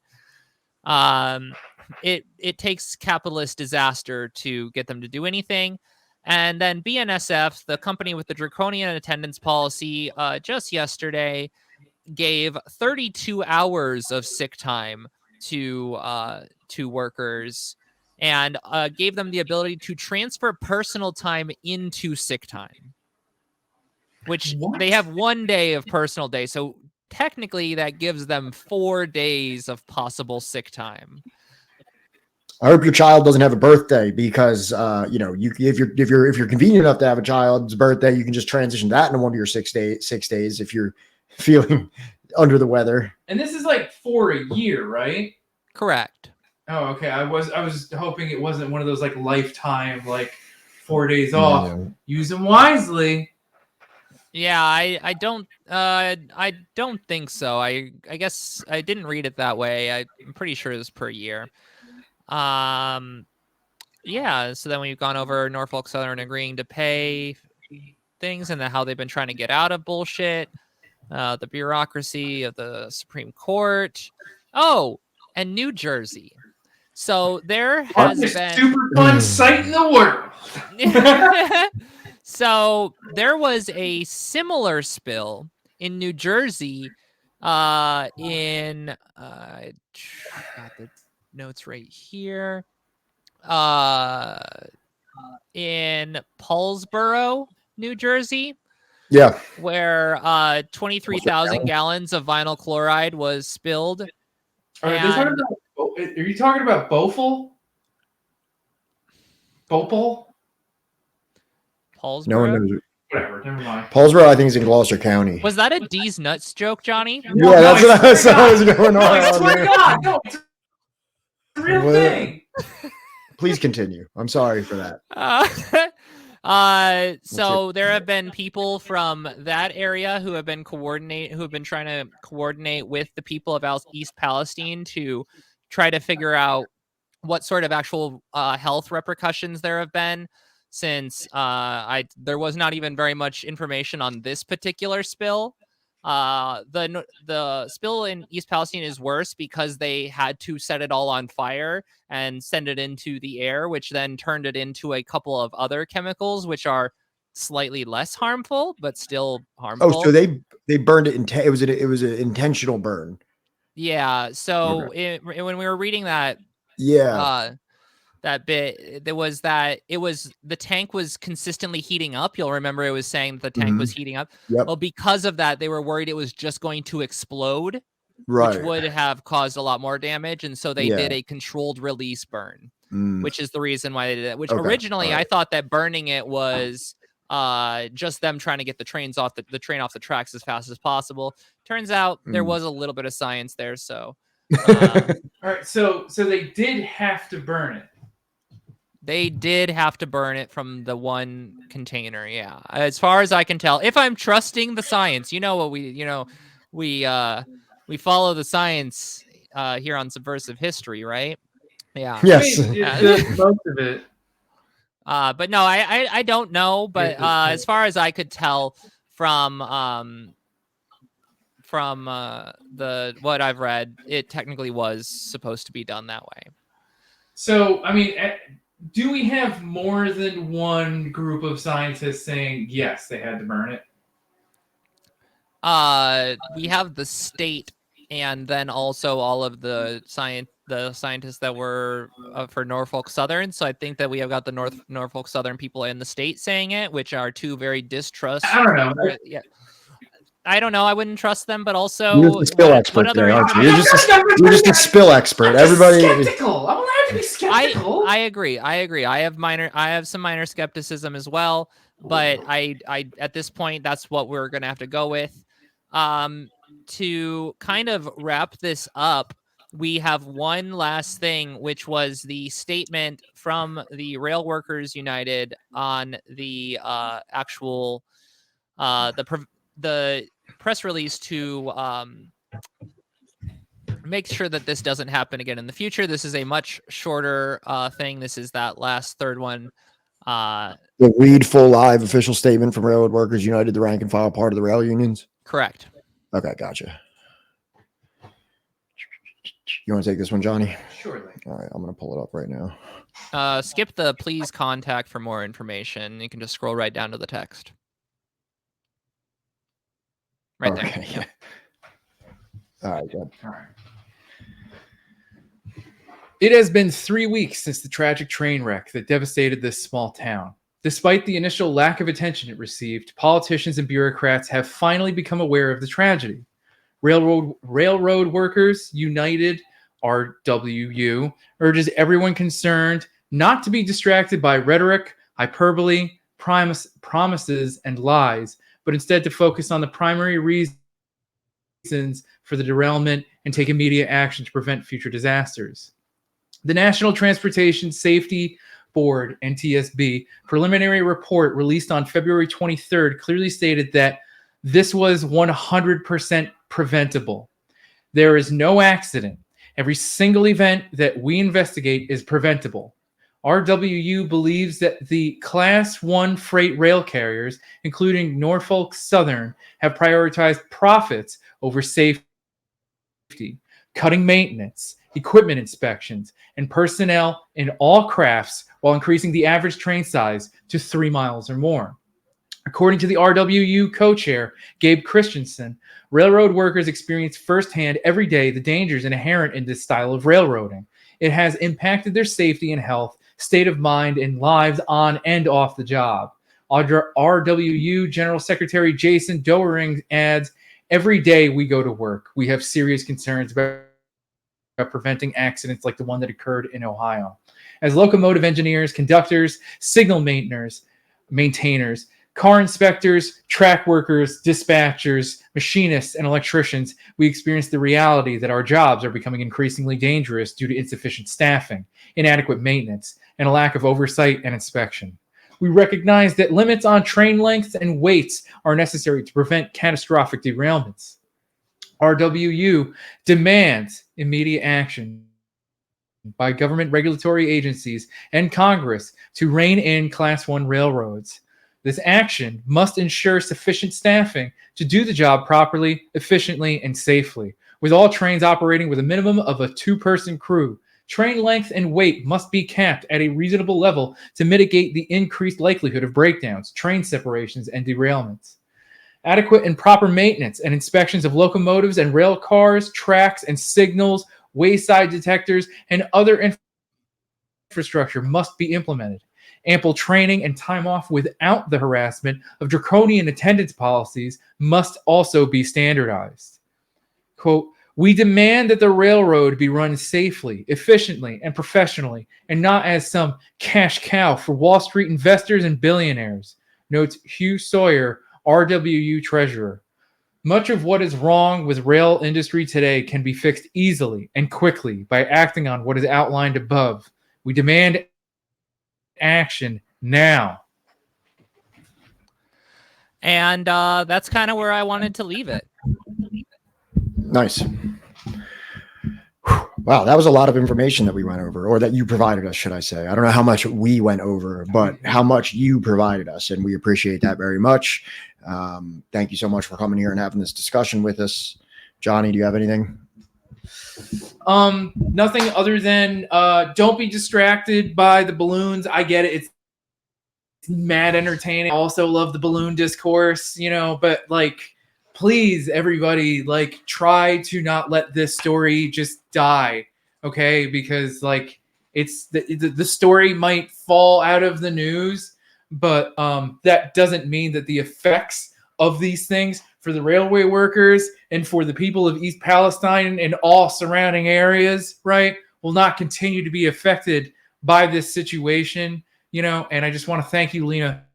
It takes capitalist disaster to get them to do anything. And then BNSF, the company with the draconian attendance policy, just yesterday gave 32 hours of sick time to to workers and gave them the ability to transfer personal time into sick time, which they have 1 day of personal day. So technically that gives them 4 days of possible sick time. I hope your child doesn't have a birthday because, if you're convenient enough to have a child's birthday, you can just transition that into one of your 6 days if you're feeling under the weather. And this is like for a year, right? Correct. Oh, okay. I was hoping it wasn't one of those like lifetime, like 4 days off. Yeah. Use them wisely. Yeah, I don't think so. I guess I didn't read it that way. I'm pretty sure it was per year. Yeah, so then we've gone over Norfolk Southern agreeing to pay things and then how they've been trying to get out of bullshit, the bureaucracy of the Supreme Court. Oh, and New Jersey. So there has been super fun sight in the world. So there was a similar spill in New Jersey got the notes right here. In Paulsboro, New Jersey. Yeah. Where 23,000 gallons of vinyl chloride was spilled. Are you talking about Boful? Bopal? Paulsboro? No one knows. Whatever, never mind. Paulsboro, I think, is in Gloucester County. Was that a D's Nuts joke, Johnny? Yeah, that's what I was going on. I swear to God, no, it's a real thing. Please continue. I'm sorry for that. So there have been people from that area who have been trying to coordinate with the people of East Palestine to try to figure out what sort of actual health repercussions there have been, since there was not even very much information on this particular spill. The spill in East Palestine is worse because they had to set it all on fire and send it into the air, which then turned it into a couple of other chemicals, which are slightly less harmful, but still harmful. Oh, so they burned it. It was an intentional burn. Yeah. So Okay. when we were reading that, that bit, there was that the tank was consistently heating up. You'll remember it was saying the tank was heating up. Yep. Well, because of that, they were worried it was just going to explode, right, which would have caused a lot more damage. And so they did a controlled release burn, which is the reason why they did it. Which originally I thought that burning it was just them trying to get the train off the tracks as fast as possible. Turns out there was a little bit of science there. So, all right. So they did have to burn it. They did have to burn it from the one container. Yeah. As far as I can tell, if I'm trusting the science, we follow the science here on Subversive History, right? Yeah. Yes. Most of it. But no, I don't know. But as far as I could tell from what I've read, it technically was supposed to be done that way. So, I mean, do we have more than one group of scientists saying, yes, they had to burn it? We have the state and then also all of the scientists that were for Norfolk Southern. So I think that we have got the Norfolk Southern people in the state saying it, which are two very distrust. I don't know. Yeah. I don't know. I wouldn't trust them, but also you're the spill expert there, aren't you? You're just a spill expert. Everybody. Skeptical. I'm allowed to be skeptical. I agree. I have some minor skepticism as well, but I at this point that's what we're gonna have to go with. To kind of wrap this up, we have one last thing, which was the statement from the Rail Workers United on the actual the press release to make sure that this doesn't happen again in the future. This is a much shorter thing. This is that last third one. The read full live official statement from Railroad Workers United, the rank and file part of the rail unions. Correct. Okay, gotcha. You want to take this one, Johnny? Surely. All right, I'm going to pull it up right now. Skip the please contact for more information. You can just scroll right down to the text. Right there. Yeah. All right, good. All right. It has been 3 weeks since the tragic train wreck that devastated this small town. Despite the initial lack of attention it received, politicians and bureaucrats have finally become aware of the tragedy. Railroad Workers United, RWU, urges everyone concerned not to be distracted by rhetoric, hyperbole, promises, and lies, but instead to focus on the primary reasons for the derailment and take immediate action to prevent future disasters. The National Transportation Safety Board, NTSB, preliminary report released on February 23rd clearly stated that this was 100% preventable. There is no accident. Every single event that we investigate is preventable. RWU believes that the Class 1 freight rail carriers, including Norfolk Southern, have prioritized profits over safety, cutting maintenance, equipment inspections, and personnel in all crafts while increasing the average train size to 3 miles or more. According to the RWU co-chair, Gabe Christensen, railroad workers experience firsthand every day the dangers inherent in this style of railroading. It has impacted their safety and health, state of mind, and lives on and off the job. RWU General Secretary Jason Doering adds, every day we go to work, we have serious concerns about preventing accidents like the one that occurred in Ohio. As locomotive engineers, conductors, signal maintainers, car inspectors, track workers, dispatchers, machinists, and electricians, we experience the reality that our jobs are becoming increasingly dangerous due to insufficient staffing, inadequate maintenance, and a lack of oversight and inspection. We recognize that limits on train lengths and weights are necessary to prevent catastrophic derailments. RWU demands immediate action by government regulatory agencies and Congress to rein in Class 1 railroads. This action must ensure sufficient staffing to do the job properly, efficiently, and safely, with all trains operating with a minimum of a 2-person crew. Train length and weight must be capped at a reasonable level to mitigate the increased likelihood of breakdowns, train separations, and derailments. Adequate and proper maintenance and inspections of locomotives and rail cars, tracks and signals, wayside detectors, and other infrastructure must be implemented. Ample training and time off without the harassment of draconian attendance policies must also be standardized. Quote, we demand that the railroad be run safely, efficiently, and professionally, and not as some cash cow for Wall Street investors and billionaires, notes Hugh Sawyer, RWU treasurer. Much of what is wrong with rail industry today can be fixed easily and quickly by acting on what is outlined above. We demand action now. And that's kind of where I wanted to leave it. Nice. Wow, that was a lot of information that we went over, or that you provided us, should I say. I don't know how much we went over, but how much you provided us, and we appreciate that very much. Thank you so much for coming here and having this discussion with us. Johnny, do you have anything? Nothing other than don't be distracted by the balloons. I get it. It's mad entertaining. I also love the balloon discourse, but like, please, everybody, like, try to not let this story just die, okay? Because like, it's the story might fall out of the news, but that doesn't mean that the effects of these things for the railway workers and for the people of East Palestine and all surrounding areas, right, will not continue to be affected by this situation, and I just want to thank you, Lena,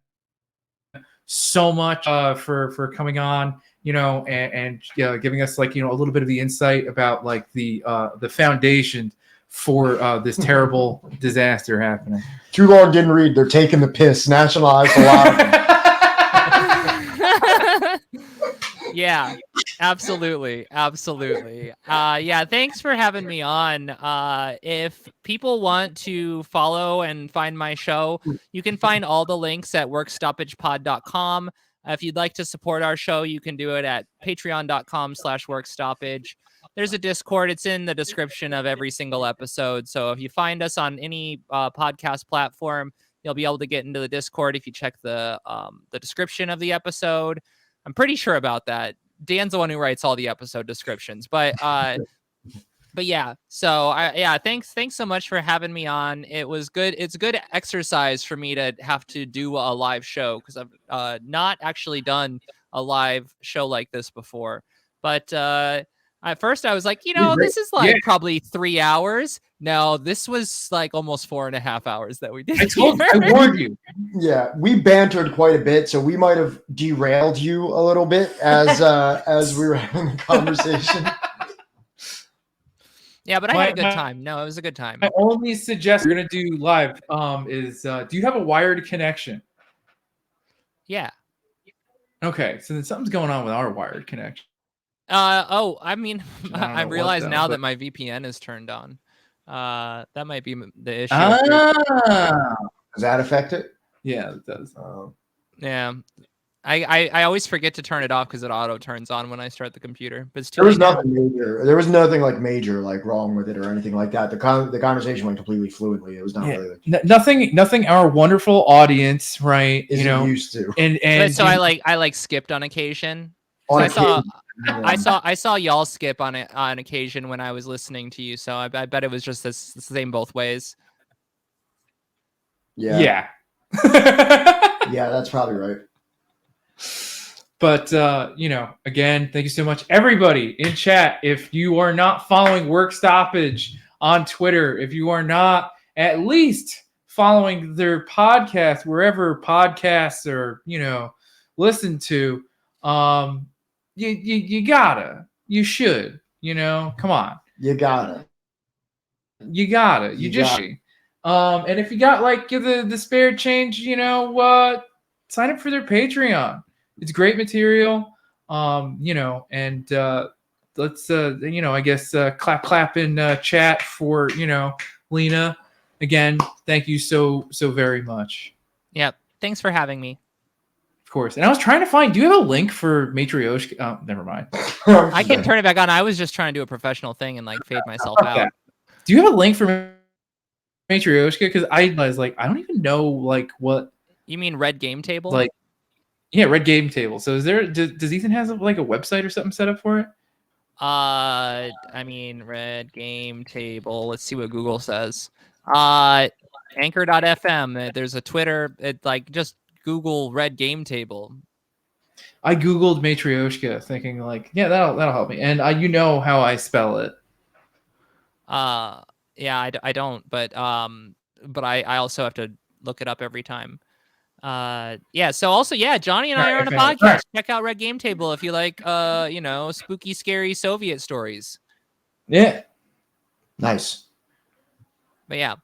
so much for coming on, and giving us like, a little bit of the insight about like the foundation for this terrible disaster happening. Too long didn't read. They're taking the piss. Nationalized a lot of them. Yeah, absolutely. Yeah, thanks for having me on. If people want to follow and find my show, you can find all the links at workstoppagepod.com. If you'd like to support our show, you can do it at patreon.com/workstoppage. There's a Discord. It's in the description of every single episode. So if you find us on any podcast platform, you'll be able to get into the Discord if you check the description of the episode. I'm pretty sure about that. Dan's the one who writes all the episode descriptions, but But yeah, so thanks so much for having me on. It was good. It's good exercise for me to have to do a live show because I've not actually done a live show like this before. But at first I was like, this is Yeah. like probably 3 hours. No, this was like almost 4.5 hours that we did. I warned you. Yeah, we bantered quite a bit, so we might have derailed you a little bit as we were having the conversation. Yeah, but I had a good time. No, it was a good time. My only suggestion we're gonna do live is do you have a wired connection? Yeah. Okay, so then something's going on with our wired connection. I mean, I know realize what, though, now but- that my VPN is turned on. That might be the issue. Ah, Does that affect it? yeah, it does. Yeah. I always forget to turn it off because it auto turns on when I start the computer. But it's too There was late now. nothing major. There was nothing like major, like wrong with it or anything like that. The conversation went completely fluently. It was not Yeah. really like Nothing. Our wonderful audience, right? isn't used to. And So I skipped on occasion. On I saw occasion, I saw y'all skip on occasion when I was listening to you. So I bet it was just the same both ways. yeah, yeah. that's probably right. But again, thank you so much, everybody in chat. If you are not following Work Stoppage on Twitter, if you are not at least following their podcast wherever podcasts are, listened to, you should, come on, You got it. you gotta, you just should. And if you got like the spare change, sign up for their Patreon. It's great material. And let's I guess clap in chat for Lena. Again, thank you so very much. Yep. Thanks for having me. Of course. And I was trying to find, do you have a link for Matryoshka? Oh, never mind. I can turn it back on. I was just trying to do a professional thing and like fade myself out. Do you have a link for Matryoshka? Because I was like, I don't even know like what. You mean Red Game Table? Like, yeah, Red Game Table. So is there? Does Ethan has like a website or something set up for it? I mean Red Game Table. Let's see what Google says. Anchor.fm. There's a Twitter. It like just Google Red Game Table. I googled Matryoshka, thinking like, yeah, that'll help me. And you know how I spell it. Yeah, I don't, but I also have to look it up every time. Yeah, so also, yeah, Johnny and I are on a podcast. Right. Check out Red Game Table if you like spooky, scary Soviet stories. Yeah. Nice. But yeah.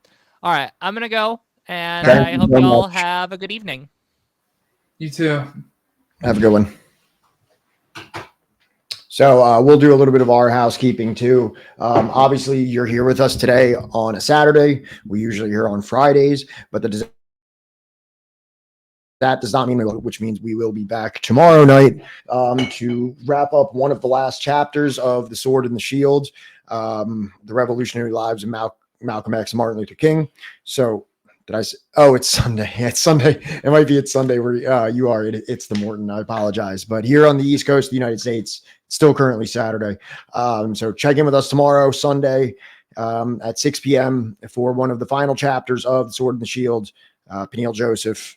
All right, I'm gonna go, and Thank I you hope so you all much. have a good evening. You too. Have a good one. So we'll do a little bit of our housekeeping too. Obviously, you're here with us today on a Saturday. We usually here on Fridays, but that does not mean which means we will be back tomorrow night to wrap up one of the last chapters of The Sword and the Shield, the revolutionary lives of Malcolm X and Martin Luther King. So did I say, oh, it's Sunday. It's Sunday. It might be it's Sunday where you are. It's the Morton. I apologize. But here on the East Coast of the United States, it's still currently Saturday. So check in with us tomorrow, Sunday, at 6 p.m. for one of the final chapters of The Sword and the Shield. Peniel Joseph.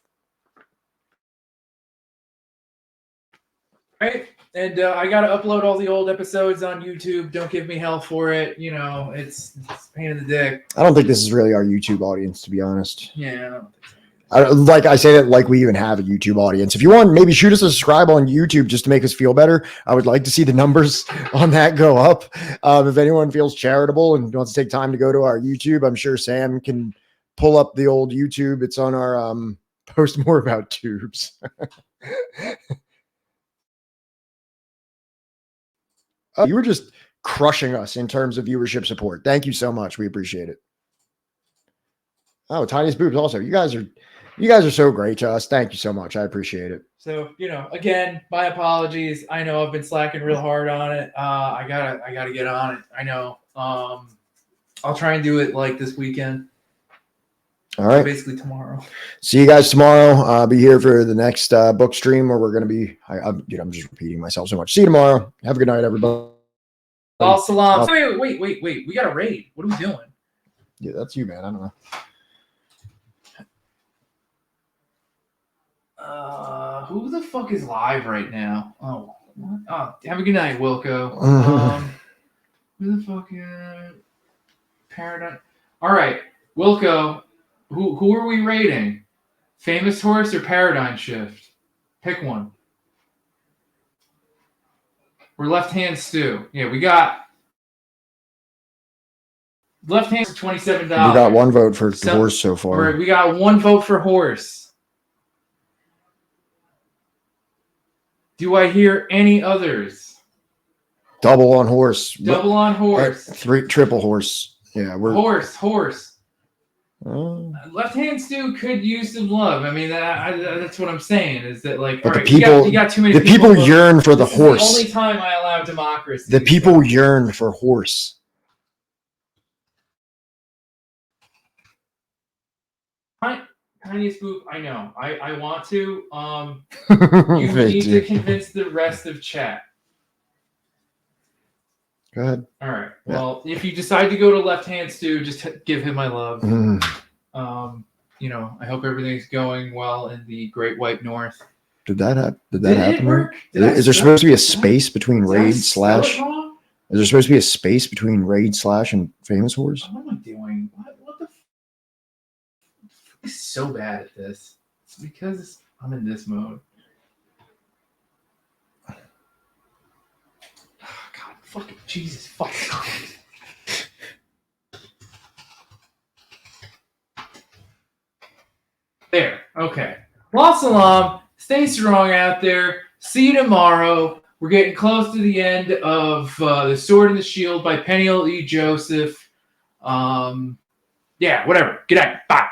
Right. And I got to upload all the old episodes on YouTube. Don't give me hell for it. It's a pain in the dick. I don't think this is really our YouTube audience, to be honest. Yeah, I don't think so. I say that like we even have a YouTube audience. If you want, maybe shoot us a subscribe on YouTube just to make us feel better. I would like to see the numbers on that go up. If anyone feels charitable and wants to take time to go to our YouTube, I'm sure Sam can pull up the old YouTube. It's on our post more about tubes. You were just crushing us in terms of viewership support. Thank you so much. We appreciate it. Oh, Tiniest Boobs also. You guys are so great to us. Thank you so much. I appreciate it. So, again, my apologies. I know I've been slacking real hard on it. I gotta get on it. I know. I'll try and do it like this weekend. All right. Basically tomorrow. See you guys tomorrow. I'll be here for the next book stream where we're going to be, I'm just repeating myself so much. See you tomorrow. Have a good night, everybody. Al salam. Wait. We got a raid. What are we doing? Yeah, that's you, man. I don't know. Who the fuck is live right now? Oh, what? Oh, have a good night, Wilco. Who the fuck is Paradigm? All right, Wilco. Who are we rating? Famous Horse or Paradigm Shift? Pick one. We're Left Hand Stew. Yeah, we got Left Hand for $27. We got one vote for Horse so far. All right, we got one vote for Horse. Do I hear any others? Double on Horse. Double on Horse. Triple Horse. Yeah, we're Horse. Left Hand Stew could use some love. I mean, that's what I'm saying. Is that like, but all right, the people, you got too many. The people yearn for the Horse. This is the only time I allow democracy. The people yearn for Horse. Tiniest move. I know. I want to. You need to convince the rest of chat. Go ahead. All right. Well, if you decide to go to Left Hand Stew, just give him my love. I hope everything's going well in the Great White North. Did that happen? It work? Is there supposed to be a space between raid slash? Is there supposed to be a space between raid slash and Famous Horse? What am I doing? What the? I'm so bad at this. It's because I'm in this mode. God, fucking Jesus, fucking Christ. There. Okay. Wa salam. Stay strong out there. See you tomorrow. We're getting close to the end of The Sword and the Shield by Peniel E. Joseph. Yeah, whatever. Good night. Bye.